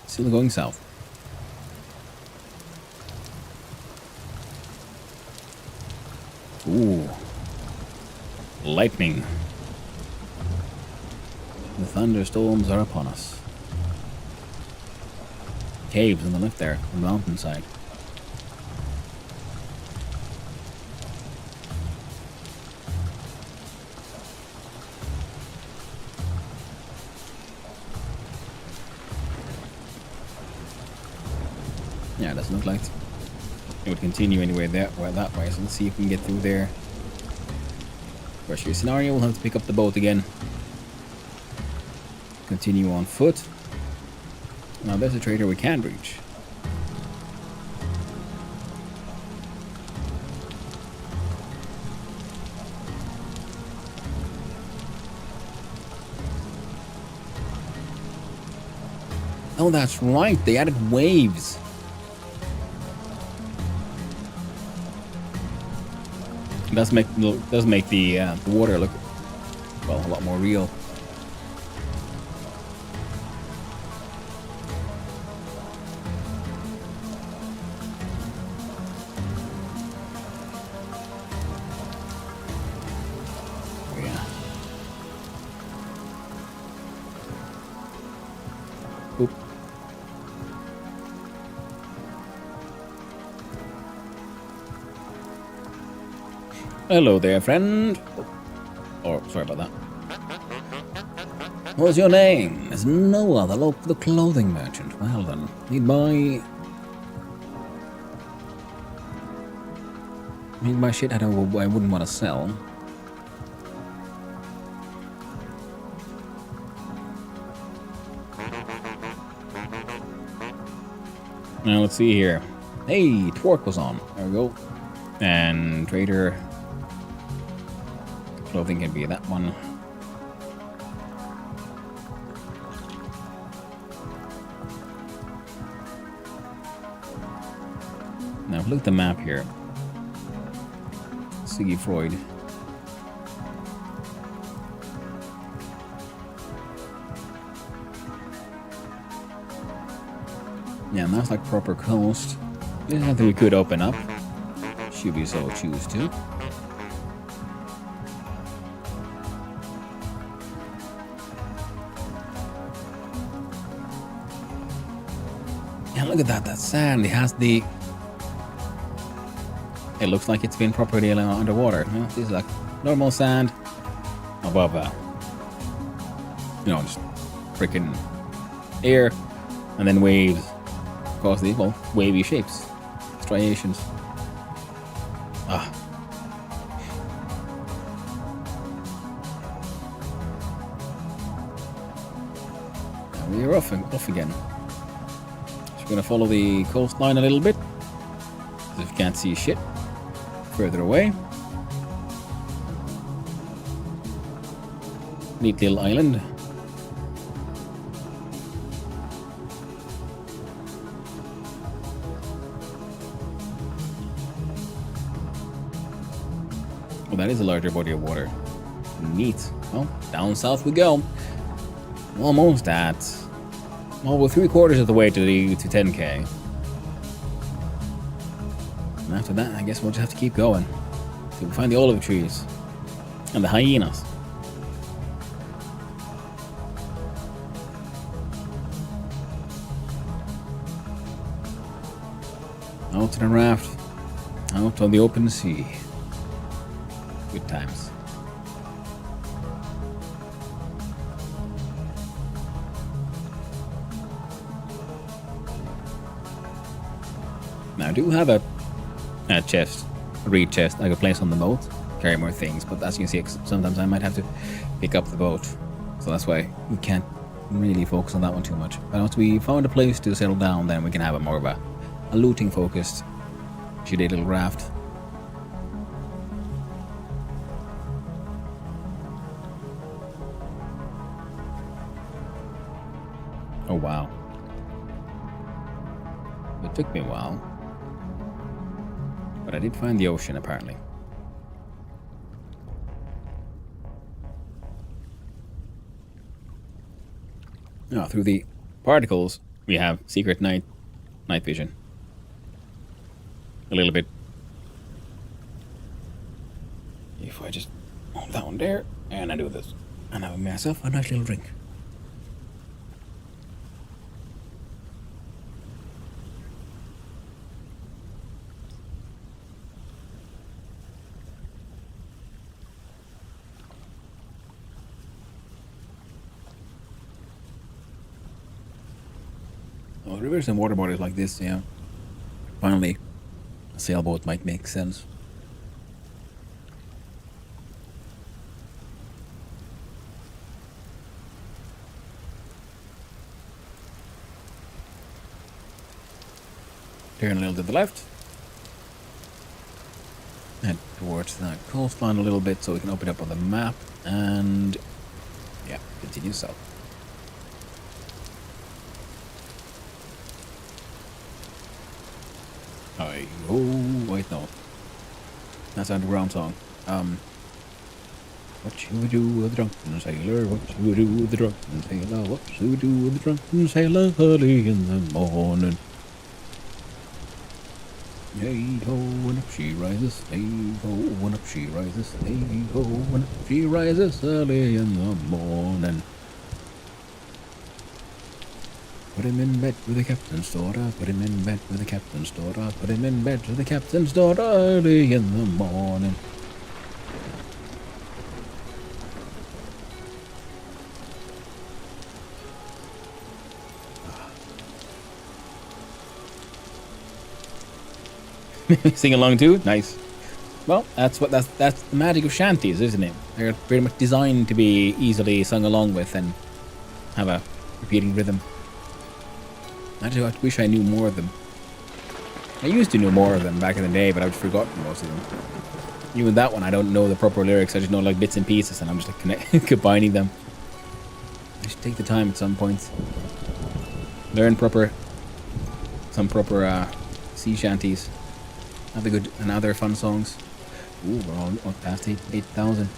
Still going south. Ooh. lightning. The thunderstorms are upon us. Caves on the left there, on the mountainside. Yeah, it doesn't look like it would continue anyway that way, so let's see if we can get through there. Worst case scenario, we'll have to pick up the boat again. Continue on foot. Now there's a trader we can reach. Oh, that's right, they added waves. It does make the water look, well, a lot more real. Oh, yeah. Oop. Hello there, friend. Oh, sorry about that. What's your name? There's no other the clothing merchant. Well then, need my shit I wouldn't want to sell. Now let's see here. Hey, Twerk was on. There we go. And trader. Clothing can be that one. Now look at the map here. Siggy Freud. Yeah, and that's like proper coast. This is something we could open up. Should we so choose to. Yeah, look at that. That sand. It has the. It looks like it's been properly underwater. You know, this is like normal sand above just freaking air, and then waves across these wavy shapes, striations. Ah. Now we're off again. So we're gonna follow the coastline a little bit. If you can't see shit further away. Neat little island. Well, that is a larger body of water. Neat. Well, down south we go. Almost at. Well, we're 3/4 of the way to 10K. And after that, I guess we'll just have to keep going. Till we find the olive trees. And the hyenas. Out to the raft. Out on the open sea. Good times. Now I do have a chest, a reed chest I could place on the boat, carry more things, but as you can see, sometimes I might have to pick up the boat. So that's why we can't really focus on that one too much. But once we found a place to settle down, then we can have a more of a looting focused shitty little raft. Oh wow. It took me a while. But I did find the ocean apparently. Now through the particles we have secret night vision. A little bit. If I just Hold down there, and I do this. And I have myself a nice little drink. Oh, rivers and water bodies like this, yeah. Finally, a sailboat might make sense. Turn a little to the left. Head towards that coastline a little bit so we can open it up on the map. And yeah, continue south. Oh, wait, no. That's an underground song. What you do with the drunken sailor? What you do with the drunken sailor? What you do with the drunken sailor early in the morning? Hey ho, and up she rises. Hey ho, and up she rises. Hey ho, and up she rises early in the morning. Put him in bed with the captain's daughter. Put him in bed with the captain's daughter. Put him in bed with the captain's daughter early in the morning. Sing along too? Nice. Well, that's the magic of shanties, isn't it? They're pretty much designed to be easily sung along with and have a repeating rhythm. I just wish I knew more of them. I used to know more of them back in the day, but I've forgotten most of them. Even that one, I don't know the proper lyrics. I just know like bits and pieces, and I'm just like combining them. I should take the time at some point. Learn some proper sea shanties. Have a good and other fun songs. Ooh, we're all past 8,000.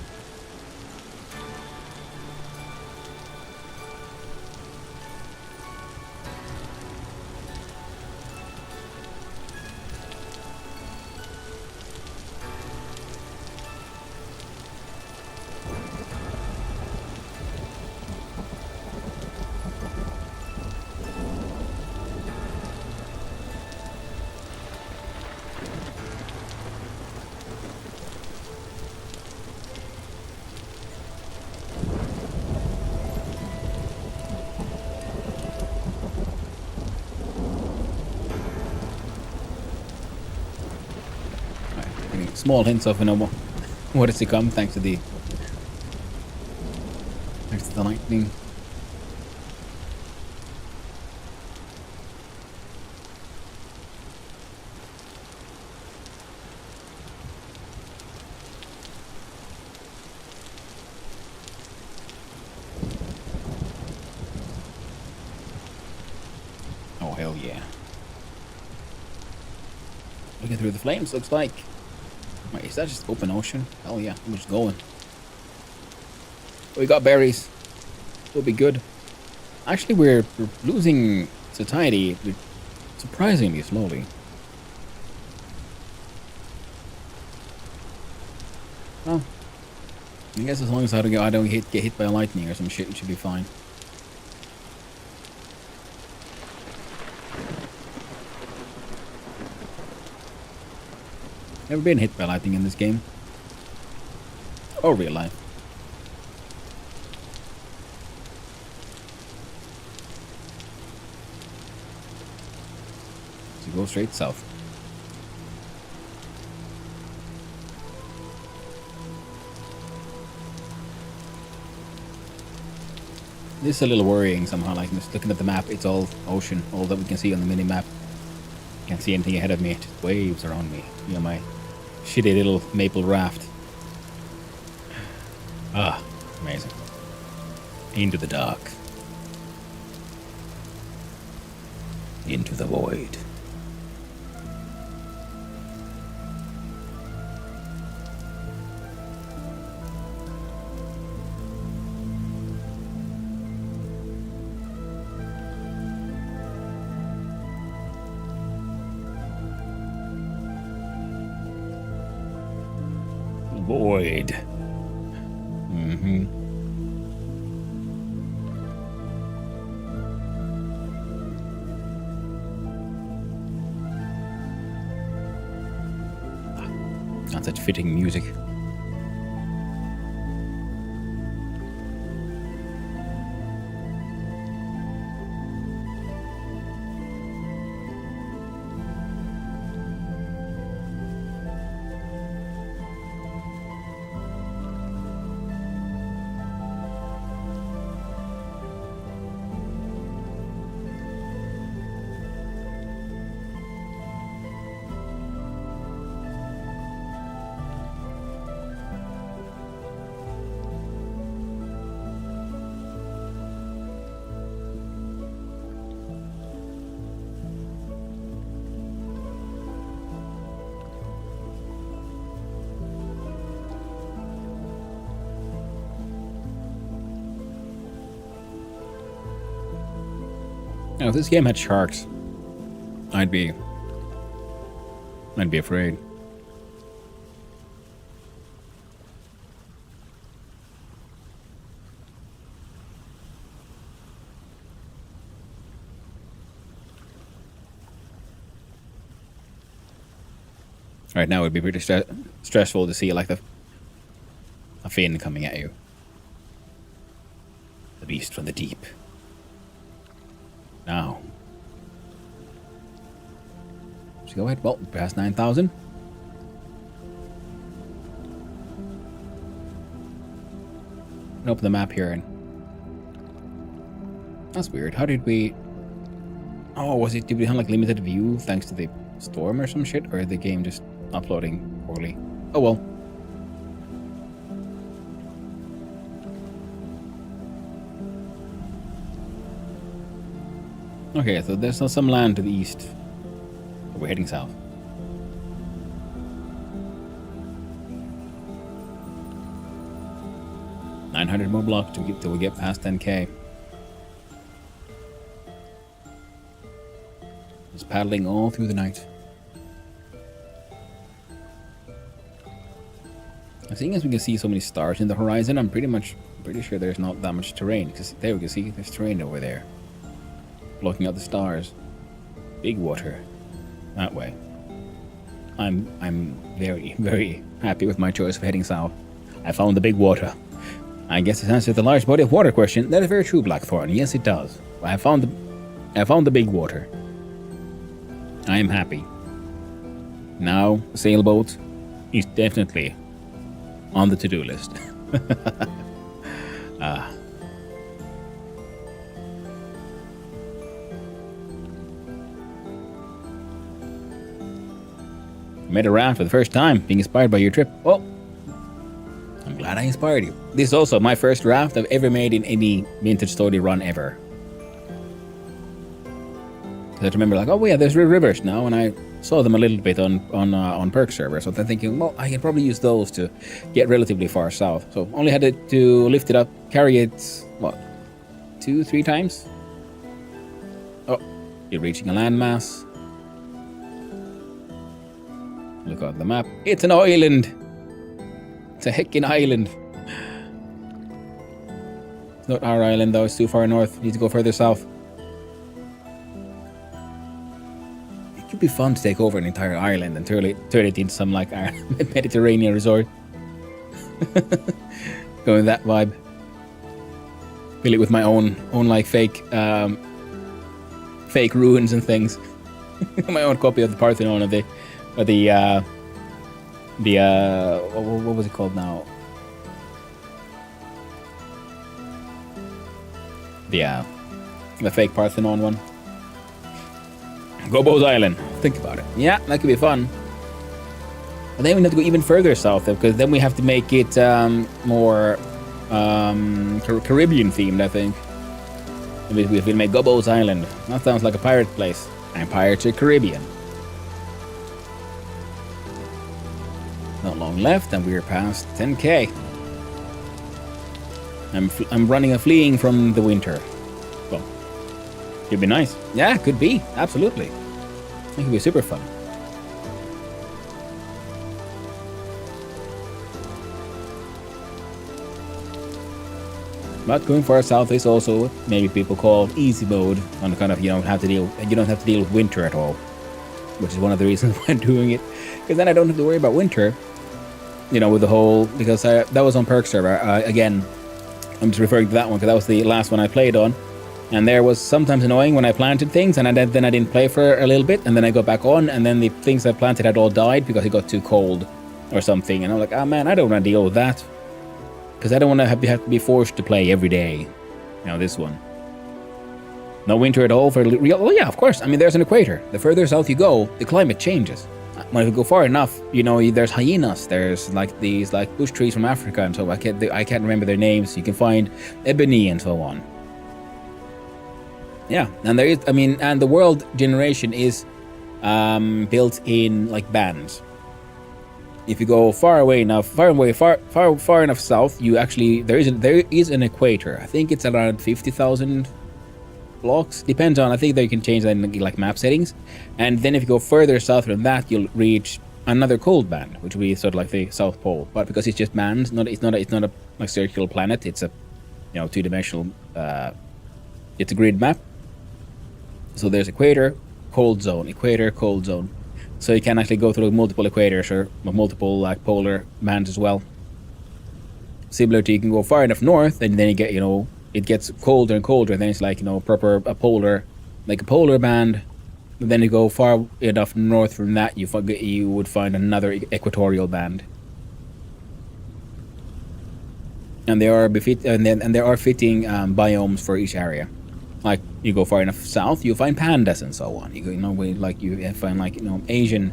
Small hints of what is to come thanks to the lightning. Oh hell yeah. Looking through the flames, looks like. Wait, is that just open ocean? Hell yeah, I'm just going. We got berries. We'll be good. Actually, we're losing satiety surprisingly slowly. Well, I guess as long as I don't get hit by lightning or some shit, it should be fine. Never been hit by lightning in this game. Or real life. So go straight south. This is a little worrying somehow, like just looking at the map, it's all ocean, all that we can see on the mini-map. Can't see anything ahead of me, just waves around me. You know, my shitty little maple raft. Ah, amazing. Into the dark. Into the void. Void. Mm-hmm. Not such fitting music. Now, if this game had sharks, I'd be afraid. Right now, it'd be pretty stressful to see like a fin coming at you. The beast from the deep. Now. Let's go ahead. Well, past 9,000. Open the map here and that's weird. How did we? Oh, did we have like limited view thanks to the storm or some shit, or the game just uploading poorly? Oh well. Okay, so there's some land to the east. We're heading south. $900 more blocks till we get past 10K. Just paddling all through the night. Seeing as we can see so many stars in the horizon, I'm pretty sure there's not that much terrain. Because there we can see there's terrain over there, blocking out the stars. Big water, that way. I'm very, very happy with my choice of heading south. I found the big water. I guess it answers the large body of water question. That is very true, Blackthorn. Yes, it does. I found the big water. I am happy. Now, sailboat is definitely on the to-do list. Made a raft for the first time, being inspired by your trip. Well, I'm glad I inspired you. This is also my first raft I've ever made in any vintage story run ever. I remember like, oh yeah, there's rivers now, and I saw them a little bit on perk server. So I'm thinking, well, I can probably use those to get relatively far south. So only had to lift it up, carry it, what, 2-3 times? Oh, you're reaching a landmass. Look at the map. It's an island. It's a heckin' island. It's not our island though. It's too far north. Need to go further south. It could be fun to take over an entire island and turn it into some like Mediterranean resort. Going that vibe. Fill it with my own like fake ruins and things. My own copy of the Parthenon of the what was it called now? The fake Parthenon one. Gobo's Island. Think about it. Yeah, that could be fun. But then we have to go even further south, because then we have to make it more Caribbean themed, I think. We'll make Gobo's Island. That sounds like a pirate place. And Pirates of the Caribbean. Not long left, and we're past 10K. I'm running and fleeing from the winter. Well, could be nice. Yeah, could be. Absolutely. It could be super fun. But going far south is also maybe people call easy mode on the kind of you don't have to deal with winter at all, which is one of the reasons why I'm doing it, because then I don't have to worry about winter. You know, with the whole because that was on perk server again. I'm just referring to that one because that was the last one I played on, and there was sometimes annoying when I planted things and then I didn't play for a little bit, and then I got back on, and then the things I planted had all died because it got too cold or something, and I'm like, oh man, I don't want to deal with that. Because I don't want to have to be forced to play every day. You know, this one. No winter at all for real. Oh yeah, of course. I mean, there's an equator. The further south you go, the climate changes. When you go far enough, you know, there's hyenas. There's like these like bush trees from Africa and so I can't remember their names. You can find ebony and so on. Yeah, and there is. I mean, and the world generation is built in like bands. If you go far enough south, you actually there is an equator. I think it's around 50,000 blocks. Depends on. I think that you can change that in like map settings. And then if you go further south than that, you'll reach another cold band, which will be sort of like the South Pole. But because it's just bands, it's not a like circular planet. It's a two-dimensional. It's a grid map. So there's equator, cold zone, equator, cold zone. So you can actually go through multiple equators or multiple like polar bands as well. Similar to you can go far enough north and then you get, it gets colder and colder, and then it's like, proper a polar band. And then you go far enough north from that, you would find another equatorial band. And there are fitting biomes for each area. Like you go far enough south, you find pandas and so on. You find Asian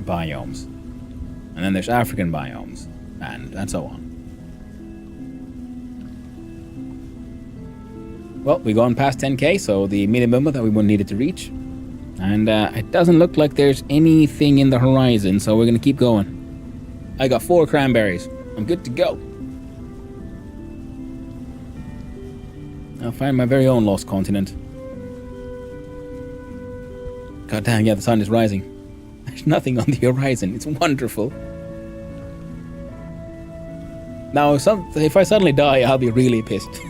biomes, and then there's African biomes, and so on. Well, we've gone past 10k, so the minimum that we needed to reach, and it doesn't look like there's anything in the horizon, so we're gonna keep going. I got 4 cranberries. I'm good to go. I'll find my very own lost continent. God damn, yeah, the sun is rising. There's nothing on the horizon. It's wonderful. Now, if I suddenly die, I'll be really pissed.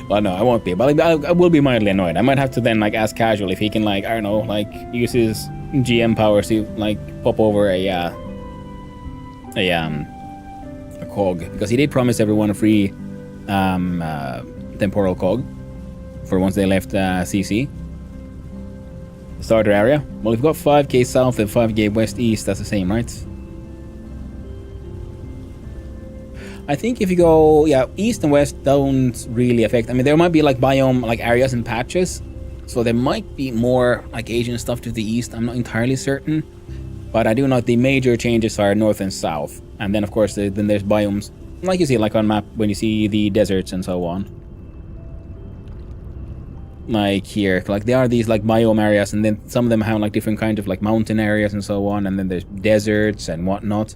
Well, no, I won't be. But I will be mildly annoyed. I might have to then ask Casual if he can I don't know, use his GM powers to pop over a cog, because he did promise everyone a free temporal cog for once they left CC. The starter area. Well, we've got 5k south and 5k west east. That's the same, right? I think if you go east and west don't really affect. I mean, there might be biome areas and patches, so there might be more Asian stuff to the east. I'm not entirely certain, but I do know the major changes are north and south, and then of course then there's biomes. Like you see, on map, when you see the deserts and so on. Here, there are these biome areas, and then some of them have different kinds of mountain areas and so on, and then there's deserts and whatnot.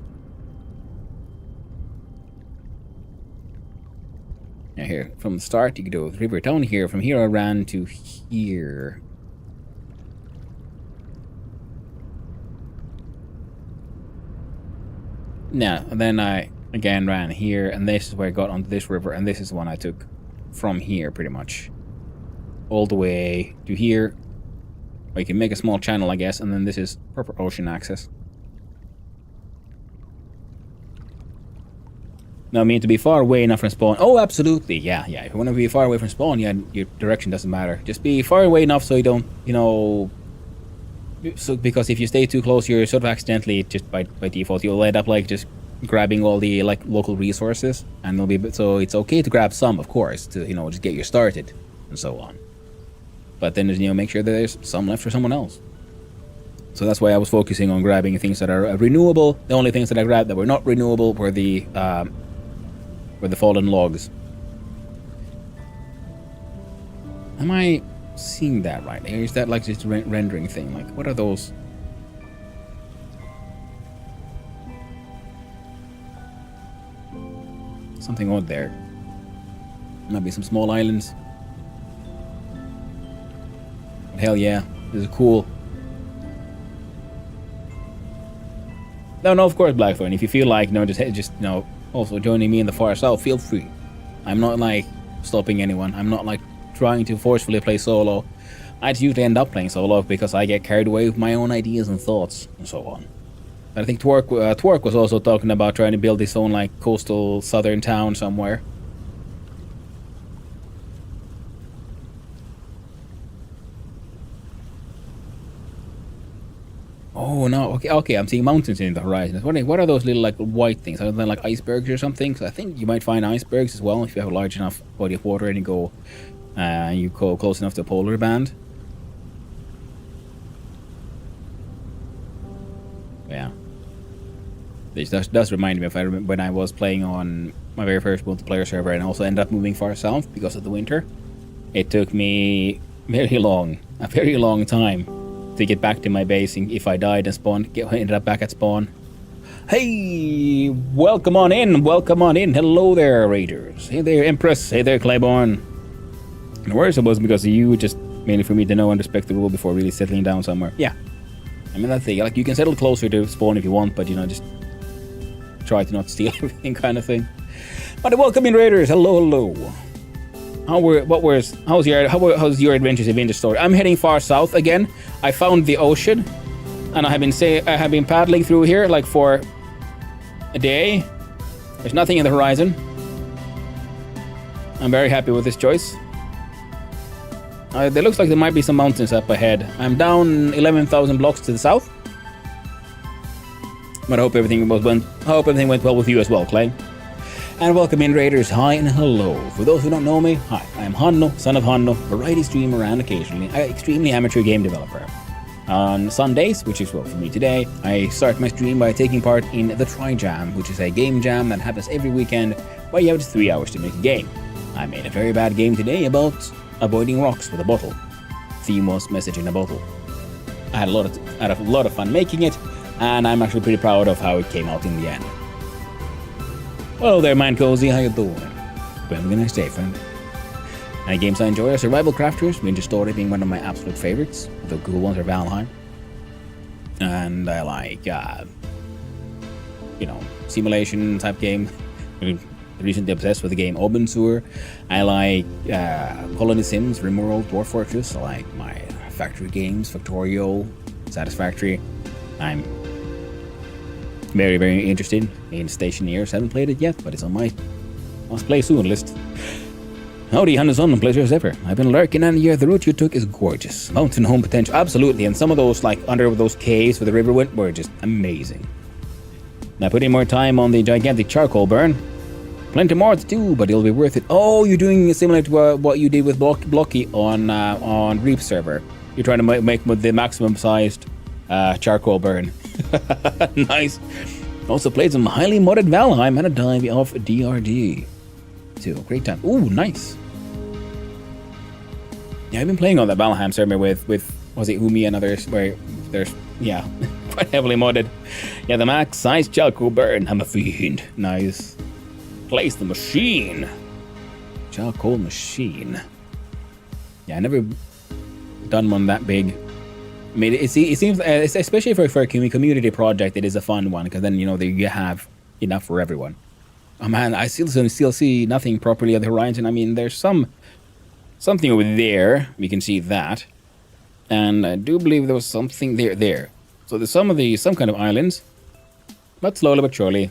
Now here, from the start, you can do river down here. From here I ran to here. Now, and then I again ran here, and this is where I got onto this river, and this is the one I took from here pretty much all the way to here. Or you can make a small channel, I guess, and then this is proper ocean access. Now, I mean, to be far away enough from spawn. Oh, absolutely, yeah. If you want to be far away from spawn, your direction doesn't matter. Just be far away enough so you don't, so because if you stay too close, you're sort of accidentally, just by default, you'll end up just grabbing all the local resources, and it'll be so it's okay to grab some, of course, to just get you started and so on. But then make sure that there's some left for someone else. So that's why I was focusing on grabbing things that are renewable. The only things that I grabbed that were not renewable were the fallen logs. Am I seeing that right? Or is that just rendering thing? What are those? Something odd there. Might be some small islands. But hell yeah, this is cool. No, of course, Blackthorn. If you feel just also joining me in the far south, feel free. I'm not like stopping anyone. I'm not like trying to forcefully play solo. I just usually end up playing solo because I get carried away with my own ideas and thoughts and so on. But I think Twerk was also talking about trying to build his own like coastal southern town somewhere. Oh no! Okay. I'm seeing mountains in the horizon. I was wondering, what are those little like white things? Are they like icebergs or something? So I think you might find icebergs as well if you have a large enough body of water and you go close enough to a polar band. Yeah. This does remind me of when I was playing on my very first multiplayer server and also ended up moving far south because of the winter. It took me a very long time to get back to my base if I died and ended up back at spawn. Hey, welcome on in. Hello there, Raiders. Hey there, Empress. Hey there, Claiborne. The worst was because you just mainly for me to know and respect the rule before really settling down somewhere. Yeah. I mean, that's the thing. Like, you can settle closer to spawn if you want, but, just try to not steal everything kind of thing. But welcome in, Raiders. Hello. How's your adventures in Winter Story? I'm heading far south again. I found the ocean, and I have been paddling through here like for a day. There's nothing in the horizon. I'm very happy with this choice. There looks like there might be some mountains up ahead. I'm down 11,000 blocks to the south. But I hope everything went well with you as well, Clay. And welcome in, Raiders. Hi and hello. For those who don't know me, hi. I am Hanno, son of Hanno, variety streamer and occasionally an extremely amateur game developer. On Sundays, which is well for me today, I start my stream by taking part in the Trijam, which is a game jam that happens every weekend where you have just 3 hours to make a game. I made a very bad game today about avoiding rocks with a bottle. Theme was message in a bottle. I had a lot of fun making it, and I'm actually pretty proud of how it came out in the end. Hello there, Mind Cozy, how you doing? Well, have a nice day, friend. Any games I enjoy are Survival Crafters, Winter Story being one of my absolute favorites. The cool ones are Valheim. And I like, simulation type game. Recently obsessed with the game Obensur. I like Colony Sims, Rimworld, Dwarf Fortress. I like my factory games, Factorio, Satisfactory. I'm very, very interested in Stationeers. Haven't played it yet, but it's on my must play soon list. Howdy, Hannes-on, pleasure as ever. I've been lurking, and the route you took is gorgeous. Mountain home potential, absolutely. And some of those, like under those caves where the river went, were just amazing. Now, putting more time on the gigantic charcoal burn. Plenty more to do, but it'll be worth it. Oh, you're doing similar to what you did with Blocky on Reap server. You're trying to make the maximum sized charcoal burn. Nice. Also played some highly modded Valheim and a dive off DRD. So, great time. Ooh, nice. Yeah, I've been playing on that Valheim server with was it Umi and others, where there's, quite heavily modded. Yeah, the max size charcoal burn. I'm a fiend. Nice. Place the machine. Charcoal machine. Yeah, I never done one that big. I mean, it seems, especially for a community project, it is a fun one, because then, you have enough for everyone. Oh man, I still see nothing properly on the horizon. I mean, there's something over there. We can see that. And I do believe there was something there. So there's some kind of islands. But slowly but surely,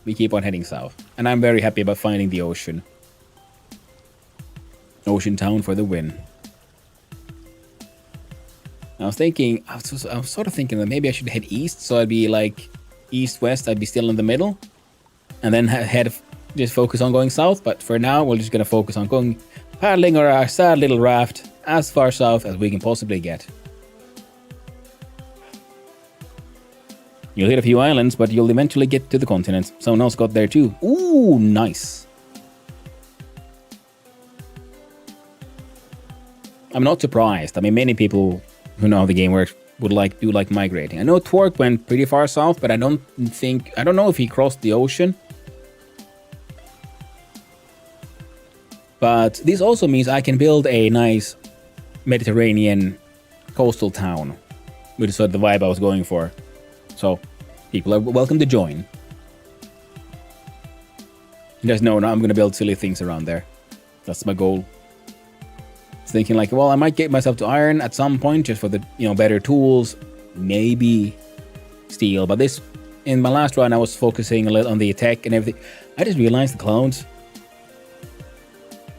we keep on heading south. And I'm very happy about finding the ocean. Ocean town for the win. I was sort of thinking that maybe I should head east, so I'd be like east-west, I'd be still in the middle. And then just focus on going south, but for now, we're just going to focus on going paddling our sad little raft as far south as we can possibly get. You'll hit a few islands, but you'll eventually get to the continent. Someone else got there too. Ooh, nice. I'm not surprised. I mean, many people who know how the game works would do like migrating. I know Twerk went pretty far south, but I don't know if he crossed the ocean. But this also means I can build a nice Mediterranean coastal town, which is sort of the vibe I was going for. So, people are welcome to join. Just no, I'm going to build silly things around there. That's my goal. Thinking like, well, I might get myself to iron at some point just for the, better tools. Maybe steel. But this, in my last run, I was focusing a little on the tech and everything. I just realized the clouds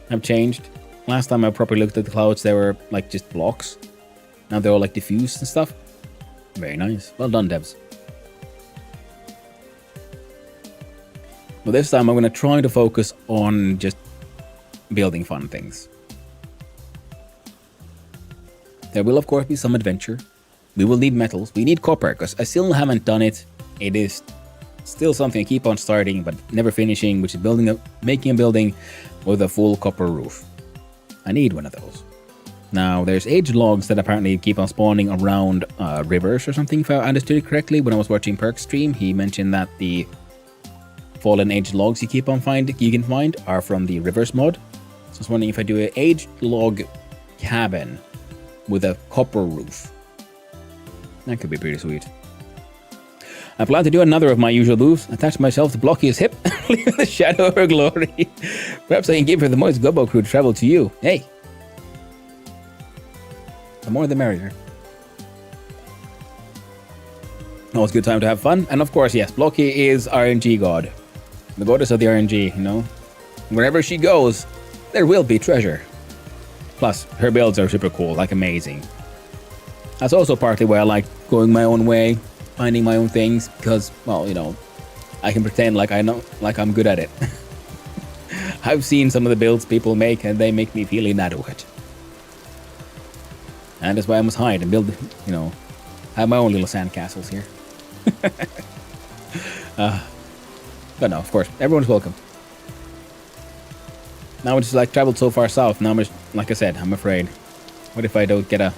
have changed. Last time I properly looked at the clouds, they were like just blocks. Now they're all like diffused and stuff. Very nice. Well done, devs. But this time I'm going to try to focus on just building fun things. There will, of course, be some adventure. We will need metals. We need copper, because I still haven't done it. It is still something I keep on starting, but never finishing, which is making a building with a full copper roof. I need one of those. Now, there's aged logs that apparently keep on spawning around rivers or something, if I understood it correctly. When I was watching Perk's stream, he mentioned that the fallen aged logs you can find are from the rivers mod. So I was wondering if I do an aged log cabin with a copper roof. That could be pretty sweet. I plan to do another of my usual moves. Attach myself to Blocky's hip and leave the shadow of her glory. Perhaps I can give her the Moist Gobbo crew to travel to you. Hey! The more the merrier. Always a good time to have fun. And of course, yes, Blocky is RNG god. The goddess of the RNG, Wherever she goes, there will be treasure. Plus, her builds are super cool, like amazing. That's also partly why I like going my own way, finding my own things, because, well, I can pretend like I'm good at it. I've seen some of the builds people make, and they make me feel inadequate. And that's why I must hide and build, have my own little sandcastles here. But no, of course, everyone's welcome. Now it's like traveled so far south. Now I'm just, like I said, I'm afraid. What if I don't get a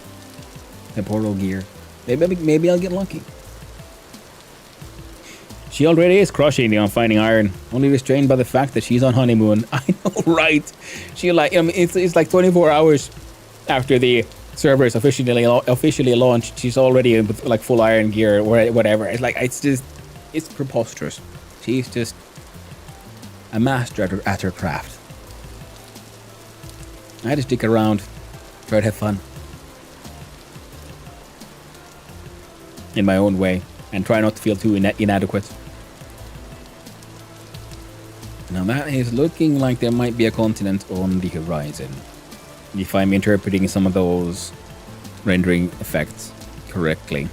temporal gear? Maybe I'll get lucky. She already is crushing on finding iron, only restrained by the fact that she's on honeymoon. I know, right? She it's like 24 hours after the server is officially launched. She's already with like full iron gear or whatever. It's preposterous. She's just a master at her craft. I had to stick around, try to have fun. In my own way, and try not to feel too inadequate. Now that is looking like there might be a continent on the horizon. If I'm interpreting some of those rendering effects correctly.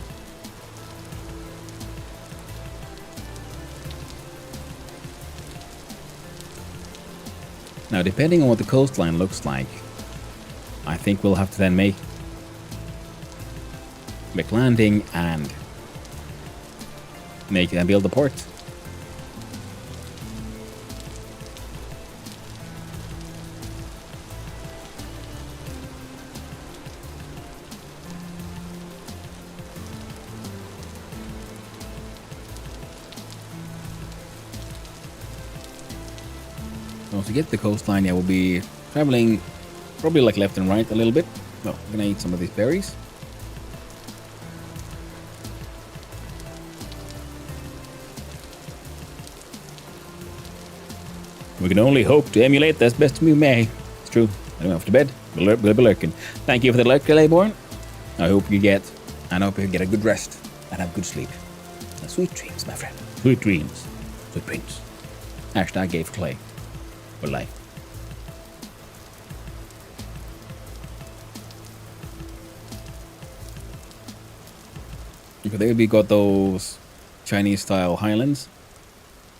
Now, depending on what the coastline looks like, I think we'll have to then make landing and build a port. So to get the coastline, we'll be traveling probably like left and right a little bit. Well, I'm gonna eat some of these berries. We can only hope to emulate as best we may. It's true. I don't have to bed. We'll be lurking. Thank you for the lurk, Layborn. I hope you get a good rest and have good sleep. And sweet dreams, my friend. Sweet dreams. Sweet dreams. Hashtag gave Clay. For life. There we got those Chinese style highlands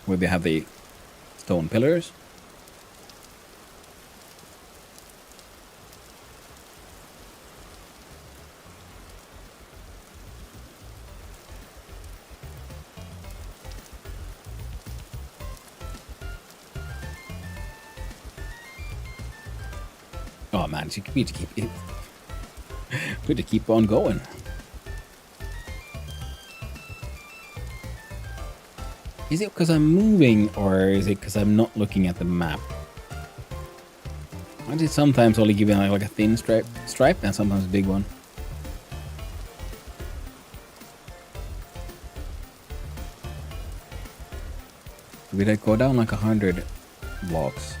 where they have the stone pillars. Oh man, we need to keep on going. Is it because I'm moving, or is it because I'm not looking at the map? Why does it sometimes only give me like a thin stripe and sometimes a big one? Did I go down like 100 blocks.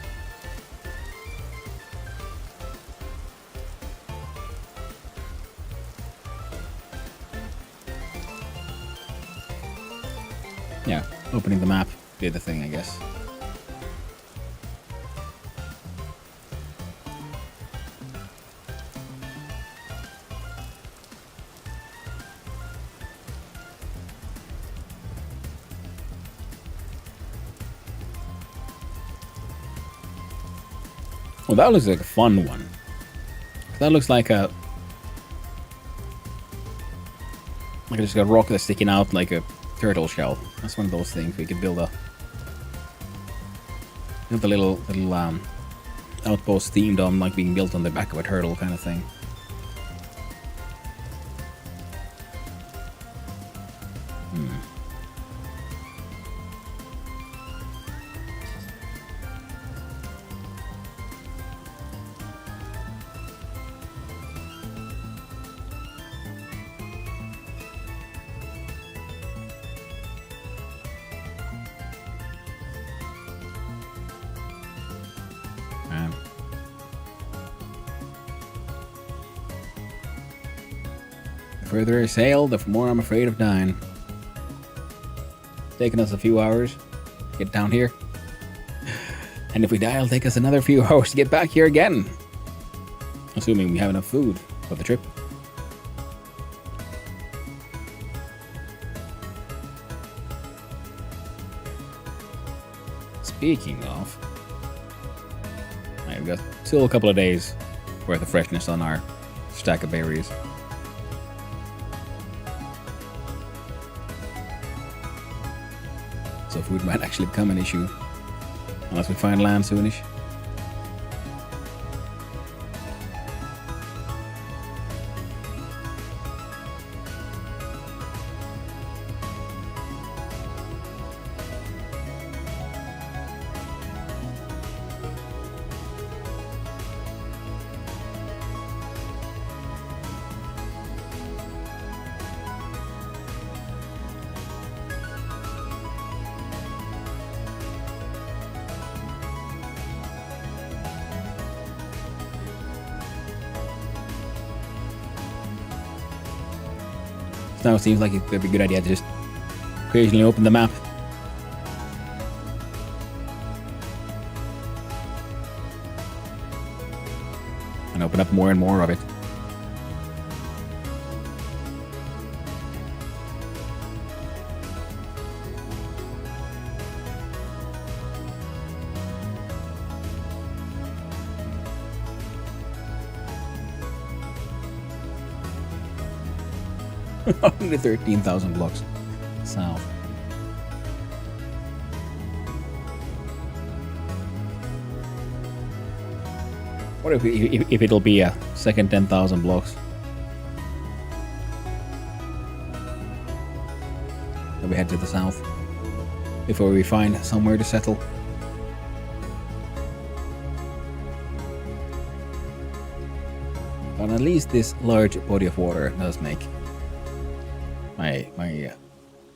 Yeah, opening the map did the thing, I guess. Well, that looks like a fun one. That looks like a... Like just a rock that's sticking out like a turtle shell. That's one of those things we could build a little outpost themed on, like being built on the back of a turtle kind of thing. The further I sail, the more I'm afraid of dying. It's taken us a few hours to get down here. And if we die, it'll take us another few hours to get back here again. Assuming we have enough food for the trip. Speaking of, I've got still a couple of days worth of freshness on our stack of berries. So food might actually become an issue unless we find land soonish. Now it seems like it would be a good idea to just occasionally open the map. And open up more and more of it. Only 13,000 blocks south. What if it'll be a second 10,000 blocks? Then we head to the south before we find somewhere to settle. But at least this large body of water does make my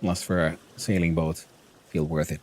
lust for a sailing boat feel worth it.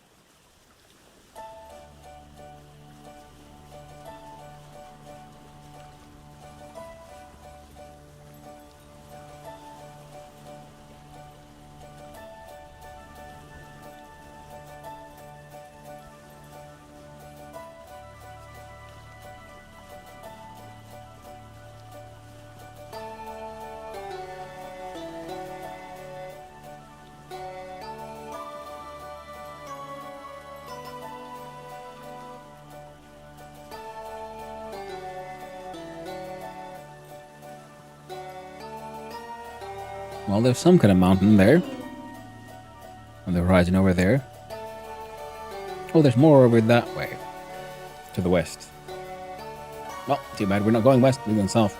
Well, there's some kind of mountain there. On the horizon over there. Oh, there's more over that way. To the west. Well, too bad we're not going west, we're going south.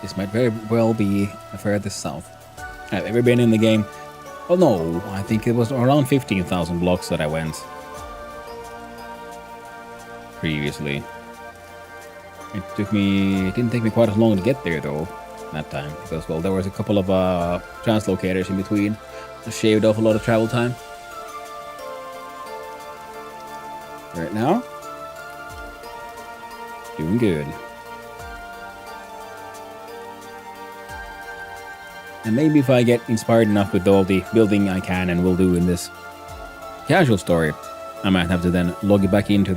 This might very well be the furthest south I've ever been in the game. Oh no, I think it was around 15,000 blocks that I went previously. It didn't take me quite as long to get there though, that time. Because, well, there was a couple of translocators in between. Just shaved off a lot of travel time. Right now, doing good. And maybe if I get inspired enough with all the building I can and will do in this casual story, I might have to then log it back into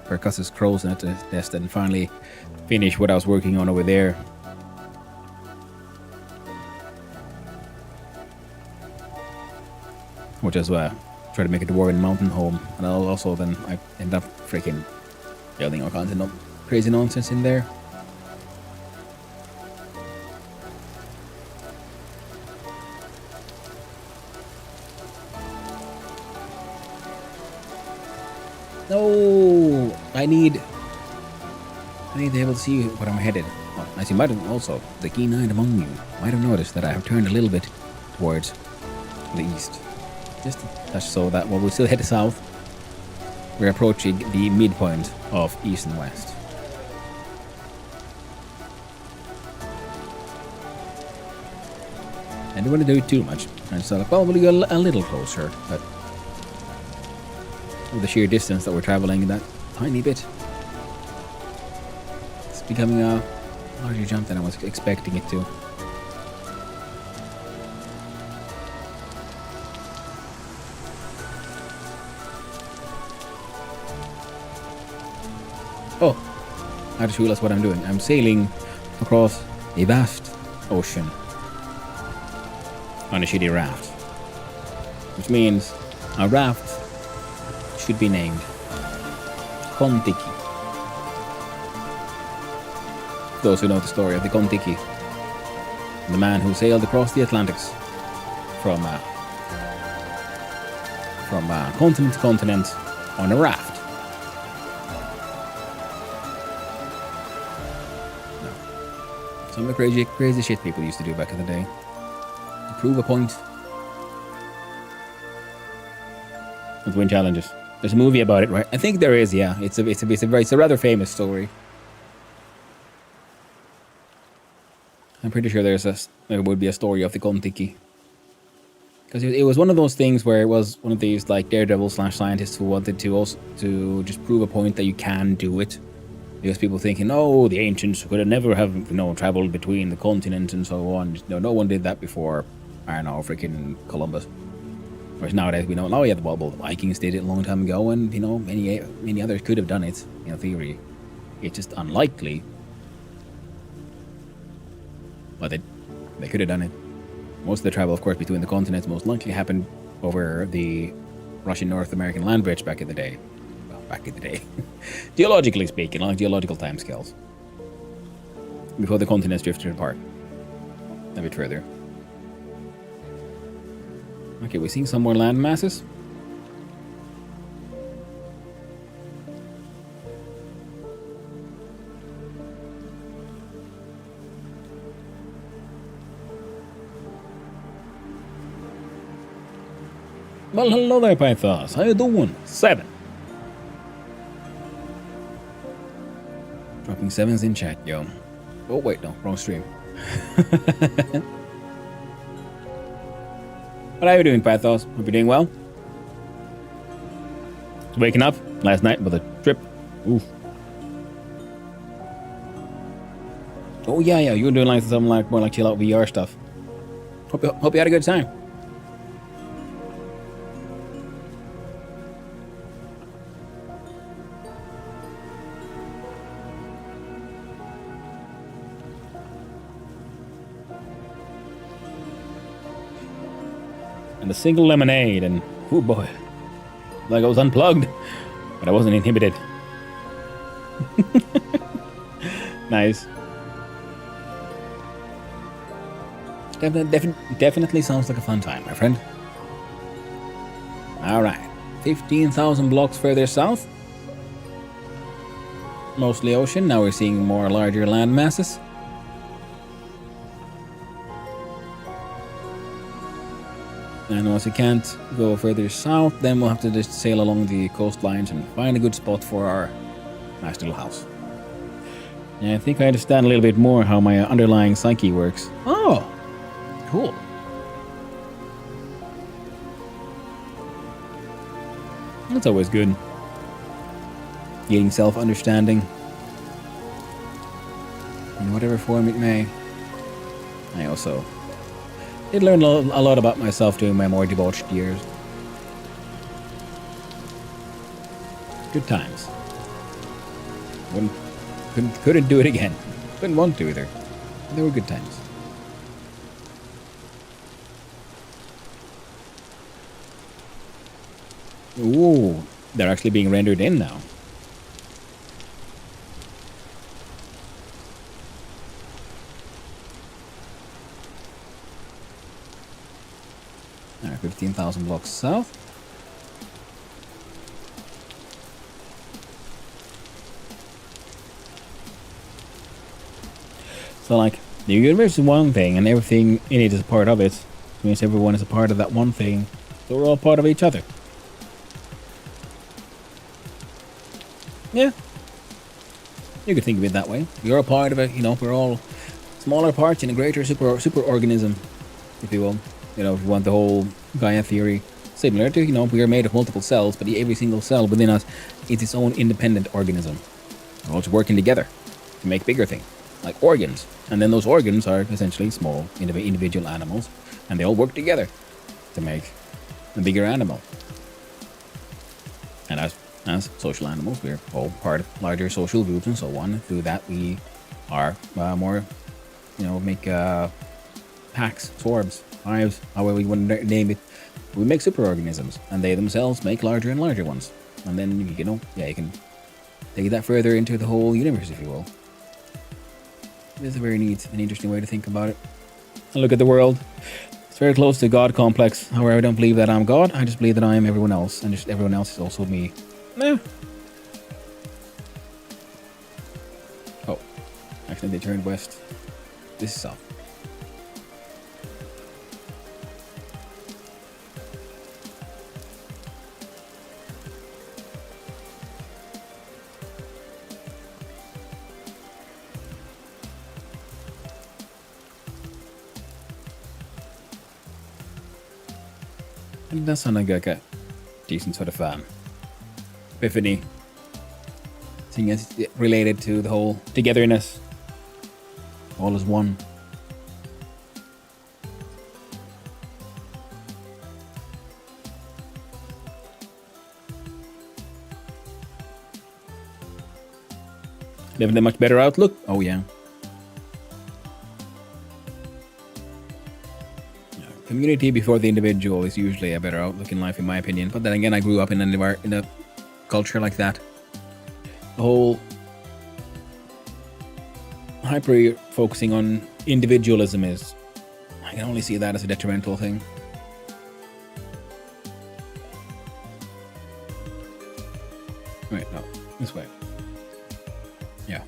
Percussus Crow's nest and finally finish what I was working on over there. Which is try to make it to Warren Mountain home, and I'll also then I end up freaking building all kinds of crazy nonsense in there. No, I need to be able to see where I'm headed. Well, as you might have also, the keen-eyed among you might have noticed that I have turned a little bit towards the east. Just a touch, so that while we still head south, we're approaching the midpoint of east and west. I don't want to do it too much. I just thought, well, we'll go a little closer, but with the sheer distance that we're traveling, that tiny bit, it's becoming a larger jump than I was expecting it to. Oh, I just realized what I'm doing. I'm sailing across a vast ocean on a shitty raft. Which means a raft should be named Kon-Tiki. Those who know the story of the Kon-Tiki, the man who sailed across the Atlantics from continent to continent on a raft. Some of the crazy shit people used to do back in the day. To prove a point. With win challenges. There's a movie about it, right? I think there is, yeah. It's a rather famous story. I'm pretty sure there would be a story of the Kon-Tiki. Because it was one of those things where it was one of these like daredevil / scientists who wanted to just prove a point that you can do it. Because people thinking, oh, the ancients could have never have, traveled between the continents and so on. No one did that before, I don't know, freaking Columbus. Whereas nowadays we know, oh yeah, the Vikings did it a long time ago, and many others could have done it in theory. It's just unlikely, but they could have done it. Most of the travel, of course, between the continents most likely happened over the Russian North American land bridge back in the day. Back in the day. Geologically speaking, like geological timescales. Before the continents drifted apart. A bit further. Okay, we're seeing some more land masses. Well, hello there, Pythos. How you doing? 7. Dropping 7s in chat, yo. Oh, wait, no. Wrong stream. What are you doing, Pathos? Hope you're doing well. Waking up last night with a trip. Oof. Oh, yeah. You were doing like something like more like chill out VR stuff. Hope you had a good time. A single lemonade, and oh boy, like I was unplugged, but I wasn't inhibited. Nice. Definitely sounds like a fun time, my friend. All right, 15,000 blocks further south, mostly ocean. Now we're seeing more larger land masses. And once we can't go further south, then we'll have to just sail along the coastlines and find a good spot for our nice little house. Yeah, I think I understand a little bit more how my underlying psyche works. Oh, cool. That's always good. Gaining self-understanding. In whatever form it may. I also did learn a lot about myself during my more debauched years. Good times. Couldn't do it again. Couldn't want to either. They were good times. Ooh, they're actually being rendered in now. Alright, 15,000 blocks south. So, like, the universe is one thing, and everything in it is a part of it. It means everyone is a part of that one thing. So we're all part of each other. Yeah. You could think of it that way. You're a part of it, you know, we're all smaller parts in a greater super organism, if you will. You know, if you want the whole Gaia theory. Similar to, you know, we are made of multiple cells, but every single cell within us is its own independent organism. We're all working together to make bigger things, like organs. And then those organs are essentially small individual animals, and they all work together to make a bigger animal. And as social animals, we're all part of larger social groups and so on. Through that, we are more, you know, make packs, swarms, hives, however we want to name it. We make superorganisms, and they themselves make larger and larger ones. And then, you know, yeah, you can take that further into the whole universe, if you will. It's a very neat and interesting way to think about it. And look at the world. It's very close to God complex. However, I don't believe that I'm God. I just believe that I am everyone else, and just everyone else is also me. Oh, actually, they turned west. This is south. And that sounded like a decent sort of epiphany. Thing is related to the whole togetherness. All is one. Living a much better outlook? Oh yeah. Community before the individual is usually a better outlook in life, in my opinion. But then again, I grew up in a culture like that. The whole hyper focusing on individualism is, I can only see that as a detrimental thing. Wait, no, this way. Yeah.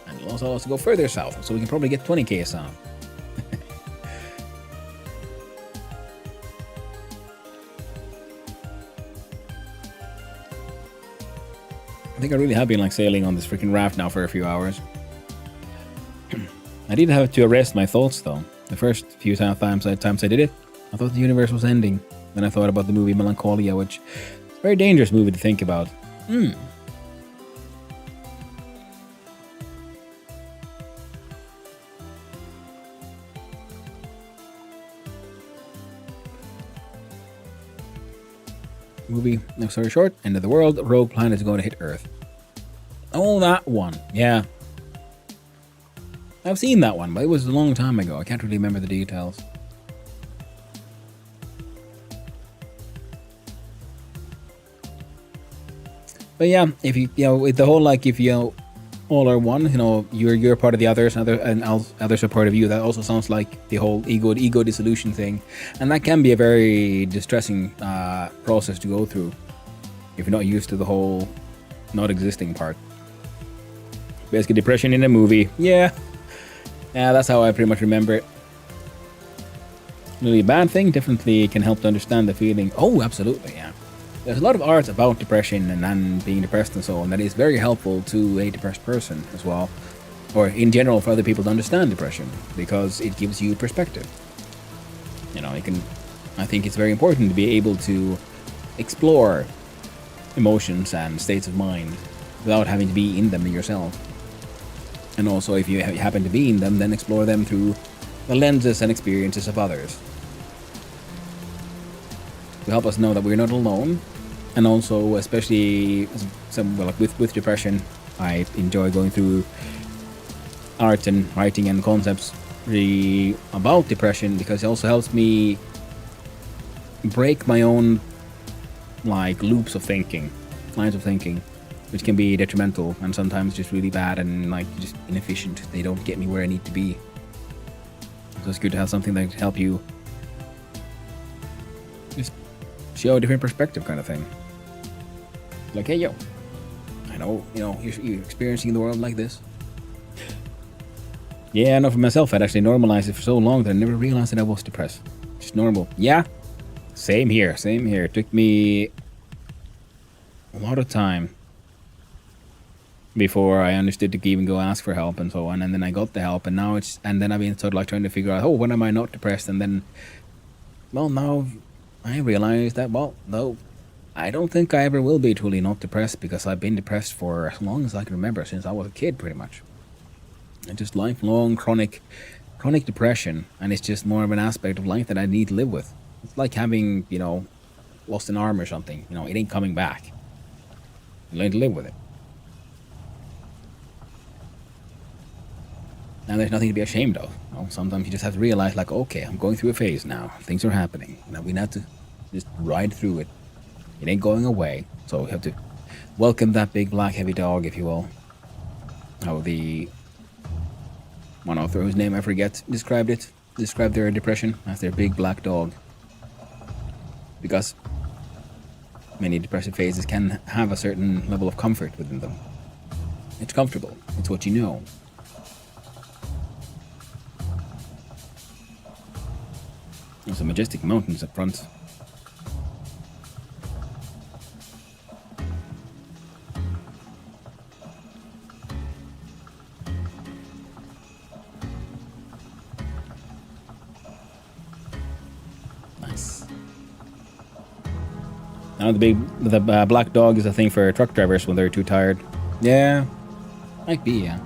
And it'll also go further south, so we can probably get 20k south. I think I really have been like sailing on this freaking raft now for a few hours. I did have to arrest my thoughts though. The first few times I did it, I thought the universe was ending. Then I thought about the movie Melancholia, which is a very dangerous movie to think about. Movie, no story short, end of the world, rogue planet is going to hit Earth. Oh, that one. Yeah. I've seen that one, but it was a long time ago. I can't really remember the details. But yeah, if you know, with the whole like, if you all are one, you know, you're part of the others, and others are part of you. That also sounds like the whole ego dissolution thing, and that can be a very distressing process to go through if you're not used to the whole not existing part. Basically, depression in a movie. Yeah, that's how I pretty much remember it. Really a bad thing, definitely can help to understand the feeling. Oh, absolutely, yeah. there's a lot of art about depression and being depressed and so on that is very helpful to a depressed person as well, or in general for other people to understand depression, because it gives you perspective. You know, I think it's very important to be able to explore emotions and states of mind without having to be in them yourself. And also, if you happen to be in them, then explore them through the lenses and experiences of others. To help us know that we're not alone. And also, especially with depression, I enjoy going through art and writing and concepts really about depression, because it also helps me break my own loops of thinking, lines of thinking, which can be detrimental and sometimes just really bad and just inefficient. They don't get me where I need to be. So it's good to have something that can help you just show a different perspective, kind of thing. Like, hey, yo, I know, you're experiencing the world like this. Yeah, I know for myself, I'd actually normalized it for so long that I never realized that I was depressed. Just normal. Yeah, same here. It took me a lot of time before I understood to even go ask for help and so on, and then I got the help, and then I've been sort of trying to figure out, when am I not depressed? And then, now I realize that, no, I don't think I ever will be truly not depressed, because I've been depressed for as long as I can remember, since I was a kid, pretty much. And just lifelong chronic depression, and it's just more of an aspect of life that I need to live with. It's like having, lost an arm or something. It ain't coming back. You learn to live with it. Now there's nothing to be ashamed of. Sometimes you just have to realize, okay, I'm going through a phase now. Things are happening. We have to just ride through it. It ain't going away. So we have to welcome that big black heavy dog, if you will. How the one author whose name I forget described their depression as their big black dog. Because many depressive phases can have a certain level of comfort within them. It's comfortable. It's what you know. There's some majestic mountains up front. Nice. Now the black dog is a thing for truck drivers when they're too tired. Yeah, might be, yeah.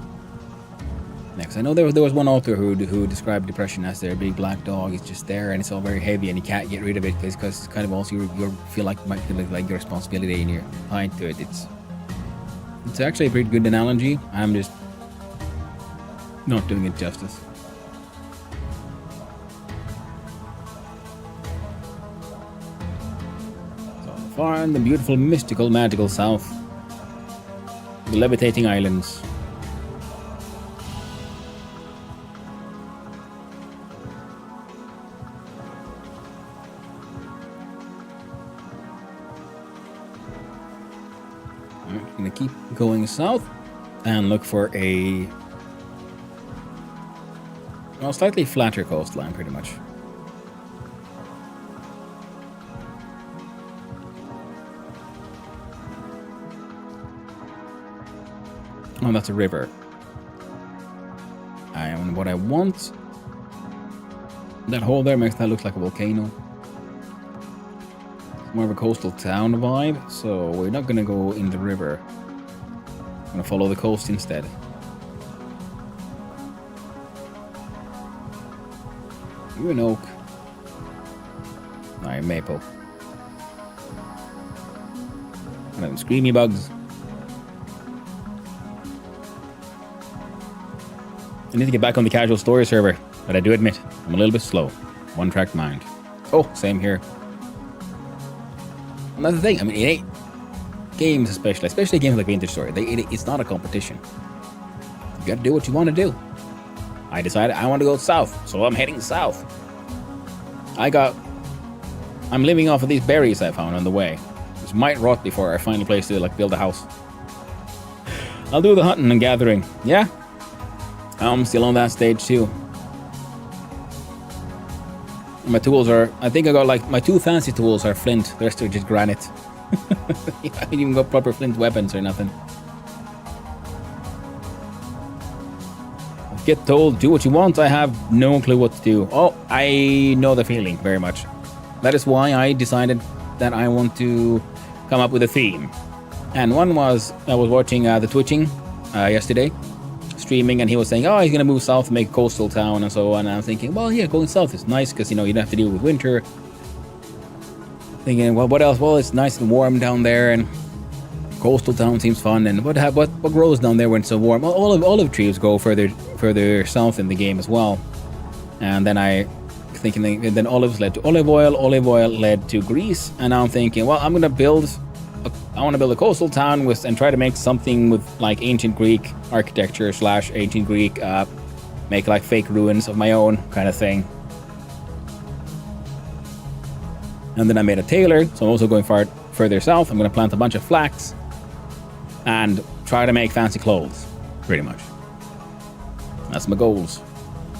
Next, I know there was one author who described depression as their big black dog. It's just there and it's all very heavy and you can't get rid of it because it's kind of also you feel like your responsibility and you're tied to it. It's actually a pretty good analogy. I'm just not doing it justice. So far in the beautiful, mystical, magical south, the levitating islands. I'm gonna keep going south and look for a slightly flatter coastline, pretty much. Oh, that's a river. And what I want, that hole there makes that look like a volcano. More of a coastal town vibe, so we're not gonna go in the river. I'm gonna follow the coast instead. You're an oak. I'm maple. And them screamy bugs. I need to get back on the casual story server, but I do admit I'm a little bit slow. One-track mind. Oh, same here. Another thing, I mean, it ain't games, especially games like Vintage Story. It's not a competition. You gotta do what you want to do. I decided I want to go south, so I'm heading south. I'm living off of these berries I found on the way, which might rot before I find a place to build a house. I'll do the hunting and gathering. Yeah, I'm still on that stage too. My tools are, I think I got my two fancy tools are flint, the rest are just granite. I didn't even got proper flint weapons or nothing. Get told, do what you want. I have no clue what to do. Oh, I know the feeling very much. That is why I decided that I want to come up with a theme. And one was, I was watching the Twitching yesterday, streaming, and he was saying, oh, he's going to move south and make a coastal town and so on. And I'm thinking, well, yeah, going south is nice because, you know, you don't have to deal with winter. Thinking, well, what else? Well, it's nice and warm down there, and coastal town seems fun. And what grows down there when it's so warm? Well, olive trees go further south in the game as well. And then then olives led to olive oil led to Greece, and now I'm thinking, well, I want to build a coastal town and try to make something with like ancient Greek architecture / ancient Greek, make like fake ruins of my own kind of thing. And then I made a tailor, so I'm also going further south. I'm going to plant a bunch of flax and try to make fancy clothes, pretty much. That's my goals.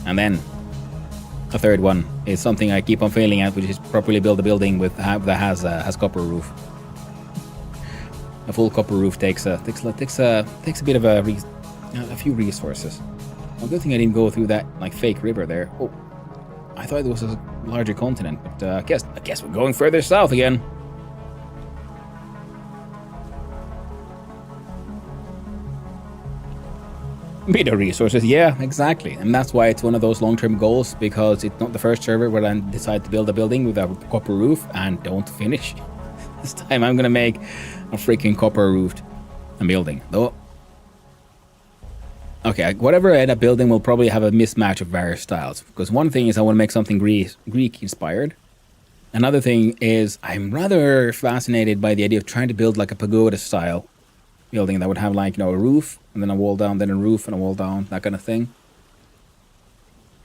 And then a third one is something I keep on failing at, which is properly build a building that has copper roof. A full copper roof takes a bit of a few resources. Well, good thing I didn't go through that like fake river there. Oh, I thought there was a larger continent, but I guess we're going further south again. Bit of resources, yeah, exactly. And that's why it's one of those long-term goals, because it's not the first server where I decide to build a building with a copper roof and don't finish. This time I'm gonna make a freaking copper roofed building. Though, okay, whatever I end up building will probably have a mismatch of various styles. Because one thing is I want to make something Greek inspired. Another thing is I'm rather fascinated by the idea of trying to build like a pagoda style building that would have like, you know, a roof and then a wall down, then a roof and a wall down, that kind of thing.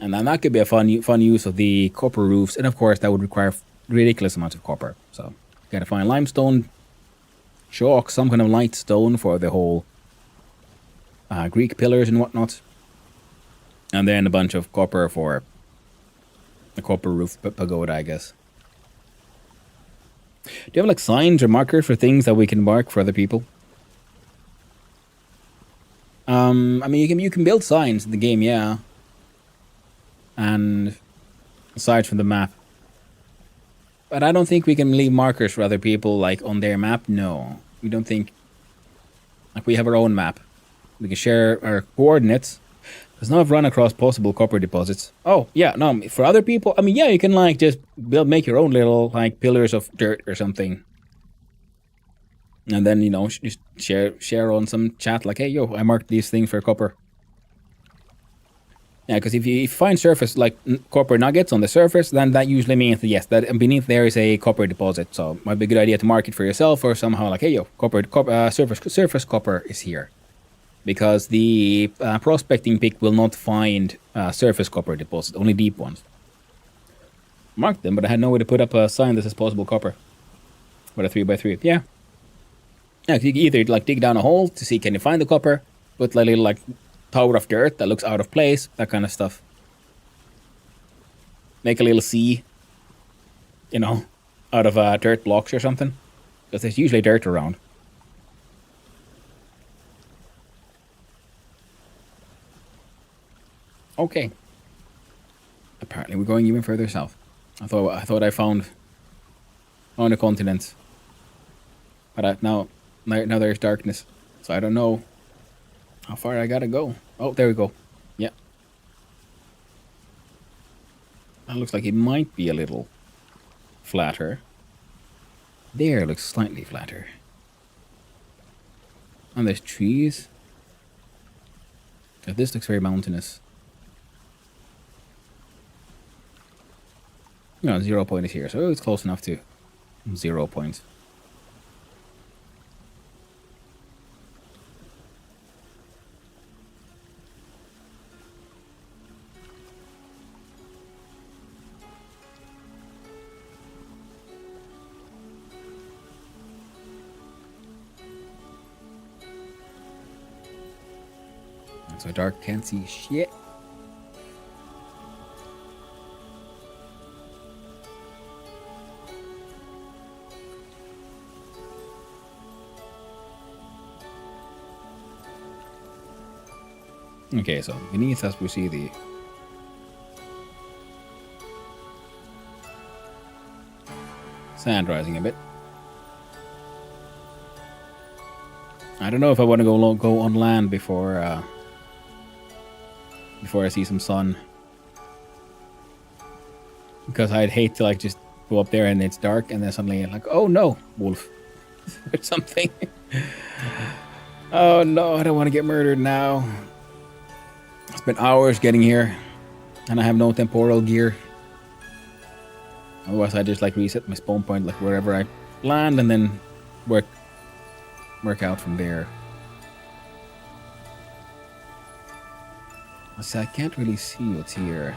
And then that could be a fun use of the copper roofs, and of course that would require ridiculous amounts of copper. So gotta find limestone, chalk, some kind of light stone for the whole Greek pillars and whatnot, and then a bunch of copper for the copper roof pagoda, I guess. Do you have like signs or markers for things that we can mark for other people? I mean, you can build signs in the game, yeah. And aside from the map, but I don't think we can leave markers for other people, like on their map. No, we don't think. Like we have our own map, we can share our coordinates. Because now I've run across possible copper deposits. Oh yeah, no, for other people, I mean, yeah, you can like just make your own little like pillars of dirt or something. And then, you know, just share on some chat like, hey, yo, I marked these things for copper. Yeah, because if you find surface, like copper nuggets on the surface, then that usually means that, yes, that beneath there is a copper deposit. So it might be a good idea to mark it for yourself, or somehow like, hey, yo, surface copper is here. Because the prospecting pick will not find surface copper deposits, only deep ones. Marked them, but I had no way to put up a sign that says possible copper. With a 3x3, yeah. Yeah, you can either like dig down a hole to see can you find the copper, put a little like tower of dirt that looks out of place, that kind of stuff. Make a little sea, you know, out of dirt blocks or something, because there's usually dirt around. Okay. Apparently we're going even further south. I thought I found a continent, but now there's darkness, so I don't know how far I gotta go. Oh, there we go. Yeah. That looks like it might be a little flatter. There looks slightly flatter. And there's trees. This looks very mountainous. No, 0 point is here, so it's close enough to 0 point. So dark, can't see shit. Okay, so beneath us we see the sand rising a bit. I don't know if I want to go on land before I see some sun, because I'd hate to like just go up there and it's dark and then suddenly like, oh no, wolf or something. Oh no, I don't want to get murdered now. I spent hours getting here and I have no temporal gear. Otherwise I just like reset my spawn point like wherever I land and then work out from there. So I can't really see what's here.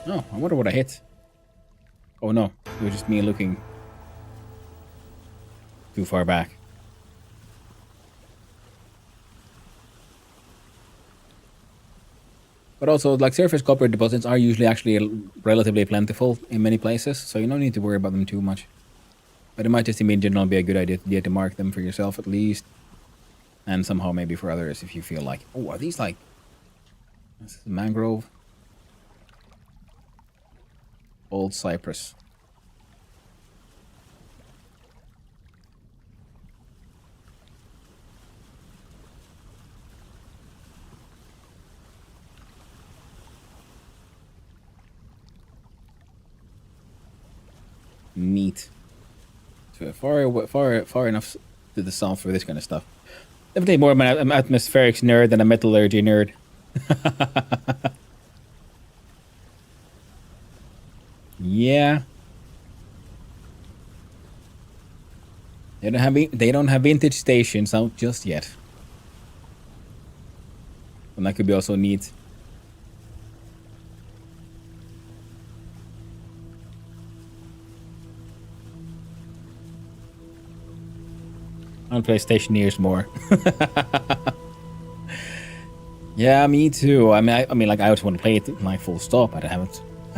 Oh, I wonder what I hit. Oh no, it was just me looking too far back. But also, like, surface copper deposits are usually actually relatively plentiful in many places, so you don't need to worry about them too much. But it might just in general be a good idea to mark them for yourself at least. And somehow maybe for others if you feel like, oh, are these like... This is mangrove? Old cypress. Neat. So far enough to the south for this kind of stuff. Definitely more of an atmospherics nerd than a metallurgy nerd. Yeah. They don't have vintage stations out just yet. And that could be also neat. I'll play Stationeers more. Yeah, me too. I mean, like I just want to play it like full stop. I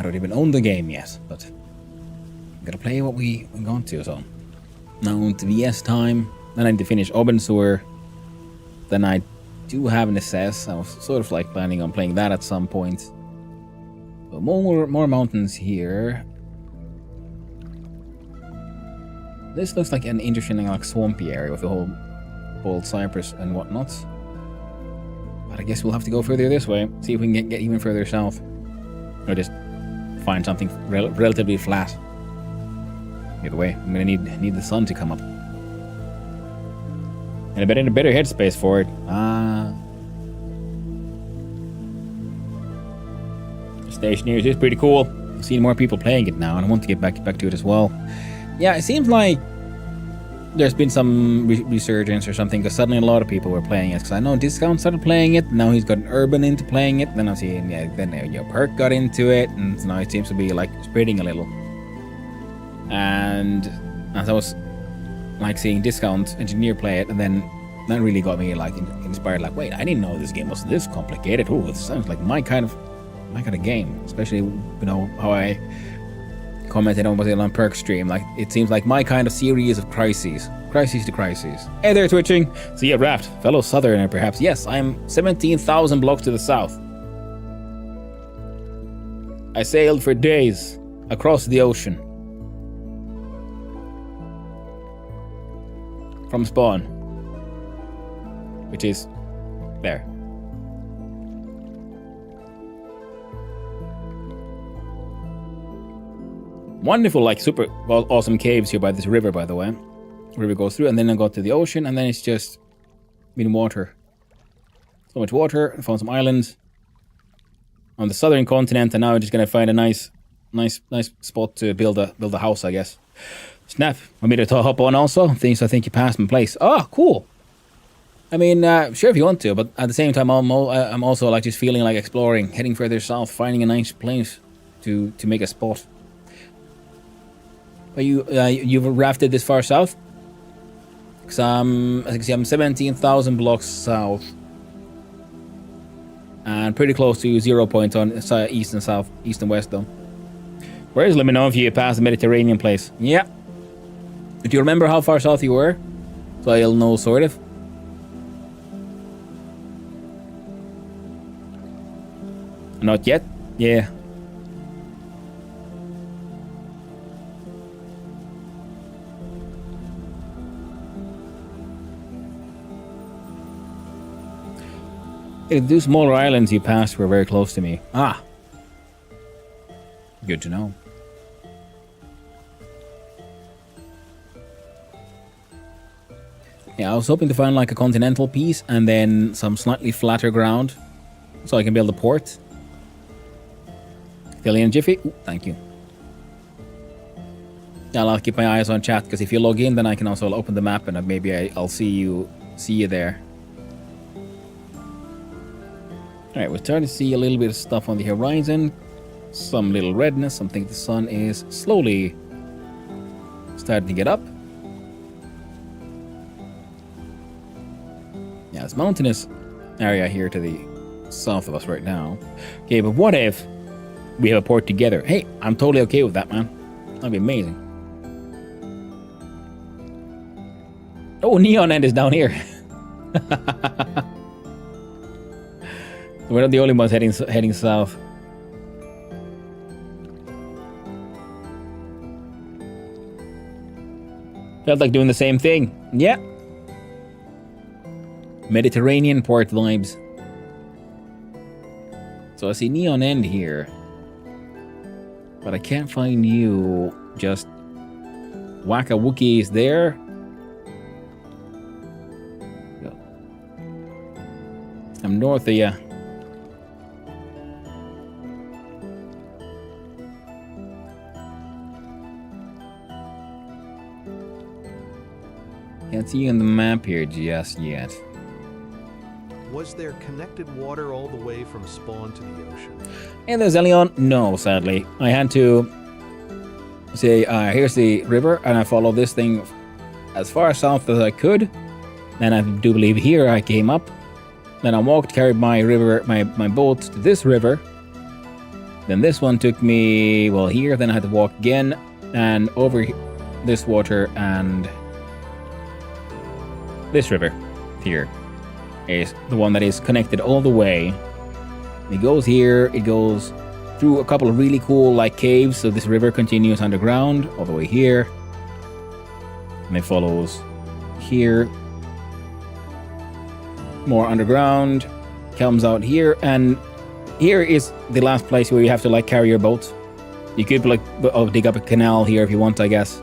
don't even own the game yet, but I'm gonna play what we're going to. So now to VS time. Then I need to finish Obensur. Then I do have an SS. I was sort of like planning on playing that at some point. But more mountains here. This looks like an interesting, like, swampy area with the whole old cypress and whatnot. But I guess we'll have to go further this way. See if we can get even further south. Or just find something relatively flat. Either way, I'm gonna need the sun to come up. And I bet in a better headspace for it. Stationeers is pretty cool. I've seen more people playing it now, and I want to get back to it as well. Yeah, it seems like there's been some resurgence or something, because suddenly a lot of people were playing it. Because I know Discount started playing it, now he's gotten Urban into playing it. Then I'm seeing, Perk got into it, and now it seems to be like spreading a little. And as I was like seeing Discount Engineer play it, and then that really got me like inspired. Like, wait, I didn't know this game was this complicated. Oh, it sounds like my kind of game. Especially, how I commented on on Perk stream. Like, it seems like my kind of series of crises to crises. Hey there, Twitching. See ya, Raft, fellow Southerner, perhaps. Yes, I'm 17,000 blocks to the south. I sailed for days across the ocean from spawn, which is there. Wonderful, like super awesome caves here by this river, by the way. River goes through, and then I go to the ocean, and then it's just water. So much water. I found some islands on the southern continent, and now I'm just gonna find a nice spot to build a house, I guess. Snap, want me to hop on also? I think you passed my place. Oh, cool. I mean, sure if you want to, but at the same time, I'm also like just feeling like exploring, heading further south, finding a nice place to make a spot. But you've rafted this far south? Because as you can see, I'm 17,000 blocks south. And pretty close to 0 points on east and south, east and west though. Whereas, let me know if you pass the Mediterranean place. Yeah. Do you remember how far south you were? So I'll know, sort of. Not yet? Yeah. The two smaller islands you passed were very close to me. Ah. Good to know. Yeah, I was hoping to find like a continental piece and then some slightly flatter ground so I can build a port. Fill in Jiffy. Ooh, thank you. Yeah, I'll keep my eyes on chat because if you log in, then I can also open the map and maybe I'll see you there. All right, we're starting to see a little bit of stuff on the horizon. Some little redness. I think the sun is slowly starting to get up. Yeah, it's mountainous area here to the south of us right now. Okay, but what if we have a port together? Hey, I'm totally okay with that, man. That'd be amazing. Oh, Neon End is down here. We're not the only ones heading south. Felt like doing the same thing. Yeah. Mediterranean port vibes. So I see Neon End here. But I can't find you. Just Waka Wookie is there. Go. I'm north of you. Can't see you on the map here just yet. Was there connected water all the way from spawn to the ocean? And there's Elion. No, sadly. I had to say, here's the river, and I followed this thing as far south as I could. Then I do believe here I came up. Then I walked, carried my boat to this river. Then this one took me, well, here. Then I had to walk again, and over this water, and this river here is the one that is connected all the way. It goes here, it goes through a couple of really cool like caves, so this river continues underground all the way here. And it follows here. More underground, comes out here, and here is the last place where you have to like carry your boat. You could like dig up a canal here if you want, I guess.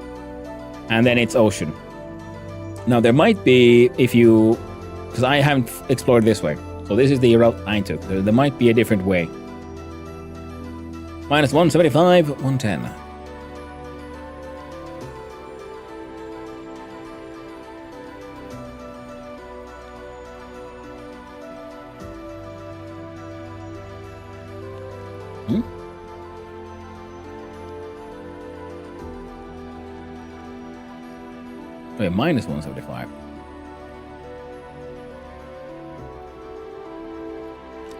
And then it's ocean. Now there might be, if you, because I haven't explored this way, so this is the route I took. There might be a different way. Minus 175, 110. Wait, minus 175.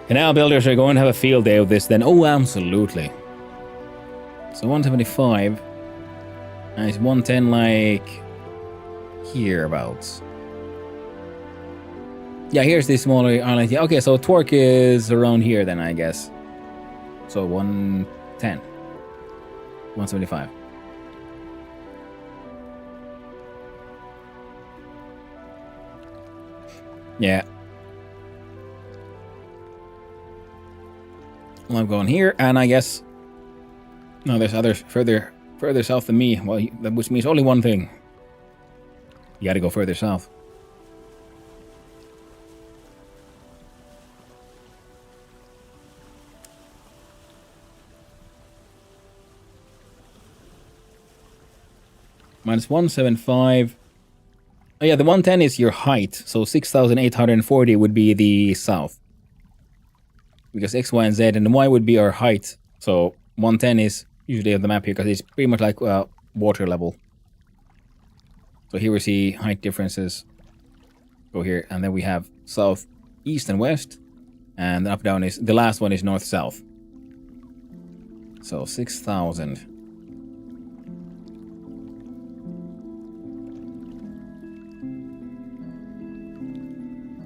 Canal builders are going to have a field day with this then. Oh, absolutely. So 175. And it's 110 like hereabouts. Yeah, here's the smaller island. Yeah, okay, so Torque is around here then, I guess. So 110. 175. Yeah. Well, I'm going here, and I guess no, there's others further south than me. Well, which means only one thing: you got to go further south. Minus 175. Oh yeah, the 110 is your height, so 6,840 would be the south. Because X, Y, and Z, and the Y would be our height. So 110 is usually on the map here, because it's pretty much like water level. So here we see height differences. Go here, and then we have south, east, and west. And up down is the last one is north south. So 6,000.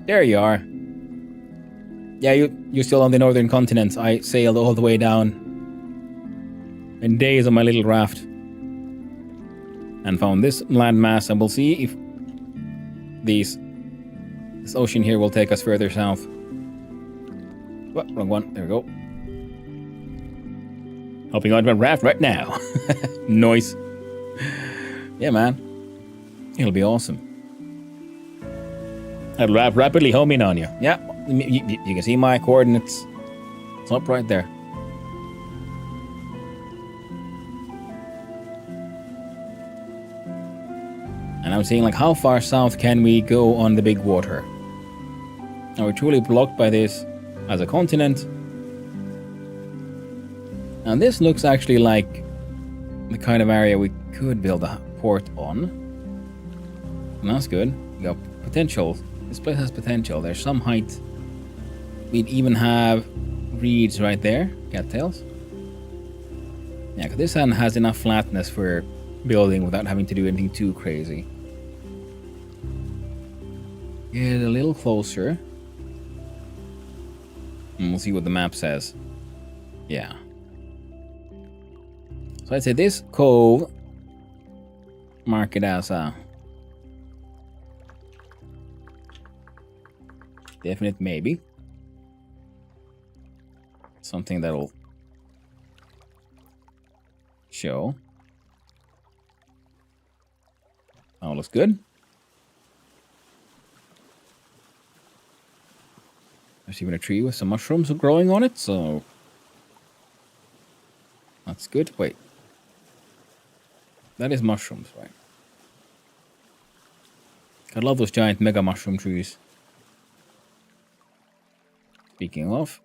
There you are. Yeah, you're still on the northern continent. I sailed all the way down in days on my little raft and found this landmass, and we'll see if this ocean here will take us further south. What? Wrong one. There we go. Hopping onto my raft right now. Nice. Yeah, man. It'll be awesome. I'll rapidly home in on you. Yeah, you can see my coordinates. It's up right there. And I'm saying, like, how far south can we go on the big water? Are we truly blocked by this as a continent? And this looks actually like the kind of area we could build a port on. And that's good. We got potential. This place has potential. There's some height. We'd even have reeds right there. Cattails. Yeah, because this one has enough flatness for building without having to do anything too crazy. Get a little closer. And we'll see what the map says. Yeah. So I'd say this cove, mark it as a definite maybe. Something that'll show. Oh, looks good. There's even a tree with some mushrooms growing on it, so that's good. Wait. That is mushrooms, right? I love those giant mega mushroom trees. Speaking of,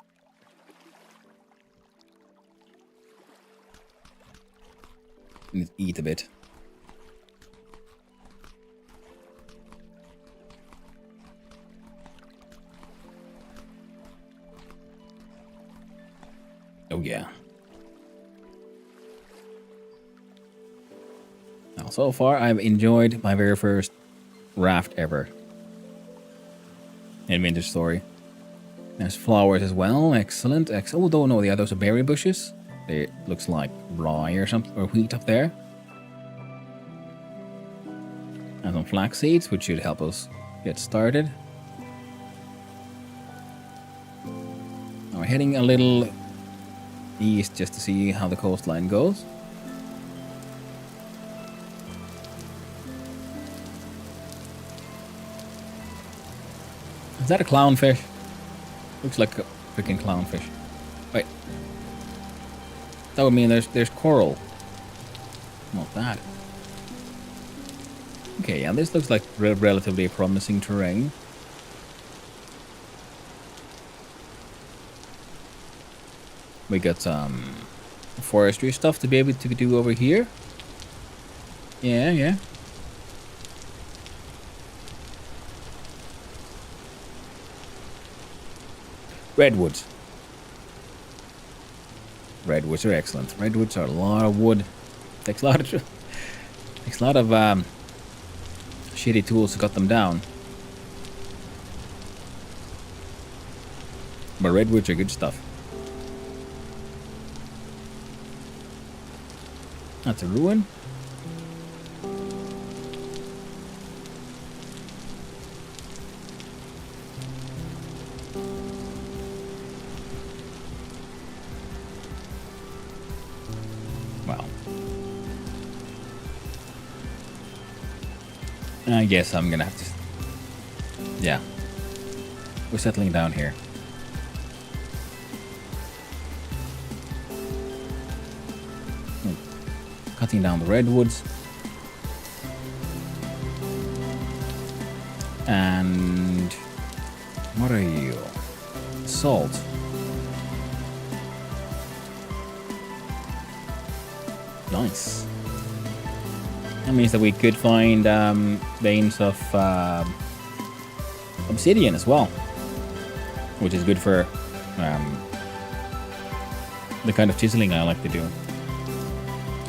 let's eat a bit. Oh yeah. Now, so far, I've enjoyed my very first raft ever in Vintage Story. There's flowers as well. Excellent, excellent. Oh, no, yeah, those are berry bushes. It looks like rye or something, or wheat up there. And some flax seeds, which should help us get started. Now we're heading a little east just to see how the coastline goes. Is that a clownfish? Looks like a freaking clownfish. Wait. That would mean there's coral. Not that. Okay, yeah, this looks like relatively promising terrain. We got some forestry stuff to be able to do over here. Yeah, yeah. Redwoods. Redwoods are excellent. Redwoods are a lot of wood. Takes a lot of shitty tools to cut them down. But redwoods are good stuff. That's a ruin. Well, I guess I'm gonna have to. Yeah, we're settling down here. Cutting down the redwoods. And what are you? Salt. Nice. That means that we could find veins of obsidian as well, which is good for the kind of chiseling I like to do.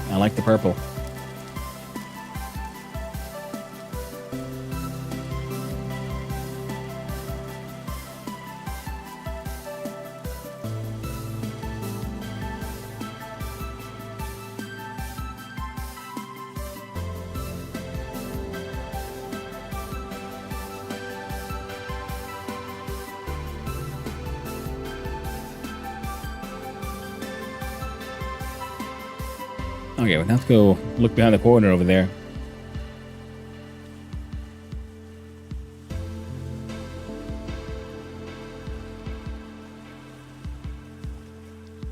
I like the purple. Okay, we'll have to go look behind the corner over there.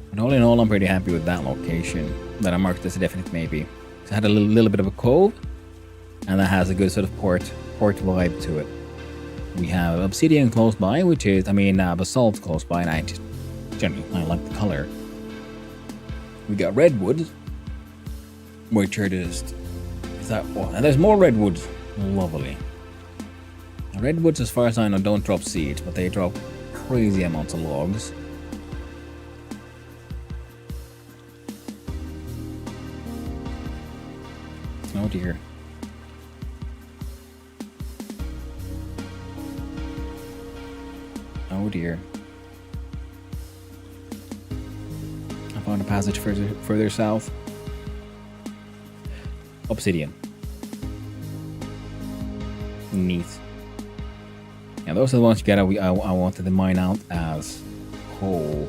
But all in all, I'm pretty happy with that location that I marked as a definite maybe. It had a little bit of a cove, and that has a good sort of port vibe to it. We have obsidian close by, which is, basalt close by, and I like the color. We got redwood, which are just, and there's more redwoods. Lovely. Redwoods, as far as I know, don't drop seeds, but they drop crazy amounts of logs. Oh dear. Oh dear. I found a passage further south. Obsidian. Neat. Yeah, those are the ones you get. I wanted to mine out as coal.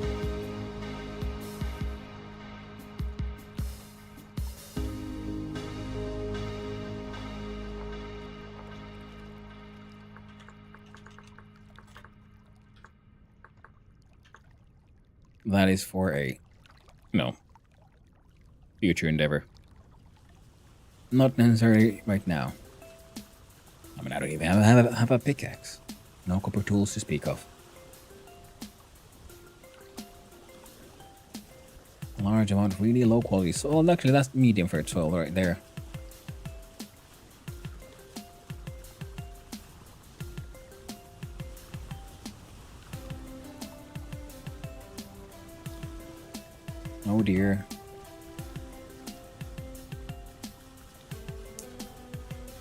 That is for a future endeavor. Not necessarily right now. I don't even have a pickaxe. No copper tools to speak of. Large amount of really low quality soil. Actually, that's medium for soil right there. Oh dear.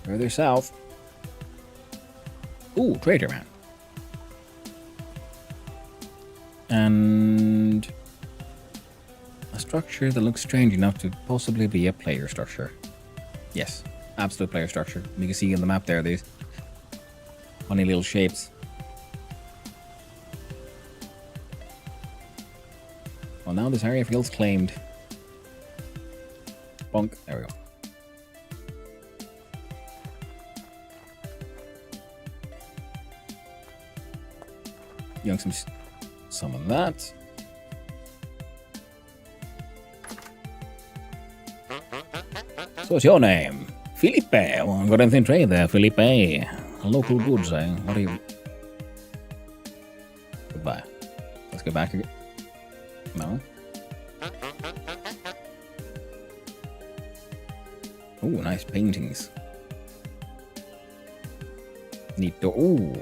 Further south. Ooh, trader man. And a structure that looks strange enough to possibly be a player structure. Yes, absolute player structure. You can see on the map there, these funny little shapes. Well, now this area feels claimed. Bonk. There we go. Young some of that. So what's your name? Felipe. Well, I've got anything to trade there, Felipe. Local goods, eh? What are you? Goodbye. Let's go back again. No. Oh, nice paintings. Neat. Ooh.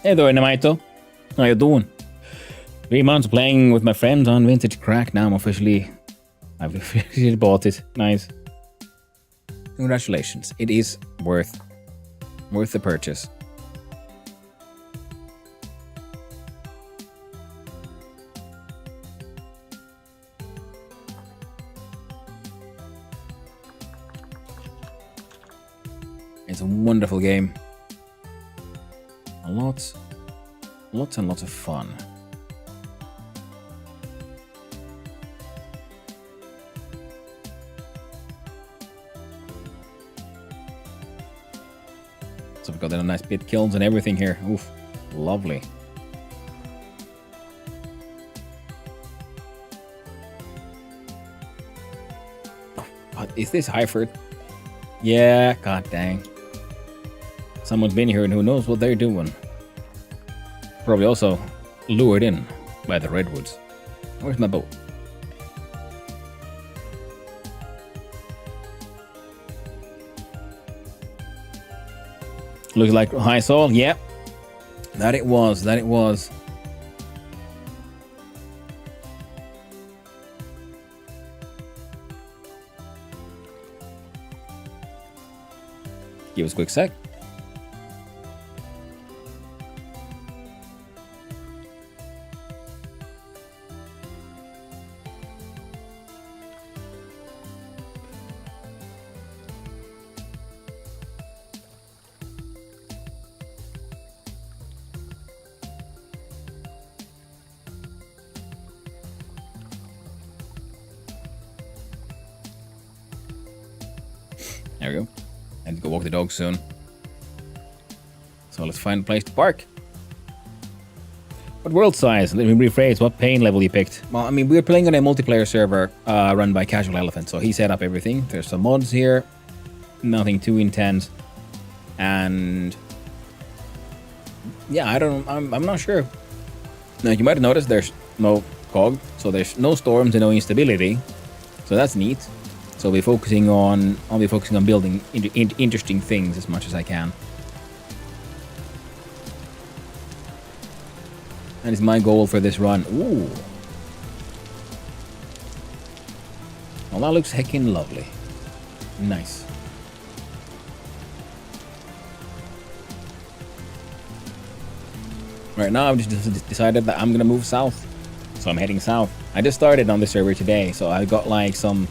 Hey there, Namaito. How you doing? 3 months playing with my friends on Vintage Crack. Now I've officially bought it. Nice. Congratulations. It is worth the purchase. It's a wonderful game. Lots and lots of fun. So we've got a nice bit kilns and everything here. Oof, lovely. Oh, is this Highford? Yeah, god dang. Someone's been here and who knows what they're doing. Probably also lured in by the redwoods. Where's my boat? Looks like high soil. Yep. That it was. That it was. Give us a quick sec. There we go. And go walk the dog soon. So let's find a place to park. What world size? Let me rephrase. What pain level you picked? Well, I mean, we're playing on a multiplayer server run by Casual Elephant, so he set up everything. There's some mods here. Nothing too intense. And yeah, I'm not sure. Now, you might have noticed there's no cog, so there's no storms and no instability. So that's neat. So I'll be focusing on building interesting things as much as I can. That is my goal for this run. Ooh. Well, that looks heckin' lovely. Nice. Right now, I've just decided that I'm gonna move south. So I'm heading south. I just started on the server today, so I got like some...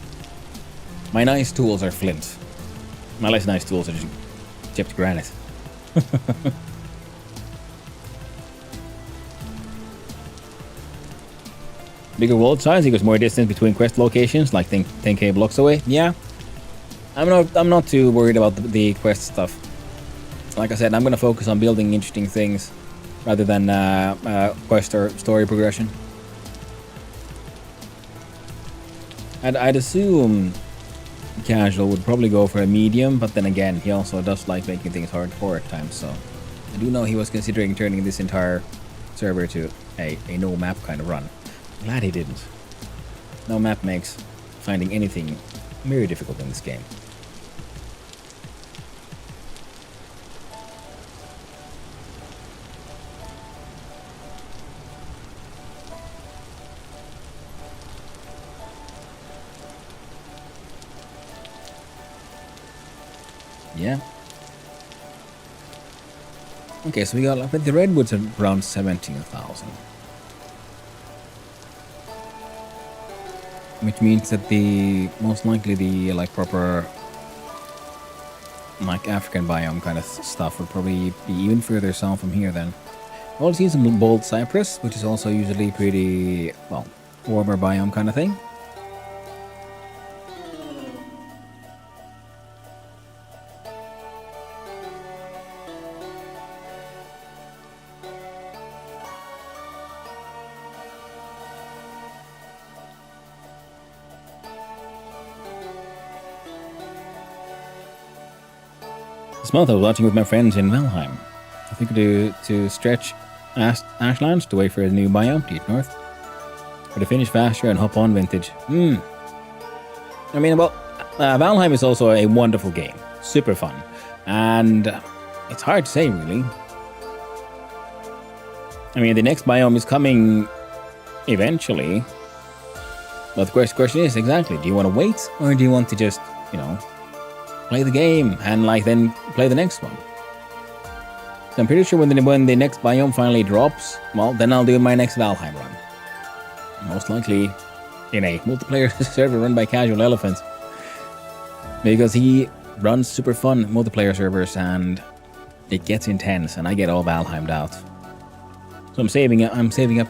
My nice tools are flint. My less nice tools are just chipped granite. Bigger world size equals more distance between quest locations, like 10k blocks away. Yeah, I'm not too worried about the quest stuff. Like I said, I'm gonna focus on building interesting things rather than quest or story progression. I'd assume Casual would probably go for a medium, but then again, he also does like making things hardcore at times, so I do know he was considering turning this entire server to a no map kind of run. Glad he didn't. No map makes finding anything very difficult in this game. Yeah. Okay, so we got like the redwoods are around 17,000. Which means that the most likely the like proper like African biome kind of stuff would probably be even further south from here then. I've also seen some bold cypress, which is also usually pretty, well, warmer biome kind of thing. This month I was watching with my friends in Valheim. I think to stretch Ashlands to wait for a new biome to eat north. Or to finish faster and hop on vintage. I mean, well, Valheim is also a wonderful game. Super fun. And it's hard to say, really. I mean, the next biome is coming eventually. But the question is, exactly, do you want to wait? Or do you want to just, you know, play the game and like then play the next one? So I'm pretty sure when the next biome finally drops, well, then I'll do my next Valheim run. Most likely in a multiplayer server run by Casual Elephant, because he runs super fun multiplayer servers and it gets intense, and I get all Valheimed out. So I'm saving up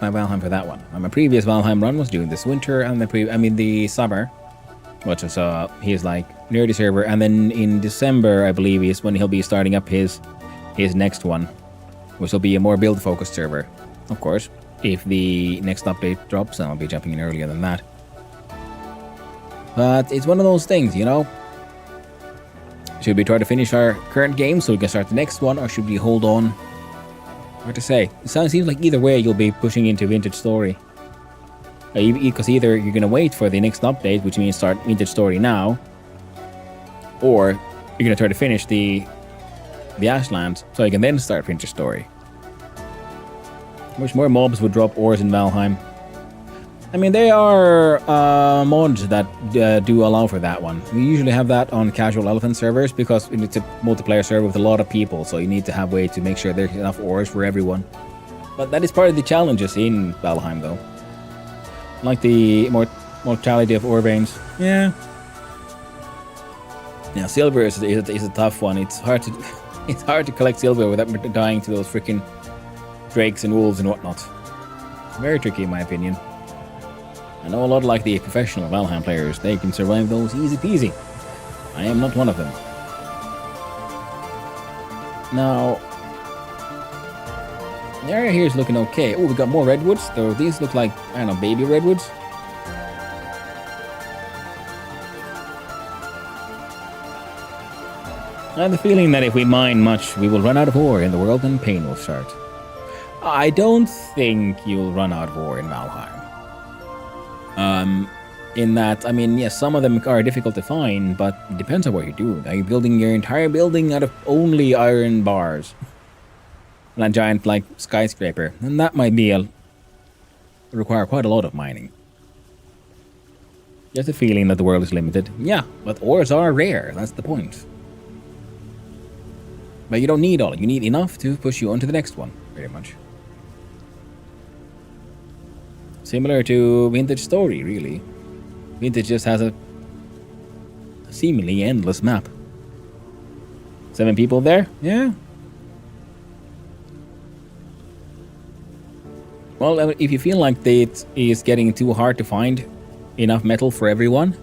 my Valheim for that one. My previous Valheim run was during this winter and the summer, which was his like nerdy server, and then in December I believe is when he'll be starting up his next one, which will be a more build focused server. Of course, if the next update drops, then I'll be jumping in earlier than that. But it's one of those things, you know. Should we try to finish our current game so we can start the next one, or should we hold on? Hard to say. It seems like either way you'll be pushing into Vintage Story. Because either you're going to wait for the next update, which means start Vintage Story now, or you're going to try to finish the Ashlands so you can then start Vintage Story. Wish more mobs would drop ores in Valheim. I mean, there are mods that do allow for that one. We usually have that on casual elephant servers because it's a multiplayer server with a lot of people, so you need to have a way to make sure there's enough ores for everyone. But that is part of the challenges in Valheim, though. Like the mortality of ore veins. Yeah. Yeah, silver is a tough one. It's hard to collect silver without dying to those freaking drakes and wolves and whatnot. It's very tricky, in my opinion. I know a lot like the professional Valheim players. They can survive those easy peasy. I am not one of them. Now, the area here is looking okay. Oh, we got more redwoods. Though these look like, I don't know, baby redwoods. I have the feeling that if we mine much, we will run out of ore in the world and pain will start. I don't think you'll run out of ore in Valheim. In that, I mean, yes, some of them are difficult to find, but it depends on what you do. Are you building your entire building out of only iron bars? And a giant, like, skyscraper? And that might be require quite a lot of mining. Just a feeling that the world is limited. Yeah, but ores are rare, that's the point. But you don't need all. You need enough to push you on to the next one, pretty much. Similar to Vintage Story, really. Vintage just has a seemingly endless map. 7 people there? Yeah. Well, if you feel like it is getting too hard to find enough metal for everyone,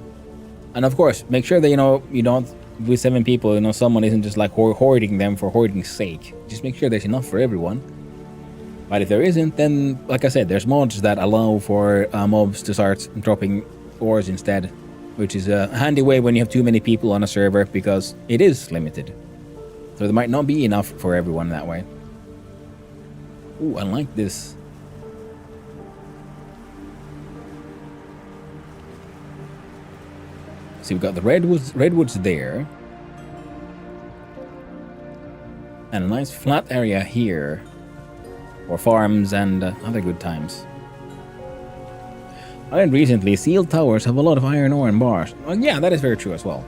and of course, make sure that, you don't, with 7 people, someone isn't just like hoarding them for hoarding's sake. Just make sure there's enough for everyone. But if there isn't, then, like I said, there's mods that allow for mobs to start dropping ores instead, which is a handy way when you have too many people on a server, because it is limited. So there might not be enough for everyone that way. Ooh, I like this. So we've got the redwoods there. And a nice flat area here. For farms and other good times. I read recently, sealed towers have a lot of iron ore and bars. Well, yeah, that is very true as well.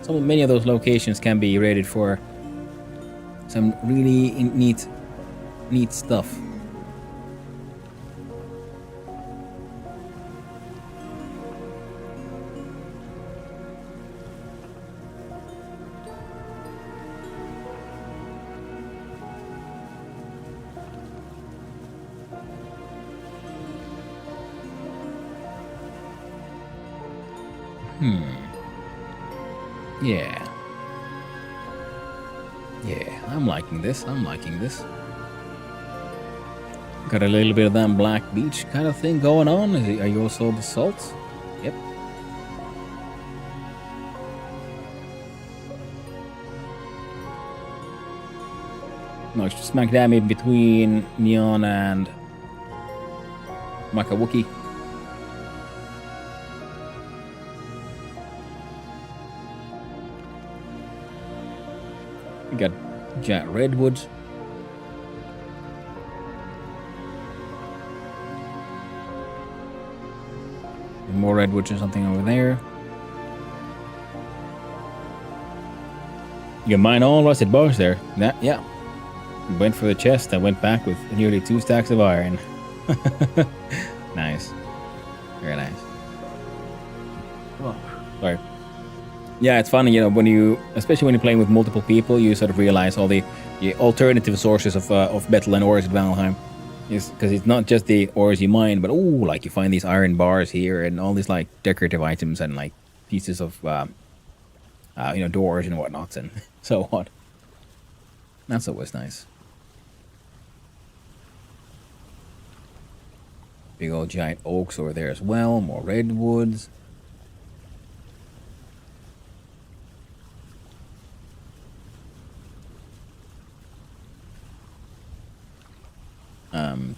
Many of those locations can be rated for some really neat stuff. Yeah, I'm liking this. Got a little bit of that Black Beach kind of thing going on. Are you also basalt? Yep. No, it's just smack dab in between Neon and Makawuki. We got giant redwoods. More redwoods or something over there. You can mine all rusted bars there. Yeah. Went for the chest and went back with nearly 2 stacks of iron. Nice. Very nice. Oh, sorry. Yeah, it's funny, especially when you're playing with multiple people, you sort of realize all the alternative sources of metal and ores at Valheim. Because it's not just the ores you mine, but like you find these iron bars here and all these like decorative items and like pieces of doors and whatnot and so on. That's always nice. Big old giant oaks over there as well. More redwoods.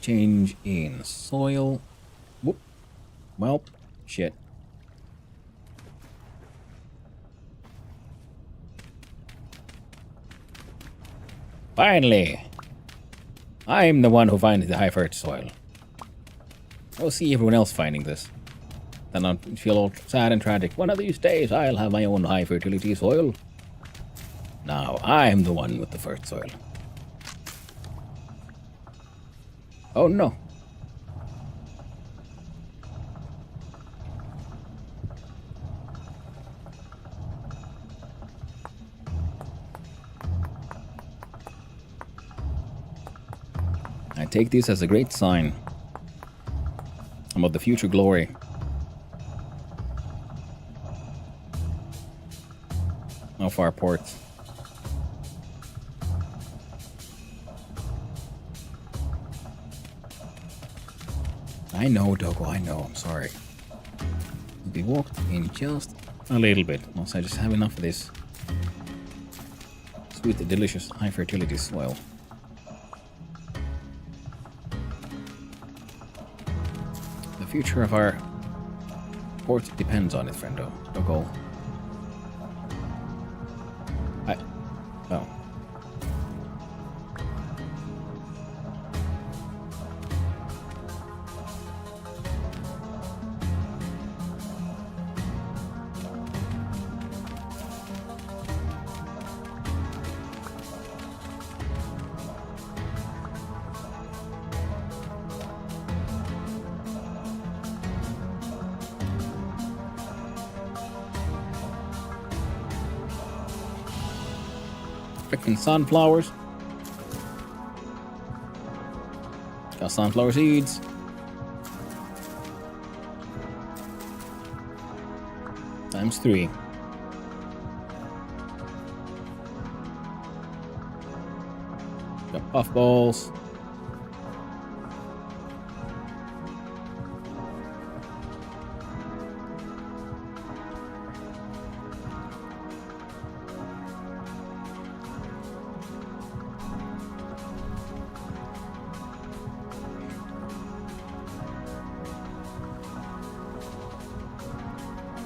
Change in soil. Whoop. Well, shit. Finally! I'm the one who finds the high fertility soil. I'll see everyone else finding this. Then I'll feel all sad and tragic. One of these days, I'll have my own high fertility soil. Now, I'm the one with the first soil. Oh no. I take this as a great sign about the future glory of our ports. I know, Dogo, I know, I'm sorry. We'll be walked in just a little bit, once I just have enough of this sweet, delicious, high fertility soil. The future of our port depends on it, friendo. Dogo. Oh. Frickin' sunflowers. Got sunflower seeds. Times 3. Got puffballs.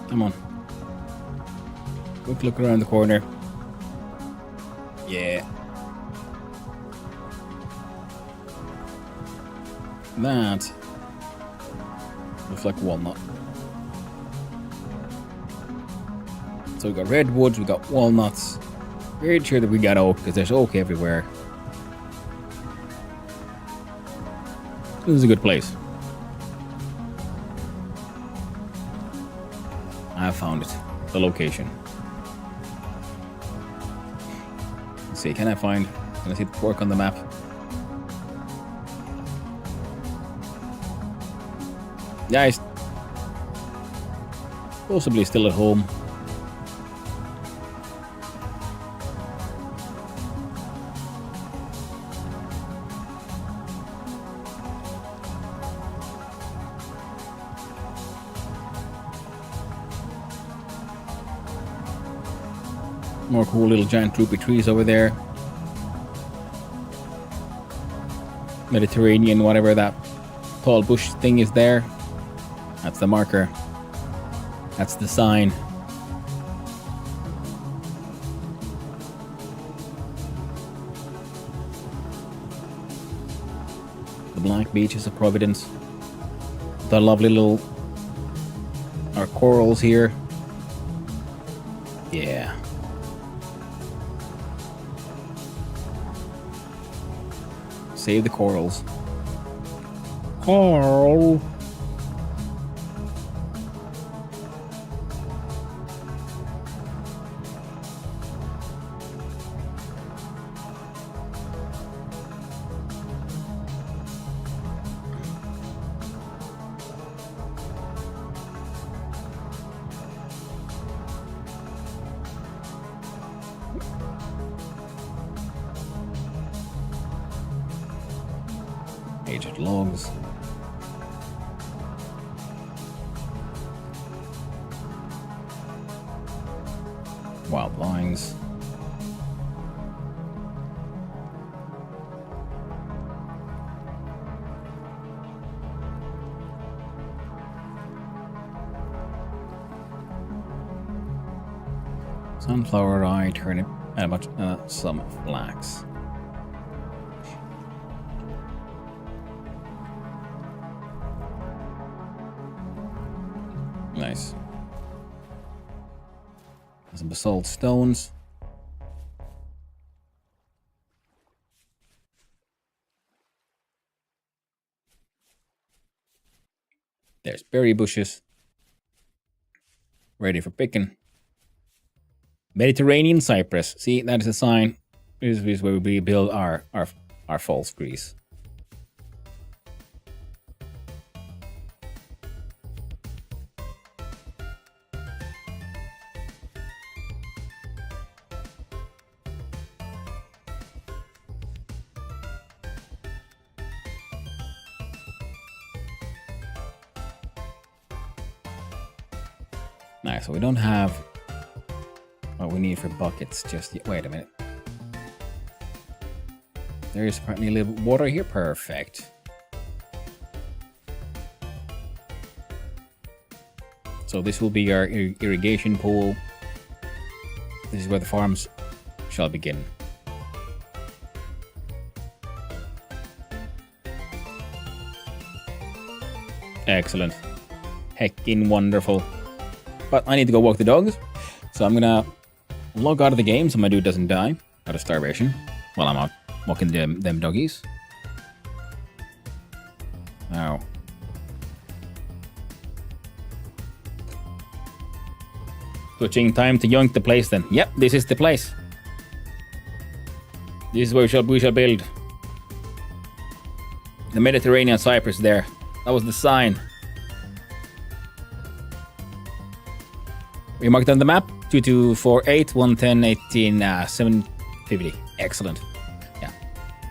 Come on. Quick look around the corner. Yeah. That looks like walnut. So we got redwoods, we got walnuts. Very sure that we got oak, because there's oak everywhere. This is a good place. I found it. The location. Let's see, can I see the work on the map? Yeah, he's possibly still at home. More cool little giant droopy trees over there. Mediterranean, whatever that tall bush thing is there. That's the marker. That's the sign. The black beaches of Providence. The lovely little our corals here. Yeah. Save the corals. Coral. Aged logs. Wild vines. Sunflower rye, turnip, and some flax. Nice. Some basalt stones. There's berry bushes. Ready for picking. Mediterranean cypress. See, that is a sign. This is where we build our false grease. Nice, so we don't have what we need for buckets just yet. Wait a minute. There is apparently a little water here. Perfect. So this will be our irrigation pool. This is where the farms shall begin. Excellent. Heckin' wonderful. But I need to go walk the dogs. So I'm gonna log out of the game so my dude doesn't die out of starvation while I'm out walking them doggies. Now. Switching time to yoink the place then. Yep, this is the place. This is where we shall build. The Mediterranean cypress there. That was the sign. We marked on the map 2248 110 18 750. Excellent. Yeah.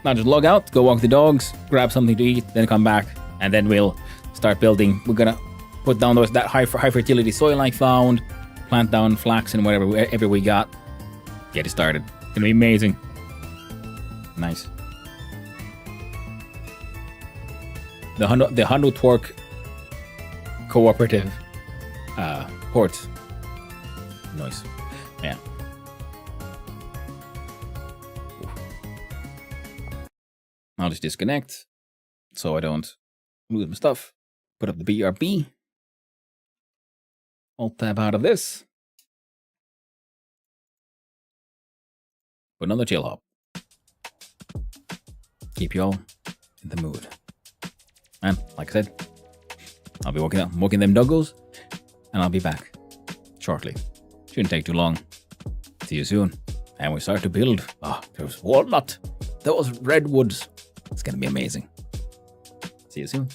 Now just log out, go walk the dogs, grab something to eat, then come back, and then we'll start building. We're gonna put down that high fertility soil I found, plant down flax and whatever we got. Get it started. It's gonna be amazing. Nice. The Hundo Twerk cooperative port. Nice. Yeah. I'll just disconnect so I don't lose my stuff. Put up the BRB. Alt tab out of this. Put another chill hop. Keep you all in the mood. And like I said, I'll be walking them doggos, and I'll be back shortly. Shouldn't take too long. See you soon. And we start to build. There's walnut. Those redwoods. It's gonna be amazing. See you soon.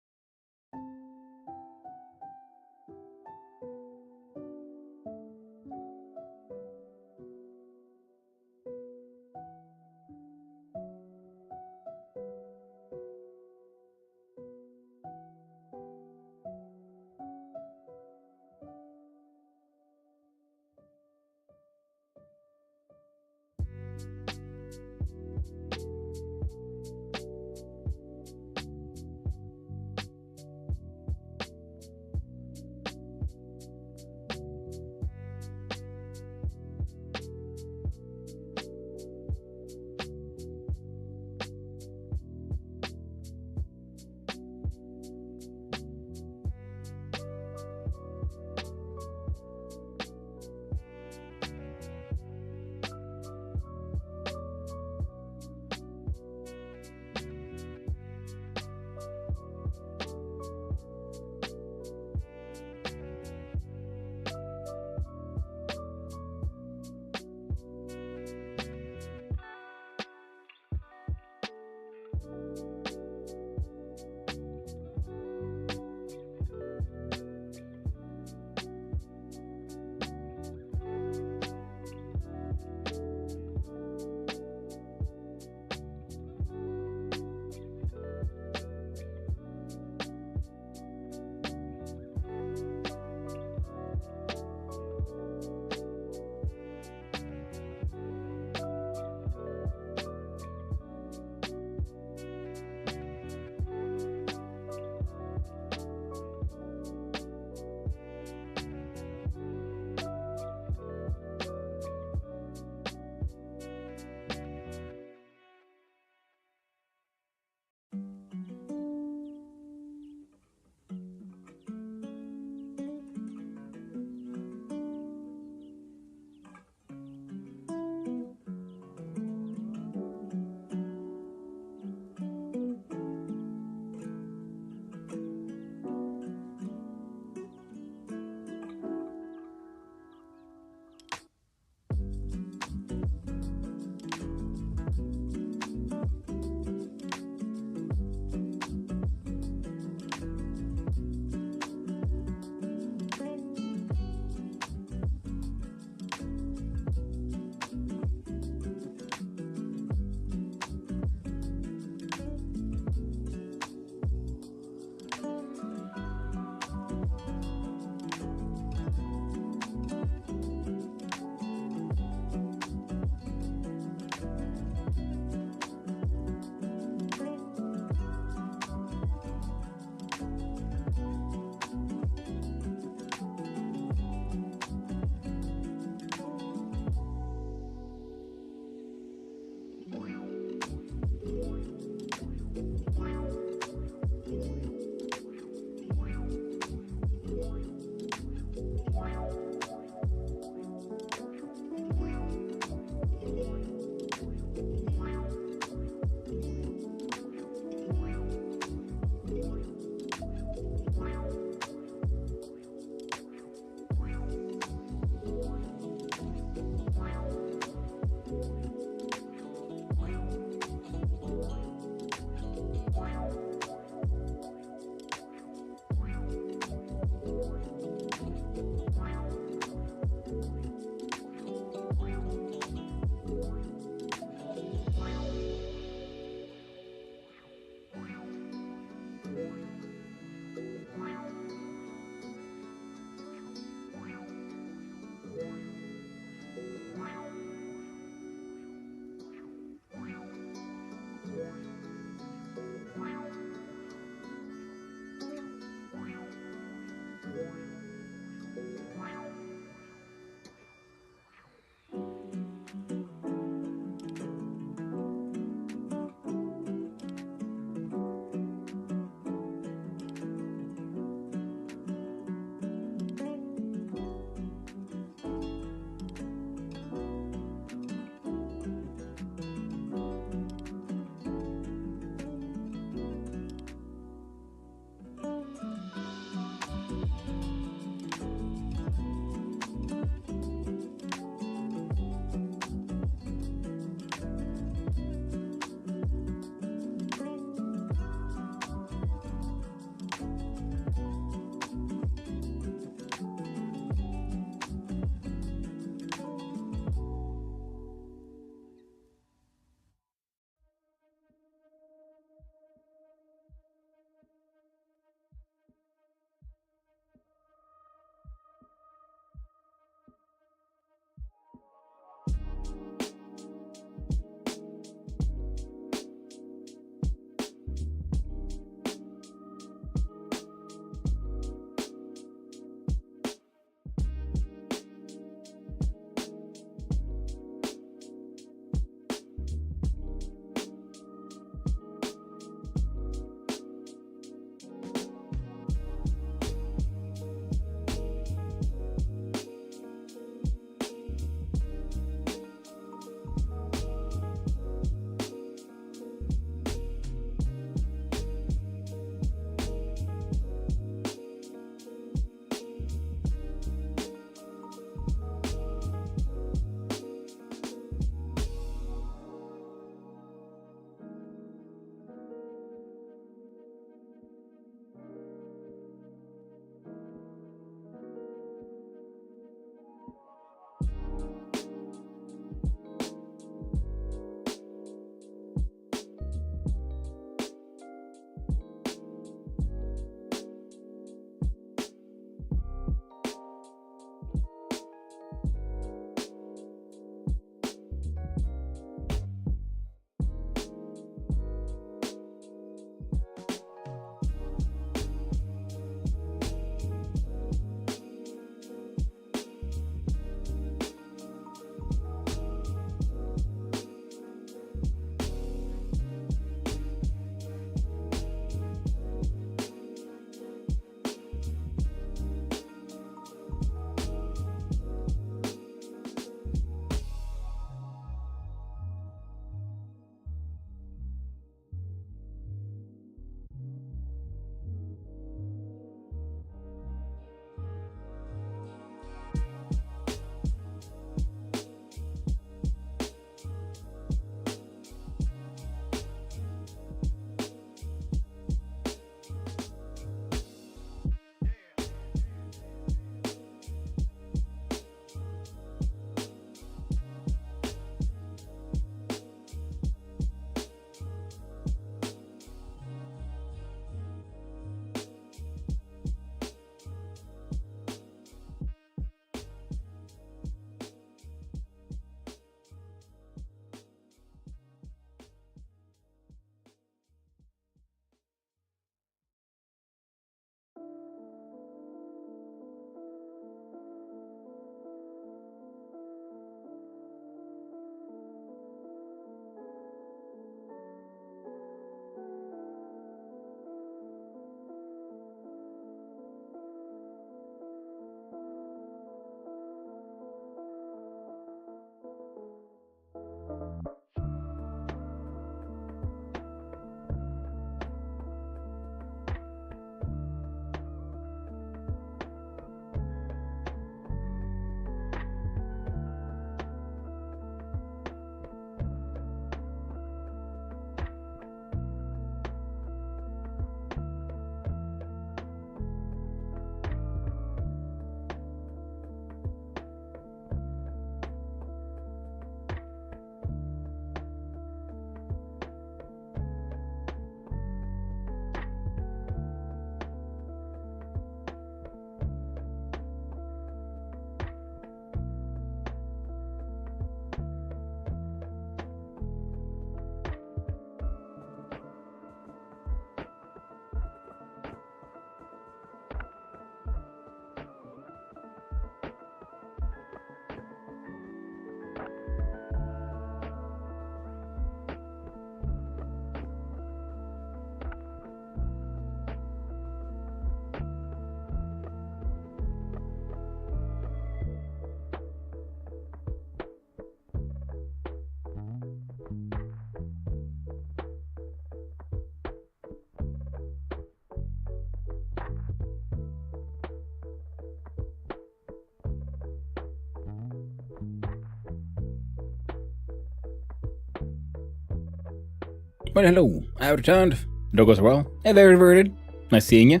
Well, hello. I have returned. Dog goes well. Hey there, Reverted. Nice seeing you.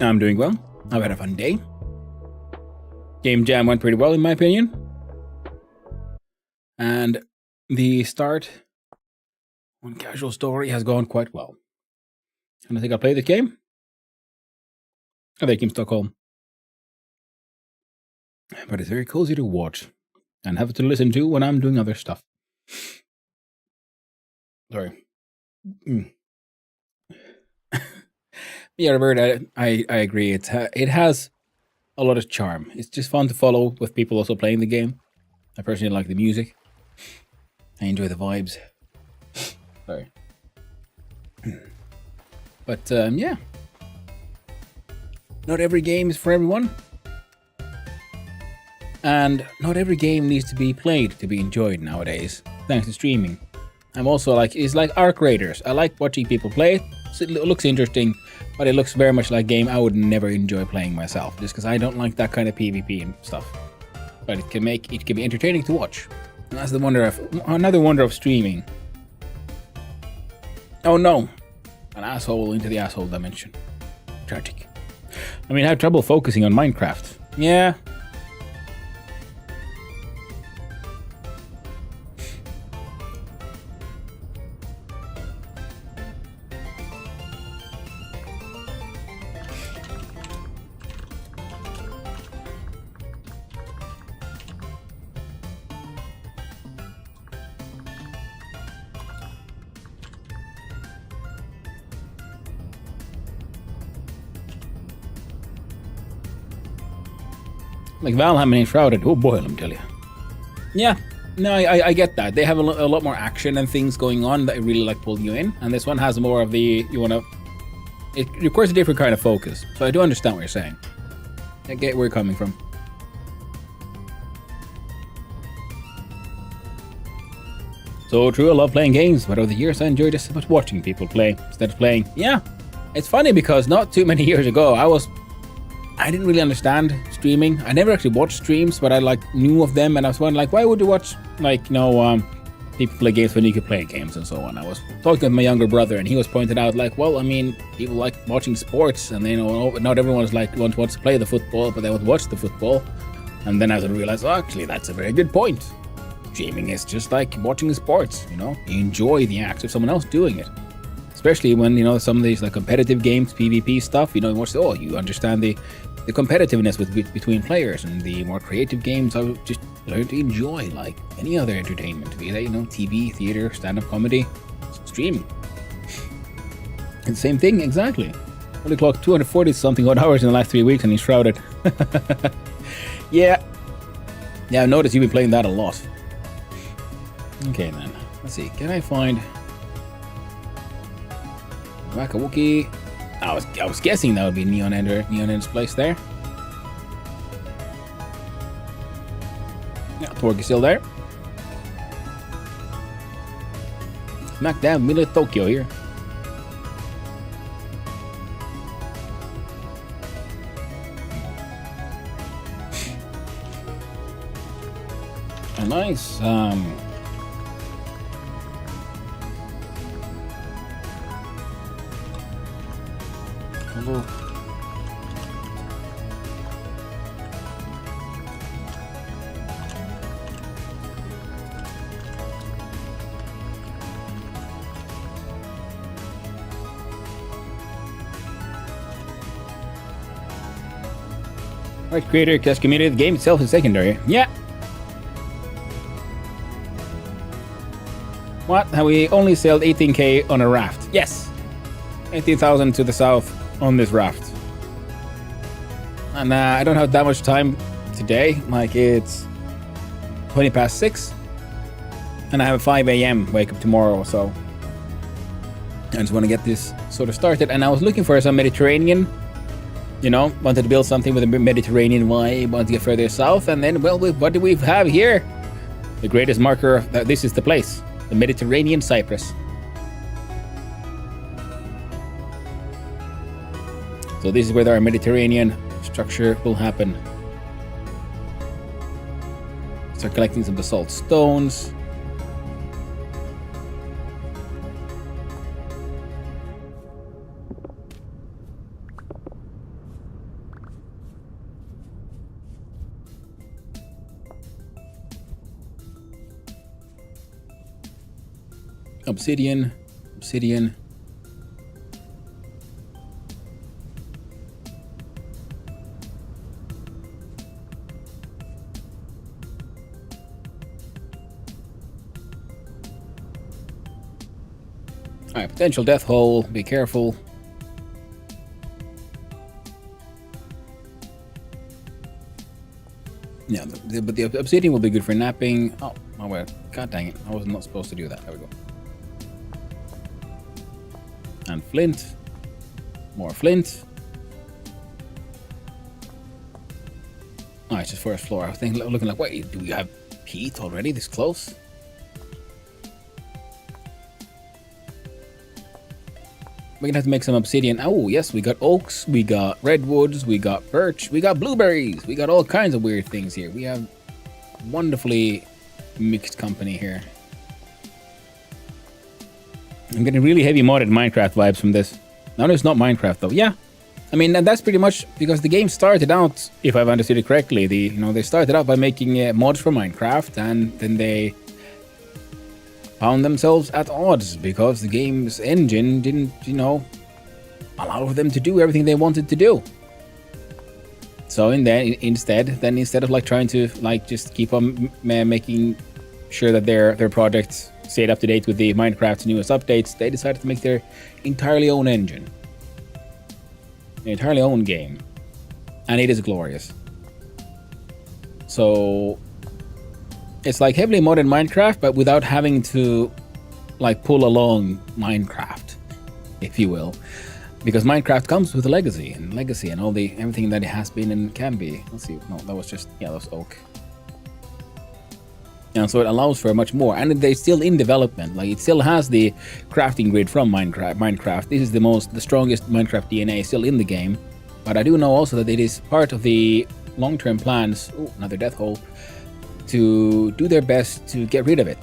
I'm doing well. I've had a fun day. Game jam went pretty well, in my opinion. And the start on Casual Story has gone quite well. And I think I'll play the game. I think in Stockholm. But it's very cozy to watch and have to listen to when I'm doing other stuff. Sorry. Yeah, Robert, I agree. It has a lot of charm. It's just fun to follow with people also playing the game. I personally like the music. I enjoy the vibes. Sorry. But, yeah. Not every game is for everyone. And not every game needs to be played to be enjoyed nowadays, thanks to streaming. I'm also like, it's like Arc Raiders. I like watching people play it. So it looks interesting, but it looks very much like a game I would never enjoy playing myself, just because I don't like that kind of PvP and stuff. But it can be entertaining to watch. And that's another wonder of streaming. Oh no! An asshole into the asshole dimension. Tragic. I mean, I have trouble focusing on Minecraft. Yeah. Like Valheim and Enshrouded. Oh boy, let me tell you. Yeah, no, I get that. They have a lot more action and things going on that really like pull you in. And this one has more of the, it requires a different kind of focus. So I do understand what you're saying. I get where you're coming from. So true, I love playing games, but over the years I enjoy just so much watching people play instead of playing. Yeah, it's funny because not too many years ago, I didn't really understand streaming. I never actually watched streams, but I knew of them, and I was wondering like, why would you watch people play games when you could play games and so on. I was talking with my younger brother, and he was pointing out like, well, I mean, people like watching sports, and not everyone wants to play the football, but they want to watch the football. And then I realized, actually, that's a very good point. Streaming is just like watching sports. You enjoy the act of someone else doing it. Especially when, some of these like competitive games, PvP stuff, you understand the competitiveness between players, and the more creative games I would just learn to enjoy like any other entertainment, be that, TV, theater, stand-up comedy, streaming. And same thing, exactly. Only clocked 240 something odd hours in the last 3 weeks and he's shrouded. Yeah, I noticed you've been playing that a lot. Okay then, let's see, can I find Wakawuki? I was guessing that would be Neon Ender's place there. Yeah, Torg is still there. Smack down middle of Tokyo here. A nice Right, creator, cast community, the game itself is secondary. Yeah. What? Have we only sailed 18k on a raft? Yes. 18,000 to the south on this raft. And I don't have that much time today. Like, it's 20 past 6. And I have a 5 a.m. wake up tomorrow, so I just want to get this sort of started. And I was looking for some Mediterranean, wanted to build something with a Mediterranean vibe, wanted to get further south. And then, well, what do we have here? The greatest marker that this is the place. The Mediterranean Cyprus. So this is where our Mediterranean structure will happen. Start collecting some basalt stones. Obsidian. Obsidian. Alright, potential death hole. Be careful. Yeah, but the obsidian will be good for napping. Oh, well. God dang it. I was not supposed to do that. There we go. And flint. More flint. Oh, it's just first floor. I was thinking, looking like, wait, do we have heat already this close? We're gonna have to make some obsidian. Oh, yes, we got oaks, we got redwoods, we got birch, we got blueberries, we got all kinds of weird things here. We have wonderfully mixed company here. I'm getting really heavy modded Minecraft vibes from this. No, it's not Minecraft though. Yeah, I mean that's pretty much because the game started out, if I've understood it correctly, they started out by making mods for Minecraft, and then they found themselves at odds because the game's engine didn't, allow them to do everything they wanted to do. So instead of like trying to like just keep on making sure that their projects stayed up to date with the Minecraft's newest updates, they decided to make their entirely own engine, an entirely own game, and it is glorious. So it's like heavily modded Minecraft, but without having to like pull along Minecraft, if you will, because Minecraft comes with a legacy and all the everything that it has been and can be. Let's see. No, that was just that was oak. And so it allows for much more, and they're still in development. Like it still has the crafting grid from Minecraft. This is the strongest Minecraft DNA still in the game. But I do know also that it is part of the long-term plans. Oh, another death hole. To do their best to get rid of it.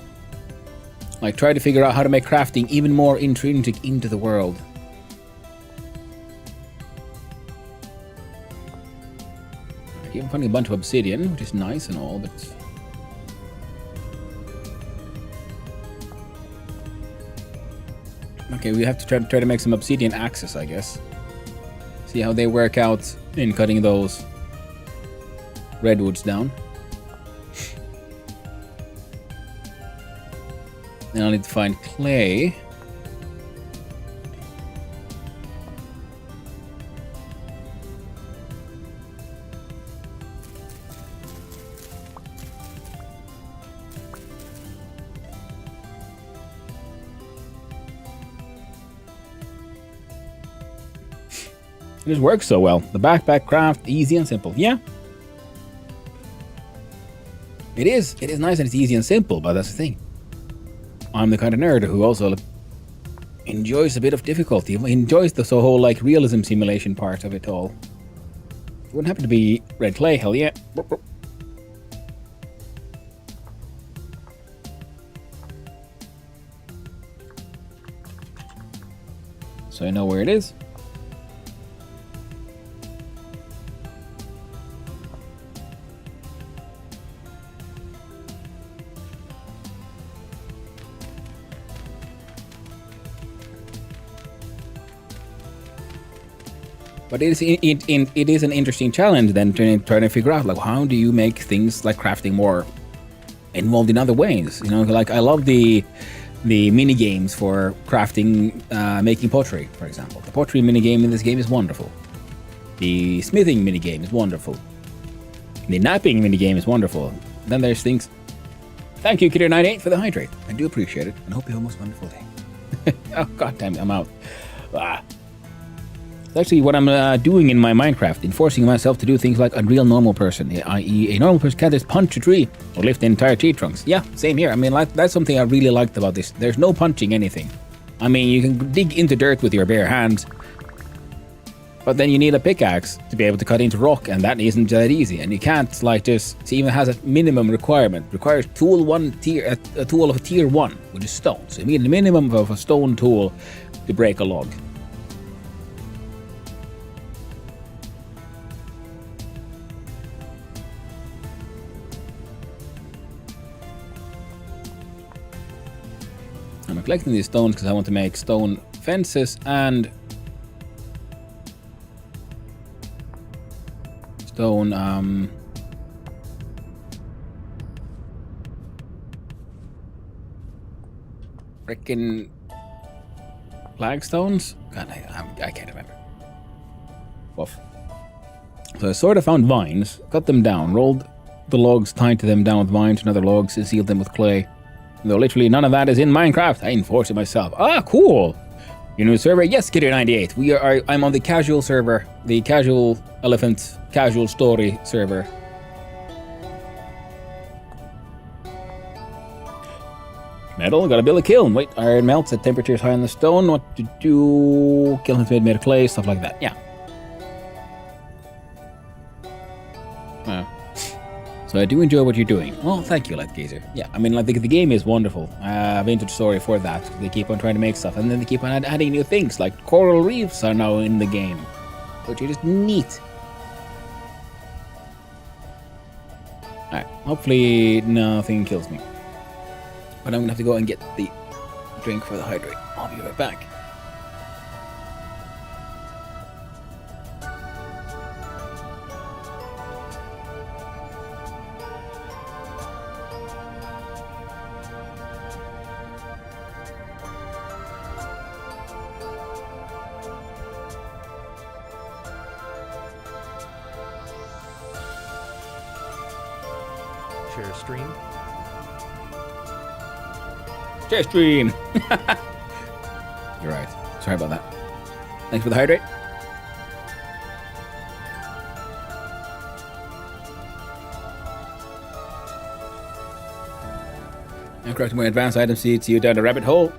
Like try to figure out how to make crafting even more intrinsic into the world. I keep finding a bunch of obsidian, which is nice and all, but okay, we have to try to make some obsidian axes, I guess. See how they work out in cutting those redwoods down. Then I'll need to find clay. It just works so well. The backpack craft, easy and simple. Yeah. It is. It is nice and it's easy and simple, but that's the thing. I'm the kind of nerd who also enjoys a bit of difficulty. Enjoys the whole like realism simulation part of it all. It wouldn't happen to be red clay, hell yeah. So I know where it is. But it is an interesting challenge then trying to figure out like how do you make things like crafting more involved in other ways. Like I love the mini games for crafting, making pottery, for example. The pottery mini game in this game is wonderful. The smithing mini game is wonderful. The napping mini game is wonderful. Then there's things. Thank you, Kidder98, for the hydrate. I do appreciate it, and hope you have a most wonderful day. Oh god damn it, I'm out. It's actually what I'm doing in my Minecraft, enforcing myself to do things like a real normal person, i.e. a normal person can't just punch a tree or lift entire tree trunks. Yeah, same here. I mean, like that's something I really liked about this. There's no punching anything. I mean, you can dig into dirt with your bare hands, but then you need a pickaxe to be able to cut into rock, and that isn't that easy. And you can't like just, it even has a minimum requirement. It requires a tool of tier 1, which is stone. So you need a minimum of a stone tool to break a log. I'm collecting these stones because I want to make stone fences and stone frickin' flagstones? God, I can't remember. Woof. So I sort of found vines, cut them down, rolled the logs tied to them down with vines and other logs and sealed them with clay. Though literally none of that is in Minecraft, I enforced it myself. Ah, cool! Your new server? Yes, Kidder98. I'm on the casual server, the casual elephant, casual story server. Metal, gotta build a kiln. Wait, iron melts at temperatures high on the stone. What to do? Kiln has made of clay, stuff like that. Yeah. So I do enjoy what you're doing. Well, thank you, Lightgazer. Yeah, I mean, like the game is wonderful. I've entered the story for that. They keep on trying to make stuff, and then they keep on adding new things, like coral reefs are now in the game, which is just neat. Alright, hopefully nothing kills me. But I'm gonna have to go and get the drink for the hydrate. I'll be right back. Share stream. Share stream! You're right. Sorry about that. Thanks for the hydrate. And correct more advanced items leads you down a rabbit hole.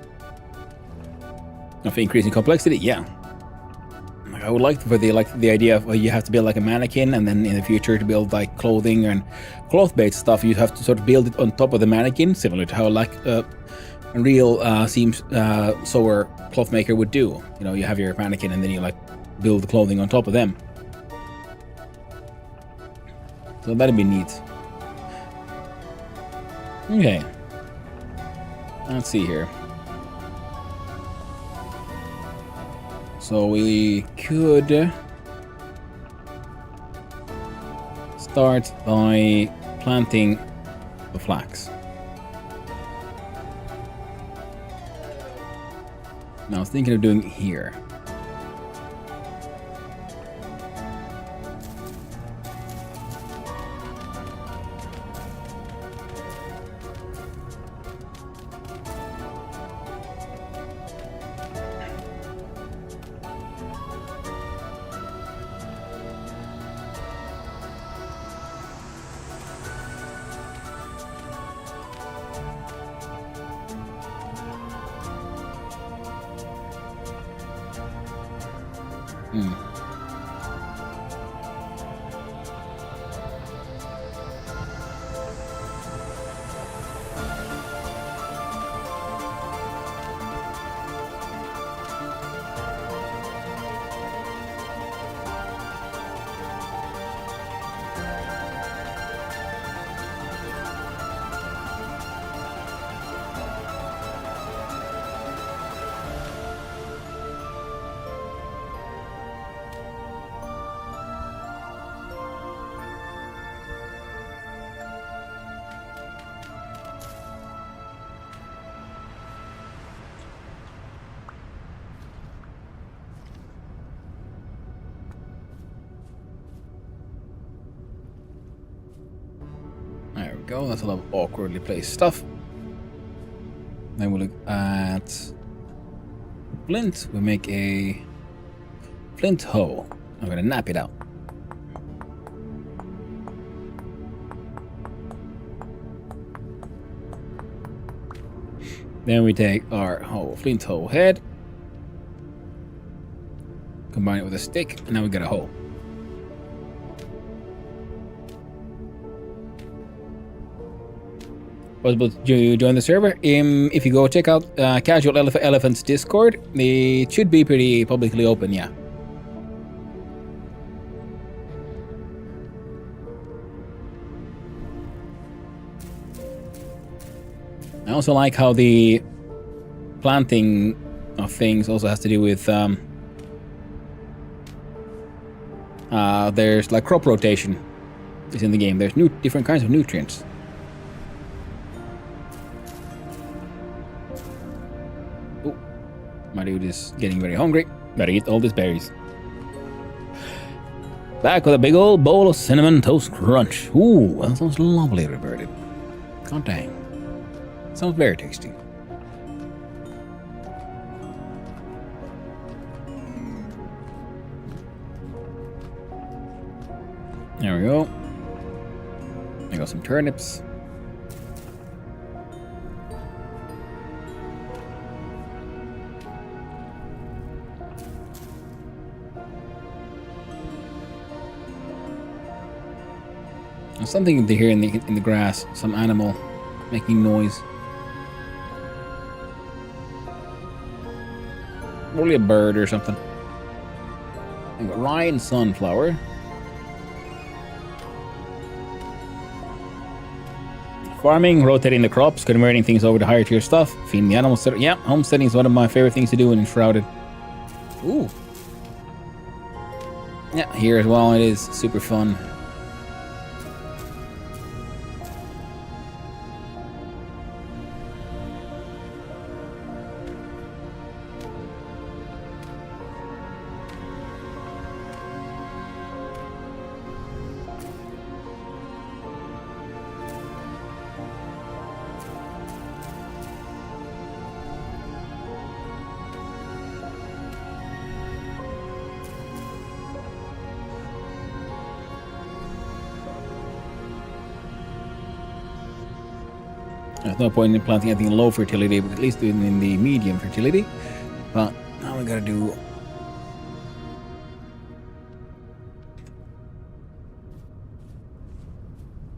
Of increasing complexity, yeah. I would like for the idea of you have to build like a mannequin, and then in the future to build like clothing and cloth-based stuff, you have to sort of build it on top of the mannequin, similar to how like a real seam sewer cloth maker would do. You know, you have your mannequin and then you like build the clothing on top of them. So that'd be neat. Okay. Let's see here. So we could start by planting the flax. Now I was thinking of doing it here. There we go, that's a lot of awkwardly placed stuff. Then we'll look at flint. We make a flint hoe. I'm gonna nap it out. Then we take our flint hoe head, combine it with a stick, and now we got a hoe. Possible to join the server. If you go check out Casual Elephant's Discord, it should be pretty publicly open, yeah. I also like how the planting of things also has to do with there's like crop rotation is in the game. There's different kinds of nutrients. Oh, my dude is getting very hungry. Gotta eat all these berries. Back with a big old bowl of cinnamon toast crunch. Ooh, that sounds lovely, Roberta. God dang. Sounds very tasty. There we go. I got some turnips. There's something to hear in the grass. Some animal making noise. Probably a bird or something. I got rye and sunflower. Farming, rotating the crops, converting things over to higher tier stuff, feeding the animals. Yeah, homesteading is one of my favorite things to do in Enshrouded. Ooh. Yeah, here as well, it is super fun. There's no point in planting anything in low fertility, but at least doing in the medium fertility. But now we gotta do...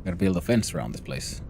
Gotta build a fence around this place.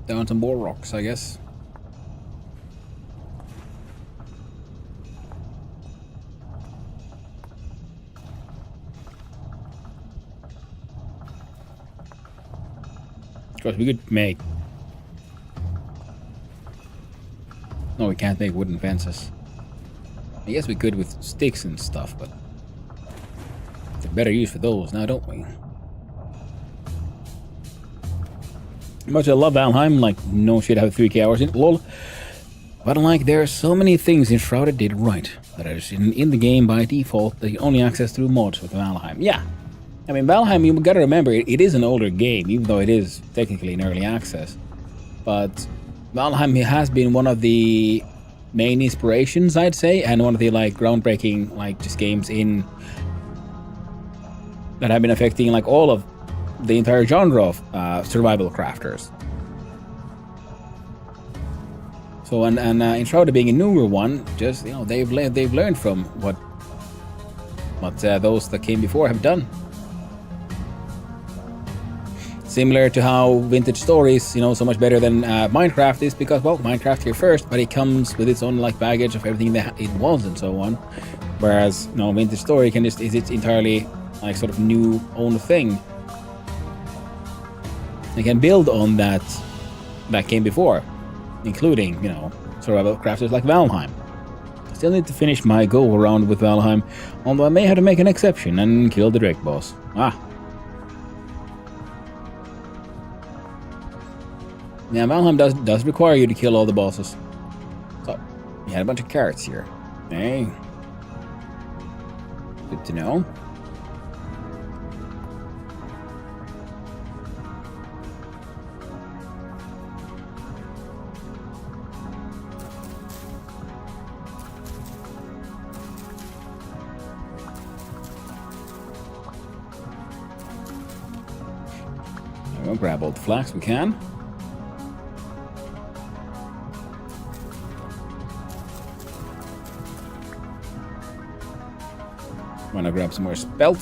Down some more rocks, I guess. Of course, we could make... No, we can't make wooden fences. I guess we could with sticks and stuff, but... There's a better use for those now, don't we? Much I love Valheim, like, no shit, I have 3k hours in it, lol. But like, there are so many things Enshrouded did right that are just in the game by default that you only access through mods with Valheim. Yeah. I mean, Valheim, you gotta remember, it is an older game, even though it is technically in early access. But Valheim has been one of the main inspirations, I'd say, and one of the, like, groundbreaking, like, just games in... that have been affecting, like, all of the entire genre of survival crafters. So and Enshrouded being a newer one, just, you know, they've learned from what those that came before have done. Similar to how Vintage Stories, you know, so much better than Minecraft is, because, well, Minecraft here first, but it comes with its own, like, baggage of everything that it was and so on. Whereas, you know, Vintage Story is its entirely, like, sort of new own thing. They can build on that came before, including, you know, survival crafters like Valheim. I still need to finish my go around with Valheim, although I may have to make an exception and kill the Drake boss. Yeah, Valheim does require you to kill all the bosses. So, we had a bunch of carrots here. Hey. Good to know. We'll grab all the flax we can. Wanna grab some more spelt.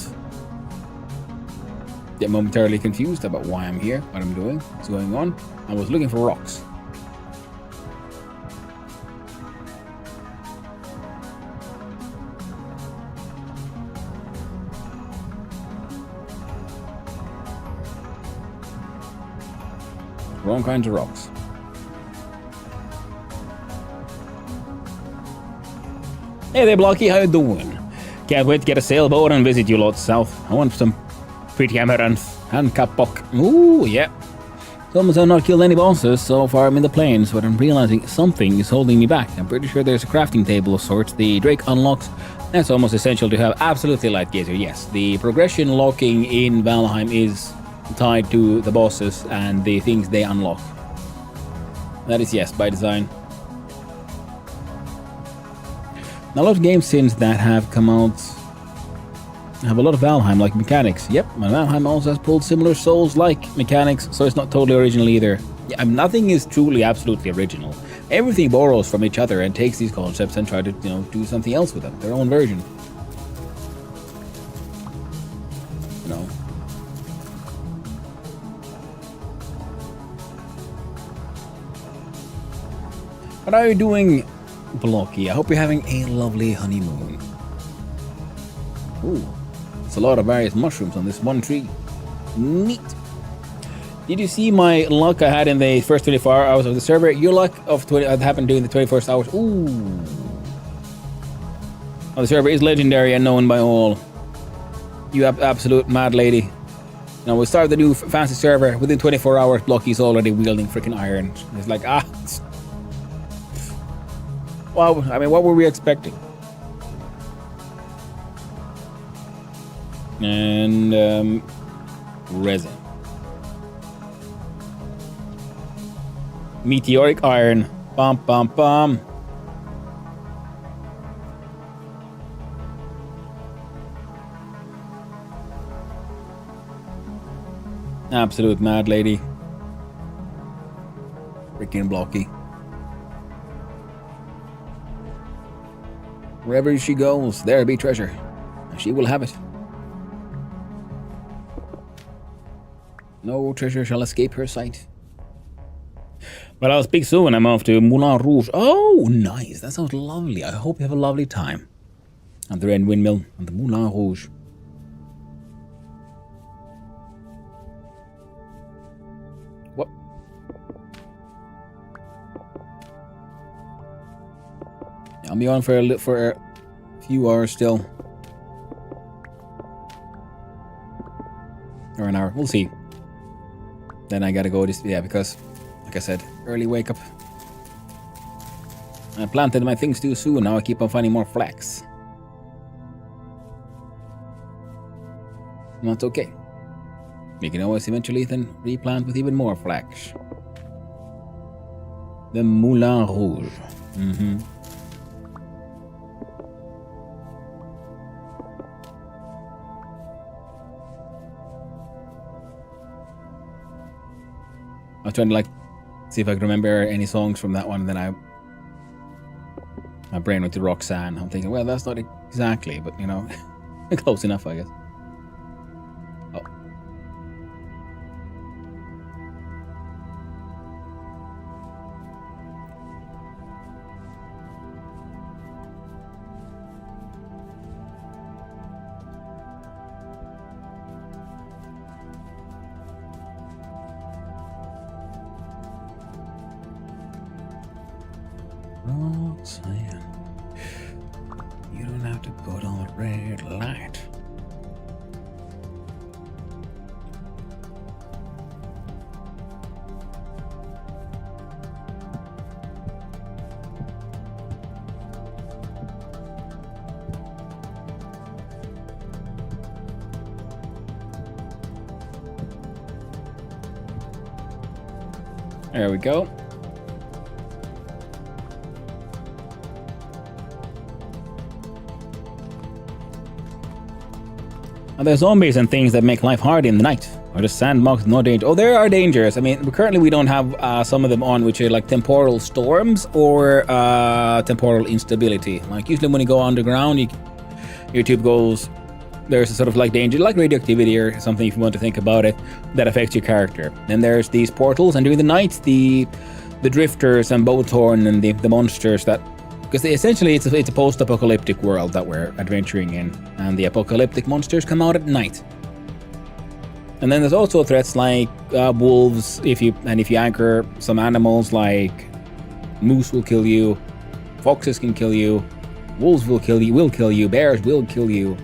Get momentarily confused about why I'm here, what I'm doing, what's going on. I was looking for rocks. Wrong kinds of rocks. Hey there, Blocky, how you doing? Can't wait to get a sailboat and visit you lots south. I want some Trijam and kapok. Ooh, yeah. Someone's not killed any bosses so far. I'm in the plains, but I'm realizing something is holding me back. I'm pretty sure there's a crafting table of sorts the Drake unlocks. That's almost essential to have absolutely light gazer. Yes, the progression locking in Valheim is tied to the bosses and the things they unlock. That is yes, by design. Now, a lot of games since that have come out have a lot of Valheim-like mechanics. Yep, and Valheim also has pulled similar Souls-like mechanics, so it's not totally original either. Yeah, I mean, nothing is truly absolutely original. Everything borrows from each other and takes these concepts and try to, do something else with them, their own version. What are you doing, Blocky? I hope you're having a lovely honeymoon. Ooh, it's a lot of various mushrooms on this one tree. Neat. Did you see my luck I had in the first 24 hours of the server? Your luck of happened during the 21st hours. Ooh. Oh, the server is legendary and known by all. You absolute mad lady. Now we started the new fancy server. Within 24 hours, Blocky's already wielding freaking iron. It's like, well, I mean, what were we expecting? And, resin. Meteoric iron. Bum, bum, bum. Absolute mad lady. Freaking Blocky. Wherever she goes, there be treasure. And she will have it. No treasure shall escape her sight. But I'll speak soon. I'm off to Moulin Rouge. Oh, nice. That sounds lovely. I hope you have a lovely time. At the Red Windmill and the Moulin Rouge. What? I'll be on for a few hours still. Or an hour. We'll see. Then I gotta go because, like I said, early wake up. I planted my things too soon. Now I keep on finding more flax. And that's okay. We can always eventually then replant with even more flax. The Moulin Rouge. Mm-hmm. I was trying to see if I could remember any songs from that one, and then my brain went to Roxanne. I'm thinking, well, that's not exactly, but close enough, I guess. Oh. Roxanne, you don't have to put on the red light. There we go. Now, there's zombies and things that make life hard in the night. Or just sandbox, no danger. Oh, there are dangers. I mean, currently we don't have some of them on, which are like temporal storms or temporal instability. Like usually when you go underground, your tube goes. There's a sort of like danger, like radioactivity or something, if you want to think about it, that affects your character. Then there's these portals, and during the night, the drifters and Boathorn and the monsters that, because essentially it's a post-apocalyptic world that we're adventuring in, and the apocalyptic monsters come out at night. And then there's also threats like wolves. If you anchor some animals, like moose will kill you, foxes can kill you, wolves will kill you, bears will kill you.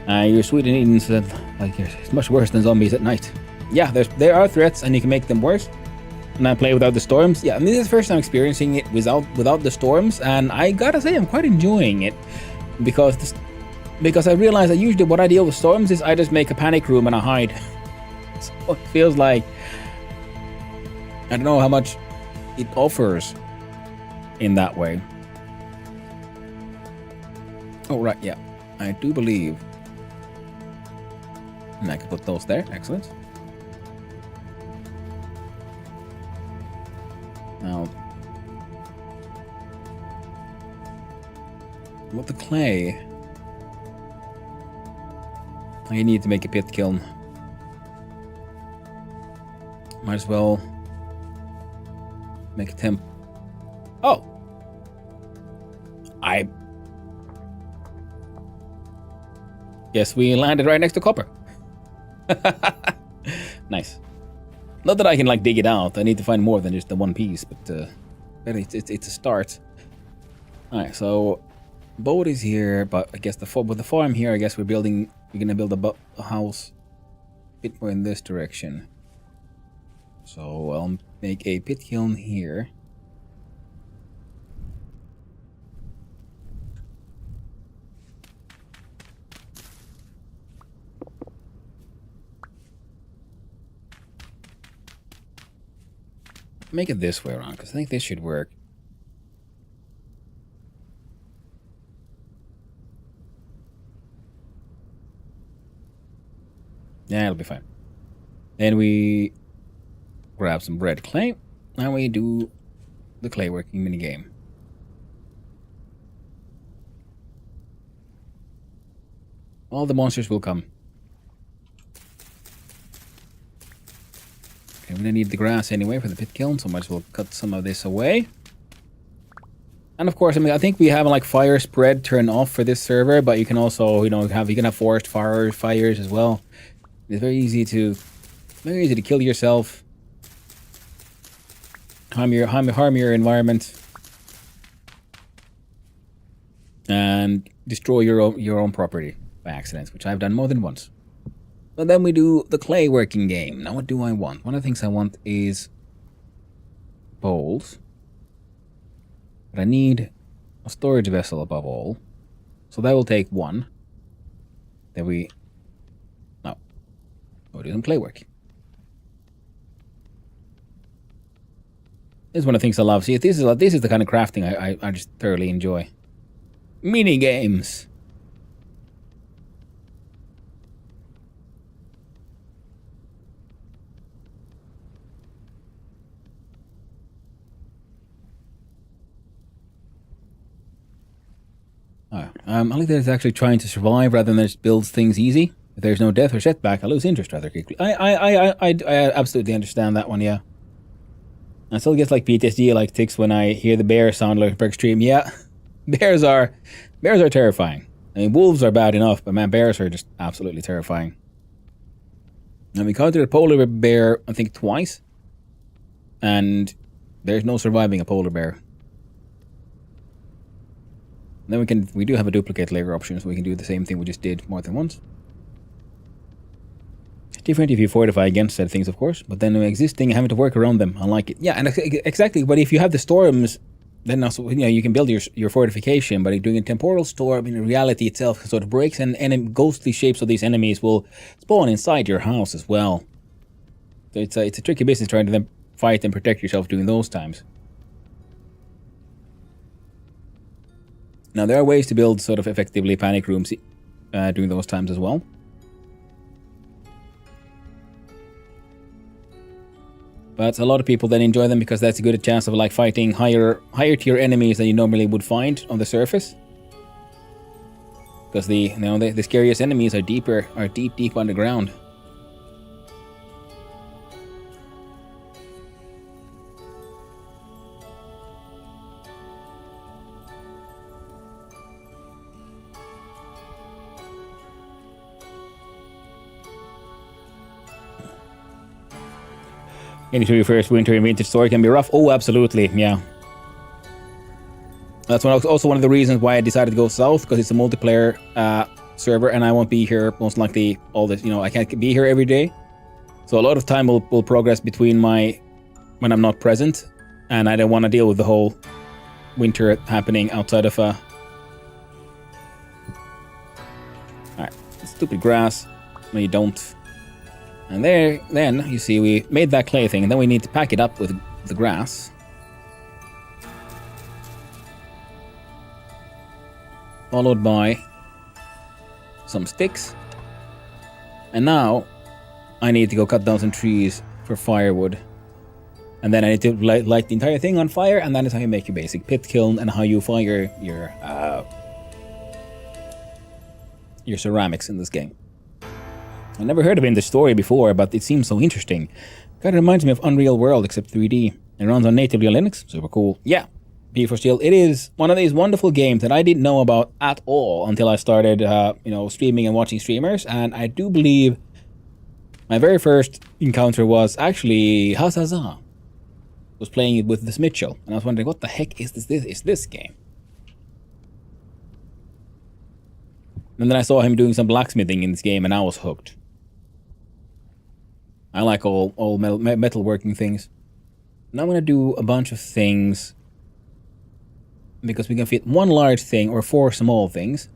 You're sweet and eating, so like it's much worse than zombies at night. Yeah, there are threats, and you can make them worse. And I play without the storms. Yeah, I mean, this is the first time experiencing it without the storms, and I gotta say I'm quite enjoying it because I realize that usually what I deal with storms is I just make a panic room and I hide. So it feels like I don't know how much it offers in that way. Oh right, yeah, I do believe. And I can put those there. Excellent. Now, with the clay, I need to make a pit kiln. Might as well make a temp. Oh! I guess we landed right next to copper. Nice. Not that I can like dig it out. I need to find more than just the one piece, but it's a start. All right, so boat is here, but I guess with the farm here, I guess we're gonna build a house a bit more in this direction. So I'll make a pit kiln here. Make it this way around, because I think this should work. Yeah, it'll be fine. Then we grab some red clay, and we do the clay working minigame. All the monsters will come. Okay, we're gonna need the grass anyway for the pit kiln, so might as well cut some of this away. And of course, I mean, I think we have like fire spread turned off for this server, but you can also, you can have forest fires as well. It's very easy to kill yourself, harm your environment, and destroy your own property by accident, which I've done more than once. But then we do the clay working game. Now what do I want? One of the things I want is bowls. But I need a storage vessel above all. So that will take one. Then we'll do some clay work. This is one of the things I love. See, this is the kind of crafting I just thoroughly enjoy. Mini games. I like that it's actually trying to survive rather than just builds things easy. If there's no death or setback, I lose interest rather quickly. I absolutely understand that one, yeah. I still get like PTSD like ticks when I hear the bear sound like per extreme. Yeah, bears are terrifying. I mean, wolves are bad enough, but man, bears are just absolutely terrifying. And we encountered a polar bear, I think, twice, and there's no surviving a polar bear. Then we do have a duplicate layer option, so we can do the same thing we just did more than once. Different if you fortify against said things, of course, but then existing, having to work around them, I like it. Yeah, and exactly, but if you have the storms, then also, you can build your fortification, but doing a temporal storm in reality itself sort of breaks, and ghostly shapes of these enemies will spawn inside your house as well. So it's a tricky business trying to then fight and protect yourself during those times. Now, there are ways to build sort of effectively panic rooms during those times as well. But a lot of people then enjoy them because that's a good chance of like fighting higher tier enemies than you normally would find on the surface. Because the scariest enemies are deep underground. Into your first winter in Vintage Story can be rough. Oh, absolutely, yeah. That's also one of the reasons why I decided to go south, because it's a multiplayer server, and I won't be here most likely all this. I can't be here every day, so a lot of time will progress between when I'm not present, and I don't want to deal with the whole winter happening outside of All right, stupid grass. No, you don't. And then you see we made that clay thing, and then we need to pack it up with the grass. Followed by some sticks. And now I need to go cut down some trees for firewood. And then I need to light the entire thing on fire, and that is how you make your basic pit kiln and how you fire your ceramics in this game. I never heard of it in the story before, but it seems so interesting. Kind of reminds me of Unreal World, except 3D. It runs on natively on Linux. Super cool. Yeah, P4 Steel. It is one of these wonderful games that I didn't know about at all until I started, streaming and watching streamers. And I do believe my very first encounter was actually Hazaza. Was playing it with this Mitchell, and I was wondering, what the heck is this game? And then I saw him doing some blacksmithing in this game, and I was hooked. I like all metalworking things. Now I'm going to do a bunch of things because we can fit one large thing or 4 small things.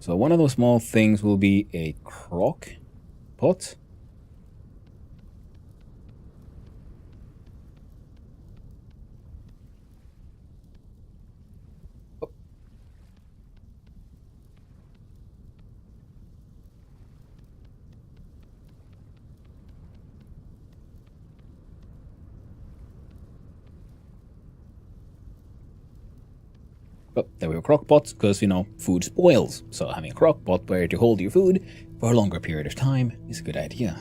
So one of those small things will be a crock pot. Oh, there we go, crock pots, because, food spoils. So having a crock pot where to hold your food for a longer period of time is a good idea.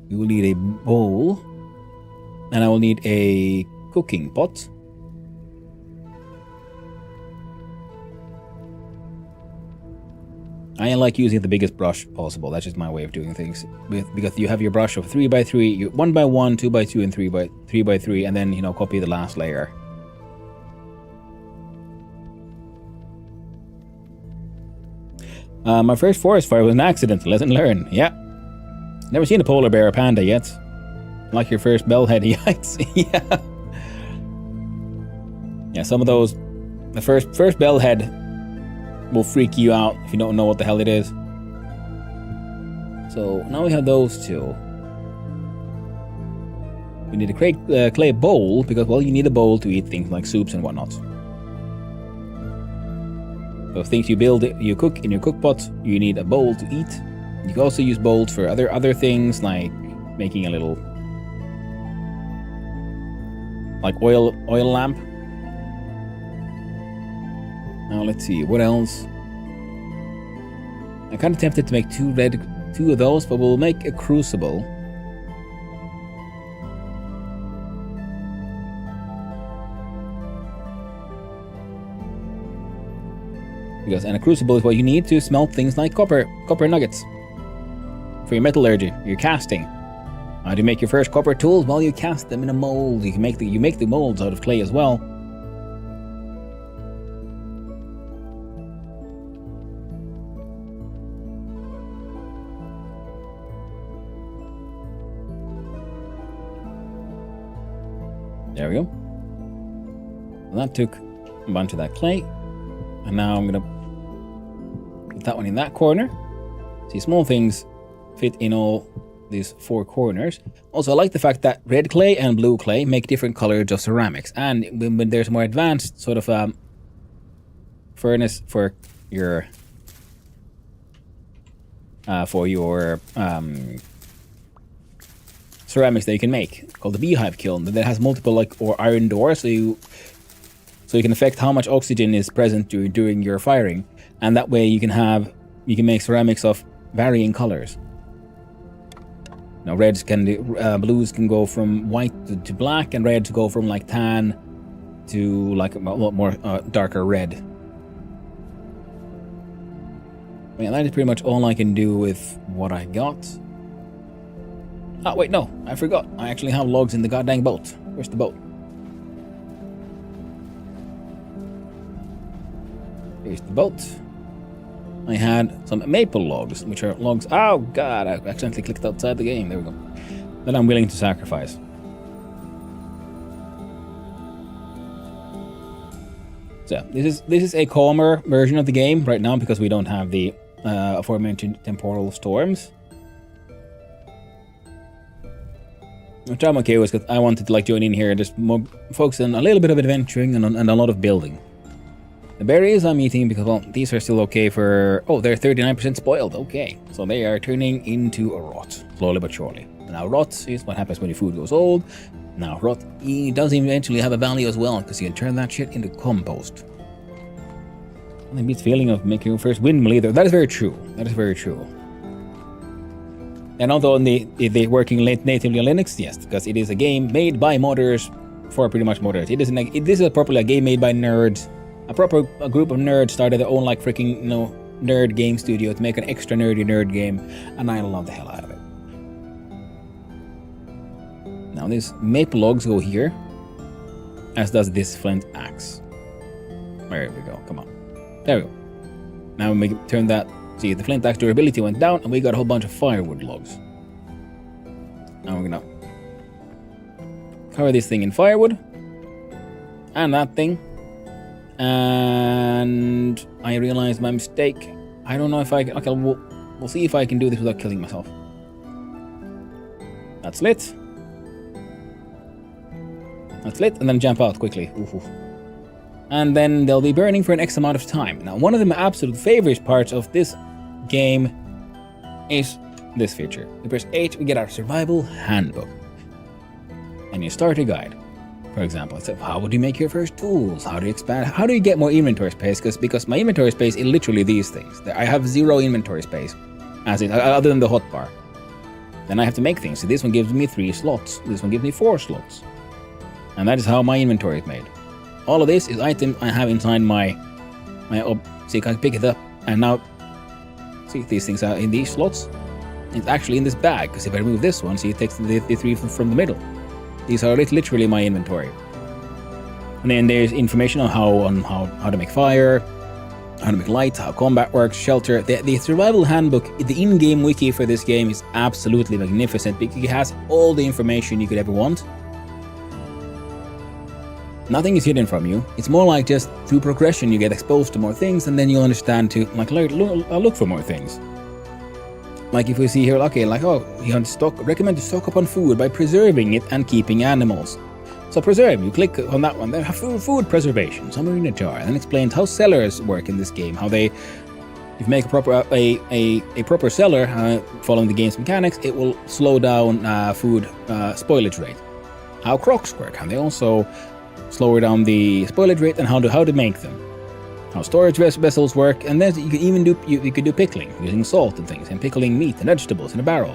We will need a bowl, and I will need a cooking pot. I like using the biggest brush possible. That's just my way of doing things. Because you have your brush of 3x3, 1x1, 2x2, and 3x3, and then, copy the last layer. My first forest fire was an accident. Lesson learned. Yeah. Never seen a polar bear or panda yet. Like your first bellhead. Yikes. Yeah. Yeah, some of those... The first bellhead will freak you out if you don't know what the hell it is. So, now we have those two. We need a clay bowl, because, well, you need a bowl to eat things like soups and whatnot. So things you cook in your cook pot, you need a bowl to eat. You can also use bowls for other things, like making a little oil lamp. Now let's see, what else? I'm kind of tempted to make two of those, but we'll make a crucible. And a crucible is what you need to smelt things like copper nuggets. For your metallurgy, your casting. How do you make your first copper tools? Well, you cast them in a mold. You make the molds out of clay as well. There we go. Well, that took a bunch of that clay. And now I'm going to put that one in that corner. See, small things fit in all these 4 corners. Also, I like the fact that red clay and blue clay make different colors of ceramics. And when there's more advanced sort of furnace for your ceramics that you can make called the beehive kiln that has multiple or iron doors, so you can affect how much oxygen is present during your firing, and that way you can make ceramics of varying colors. Now reds blues can go from white to black, and reds go from like tan to like a lot more darker red. Yeah, that is pretty much all I can do with what I got. Oh wait, no, I forgot. I actually have logs in the goddamn boat. Where's the boat? Here's the boat. I had some maple logs, which are logs. Oh god, I accidentally clicked outside the game. There we go. That I'm willing to sacrifice. So this is a calmer version of the game right now because we don't have the aforementioned temporal storms. Which I'm okay with, because I wanted to join in here and just more focus on a little bit of adventuring and a lot of building. The berries I'm eating because, well, these are still okay for... Oh, they're 39% spoiled. Okay. So they are turning into a rot, slowly but surely. Now, rot is what happens when your food goes old. Now, rot does eventually have a value as well, because you can turn that shit into compost. Nothing beats feeling of making your first windmill either. That is very true. That is very true. And although they're working natively on Linux, yes, because it is a game made by modders for pretty much modders. This is properly a game made by nerds. A group of nerds started their own freaking nerd game studio to make an extra nerdy nerd game, and I love the hell out of it. Now these maple logs go here, as does this flint axe. There we go. Come on. There we go. Now we can turn that. See, the flint axe durability went down, and we got a whole bunch of firewood logs. Now we're gonna cover this thing in firewood, and that thing. And I realized my mistake. I don't know if I can. Okay, we'll see if I can do this without killing myself. That's lit. That's lit, and then jump out quickly. Oof, oof. And then they'll be burning for an X amount of time. Now, one of my absolute favorite parts of this game is this feature. We press H, we get our survival handbook. And your starter guide. For example, it's like, how would you make your first tools? How do you expand? How do you get more inventory space? Because my inventory space is literally these things. I have 0 inventory space, other than the hotbar. Then I have to make things. So this one gives me 3 slots. This one gives me 4 slots. And that is how my inventory is made. All of this is items I have inside my so you can pick it up. And now, see, these things are in these slots. It's actually in this bag, because if I remove this one, see, it takes the 3 from the middle. These are literally my inventory. And then there's information on how to make fire, how to make light, how combat works, shelter. The survival handbook, the in-game wiki for this game is absolutely magnificent because it has all the information you could ever want. Nothing is hidden from you. It's more like just through progression you get exposed to more things, and then you'll understand to look for more things. Like if we see here, okay, you recommend to stock up on food by preserving it and keeping animals. So preserve, you click on that one. There have food preservation, somewhere in a jar, and explains how cellars work in this game. How if you make a proper cellar, following the game's mechanics, it will slow down food spoilage rate. How crocks work, how they also slow down the spoilage rate, and how to make them. How storage vessels work, and then you can even do pickling using salt and things, and pickling meat and vegetables in a barrel.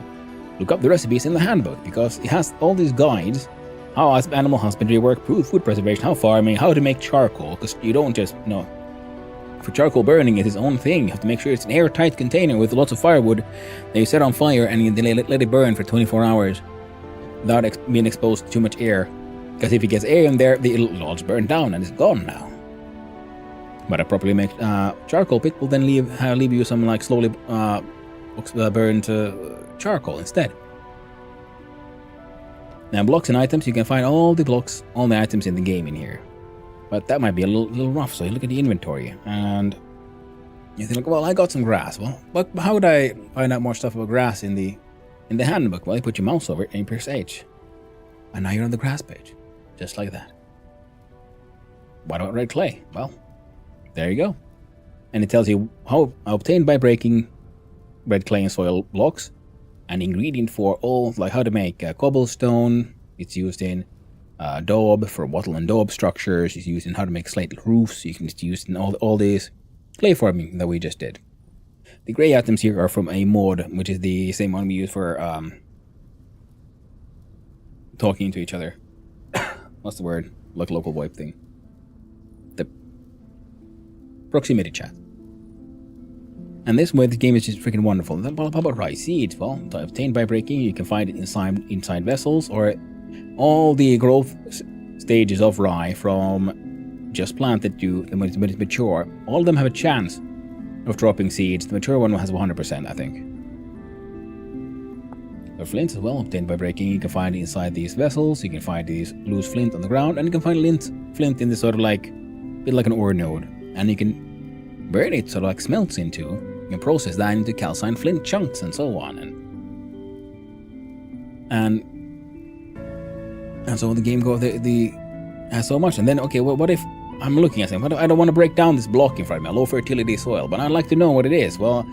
Look up the recipes in the handbook because it has all these guides: how animal husbandry work, food preservation, how farming, how to make charcoal. Because you don't just for charcoal burning is its own thing. You have to make sure it's an airtight container with lots of firewood that you set on fire and you let it burn for 24 hours without being exposed to too much air. Because if it gets air in there, it'll all just burn down and it's gone now. But a properly made charcoal pit will then leave you some slowly burned charcoal instead. Now blocks and items, you can find all the items in the game in here. But that might be a little rough, so you look at the inventory and you think, well, I got some grass. Well, but how would I find out more stuff about grass in the handbook? Well, you put your mouse over it and you press H. And now you're on the grass page. Just like that. What about red clay? Well, there you go. And it tells you how obtained by breaking red clay and soil blocks, an ingredient for all, like how to make cobblestone. It's used in daub for wattle and daub structures. It's used in how to make slate roofs. You can just use it in all these clay farming that we just did. The gray items here are from a mod, which is the same one we use for talking to each other. What's the word? Like local VoIP thing. The proximity chat. And this way, the game is just freaking wonderful. How about rye seeds? Well, obtained by breaking, you can find it inside vessels, or all the growth stages of rye from just planted to when it's mature. All of them have a chance of dropping seeds. The mature one has 100%, I think. The flint as well, obtained by breaking. You can find it inside these vessels. You can find these loose flint on the ground, and you can find flint in this sort of like, bit like an ore node, and you can burn it, so it like smelts into. You can process that into calcine flint chunks and so on, and so the game goes has so much. And then okay, well, what if I'm looking at something? I don't want to break down this block in front of me, a low fertility soil, but I'd like to know what it is. Well,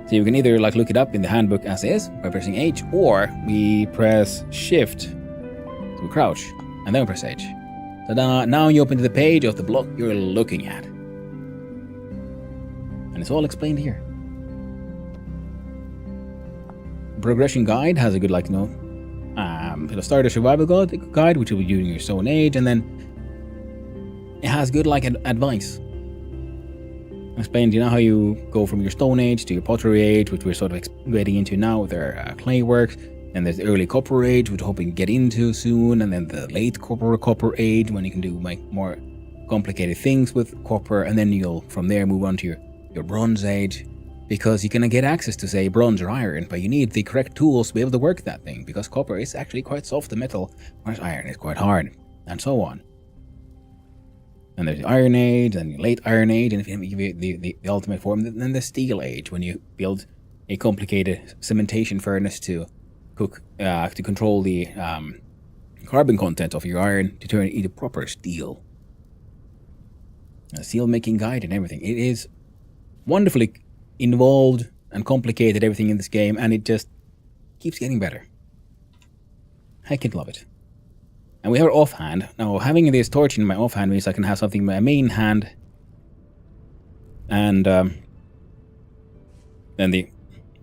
so you can either like look it up in the handbook as is by pressing H, or we press Shift to crouch and then we press H. So now you open to the page of the block you're looking at. And it's all explained here. Progression guide has a good, like, the starter survival guide, which will be using your Stone Age, and then it has good, like, advice. Explained, how you go from your Stone Age to your Pottery Age, which we're sort of getting into now with our clay works. And there's the early Copper Age, which we're hoping to get into soon, and then the late Copper Age, when you can do like more complicated things with copper, and then you'll from there move on to your Bronze Age, because you can get access to, say, bronze or iron, but you need the correct tools to be able to work that thing, because copper is actually quite soft, the metal, whereas iron is quite hard, and so on. And there's the Iron Age, and the late Iron Age, and if you give you the ultimate form, then the Steel Age, when you build a complicated cementation furnace to cook, to control the carbon content of your iron to turn it into proper steel. A steel making guide and everything. It is wonderfully involved and complicated, everything in this game, and it just keeps getting better. I can love it. And we have our offhand. Now, having this torch in my offhand means I can have something in my main hand, and then the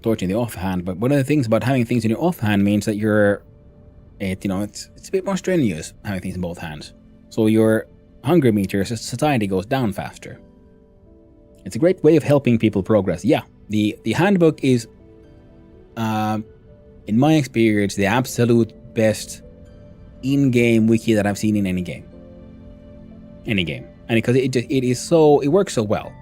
torch in the offhand. But one of the things about having things in your offhand means that it's a bit more strenuous having things in both hands. So your hunger meter, satiety goes down faster. It's a great way of helping people progress. Yeah, the handbook is, in my experience, the absolute best in-game wiki that I've seen in any game. And because it works so well.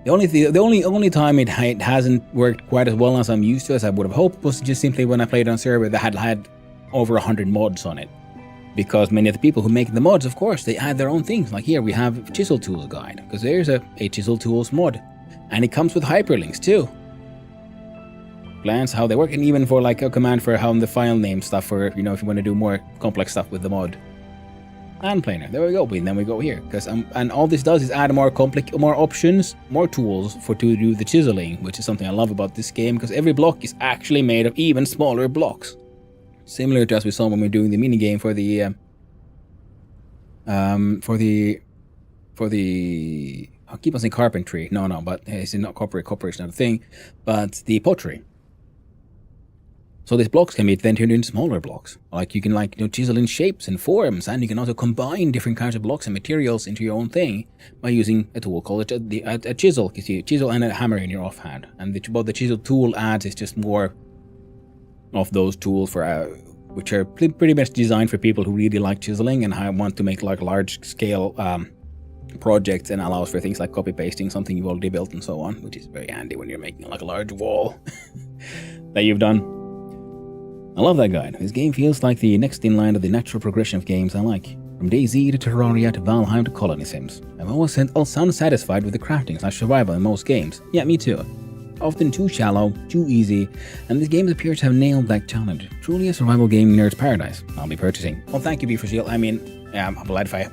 The only time it hasn't worked quite as well as I'm used to, as I would have hoped, was just simply when I played on a server that had over 100 mods on it. Because many of the people who make the mods, of course, they add their own things. Like here we have Chisel Tools guide, because there's a Chisel Tools mod, and it comes with hyperlinks too. Glance how they work, and even for like a command for how the file name stuff for if you want to do more complex stuff with the mod. And planar, there we go. And then we go here, because and all this does is add more options, more tools to do the chiseling, which is something I love about this game, because every block is actually made of even smaller blocks. Similar to as we saw when we were doing the mini game for the I keep on saying carpentry. No, but it's not copper. Copper is not a thing, but the pottery. So these blocks can be then turned into smaller blocks. Like you can chisel in shapes and forms, and you can also combine different kinds of blocks and materials into your own thing by using a tool called a chisel. You see a chisel and a hammer in your offhand, and what the chisel tool adds is just more of those tools for which are pretty much designed for people who really like chiseling and want to make like large scale projects, and allows for things like copy pasting something you've already built and so on, which is very handy when you're making like a large wall that you've done. I love that guide. This game feels like the next in line of the natural progression of games I like. From DayZ to Terraria to Valheim to Colony Sims. I'm always unsatisfied with the crafting/survival in most games. Yeah, me too. Often too shallow, too easy, and this game appears to have nailed that challenge. Truly a survival game nerd's paradise. I'll be purchasing. Well, thank you, B4Shield. I mean, yeah, I'm glad if I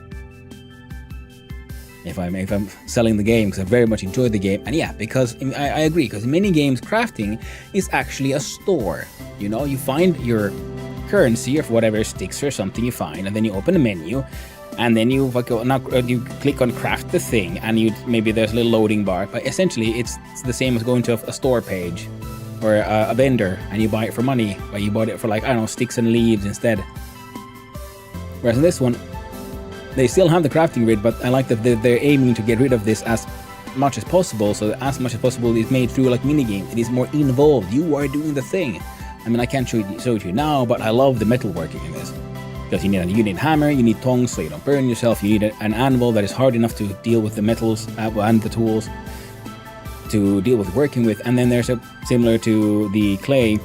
if I'm selling the game, because I very much enjoyed the game. And yeah, because I agree, because in many games crafting is actually a store. You know, you find your currency or whatever, sticks or something you find, and then you open a menu, and then you you click on craft the thing, and maybe there's a little loading bar, but essentially it's the same as going to a store page or a vendor, and you buy it for money, but you bought it for, like, I don't know, sticks and leaves instead. Whereas in this one, they still have the crafting grid, but I like that they're aiming to get rid of this as much as possible, so as much as possible is made through like mini games. It is more involved. You are doing the thing. I mean, I can't show it to you now, but I love the metalworking in this. Because you need a hammer, you need tongs so you don't burn yourself, you need an anvil that is hard enough to deal with the metals and the tools to deal with working with. And then there's a similar to the clay,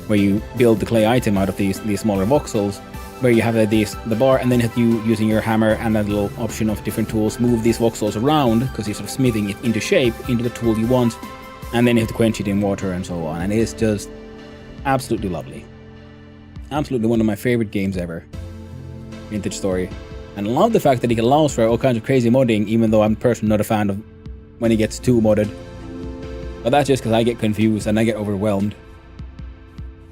where you build the clay item out of these smaller voxels, where you have the bar, and then you, using your hammer and a little option of different tools, move these voxels around, because you're sort of smithing it into shape, into the tool you want, and then you have to quench it in water and so on. And it is just absolutely lovely. Absolutely one of my favorite games ever. Vintage Story. And I love the fact that it allows for all kinds of crazy modding, even though I'm personally not a fan of when it gets too modded. But that's just because I get confused and I get overwhelmed,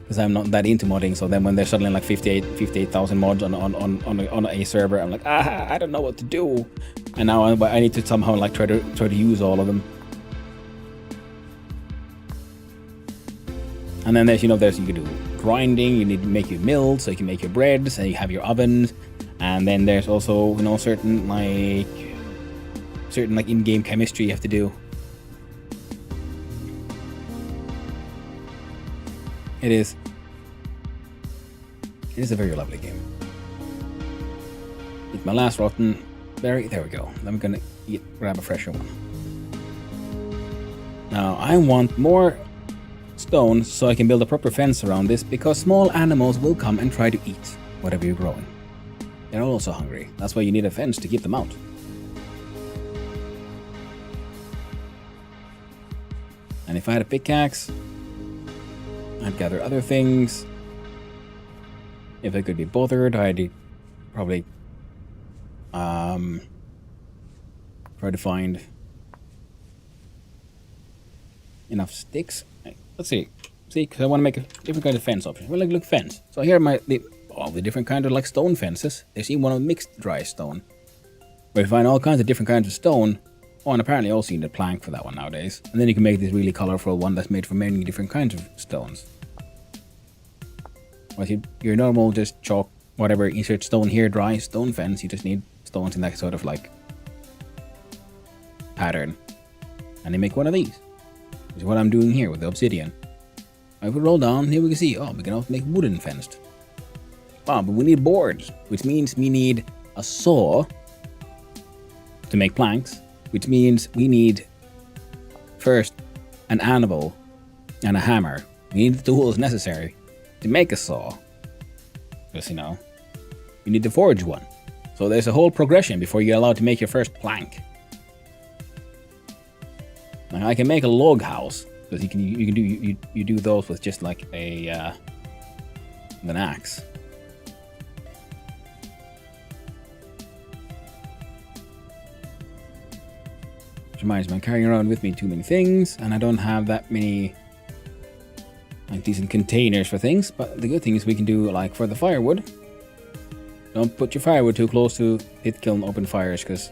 because I'm not that into modding. So then when there's suddenly like 58,000 mods on a server, I'm like, I don't know what to do. And now I need to somehow like try to use all of them. And then there's you can do grinding. You need to make your mills so you can make your breads, and you have your ovens. And then there's also certain like in-game chemistry you have to do. It is a very lovely game. It's my last rotten berry. There we go. I'm gonna grab a fresher one. Now I want more stones so I can build a proper fence around this, because small animals will come and try to eat whatever you're growing. They're also hungry. That's why you need a fence to keep them out. And if I had a pickaxe, I'd gather other things. If I could be bothered, I'd probably try to find enough sticks. Let's see, because I want to make a different kind of fence option. Well, look, fence. So here are all the different kind of like stone fences. There's even one of mixed dry stone, where you find all kinds of different kinds of stone. Oh, and apparently also you need a plank for that one nowadays. And then you can make this really colorful one that's made from many different kinds of stones. Well, your normal just chalk, whatever, insert stone here, dry stone fence. You just need stones in that sort of like pattern. And they make one of these. Which is what I'm doing here with the obsidian. If we roll down, here we can see, we can also make wooden fenced. But we need boards, which means we need a saw to make planks, which means we need first an anvil and a hammer. We need the tools necessary to make a saw. Because, you need to forge one. So there's a whole progression before you're allowed to make your first plank. Now I can make a log house, because you do those with just like an axe. Which reminds me, I'm carrying around with me too many things, and I don't have that many like decent containers for things. But the good thing is we can do, like, for the firewood, don't put your firewood too close to pit kiln open fires, because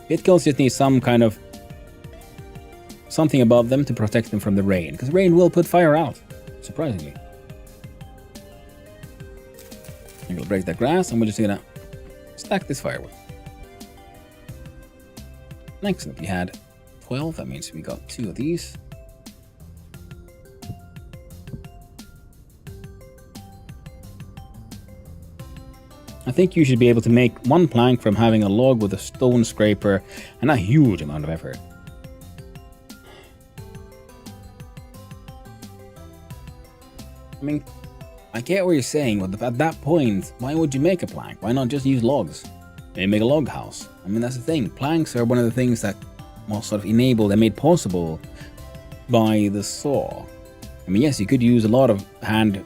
pit kilns just need some kind of something above them to protect them from the rain, because rain will put fire out, surprisingly. I'm gonna break that grass, and we're just gonna stack this firewood. Excellent. We had 12, that means we got 2 of these. I think you should be able to make one plank from having a log with a stone scraper, and a huge amount of effort. I mean, I get what you're saying, but at that point, why would you make a plank? Why not just use logs? Maybe make a log house. I mean, that's the thing. Planks are one of the things that was sort of enabled and made possible by the saw. I mean, yes, you could use a lot of hand,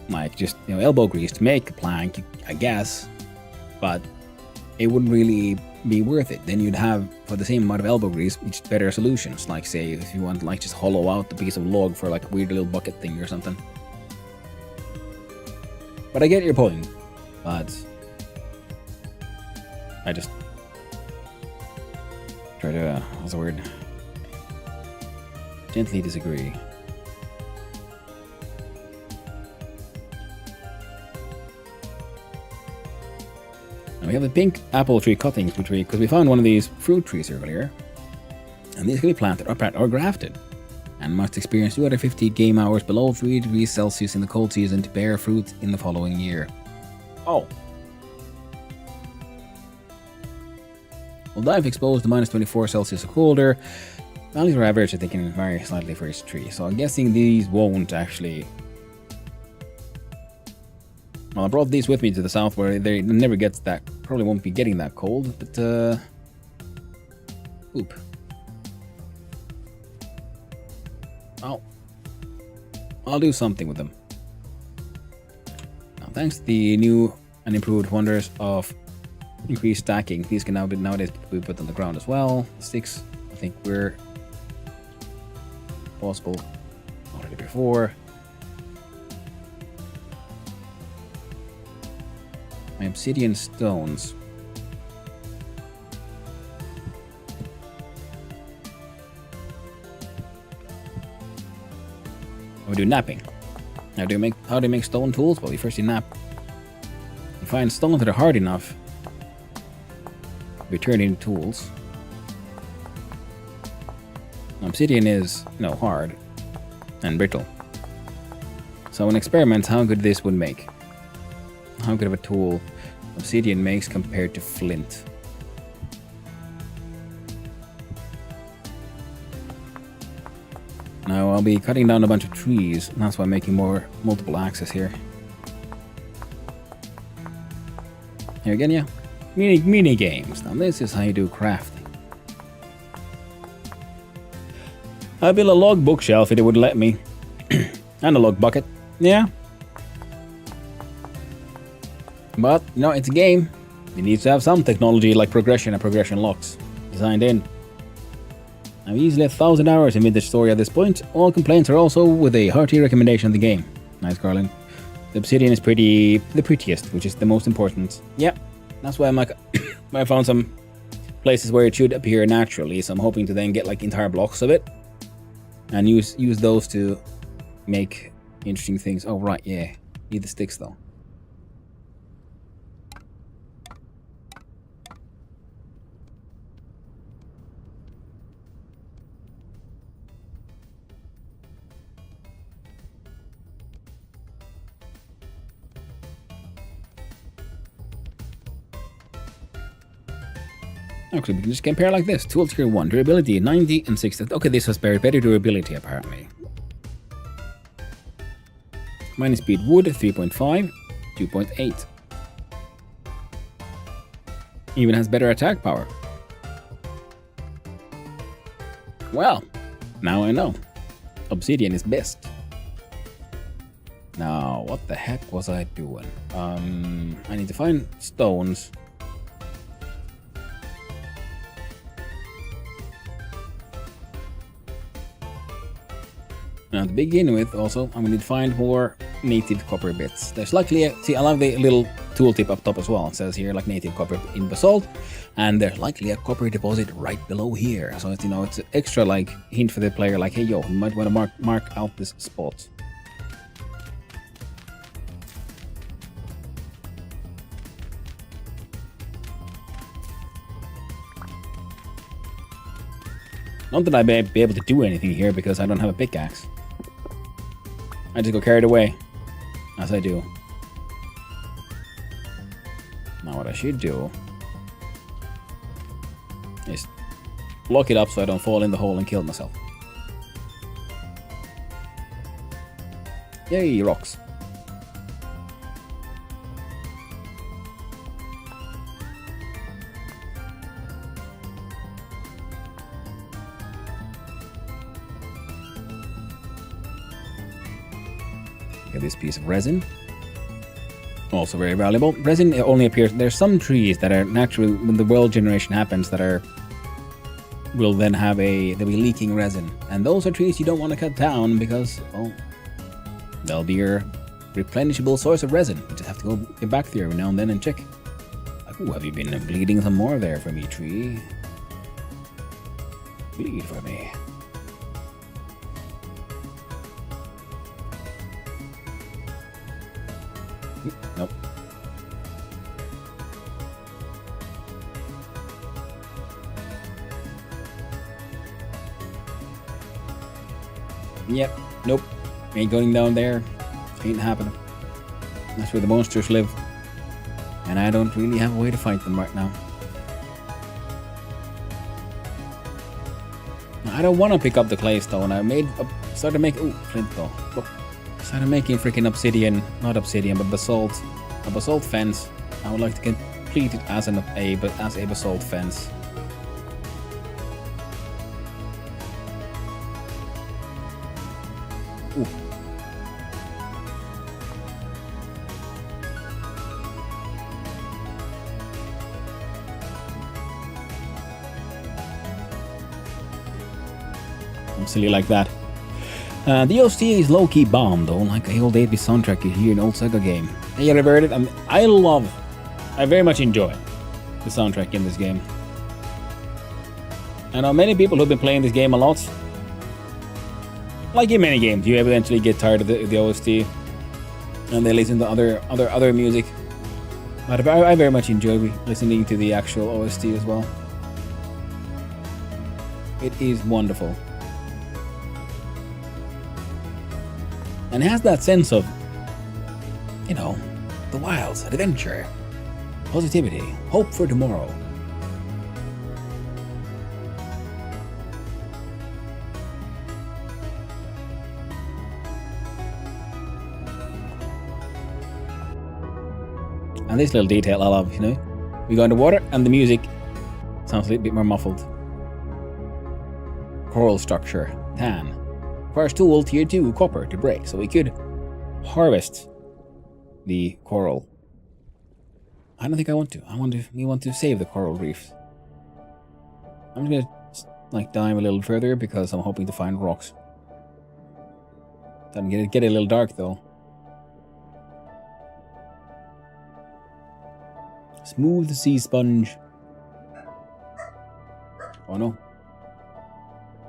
like just elbow grease to make a plank, I guess. But it wouldn't really be worth it. Then you'd have, for the same amount of elbow grease, just better solutions. Like, say, if you want to like just hollow out the piece of log for like a weird little bucket thing or something. But I get your point. But I just try to, what's the word? Gently disagree. And we have the pink apple tree cuttings, because we found one of these fruit trees earlier. And these can be planted or grafted. And must experience 250 game hours below 3 degrees Celsius in the cold season to bear fruit in the following year. Oh. Well, dive exposed to minus 24 Celsius or colder. Values are average, I think, can vary slightly for each tree. So I'm guessing these won't actually... Well, I brought these with me to the south where they never gets that... Probably won't be getting that cold, but... Oop. I'll do something with them. Now, thanks to the new and improved wonders of increased stacking, these can nowadays be put on the ground as well. The sticks, I think, were possible already before. My obsidian stones. We do napping. How do you make stone tools? Well, you first nap. You find stones that are hard enough to be turned into tools. Obsidian is, hard and brittle. So in experiments, how good this would make. How good of a tool obsidian makes compared to flint. Now I'll be cutting down a bunch of trees, and that's why I'm making multiple axes here. Here again, yeah. Mini games. Now this is how you do crafting. I built a log bookshelf if it would let me. And a log bucket. Yeah. But, it's a game. It needs to have some technology like progression and progression locks designed in. I'm easily 1,000 hours in Vintage Story at this point. All complaints are also with a hearty recommendation of the game. Nice, Carlin. The obsidian is the prettiest, which is the most important. Yeah, that's why I'm like, I found some places where it should appear naturally, so I'm hoping to then get like entire blocks of it. And use those to make interesting things. Oh, right, yeah. Need the sticks, though. Actually, we can just compare like this. Tool tier 1, durability 90 and 60. Okay, this has better durability apparently. Mining speed wood 3.5, 2.8. Even has better attack power. Well, now I know. Obsidian is best. Now, what the heck was I doing? I need to find stones. Now to begin with, also, I'm going to find more native copper bits. There's likely see, I love the little tooltip up top as well. It says here, like, native copper in basalt, and there's likely a copper deposit right below here. So it's, it's an extra, like, hint for the player, like, hey, yo, you might want to mark out this spot. Not that I'd be able to do anything here because I don't have a pickaxe. I just go carried away, as I do. Now what I should do is block it up so I don't fall in the hole and kill myself. Yay, rocks. Get this piece of resin. Also very valuable. Resin only appears. There's some trees that are naturally, when the world generation happens, that are will then have they'll be leaking resin, and those are trees you don't want to cut down because, well, they'll be your replenishable source of resin. You just have to go get back there every now and then and check. Like, ooh, have you been bleeding some more there for me, tree? Bleed for me. Nope. Yep. Nope. Ain't going down there. Ain't happening. That's where the monsters live. And I don't really have a way to fight them right now. I don't want to pick up the claystone. I started making... Ooh, flint though. Look. Started making freaking obsidian... Not obsidian, but basalt. A basalt fence. I would like to complete it as a basalt fence. Ooh. I'm silly like that. The OST is low-key bomb though, like a old 8-bit soundtrack you hear in old Sega game. Hey, you ever heard it? I very much enjoy the soundtrack in this game. I know many people who've been playing this game a lot. Like in many games, you eventually get tired of the OST, and they listen to other music. But I very much enjoy listening to the actual OST as well. It is wonderful. And it has that sense of, you know, the wilds, adventure, positivity, hope for tomorrow. And this little detail I love, you know. We go underwater and the music sounds a little bit more muffled. Coral structure, tan. Requires tool tier 2 copper to break, so we could harvest the coral. I don't think I want to. We want to save the coral reefs. I'm gonna like dive a little further because I'm hoping to find rocks. I'm gonna get a little dark though. Smooth sea sponge. Oh no.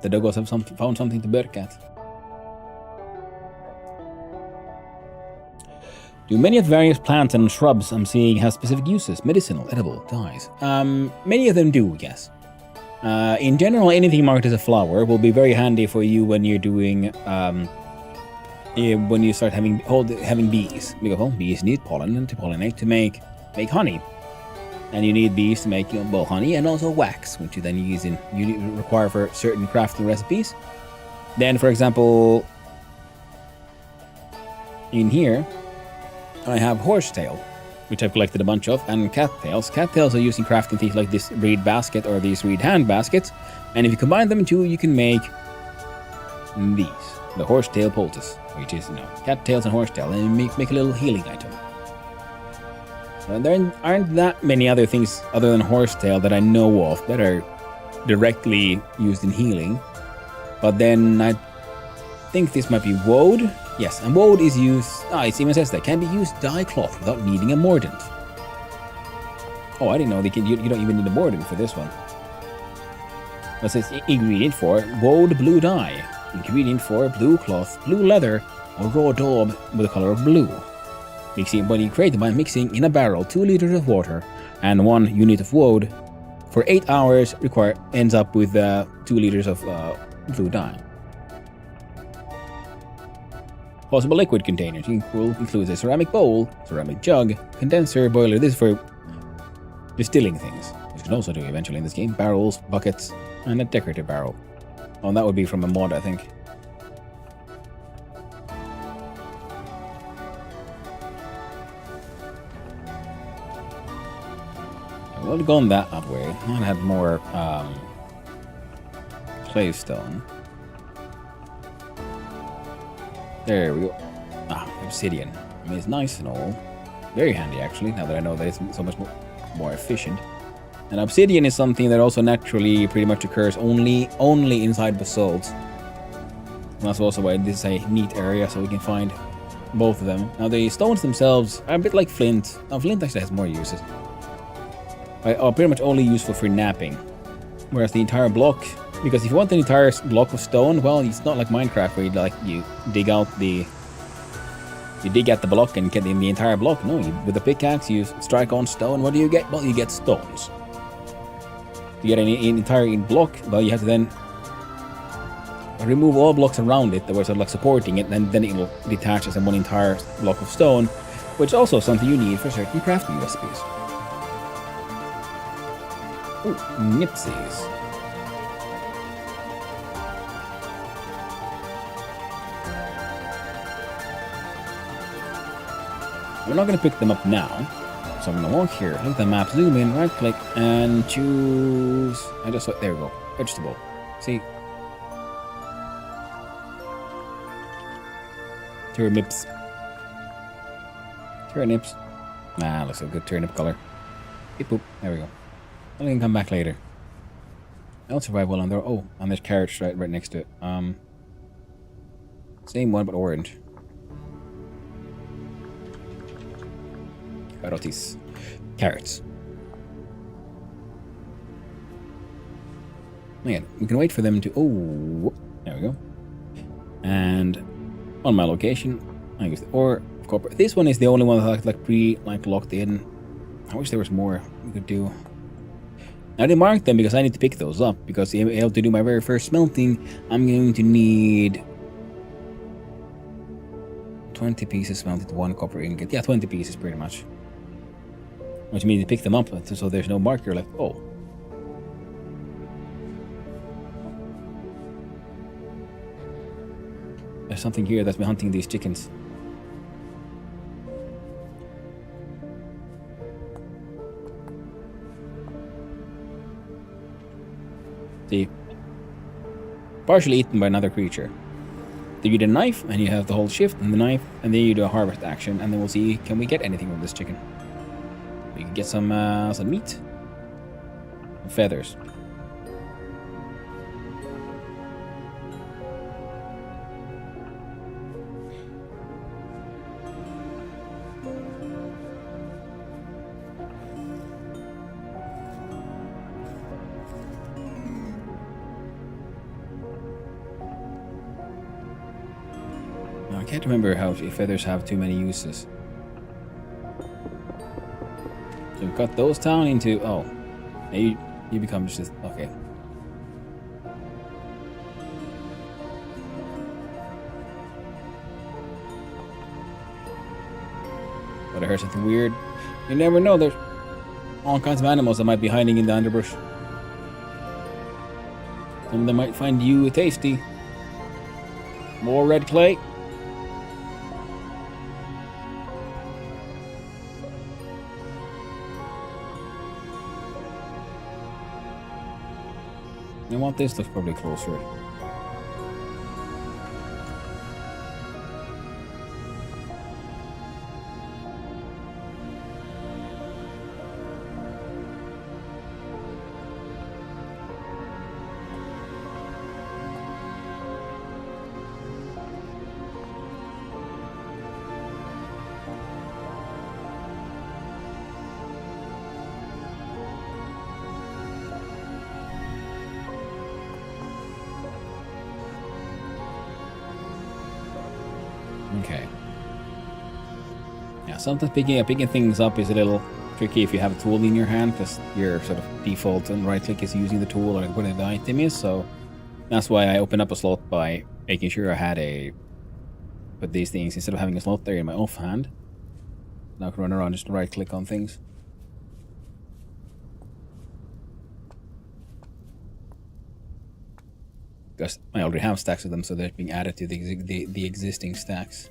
The doggos have found something to bark at. Do many of the various plants and shrubs I'm seeing have specific uses? Medicinal, edible, dyes. Many of them do, yes. In general, anything marked as a flower will be very handy for you when you're doing, when you start having bees. Because, well, bees need pollen and to pollinate to make honey. And you need bees to make both honey and also wax, which you then you require for certain crafting recipes. Then, for example, in here, I have horsetail, which I've collected a bunch of, and cattails. Cattails are used in crafting things like this reed basket or these reed hand baskets. And if you combine them in two, you can make these, the horsetail poultice, which is, cattails and horsetail, and make a little healing item. There aren't that many other things other than horsetail that I know of that are directly used in healing. But then I think this might be woad. Yes, and woad is used... it even says that can be used dye cloth without needing a mordant. Oh, I didn't know you don't even need a mordant for this one. It says ingredient for woad blue dye. Ingredient for blue cloth, blue leather, or raw daub with the color of blue. Mixing when you create it by mixing in a barrel 2 liters of water and 1 unit of woad for 8 hours ends up with 2 liters of blue dye. Possible liquid containers includes a ceramic bowl, ceramic jug, condenser, boiler. This is for distilling things, which you can also do eventually in this game. Barrels, buckets, and a decorative barrel. Oh, and that would be from a mod, I think. I would have gone that way. I had more claystone. There we go. Obsidian. I mean, it's nice and all. Very handy, actually, now that I know that it's so much more efficient. And obsidian is something that also naturally pretty much occurs only inside basalts. And that's also why this is a neat area, so we can find both of them. Now the stones themselves are a bit like flint. Now flint actually has more uses. Are pretty much only useful for napping. Whereas the entire block, because if you want an entire block of stone, well, it's not like Minecraft where you dig out the... You dig at the block and get in the entire block. No, with a pickaxe you strike on stone. What do you get? Well, you get stones. To get an entire block, well, you have to then remove all blocks around it that were sort of like supporting it, and then it will detach as one entire block of stone, which is also something you need for certain crafting recipes. Ooh, nipsies. We're not going to pick them up now, so I'm going to walk here, look at the map, zoom in, right click, and choose... there we go, vegetable. See? Turnips. Turnips. Nah, looks like a good turnip color. Beep boop, there we go. I can come back later. I don't survive well on there. Oh, and there's carrots right next to it. Same one, but orange. Carrots. Man, we can wait for them to... Oh, there we go. And on my location, I use the ore of copper. This one is the only one that's like locked in. I wish there was more we could do. I didn't mark them because I need to pick those up, because to be able to do my very first smelting, I'm going to need 20 pieces smelted, 1 copper ingot. Yeah, 20 pieces pretty much. Which means to pick them up, so there's no marker like, oh. There's something here that's been hunting these chickens. See? Partially eaten by another creature. Then you do a knife, and you have the whole shift and the knife, and then you do a harvest action, and then we'll see, can we get anything from this chicken? We can get some meat. Feathers. I can't remember how feathers have too many uses. So we cut those down into... Oh. You become just... Okay. But I heard something weird. You never know, there's all kinds of animals that might be hiding in the underbrush. Some of them might find you tasty. More red clay. You want this? Looks probably closer. Okay. Yeah, sometimes picking things up is a little tricky if you have a tool in your hand, because your sort of default and right click is using the tool or whatever the item is. So that's why I opened up a slot by making sure I had put these things instead of having a slot there in my offhand. Now I can run around just right click on things. Because I already have stacks of them, so they're being added to the existing stacks.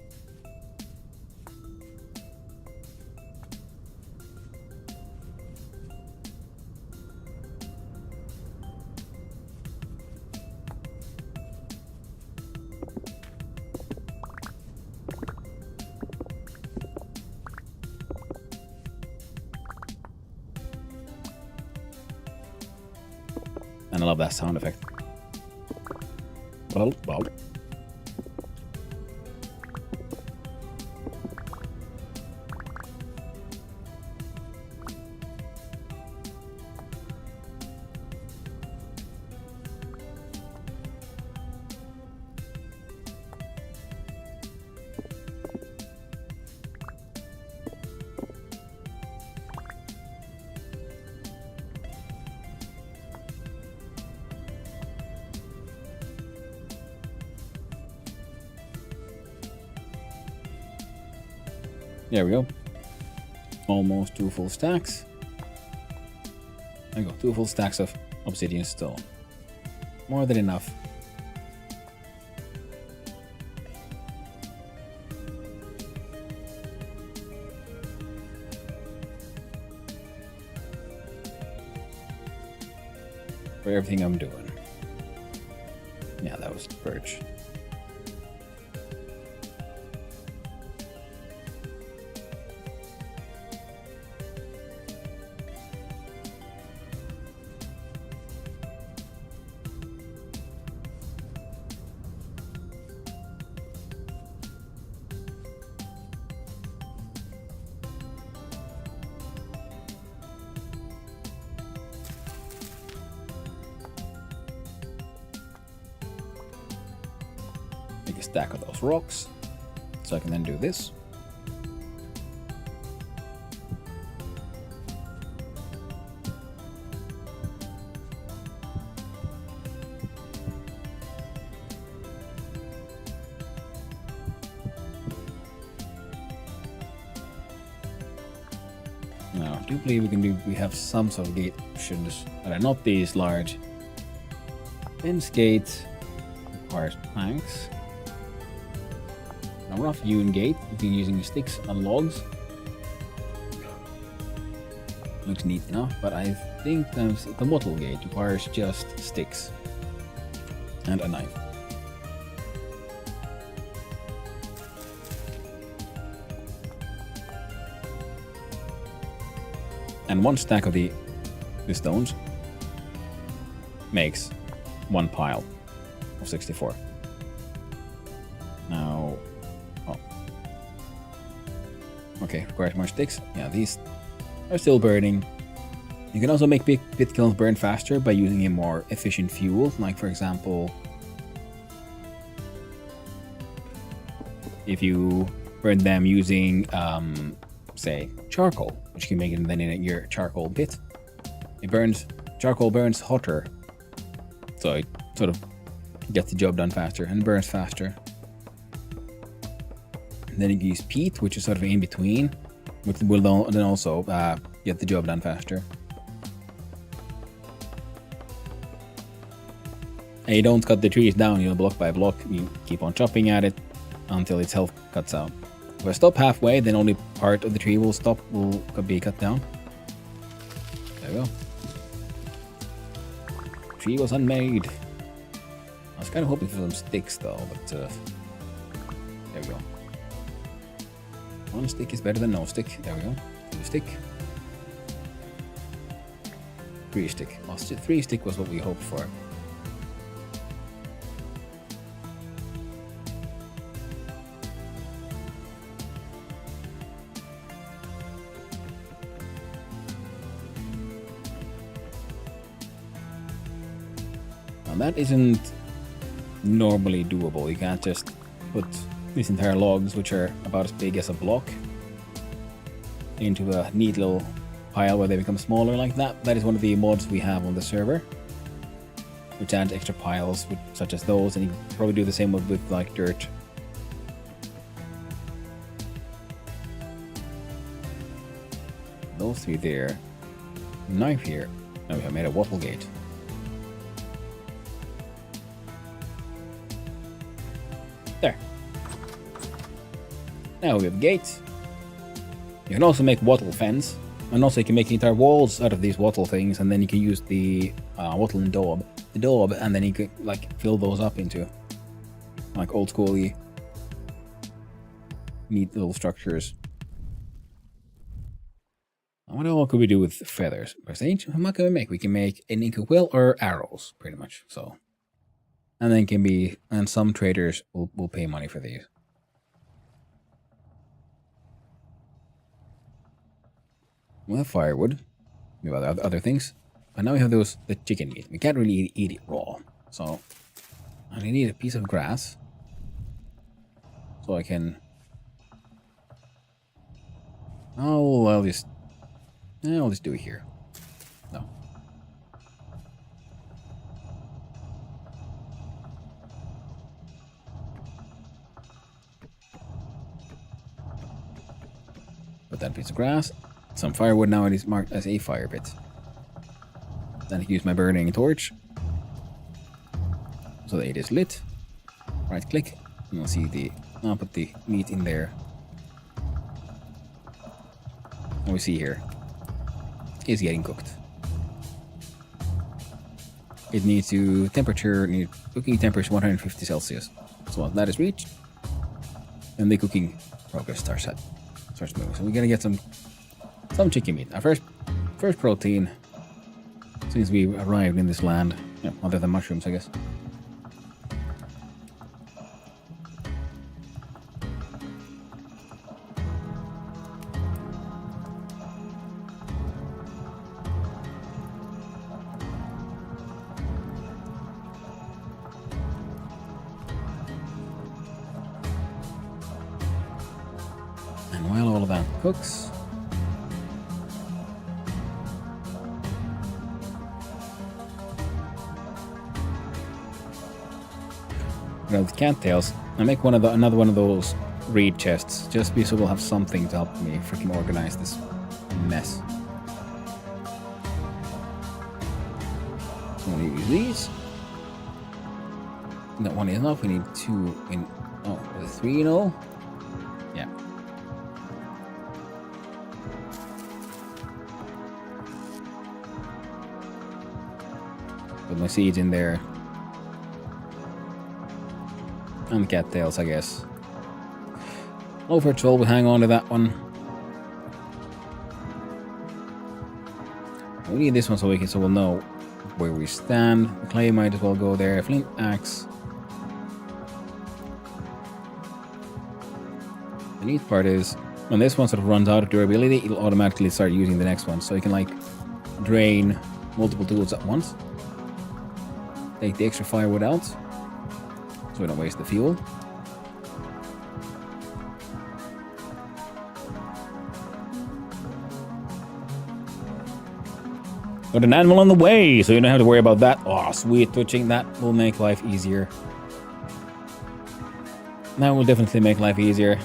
love that sound effect. Well. There we go. Almost 2 full stacks. There we go, 2 full stacks of obsidian stone. More than enough. For everything I'm doing. Yeah, that was birch. Make a stack of those rocks, so I can then do this. Now, I do believe we have some sort of gate options that are not these large. Fence gate requires planks. Now, rough hewn gate, if you're using sticks and logs. Looks neat enough, but I think the wattle gate requires just sticks and a knife. And 1 stack of the stones makes 1 pile of 64. Now, okay, requires more sticks. Yeah, these are still burning. You can also make pit kilns burn faster by using a more efficient fuel, like for example, if you burn them using, say, charcoal, which you can make it then in your charcoal pit. Charcoal burns hotter, so it sort of gets the job done faster and burns faster. And then you can use peat, which is sort of in between, which will then also get the job done faster. And you don't cut the trees down, block by block. You keep on chopping at it until its health cuts out. If I stop halfway, then only part of the tree will be cut down. There we go. Tree was unmade. I was kind of hoping for some sticks though, but there we go. 1 stick is better than no stick. There we go. 2 stick. 3 stick. 3 stick was what we hoped for. Now that isn't normally doable. You can't just put these entire logs, which are about as big as a block, into a neat little pile where they become smaller like that. That is one of the mods we have on the server, which adds extra piles such as those, and you can probably do the same with like dirt. Those 3 there. Knife here. Now we have made a wattle gate. There. Now we have a gate. You can also make wattle fence, and also you can make entire walls out of these wattle things, and then you can use the wattle and daub, and then you can like fill those up into like old schooly neat little structures. What all could we do with feathers? Prestige? What can we make? We can make an ink quill or arrows, pretty much. So, and then can be, and some traders will pay money for these. We have firewood. We have other things. But now we have the chicken meat. We can't really eat it raw. So, I need a piece of grass. So I can... I'll just do it here. No. Put that piece of grass. Some firewood now, it is marked as a fire pit. Then I use my burning torch. So that it is lit. Right click. And you'll see I'll put the meat in there. What we see here is getting cooked. It needs cooking temperature 150 Celsius. So once that is reached, then the cooking progress starts moving. So we're gonna get some chicken meat. Our first protein since we arrived in this land. Yeah, other than mushrooms, I guess. And while all of that cooks, with cattails, I make another one of those reed chests, just so we'll have something to help me freaking organize this mess. So we use these. That one is enough. We need 2 in. Oh, 3 in all. Yeah. Put my seeds in there. And cattails, I guess. Over 12, we'll hang on to that one. We need this one so we'll know where we stand. The clay might as well go there. Flint axe. The neat part is when this one sort of runs out of durability, it'll automatically start using the next one. So you can like drain multiple tools at once. Take the extra firewood out, so we don't waste the fuel. Got an animal on the way, so you don't have to worry about that. Oh, sweet, twitching. That will make life easier. That will definitely make life easier.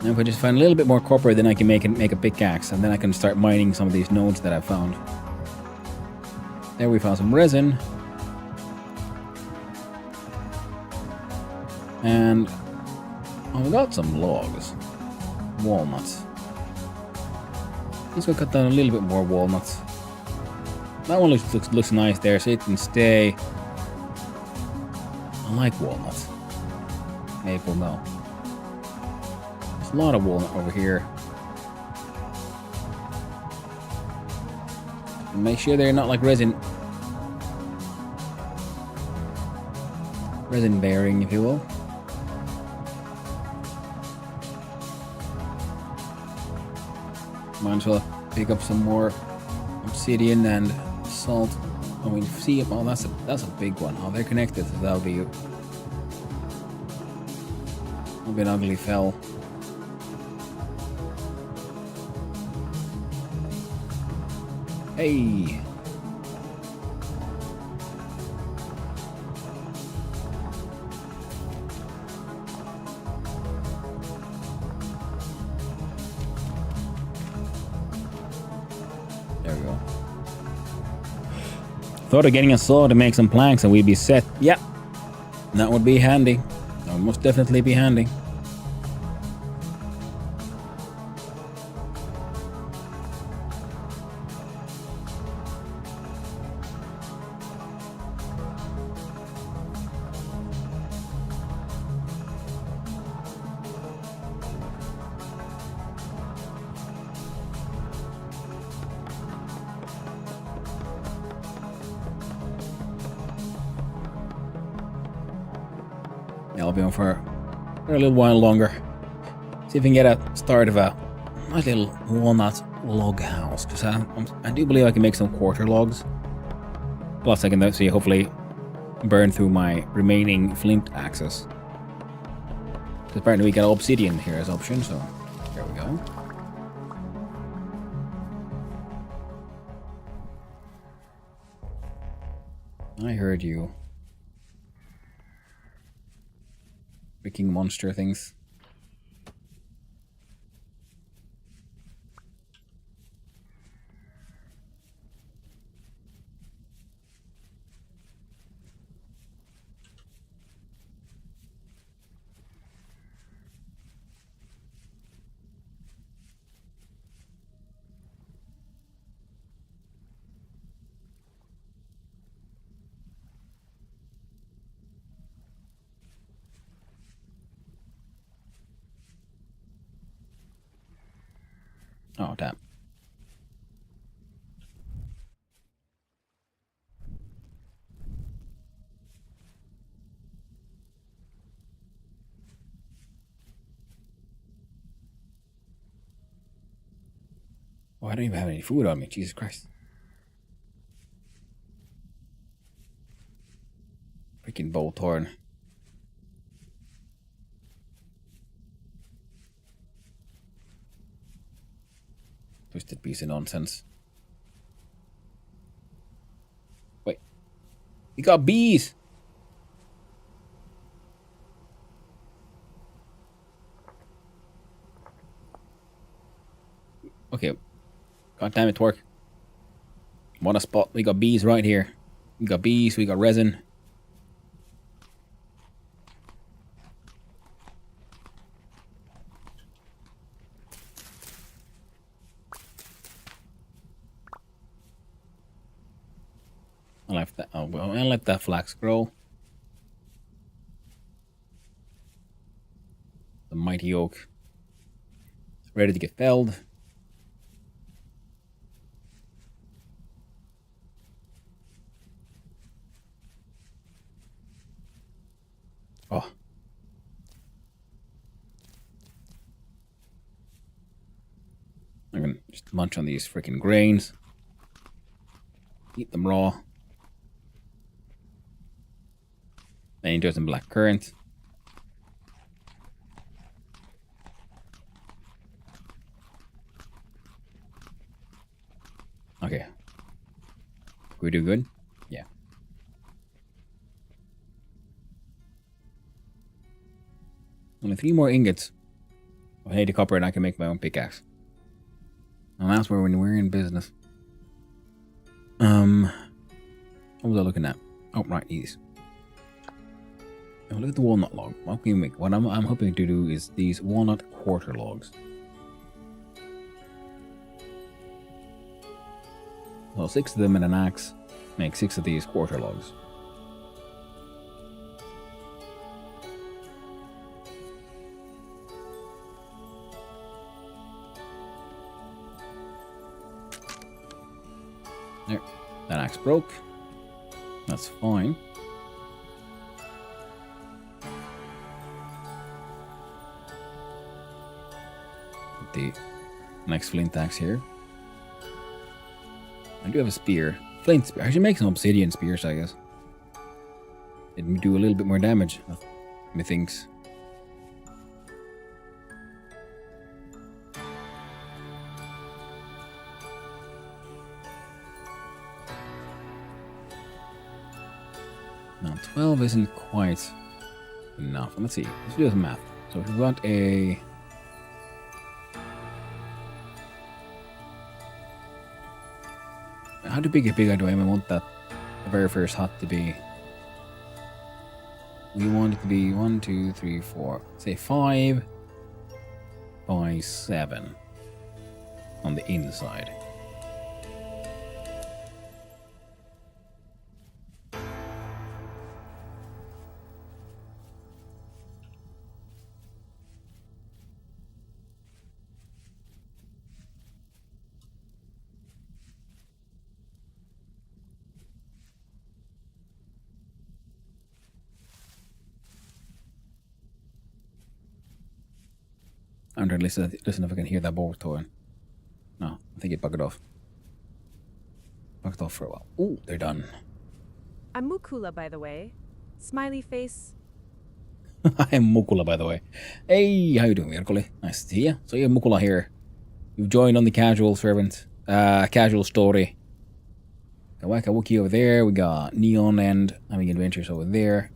Now if I just find a little bit more copper, then I can make a pickaxe, and then I can start mining some of these nodes that I've found. There we found some resin. And we got some logs. Walnuts. Let's go cut down a little bit more walnuts. That one looks nice there, so it can stay. I like walnuts. Maple, no. There's a lot of walnut over here. And make sure they're not like resin bearing, if you will. Might as well pick up some more obsidian and salt. Oh, we see it. Oh, that's a big one. Oh, they're connected. So that'll be an ugly fell. Hey. There we go. Thought of getting a saw to make some planks and we'd be set. Yeah, that would be handy. That would most definitely be handy. I'll be on for a little while longer. See if we can get a start of a nice little walnut log house. Because I do believe I can make some quarter logs. Plus I can see hopefully burn through my remaining flint axes. Because apparently we get obsidian here as option, so there we go. I heard you. Freaking monster things. Oh, damn. Oh, I don't even have any food on me. Jesus Christ. Freaking bolt horn. Twisted piece of nonsense. Wait. We got bees! Okay. God damn it, work. What a spot. We got bees right here. We got bees, we got resin. I left that. Oh well, I let that flax grow. The mighty oak. Ready to get felled. Oh. I'm gonna just munch on these freaking grains. Eat them raw. Then do some black currant. Okay. We do good? Yeah. Only 3 more ingots. I need the copper and I can make my own pickaxe. And that's where we're in business. What was I looking at? Oh, right, these. Oh, look at the walnut log. What can we make? What I'm hoping to do is these walnut quarter logs. So 6 of them and an axe make 6 of these quarter logs. There, that axe broke. That's fine. Put the next flint axe here. I do have a spear. Flint spear. I should make some obsidian spears, I guess. It'd do a little bit more damage, methinks. Now, 12 isn't quite enough. Let's see. Let's do some math. So if we want a... How big do I want that the very first hut to be? We want it to be 1, 2, 3, 4. Say 5 by 7 on the inside. I'm trying to listen if I can hear that boat towing. No, I think it bugged off. Bugged off for a while. Ooh, they're done. I'm Mukula, by the way. Smiley face. I'm Mukula, by the way. Hey, how you doing, Mirkoli? Nice to see you. So you have Mukula here. You've joined on the casual servant, casual story. Got Waka Wookie over there. We got Neon and having adventures over there.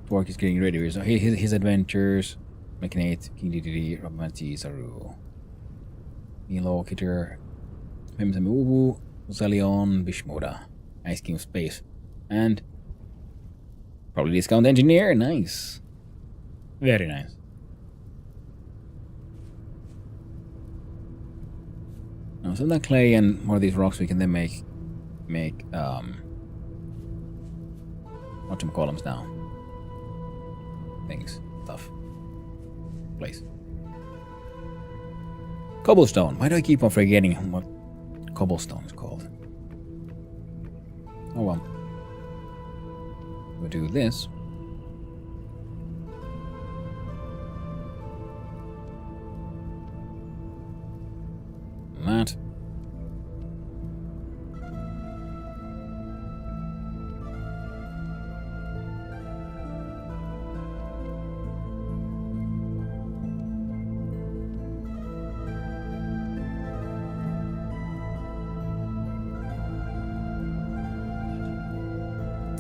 Dwark is getting ready. So his adventures. Mechanate, King DDD, Romanti, Saru. Milo, Kitter, Mimsamubu, Zalion, Bishmoda. Ice King of Space. And probably Discount Engineer. Nice. Very nice. Now, some of that clay and more of these rocks we can then make whatchamacallums now. Things. Stuff. Place. Cobblestone. Why do I keep on forgetting what cobblestone is called? Oh well. We'll do this. And that.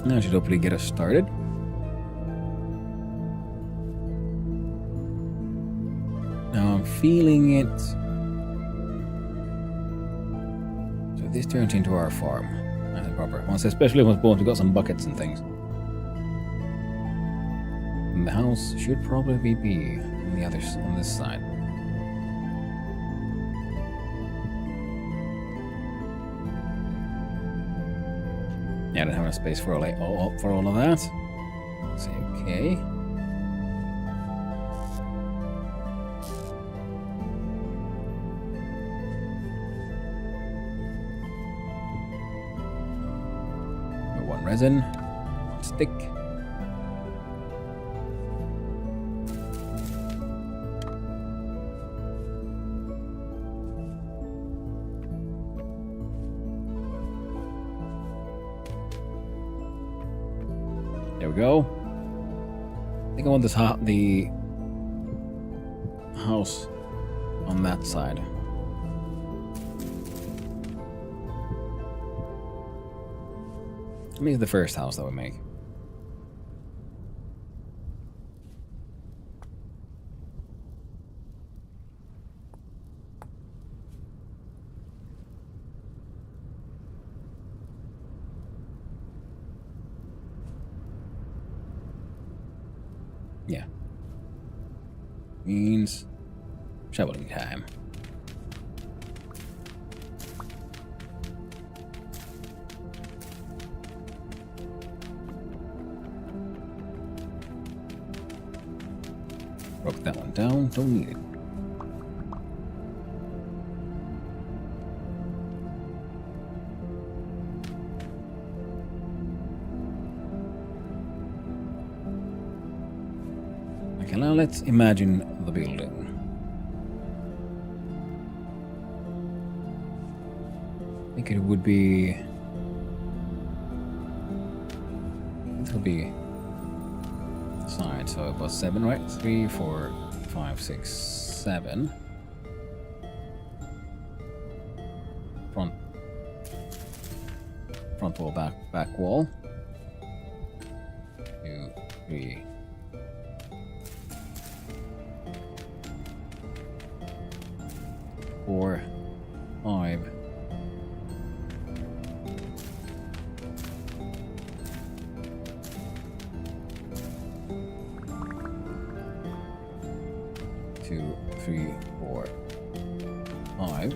That should hopefully get us started. Now I'm feeling it. So this turns into our farm. Nice and proper. Especially once we've got some buckets and things. And the house should probably be on the other on this side. Yeah, I don't have enough space for all of that. Say okay. One resin, one stick. There we go. I think I want this the house on that side. Maybe the first house that we make. Yeah. Means shoveling time. Broke that one down, don't need it. Okay, now let's imagine the building. I think it would be... This will be side, so it was 7, right? 3, 4, 5, 6, 7. Front wall, back wall. 2, 3. 4, 5. 2, 3, 4, 5.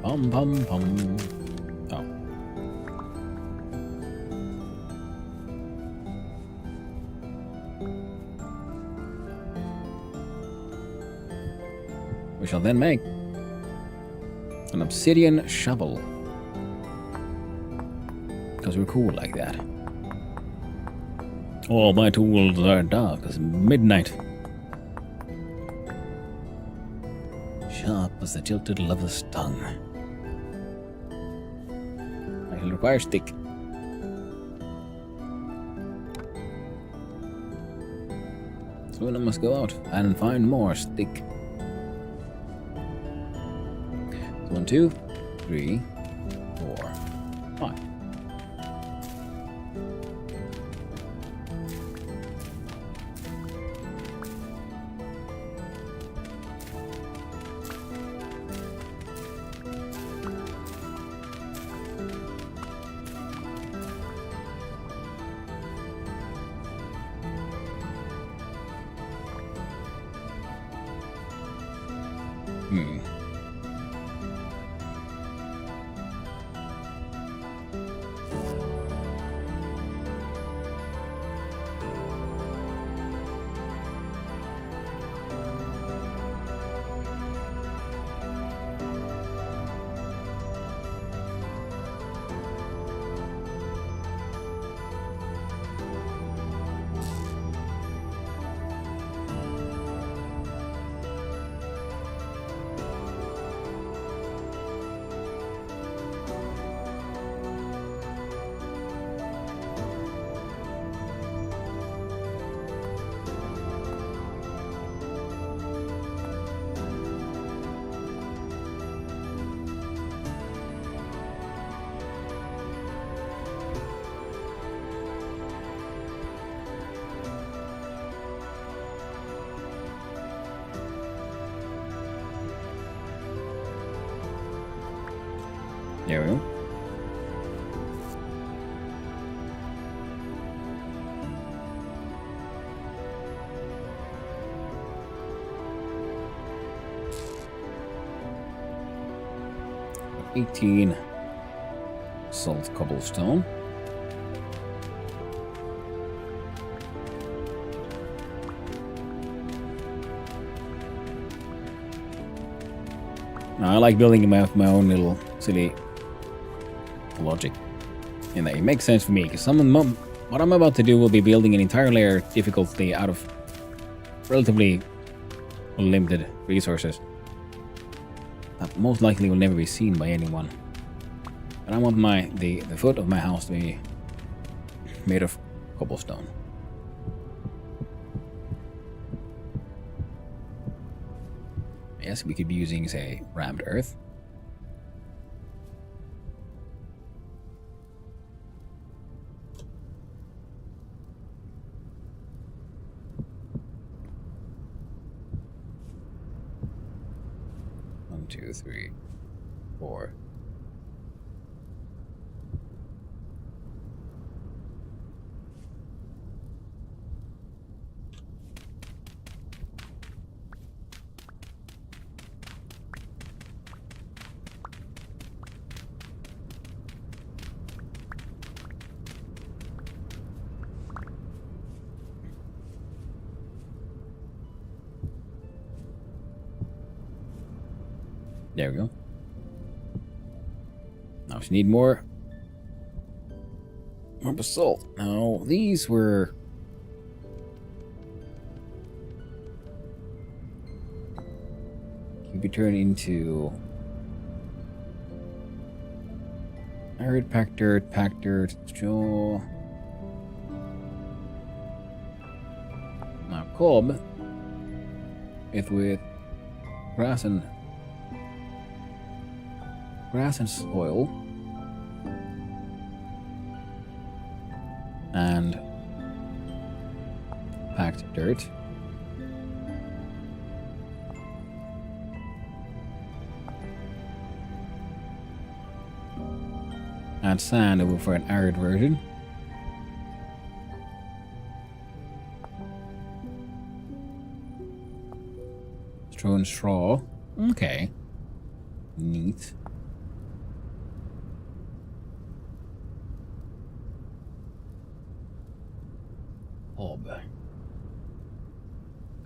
Pum pum pum. Oh. we shall then make an obsidian shovel. Because we're cool like that. All my tools are dark as midnight. Sharp as the tilted lover's tongue. I shall require stick. Soon I must go out and find more stick. 1, 2, 3, 4, 5. There we go. Got 18 salt cobblestone. Now, I like building my own little silly logic in that it makes sense for me, because what I'm about to do will be building an entire layer of difficulty out of relatively limited resources that most likely will never be seen by anyone. But I want the foot of my house to be made of cobblestone. Yes, we could be using, say, rammed earth. One, two, three, 4. There we go. Now we need more basalt. Now these were can be turned into packed dirt, straw. Now cob with grass and soil and packed dirt. Add sand over for an arid version. Strewn straw. Okay. Neat.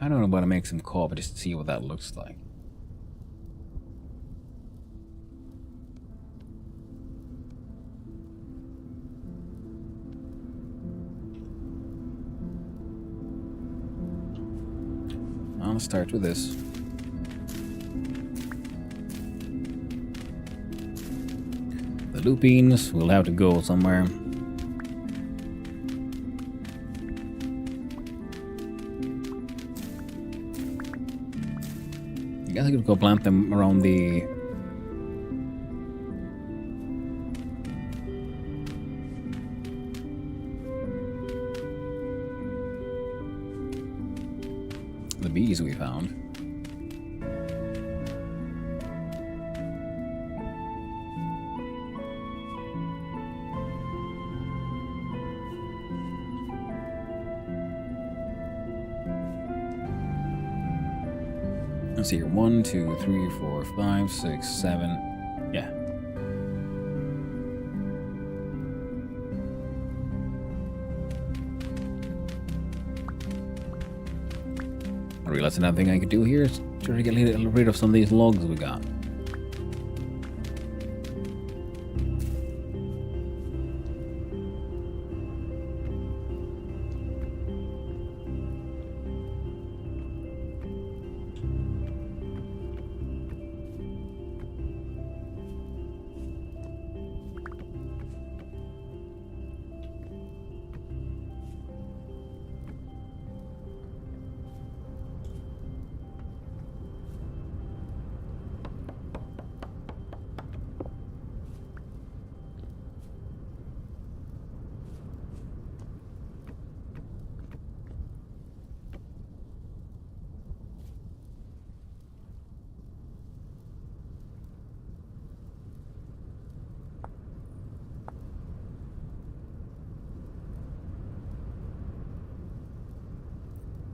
I don't know about to make some cob just to see what that looks like. I'll start with this. The loopings will have to go somewhere. I guess I could go plant them around the... bees we found. Let's see here. 1, 2, 3, 4, 5, 6, 7. Yeah. I realized another thing I could do here is try to get rid of some of these logs we got.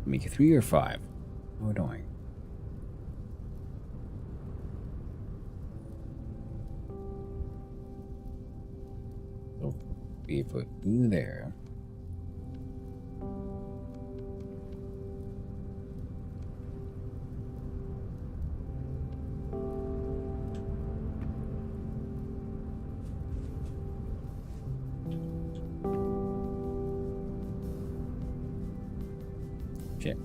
Make it 3 or 5. How are we doing? So we put you there. Shit.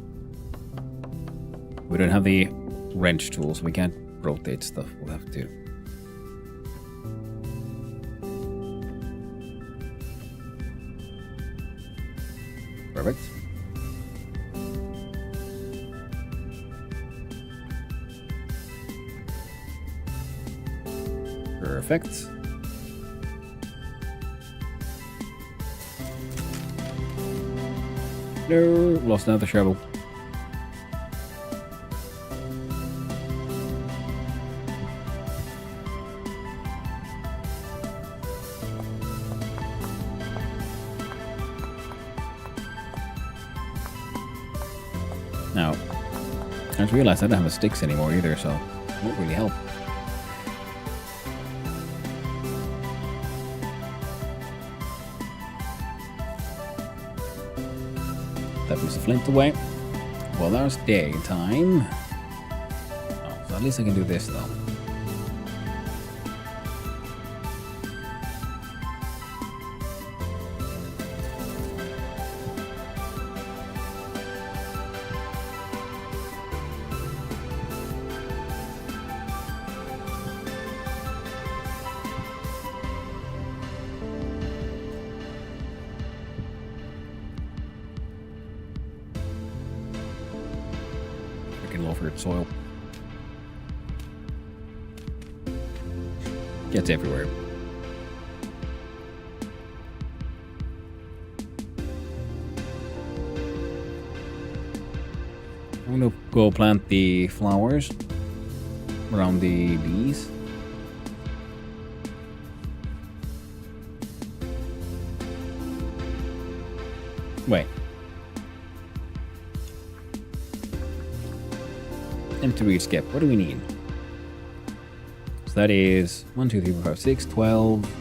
We don't have the wrench tools. We can't rotate stuff. We'll have to. Perfect. Perfect. No, lost another shovel. Now, I just realized I don't have the sticks anymore either, so it won't really help. That puts the flint away. Well, there's daytime. Oh, so at least I can do this though. Low-for soil. Gets everywhere. I'm gonna go plant the flowers around the bees. Wait. Empty read skip. What do we need? So that is 1, 2, 3, 4, 5, 6, 12,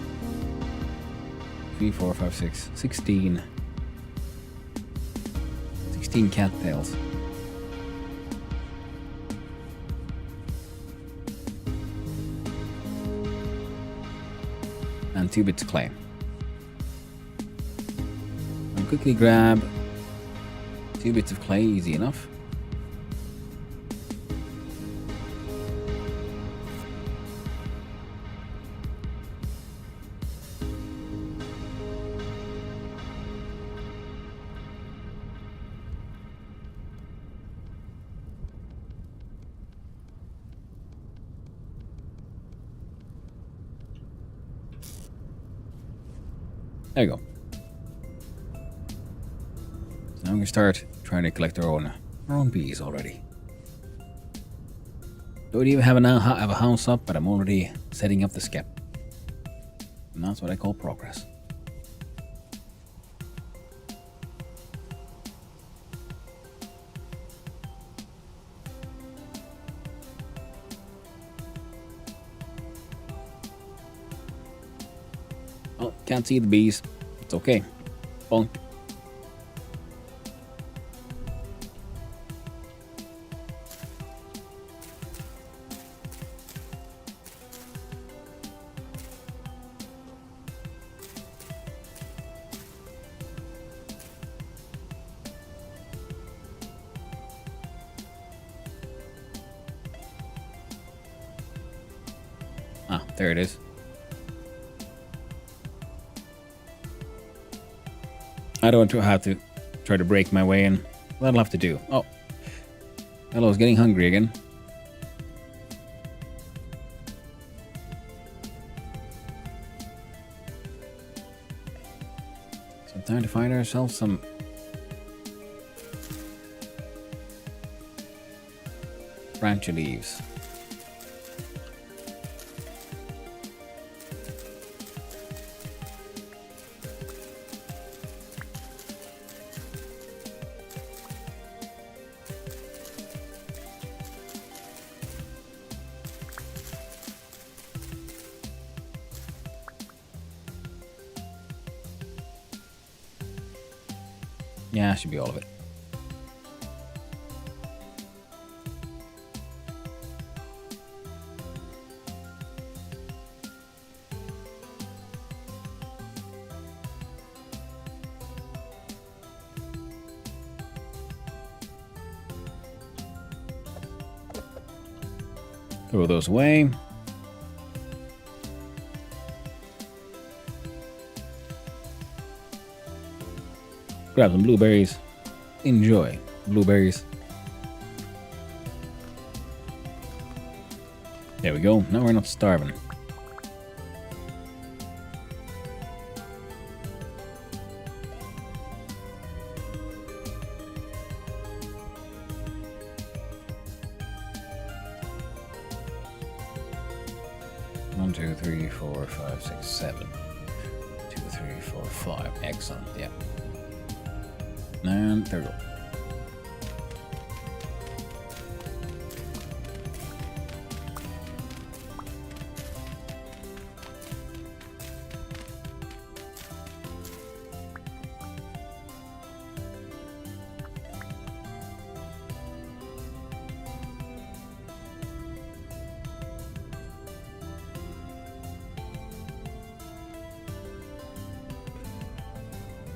3, 4, 5, 6, 16. 16 cattails. And 2 bits of clay. I'll quickly grab 2 bits of clay, easy enough. There you go. So now we can start trying to collect our own bees already. Don't even have a house up, but I'm already setting up the skep. And that's what I call progress. Oh, can't see the bees. It's okay. Bonk. Ah, there it is. I don't have to try to break my way in. That'll have to do. Oh. Hello's getting hungry again. So time to find ourselves some branch leaves. Yeah, should be all of it. Throw those away. Grab some blueberries. Enjoy blueberries. There we go. Now we're not starving. One, two, three, four, five, six, seven. 2, 3, 4, 5. Excellent. Yeah. And there we go.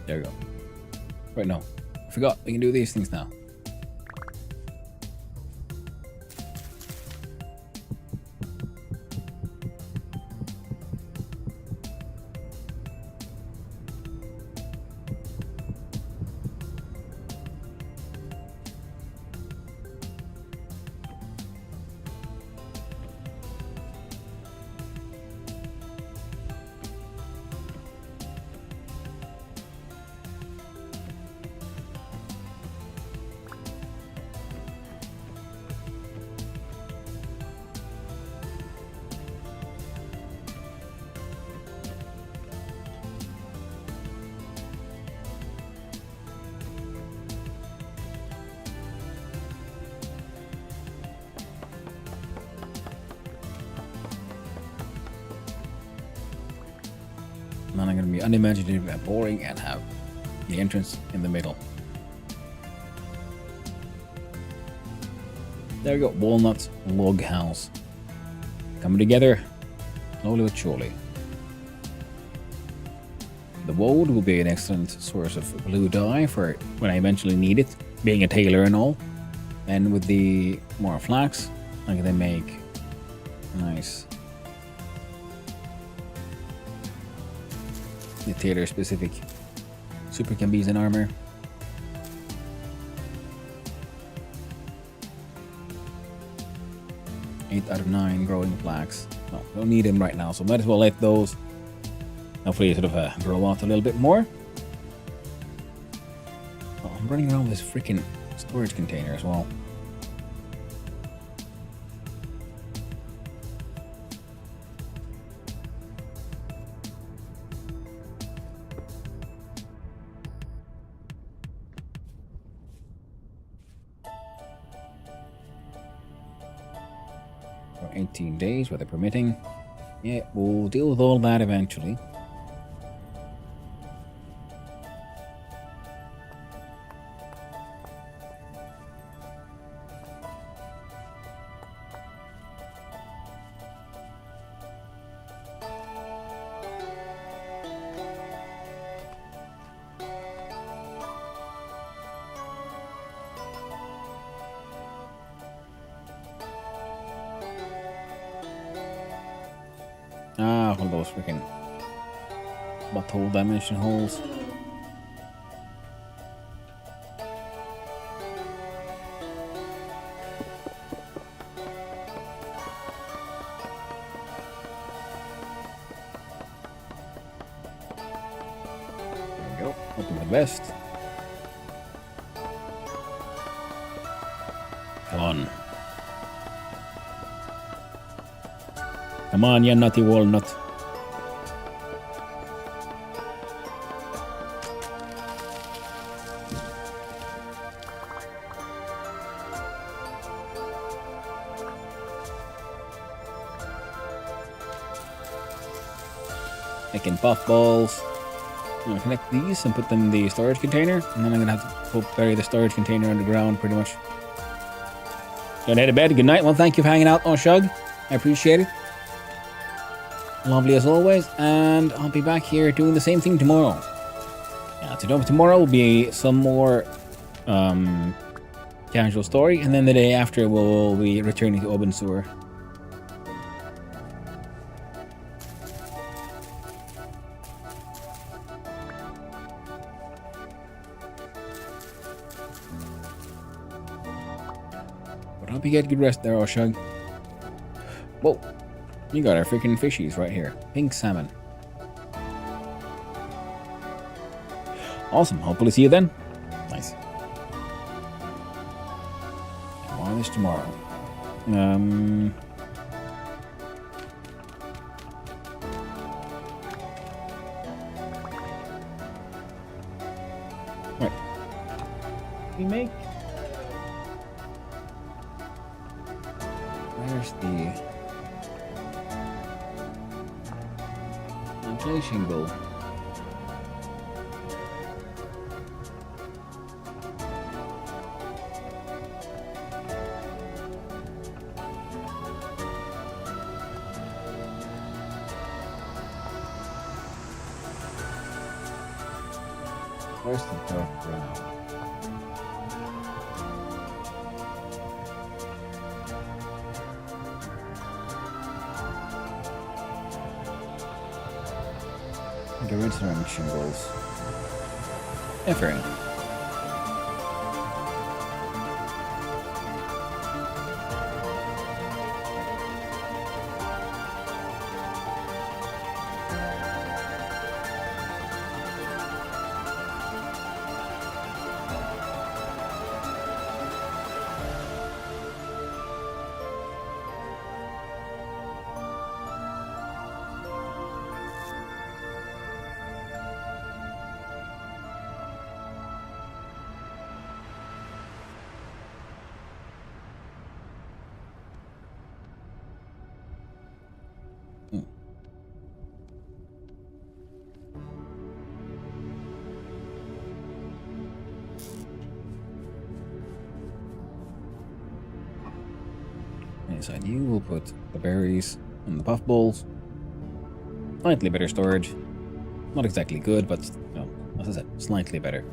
There we go. Right, no. I forgot. We can do these things now. And then I'm going to be unimaginative and boring and have the entrance in the middle. There we go. Walnuts log house. Coming together slowly but surely. The woad will be an excellent source of blue dye for when I eventually need it, being a tailor and all. And with the more flax, I can then make nice the tailor specific super Cambizan armor. Eight out of 9 growing flax. No, don't need them right now, so might as well let those Hopefully sort of grow out a little bit more. Oh, I'm running around with this freaking storage container as well. For 18 days, weather permitting. Yeah, we'll deal with all that eventually. Ah, one of those freaking butthole dimension holes. There we go. Hoping for the best. Come on. Come on, you nutty walnut. Making puffballs. I'm gonna connect these and put them in the storage container, and then I'm gonna have to bury the storage container underground pretty much. Going to head to bed. Good night. Well, thank you for hanging out on Shug. I appreciate it. Lovely as always, and I'll be back here doing the same thing tomorrow. Yeah, tomorrow will be some more casual story, and then the day after we'll be returning to Open Sewer. But I hope you get good rest there, Oshug. Whoa. You got our freaking fishies right here. Pink salmon. Awesome. Hopefully see you then. Nice. More of this tomorrow. Right. We make... Where's the... ventilation goal? Where's the dark brown? Get rid of some shingles. Effering. Inside you, we'll put the berries and the puffballs. Slightly better storage. Not exactly good, but, you know, as I said, slightly better.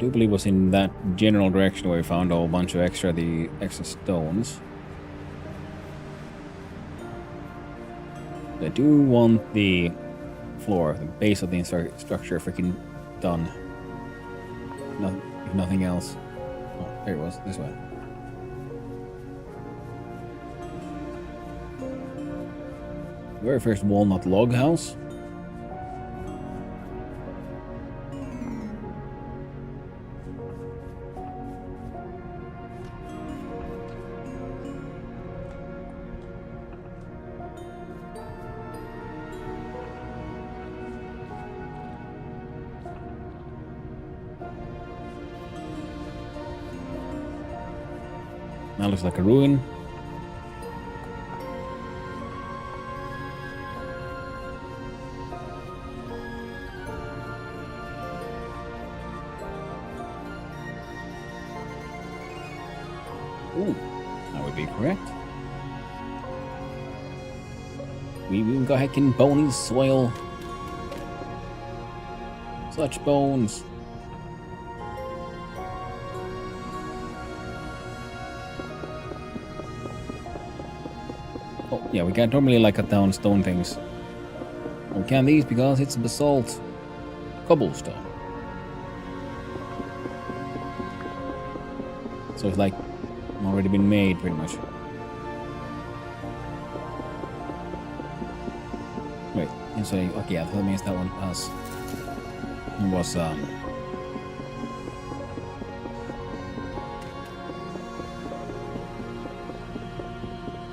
do believe it was in that general direction where we found a whole bunch of extra stones. I do want the floor, the base of the structure freaking done. If nothing else. Oh, there it was, this way. Very first walnut log house. That looks like a ruin. Ooh, that would be correct. We will go ahead and bony soil. Such bones. Oh, yeah, we can't normally like cut down stone things. We can these because it's basalt. Cobblestone. So it's like already been made pretty much. Wait, and say okay, yeah, that means that one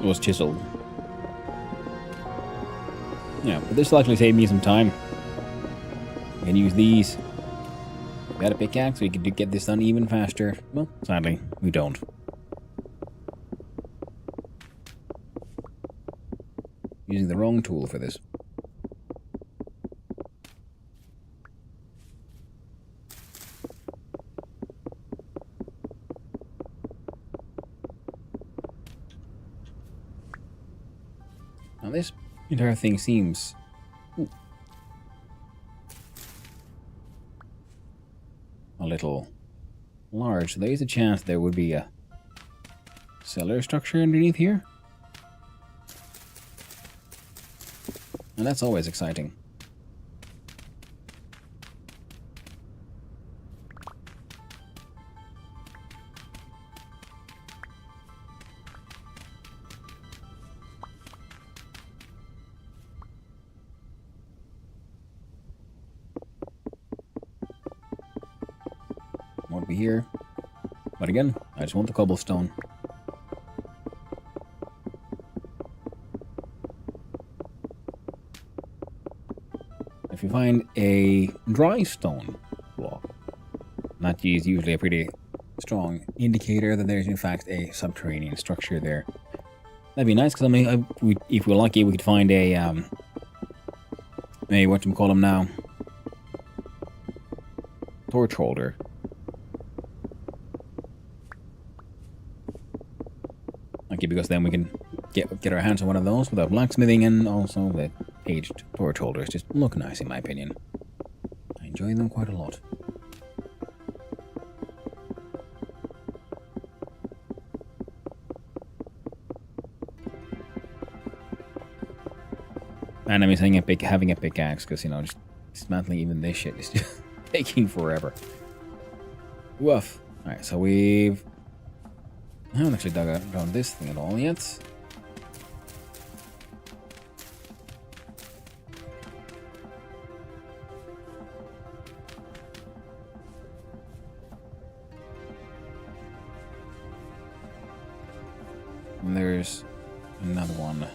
was chiseled. Yeah, but this will actually save me some time. I can use these. We got a pickaxe, we can get this done even faster. Well, sadly, we don't. Using the wrong tool for this. Now this entire thing seems... Ooh, a little large. So there is a chance there would be a cellar structure underneath here. And that's always exciting. Won't be here. But again, I just want the cobblestone. If you find a dry stone block, that is usually a pretty strong indicator that there's in fact a subterranean structure there. That'd be nice because I mean, if we're lucky, we could find a whatchamacallem now, torch holder. Okay, because then we can get our hands on one of those without blacksmithing, and also the aged torch holders just look nice in my opinion. I enjoy them quite a lot. And I'm saying having a pickaxe because, you know, just dismantling even this shit is just taking forever. Woof. Alright, so I haven't actually dug around this thing at all yet. And there's another one.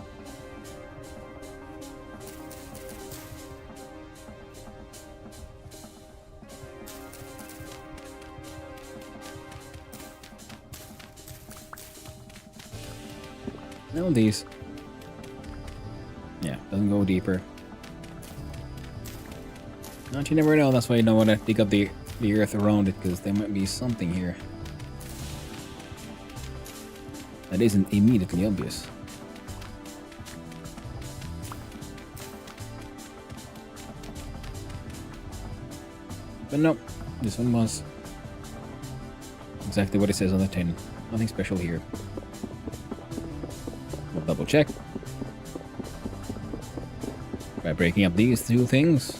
No, these. Yeah, doesn't go deeper. Not, you never know. That's why you don't want to dig up the earth around it, because there might be something here that isn't immediately obvious. But no, this one was Exactly what it says on the tin. Nothing special here. We'll double check. By breaking up these two things.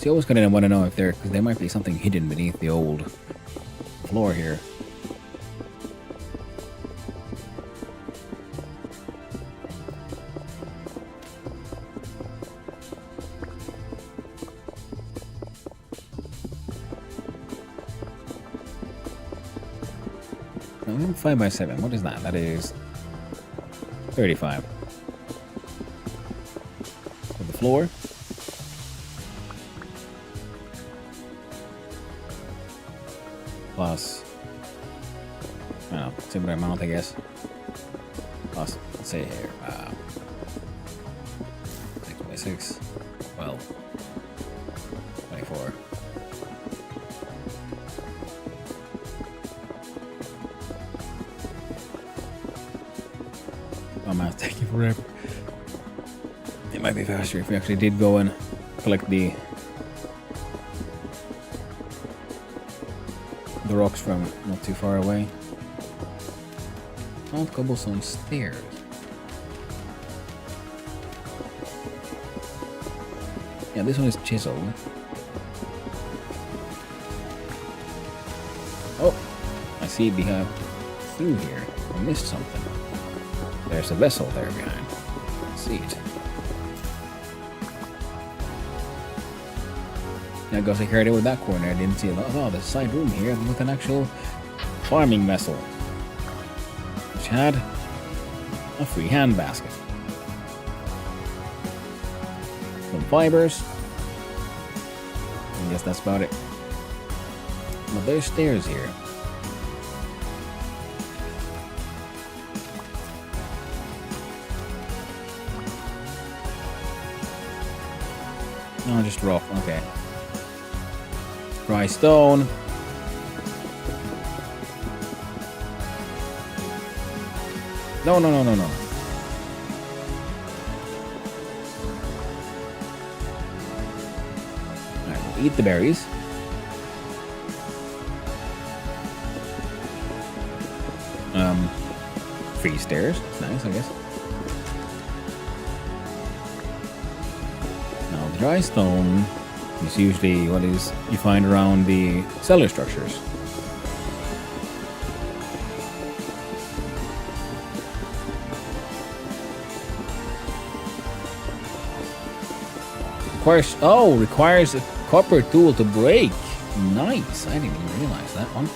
You always kind of want to know if because there might be something hidden beneath the old floor here. Now, 5 by 7. What is that? That is 35. For the floor. Plus, I don't know, similar amount, I guess. Plus, let's say here, 6 by 6, 12, 24. Oh man, it's taking forever. It might be faster if we actually did go and collect the rocks from not too far away. Oh, cobblestone stairs. Yeah, this one is chiseled. Oh, I see behind through here. I missed something. There's a vessel there behind. I see it. I guess I carried it with that corner. I didn't see it. Oh, there's a side room here with an actual farming vessel, which had a free hand basket, some fibers. I guess that's about it. But there's stairs here. No, just rock. Okay. Dry stone. No. Alright, we'll eat the berries. Free stairs. That's nice, I guess. Now, the dry stone is usually what is you find around the cellar structures. Requires a copper tool to break. Nice. I didn't even realize that one.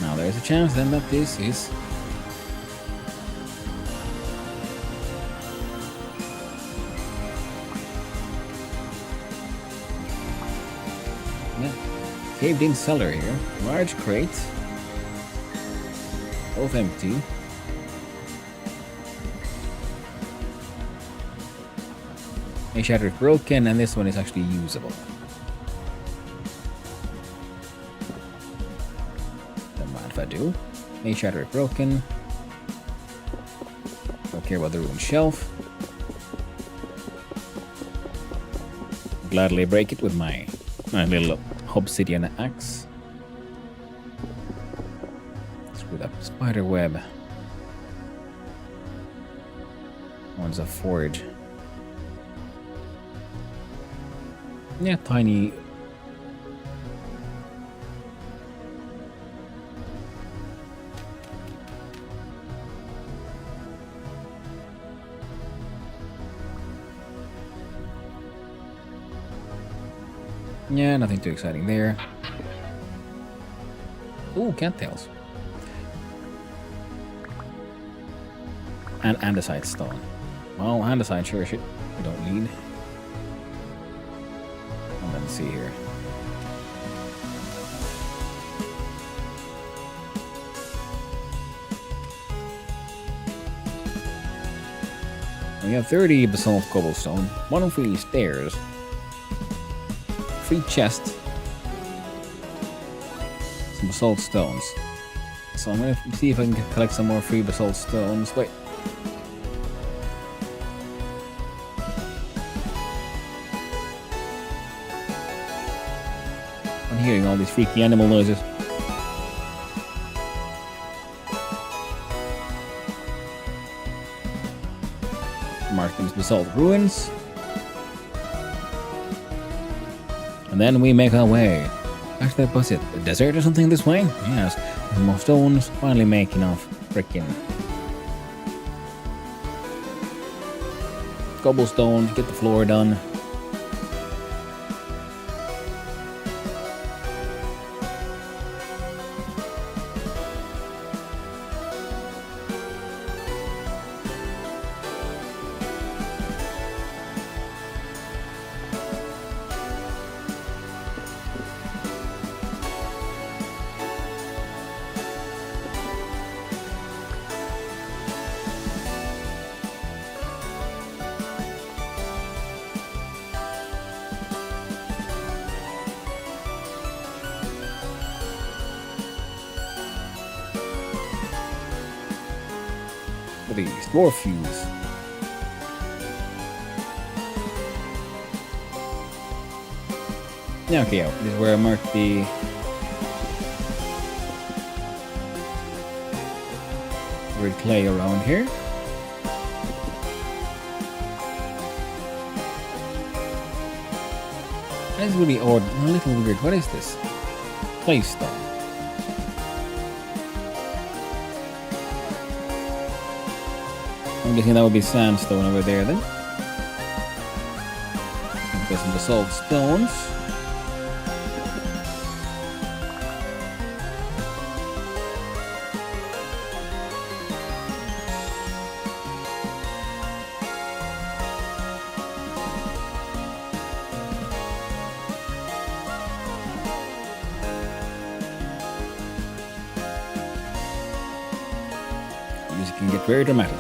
Now there's a chance then that this is caved in cellar here. Large crate. Both empty. A shatter is broken, and this one is actually usable. Don't mind if I do. A shatter is broken. Don't care about the ruined shelf. Gladly break it with my little obsidian axe. Screw that spider web. One's a forge. Yeah, tiny. Yeah, nothing too exciting there. Ooh, cattails. And andesite stone. Well, andesite sure shit we don't need. Let's see here. We have 30 basalt cobblestone, 1 free stairs, free chest, some basalt stones. So I'm gonna see if I can collect some more free basalt stones. Wait. I'm hearing all these freaky animal noises. Mark these basalt ruins. And then we make our way. Actually, was it a desert or something this way? Yes. More stones. Finally make enough frickin' cobblestone. Get the floor done. What are these? Dwarf fuse. Yeah, okay, this is where I marked the red clay around here. That's really odd, a little weird. What is this? Clay stone. I'm guessing that would be sandstone over there then. Got some basalt stones. This can get very dramatic.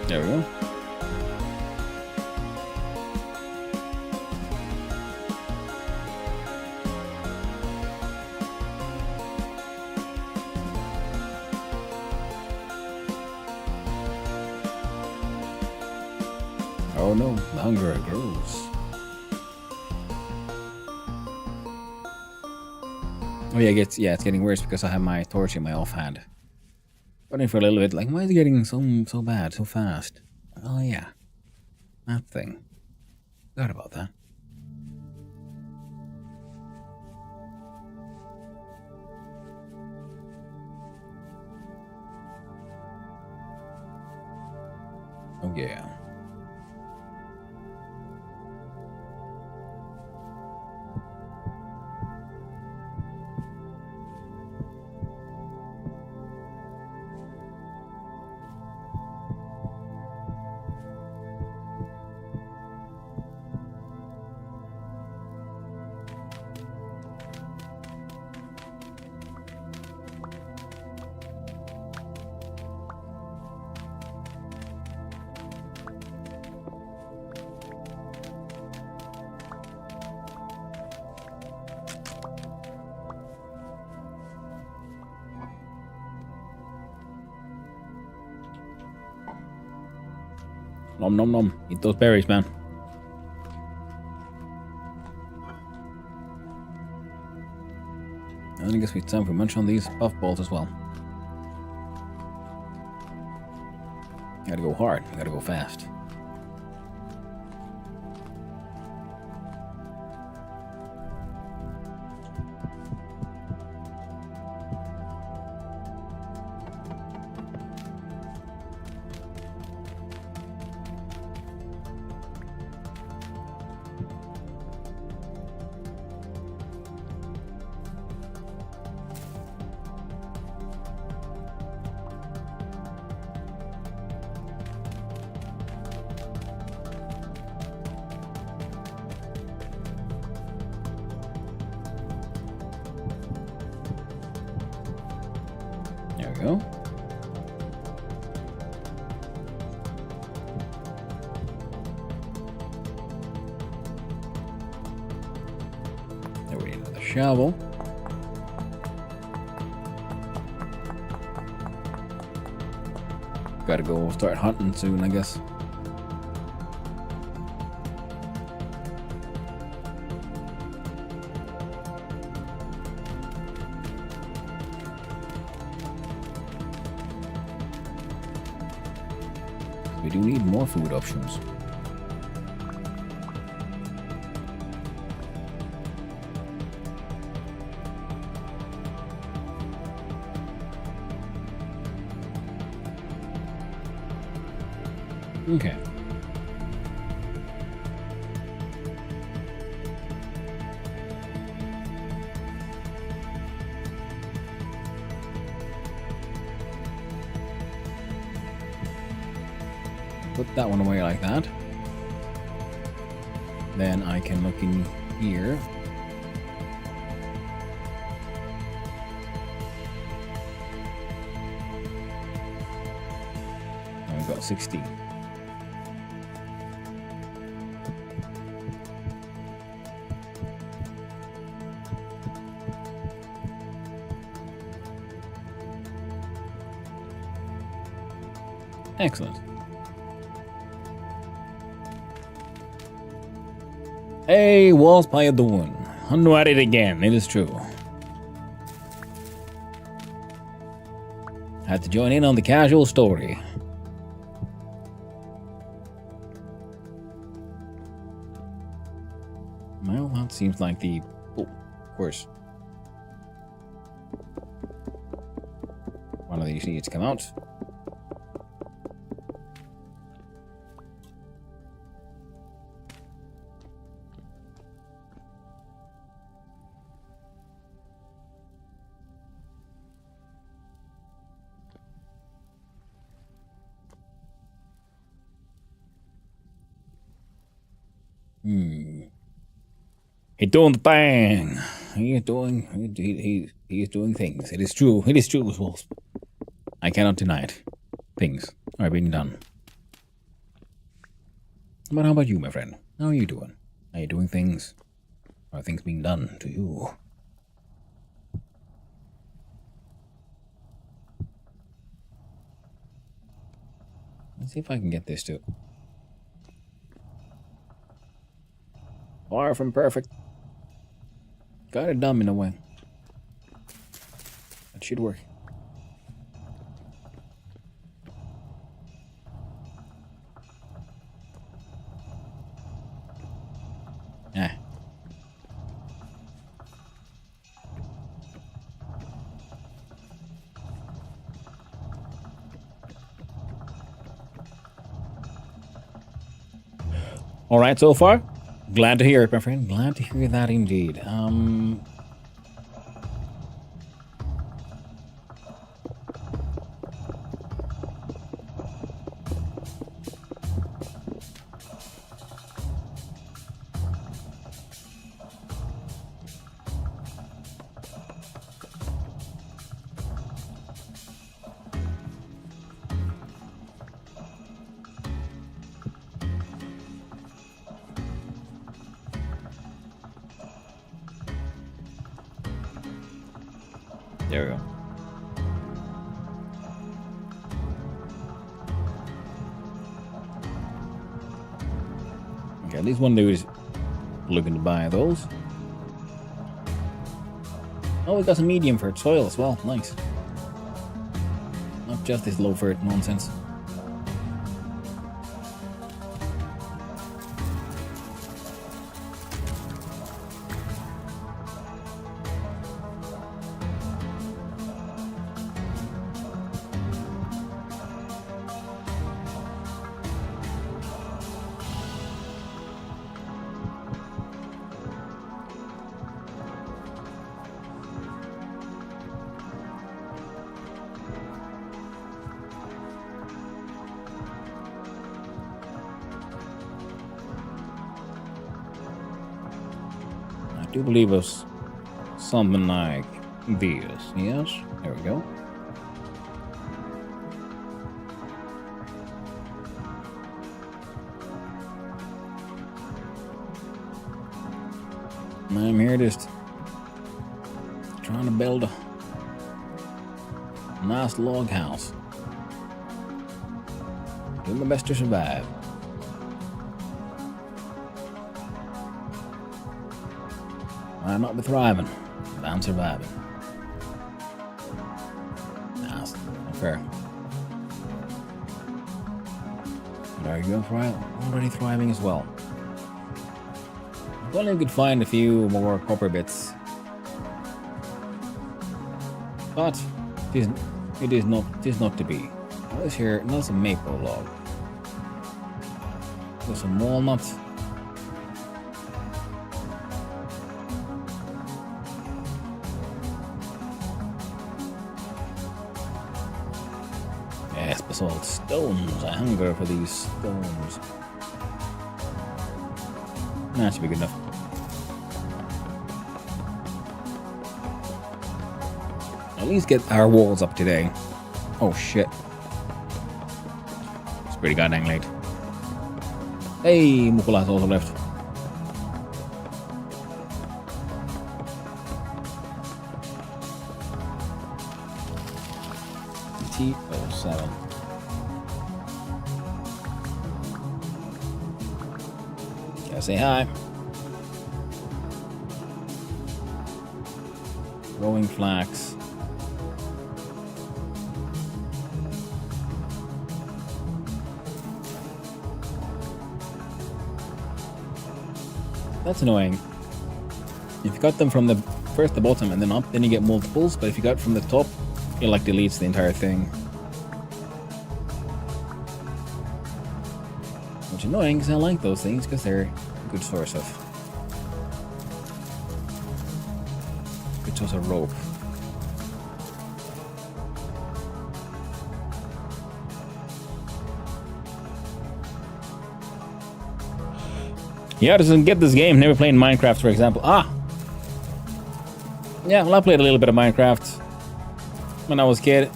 There we go. Oh no, the hunger grows. Oh yeah, it's getting worse because I have my torch in my offhand. Wondering for a little bit, like, why is it getting so bad so fast? Oh yeah, that thing. Forgot about that. Oh yeah. Nom nom nom. Eat those berries, man. And I guess we time for munch on these puffballs as well. Gotta go hard. Gotta go fast. There we go. There we go. The shovel. Gotta go start hunting soon, I guess. We do need more food options. Okay. Put that one away like that. Then I can look in here. And we've got 16. Excellent. Hey, Walls, how you doing? I'm at it again, it is true. Had to join in on the casual story. Well, that seems like the... Oh, of course. One of these needs to come out. He's doing the thing. He is doing things. It is true. It is true, Wolf. I cannot deny it. Things are being done. But how about you, my friend? How are you doing? Are you doing things? Are things being done to you? Let's see if I can get this to... Far from perfect. Got it dumb in a way. That should work. Ah. All right, so far. Glad to hear it, my friend. Glad to hear that indeed. There we go. Okay, at least one dude is looking to buy those. Oh, we got some medium for soil as well. Nice. Not just this low for nonsense. I do believe it's something like this. Yes, there we go. I'm here just trying to build a nice log house. Do my best to survive. I might not be thriving, but I'm surviving. Nice. Fair. But are you already thriving as well? If only we could find a few more copper bits. But it is not to be. What is here? That's a maple log. There's some walnuts. Yes, basalt stones. I hunger for these stones. That should be good enough. At least get our walls up today. Oh shit. It's pretty goddamn late. Hey, Mukula's also left. T07. Gotta say hi. Growing flax. That's annoying. If you got them from the first the bottom and then up, then you get multiples, but if you got from the top, it like deletes the entire thing. Which is annoying because I like those things because they're a good source of rope. Yeah, doesn't get this game. Never played Minecraft, for example. Yeah, well, I played a little bit of Minecraft when I was a kid.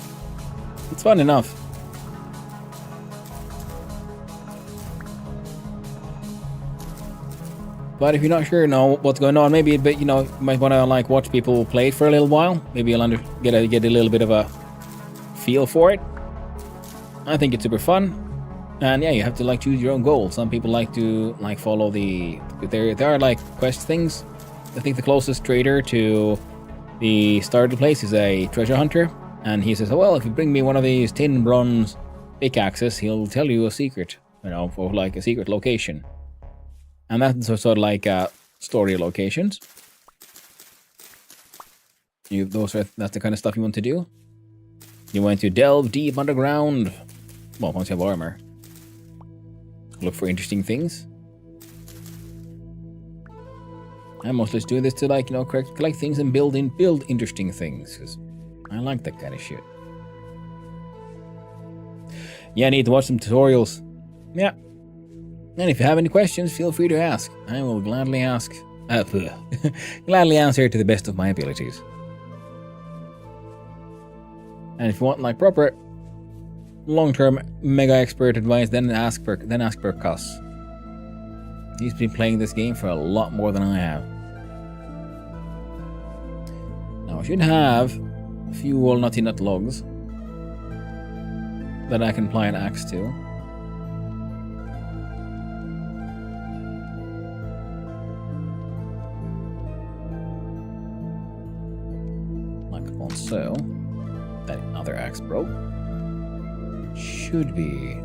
It's fun enough. But if you're not sure what's going on, maybe you might want to like watch people play it for a little while. Maybe you'll get a little bit of a feel for it. I think it's super fun. And yeah, you have to like choose your own goals. Some people like to like follow there are like quest things. I think the closest trader to the start of the place is a treasure hunter, and he says, "Oh well, if you bring me one of these tin bronze pickaxes, he'll tell you a secret, for like a secret location." And that's sort of like story locations. That's the kind of stuff you want to do. You want to delve deep underground. Well, once you have armor. Look for interesting things. I'm mostly just doing this to collect things and build interesting things, because I like that kind of shit. Yeah, I need to watch some tutorials. Yeah. And if you have any questions, feel free to ask. I will gladly gladly answer to the best of my abilities. And if you want like proper long-term mega expert advice, then ask Percuss. He's been playing this game for a lot more than I have. Now I should have a few walnutty nut logs that I can apply an axe to. Like on so. That other axe broke. Should be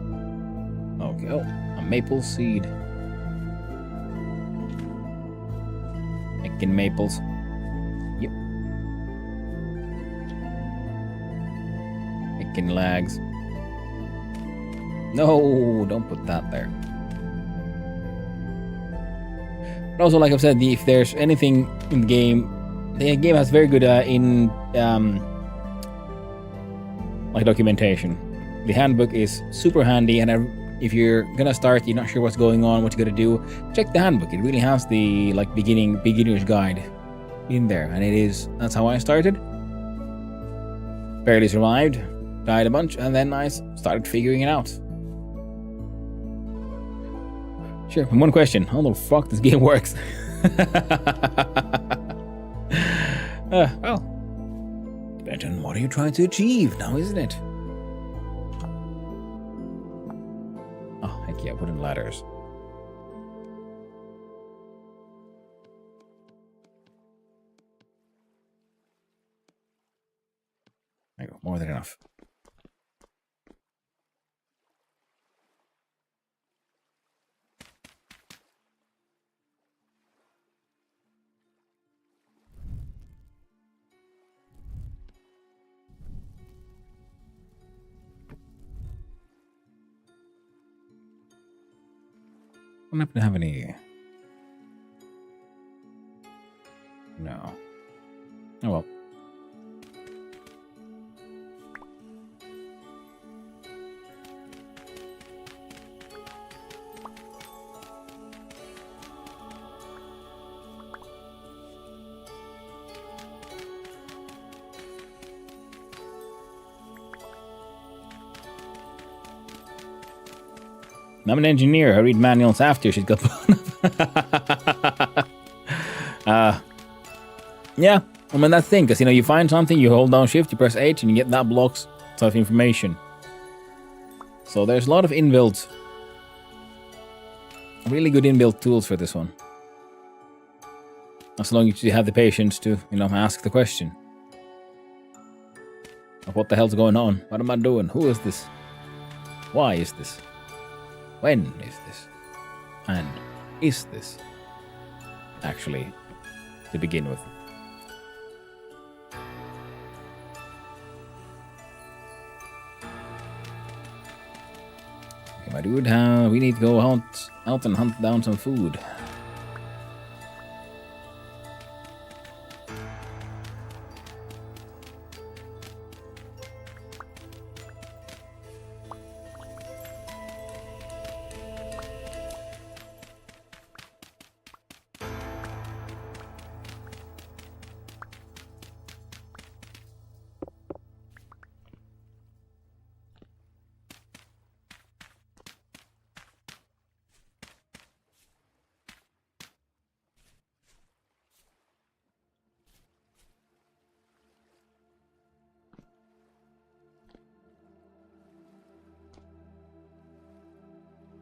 okay. Oh, a maple seed. Making maples. Yep. Making lags. No, don't put that there. But also, like I've said, if there's anything in the game has very good like documentation. The handbook is super handy, and if you're gonna start, you're not sure what's going on, what you gotta do, check the handbook. It really has the like beginner's guide in there, and that's how I started. Barely survived, died a bunch, and then I started figuring it out. Sure, and one question: how the fuck this game works? Well, depends on what are you trying to achieve now, isn't it? Oh, heck yeah, wooden ladders. There you go, more than enough. I don't happen to have any. No. Oh well. I'm an engineer. I read manuals after she's got. Yeah. I mean, that's the thing, because, you know, you find something, you hold down shift, you press H, and you get that blocks of information. So there's a lot of inbuilt, really good inbuilt tools for this one. As long as you have the patience to, you know, ask the question. Of what the hell's going on? What am I doing? Who is this? Why is this? When is this? And is this actually to begin with? Okay, my dude, we need to go out and hunt down some food.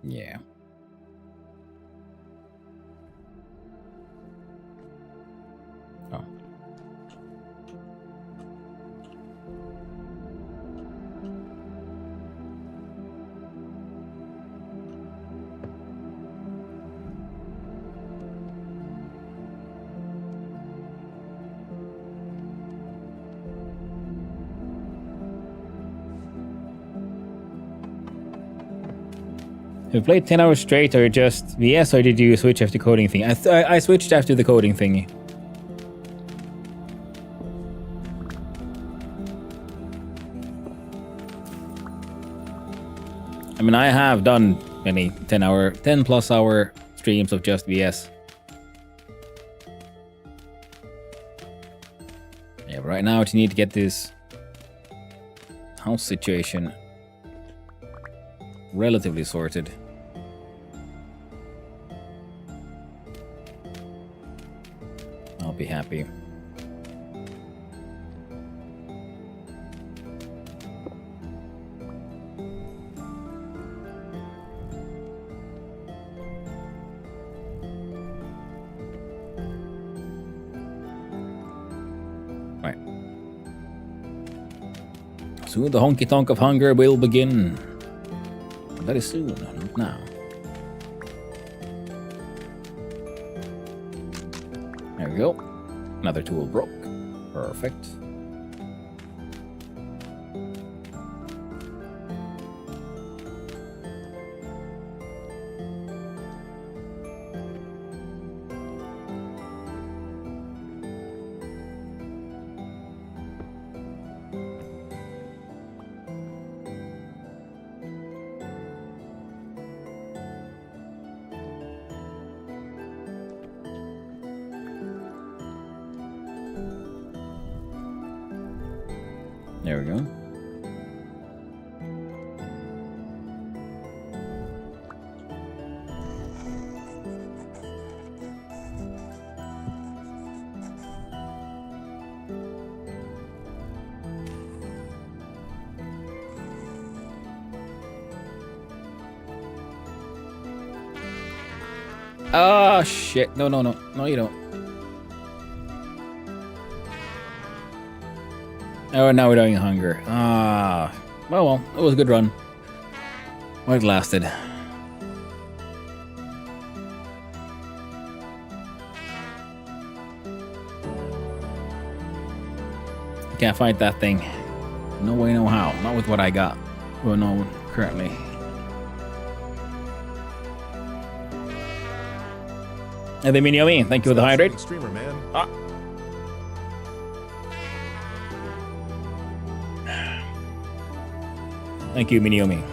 Yeah. Oh. Have you played 10 hours straight or just VS, or did you switch after coding thing? I switched after the coding thingy. I mean, I have done many 10 plus hour streams of just VS. Yeah, but right now you need to get this house situation relatively sorted. I'll be happy. Right. Soon the honky tonk of hunger will begin. Very soon, not now. There we go. Another tool broke. Perfect. There we go. Oh, shit. No, no, no. No, you don't. Oh, now we're dying of hunger. Ah. Well, it was a good run. While it lasted. Can't fight that thing. No way, no how. Not with what I got. Well, no, currently. And then Minyomi, thank you for the hydrate. Streamer, man. Ah. Thank you, Minyomi.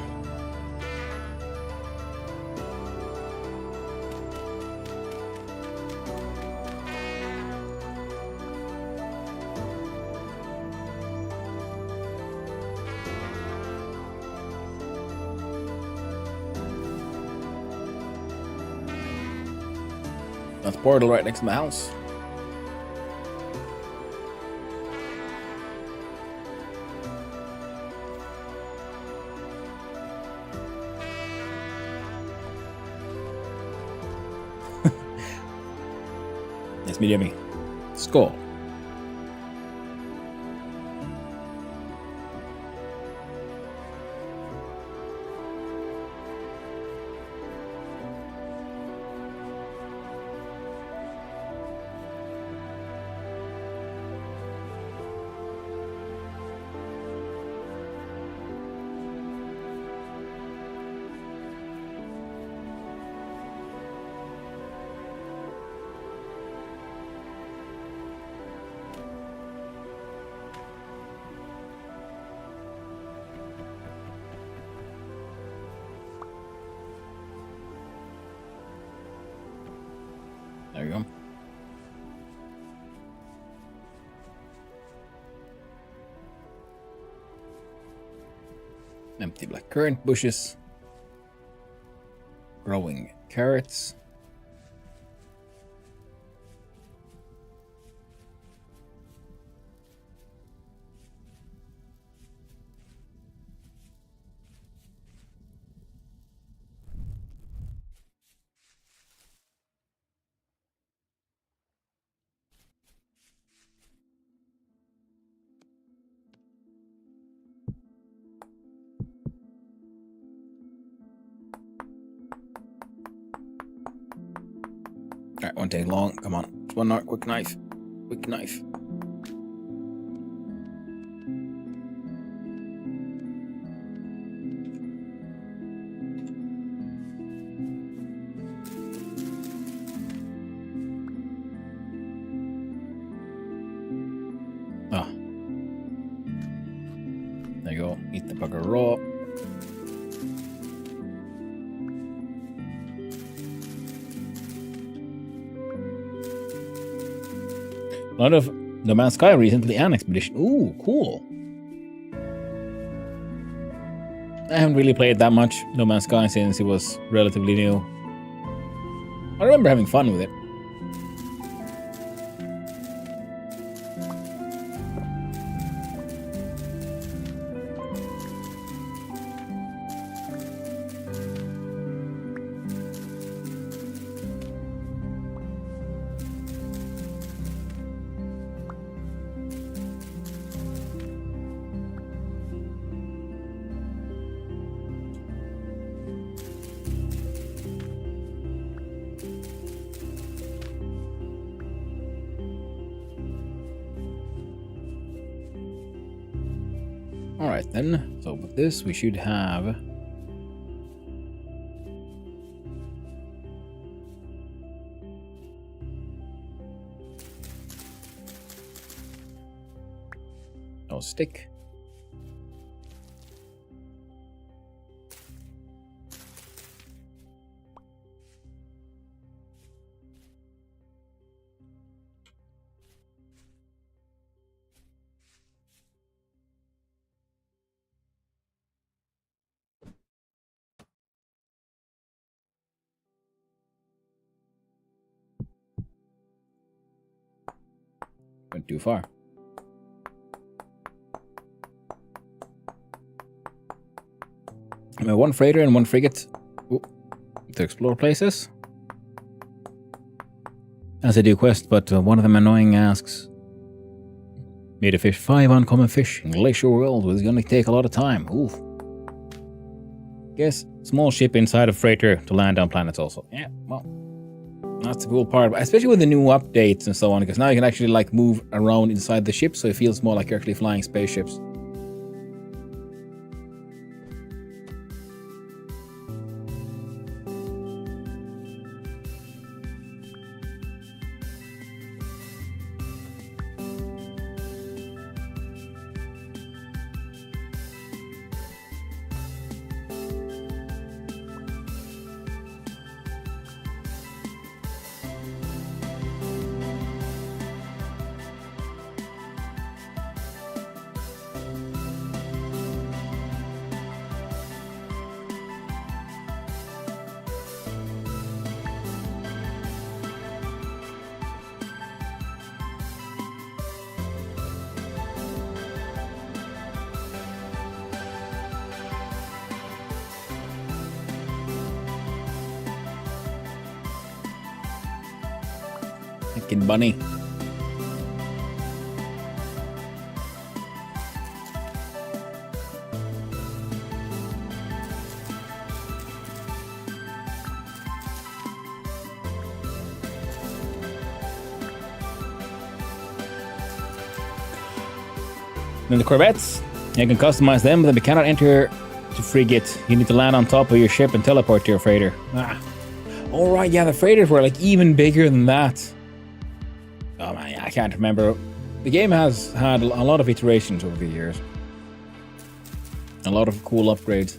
That's a portal right next to my house. Yes, medium. Skull. There you go. Empty black currant bushes. Growing carrots. Alright, won't take long. Come on. Just one more quick knife. Quick knife. Ah. There you go. Eat the bugger raw. A lot of No Man's Sky recently an expedition. Ooh, cool. I haven't really played that much No Man's Sky since it was relatively new. I remember having fun with it. Alright then, so with this we should have no stick. Went too far. One freighter and one frigate to explore places. as I do quest, but one of them annoying asks me to fish 5 uncommon fish in Glacier World, which is going to take a lot of time. Oof. Guess small ship inside of freighter to land on planets also. Yeah, well, that's the cool part, especially with the new updates and so on, because now you can actually like move around inside the ship, so it feels more like you're actually flying spaceships. Fucking bunny. Then the Corvettes, you can customize them, but you cannot enter the frigate. You need to land on top of your ship and teleport to your freighter. Ah. Alright, yeah, the freighters were like even bigger than that. Oh man, I can't remember. The game has had a lot of iterations over the years. A lot of cool upgrades.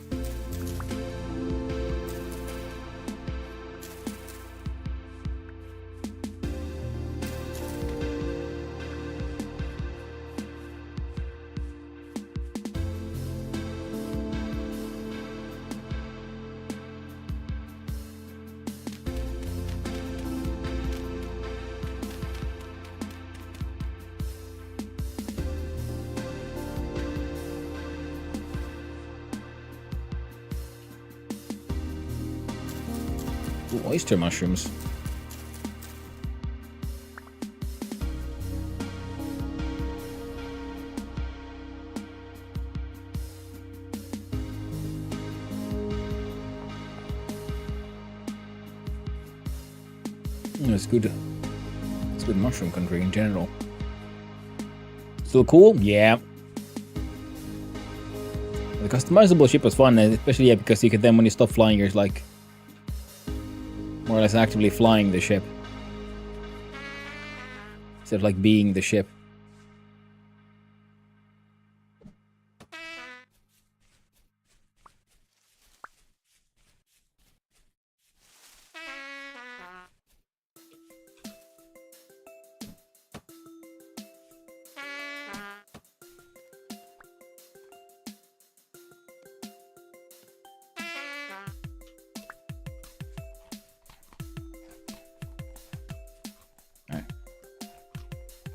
Ooh, oyster mushrooms. It's good. It's good mushroom country in general. Still cool? Yeah. The customizable ship was fun, especially because you could then, when you stop flying, you're like more or less actively flying the ship instead of like being the ship.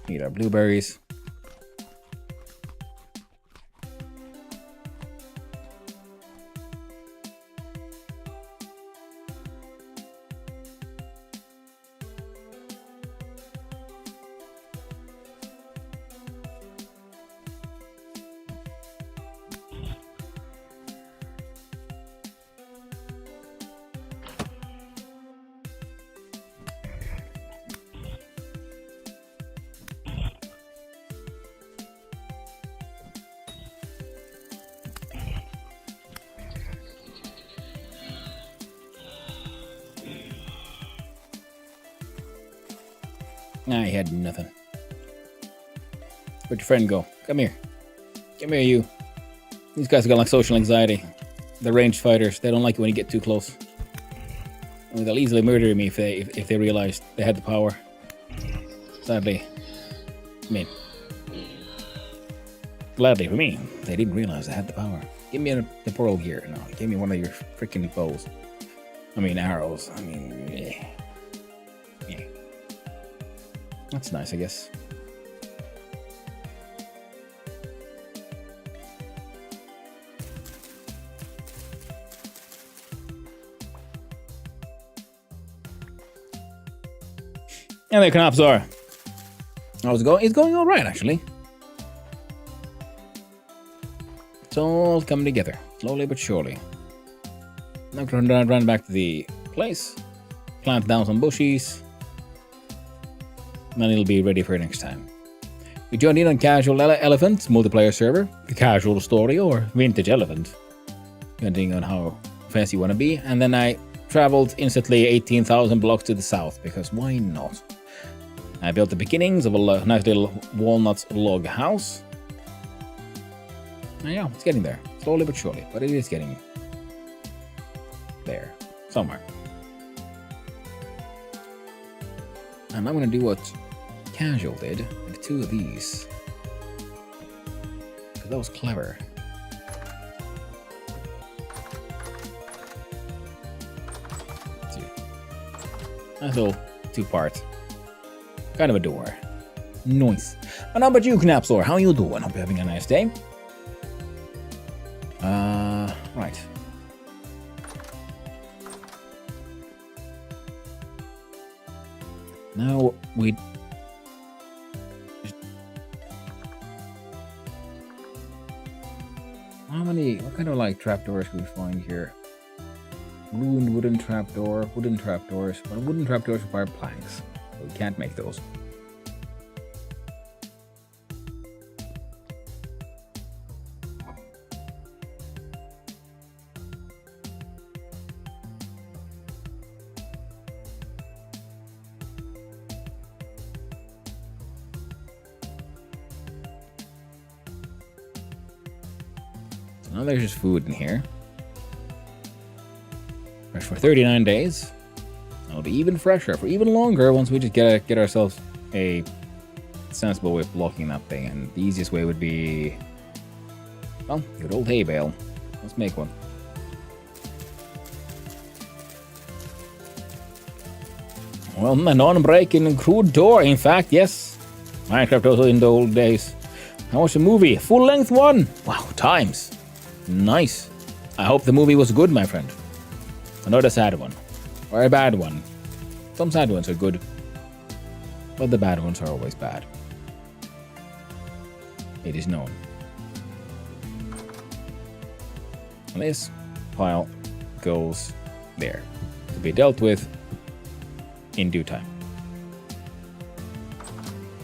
Eat our blueberries. I had nothing. Where'd your friend go? Come here. Come here, you. These guys have got like social anxiety. They're ranged fighters. They don't like it when you get too close. I mean, they'll easily murder me if they realize they had the power. Sadly. I mean, gladly for me, they didn't realize they had the power. Give me the pearl gear. No, give me one of your freaking bows. I mean, arrows. I mean, yeah. Yeah. That's nice, I guess. And the knaps are. How's it going? It's going all right, actually. It's all coming together, slowly but surely. I'm going to run back to the place, plant down some bushes, and then it'll be ready for next time. We joined in on Casual Elephant multiplayer server, the Casual Story, or Vintage Elephant, depending on how fancy you want to be. And then I traveled instantly 18,000 blocks to the south, because why not? I built the beginnings of a nice little walnut log house. And yeah, it's getting there, slowly but surely, but it is getting there, somewhere. And I'm gonna do what Casual did, like 2 of these. Because that was clever. Let's see. Nice little 2-part. Kind of a door. Nice. And how about you, Knapsor? How you doing? Hope you're having a nice day. Right. Now we... What kind of like trapdoors can we find here? Ruined wooden trapdoor, wooden trapdoors. Well, wooden trapdoors require planks. So we can't make those. Now there's just food in here. Fresh for 39 days. It'll be even fresher for even longer once we just get ourselves a sensible way of blocking that thing. And the easiest way would be, well, good old hay bale. Let's make one. Well, a non-breaking crude door. In fact, yes. Minecraft also in the old days. I watched a movie, full-length one. Wow, times. Nice. I hope the movie was good, my friend. Not a sad one. Or a bad one. Some sad ones are good. But the bad ones are always bad. It is known. And this pile goes there. To be dealt with in due time.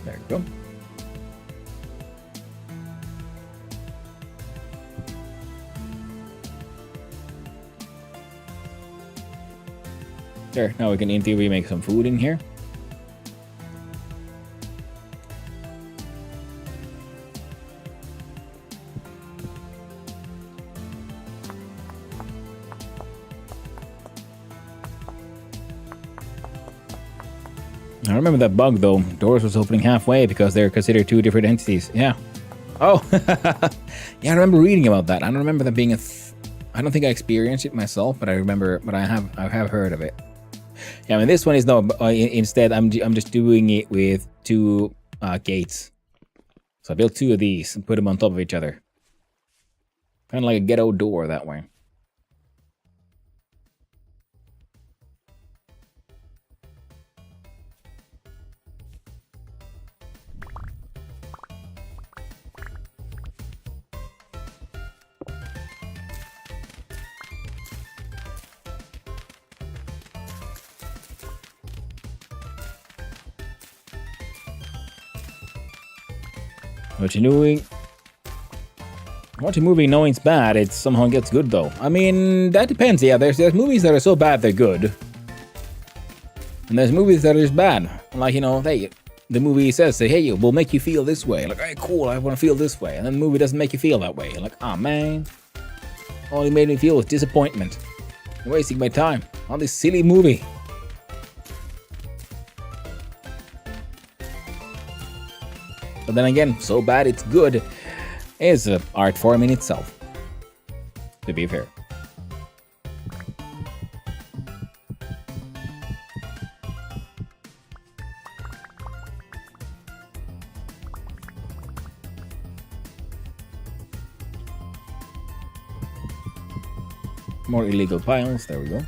There you go. There, now we can in theory make some food in here. I remember that bug though. Doors was opening halfway because they're considered 2 different entities. Yeah. Oh, yeah, I remember reading about that. I don't remember that being I don't think I experienced it myself, but I remember, but I have heard of it. Yeah, I mean, this one is no. Instead, I'm just doing it with 2 gates. So I built 2 of these and put them on top of each other, kind of like a ghetto door that way. What you're doing? What you're moving knowing it's bad, it somehow gets good though. I mean, that depends. Yeah, there's movies that are so bad they're good, and there's movies that are just bad. Like, you know, the movie says, hey, we'll make you feel this way. Like, hey, cool, I want to feel this way, and then the movie doesn't make you feel that way. You're like, oh man, all it made me feel was disappointment. I'm wasting my time on this silly movie. But then again, so bad it's good is an art form in itself, to be fair. More illegal piles, there we go.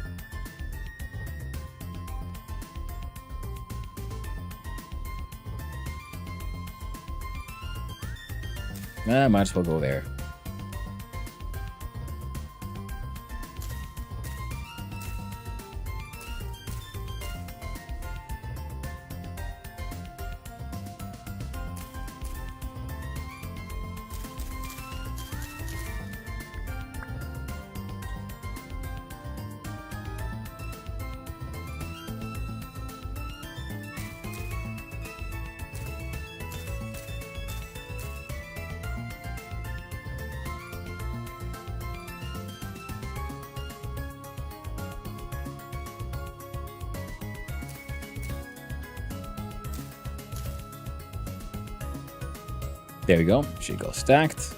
Might as well go there. There we go. Should go stacked.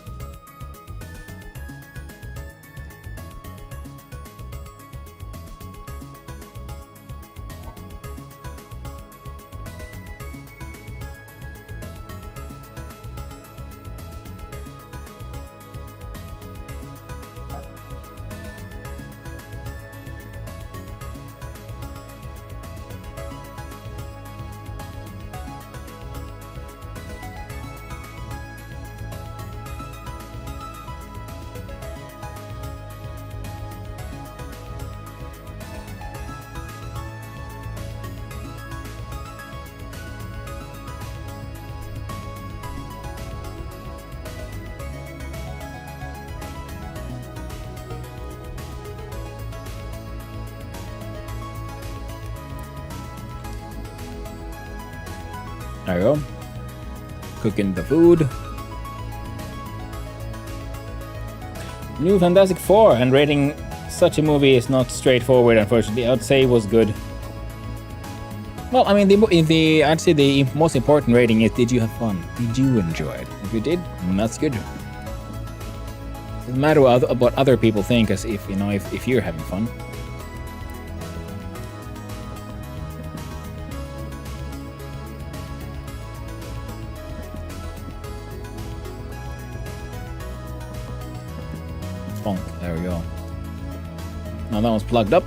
There we go. Cooking the food. New Fantastic Four, and rating such a movie is not straightforward, unfortunately. I'd say it was good. Well, I mean, I'd say the most important rating is, did you have fun? Did you enjoy it? If you did, that's good. Doesn't matter what other people think, as if if you're having fun. Bonk. There we go. Now that one's plugged up.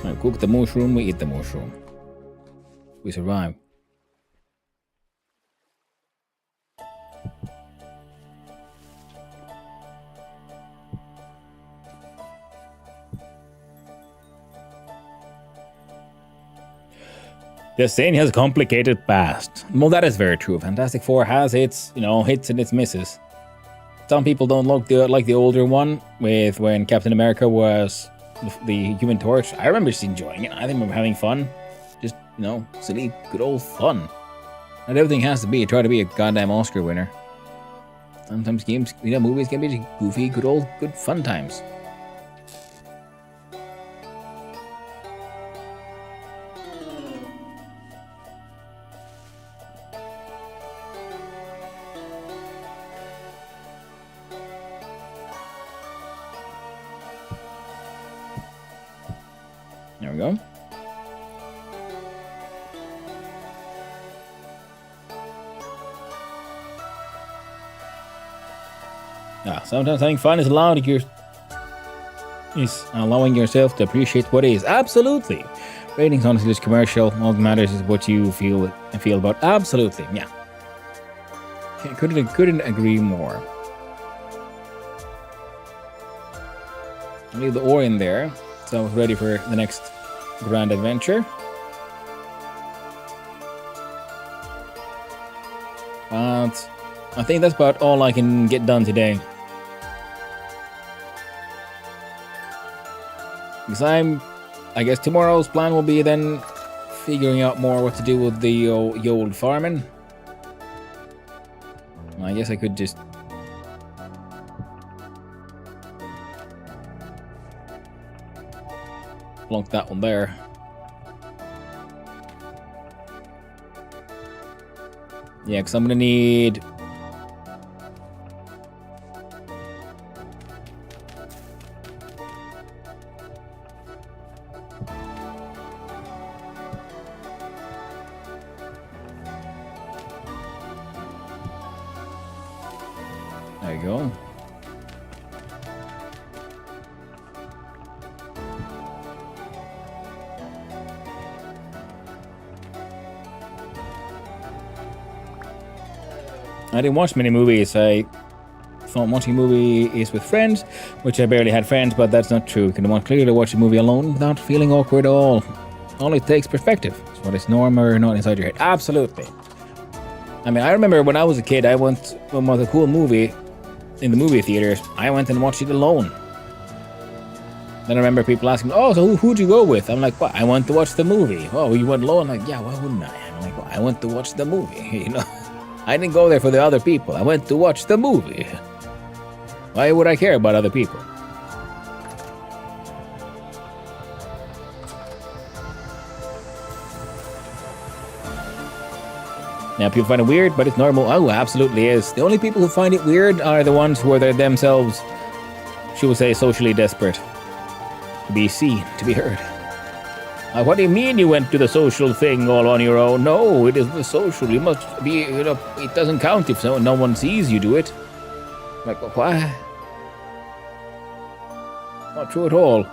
I cook the mushroom, we eat the mushroom. We survive. The saying has a complicated past. Well, that is very true. Fantastic Four has its, hits and its misses. Some people don't like the older one, with when Captain America was the Human Torch. I remember just enjoying it. I remember having fun. Just, silly, good old fun. Not everything has to try to be a goddamn Oscar winner. Sometimes movies can be just goofy, good fun times. There we go. Sometimes having fun is allowing yourself to appreciate what is. Absolutely. Ratings honestly just commercial. All that matters is what you feel about. Absolutely. Yeah. Couldn't agree more. Leave the ore in there. So ready for the next grand adventure. But I think that's about all I can get done today. Because I guess tomorrow's plan will be then figuring out more what to do with the old farming. I guess I could just plonk that one there. Yeah, because I'm gonna need. There you go. I didn't watch many movies. I thought watching a movie is with friends, which I barely had friends, but that's not true. You can clearly watch a movie alone without feeling awkward at all. All it takes perspective. It's what is normal or not inside your head. Absolutely. I mean, I remember when I was a kid, I went when was a cool movie in the movie theaters. I went and watched it alone. Then I remember people asking, "Oh, so who'd you go with?" I'm like, "What? I went to watch the movie." "Oh, you went alone?" I'm like, "Yeah, why wouldn't I?" I'm like, "Well, I went to watch the movie." You know, I didn't go there for the other people. I went to watch the movie. Why would I care about other people? Now, people find it weird, but it's normal. Oh, absolutely is. The only people who find it weird are the ones who are themselves, should we say, socially desperate. To be seen, to be heard. What do you mean you went to the social thing all on your own? No, it isn't the social. You must be, it doesn't count if no one sees you do it. Like, what? Not true at all.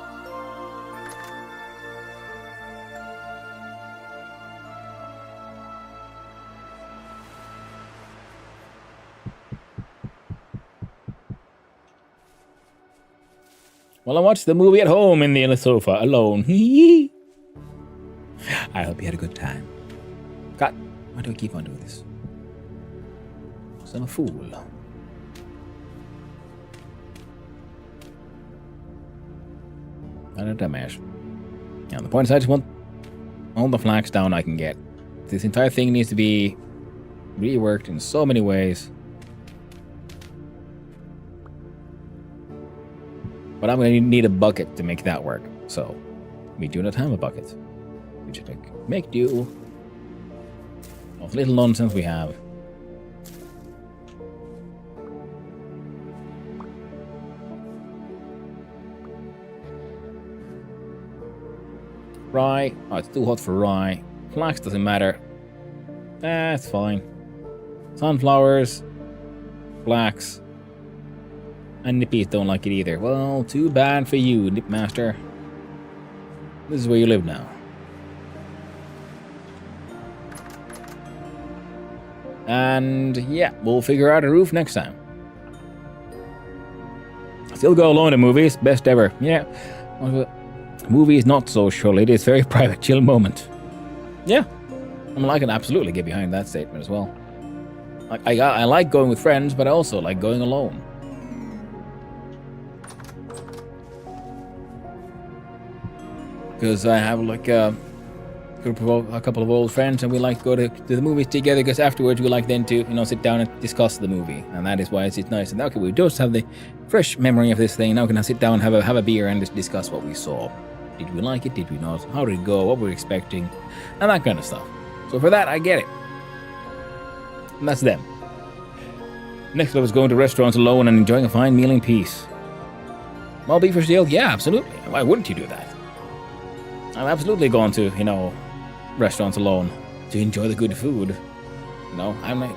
Well, I watched the movie at home in the sofa alone. I hope you had a good time. God, why do I keep on doing this? Because I'm a fool. Not a dumbass. Now, the point is I just want all the flax down I can get. This entire thing needs to be reworked in so many ways. But I'm going to need a bucket to make that work. So, we do not have a bucket. We just make do of little nonsense we have. Rye. Oh, it's too hot for rye. Flax doesn't matter. It's fine. Sunflowers. Flax. And nippies don't like it either. Well, too bad for you, Nipmaster. This is where you live now. And yeah, we'll figure out a roof next time. Still go alone in movies. Best ever. Yeah. Movie is not social. It is very private, chill moment. Yeah. I mean, I can absolutely get behind that statement as well. I like going with friends, but I also like going alone. Because I have like a couple of old friends, and we like to go to the movies together. Because afterwards, we like then to sit down and discuss the movie, and that is why it's nice. And okay, we just have the fresh memory of this thing. Now we can sit down, have a beer, and just discuss what we saw. Did we like it? Did we not? How did it go? What were we expecting? And that kind of stuff. So for that, I get it. And that's them. Next up is going to restaurants alone and enjoying a fine meal in peace. Well, beef for steal? Yeah, absolutely. Why wouldn't you do that? I've absolutely gone to, restaurants alone to enjoy the good food. I'm like,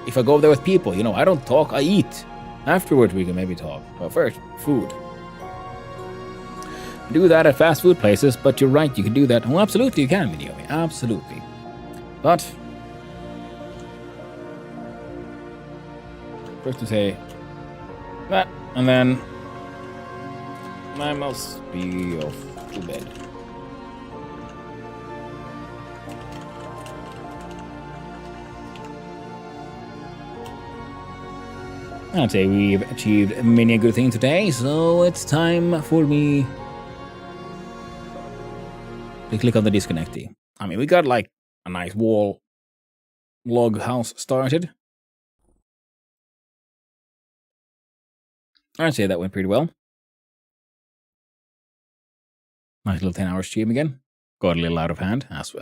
if I go there with people, I don't talk, I eat. Afterwards, we can maybe talk. But first, food. Do that at fast food places, but you're right, you can do that. Well, absolutely you can, Midiomi. Absolutely. But first to say that, and then I must be off to bed. I'd say we've achieved many a good thing today, so it's time for me to click on the disconnectee. I mean, we got like a nice wall log house started. I'd say that went pretty well. Nice little 10-hour stream again. Got a little out of hand, as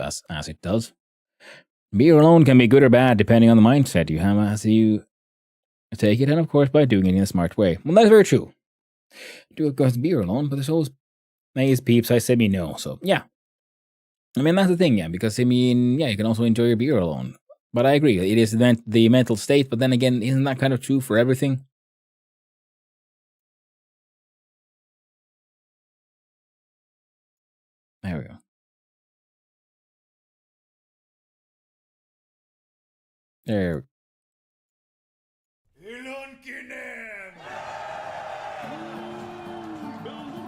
it does. Beer alone can be good or bad depending on the mindset you have as you take it, and of course by doing it in a smart way. Well, that's very true. Do of course beer alone, but there's always maze peeps. I say me no, so yeah. I mean that's the thing, yeah, because I mean, yeah, you can also enjoy your beer alone. But I agree, it is the mental state. But then again, isn't that kind of true for everything? There we go. There.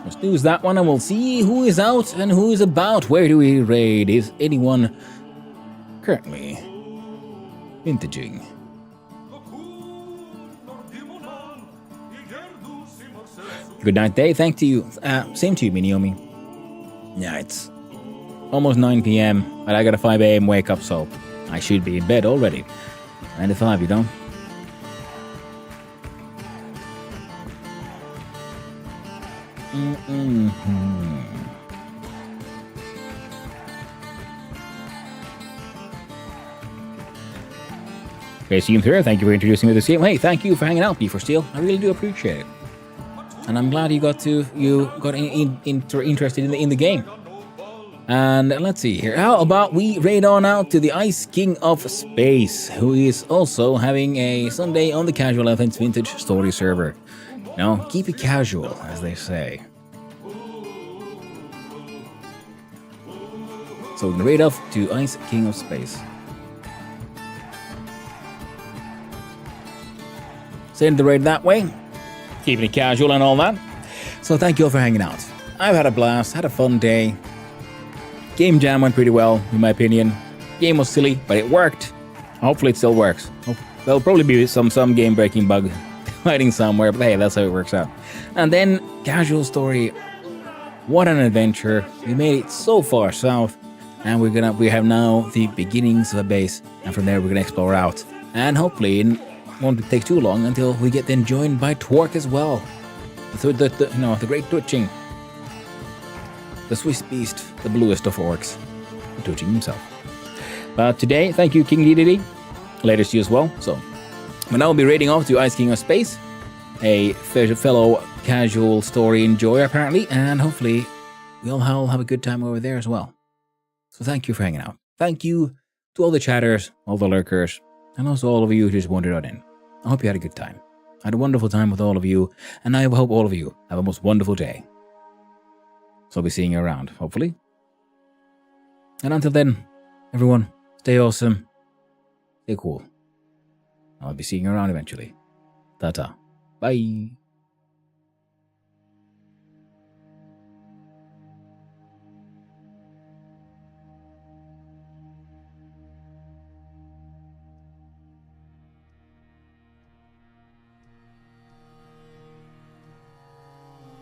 Let's do that one and we'll see who is out and who is about. Where do we raid? Is anyone currently vintaging? Good night, day. Thank to you. Same to you, Miniomi. Yeah, it's almost 9 p.m. but I got a 5 a.m. wake up, so I should be in bed already. 9 to 5, you know? Okay, see you here. Thank you for introducing me to this game. Hey, thank you for hanging out, Beaver Steel. I really do appreciate it. And I'm glad you got interested in the game. And let's see here. How about we raid on out to the Ice King of Space, who is also having a Sunday on the Casual Elephants Vintage Story server. Now, keep it casual, as they say. So we raid off to Ice King of Space. Send the raid that way. Keeping it casual and all that. So thank you all for hanging out. I've had a blast, had a fun day. Game jam went pretty well, in my opinion. Game was silly, but it worked. Hopefully it still works. There'll probably be some game-breaking bug hiding somewhere, but hey, that's how it works out. And then, casual story. What an adventure. We made it so far south, and we have now the beginnings of a base, and from there we're gonna explore out. And hopefully, it won't take too long until we get then joined by Twerk as well. The great Twitching. The Swiss beast, the bluest of orcs, Twitching himself. But today, thank you, King DDD. Later to you as well. So, we'll now be raiding off to Ice King of Space, a fellow casual story enjoyer apparently, and hopefully we'll all have a good time over there as well. So thank you for hanging out. Thank you to all the chatters, all the lurkers, and also all of you who just wandered on in. I hope you had a good time. I had a wonderful time with all of you, and I hope all of you have a most wonderful day. So I'll be seeing you around, hopefully. And until then, everyone, stay awesome, stay cool. I'll be seeing you around eventually. Ta-ta. Bye.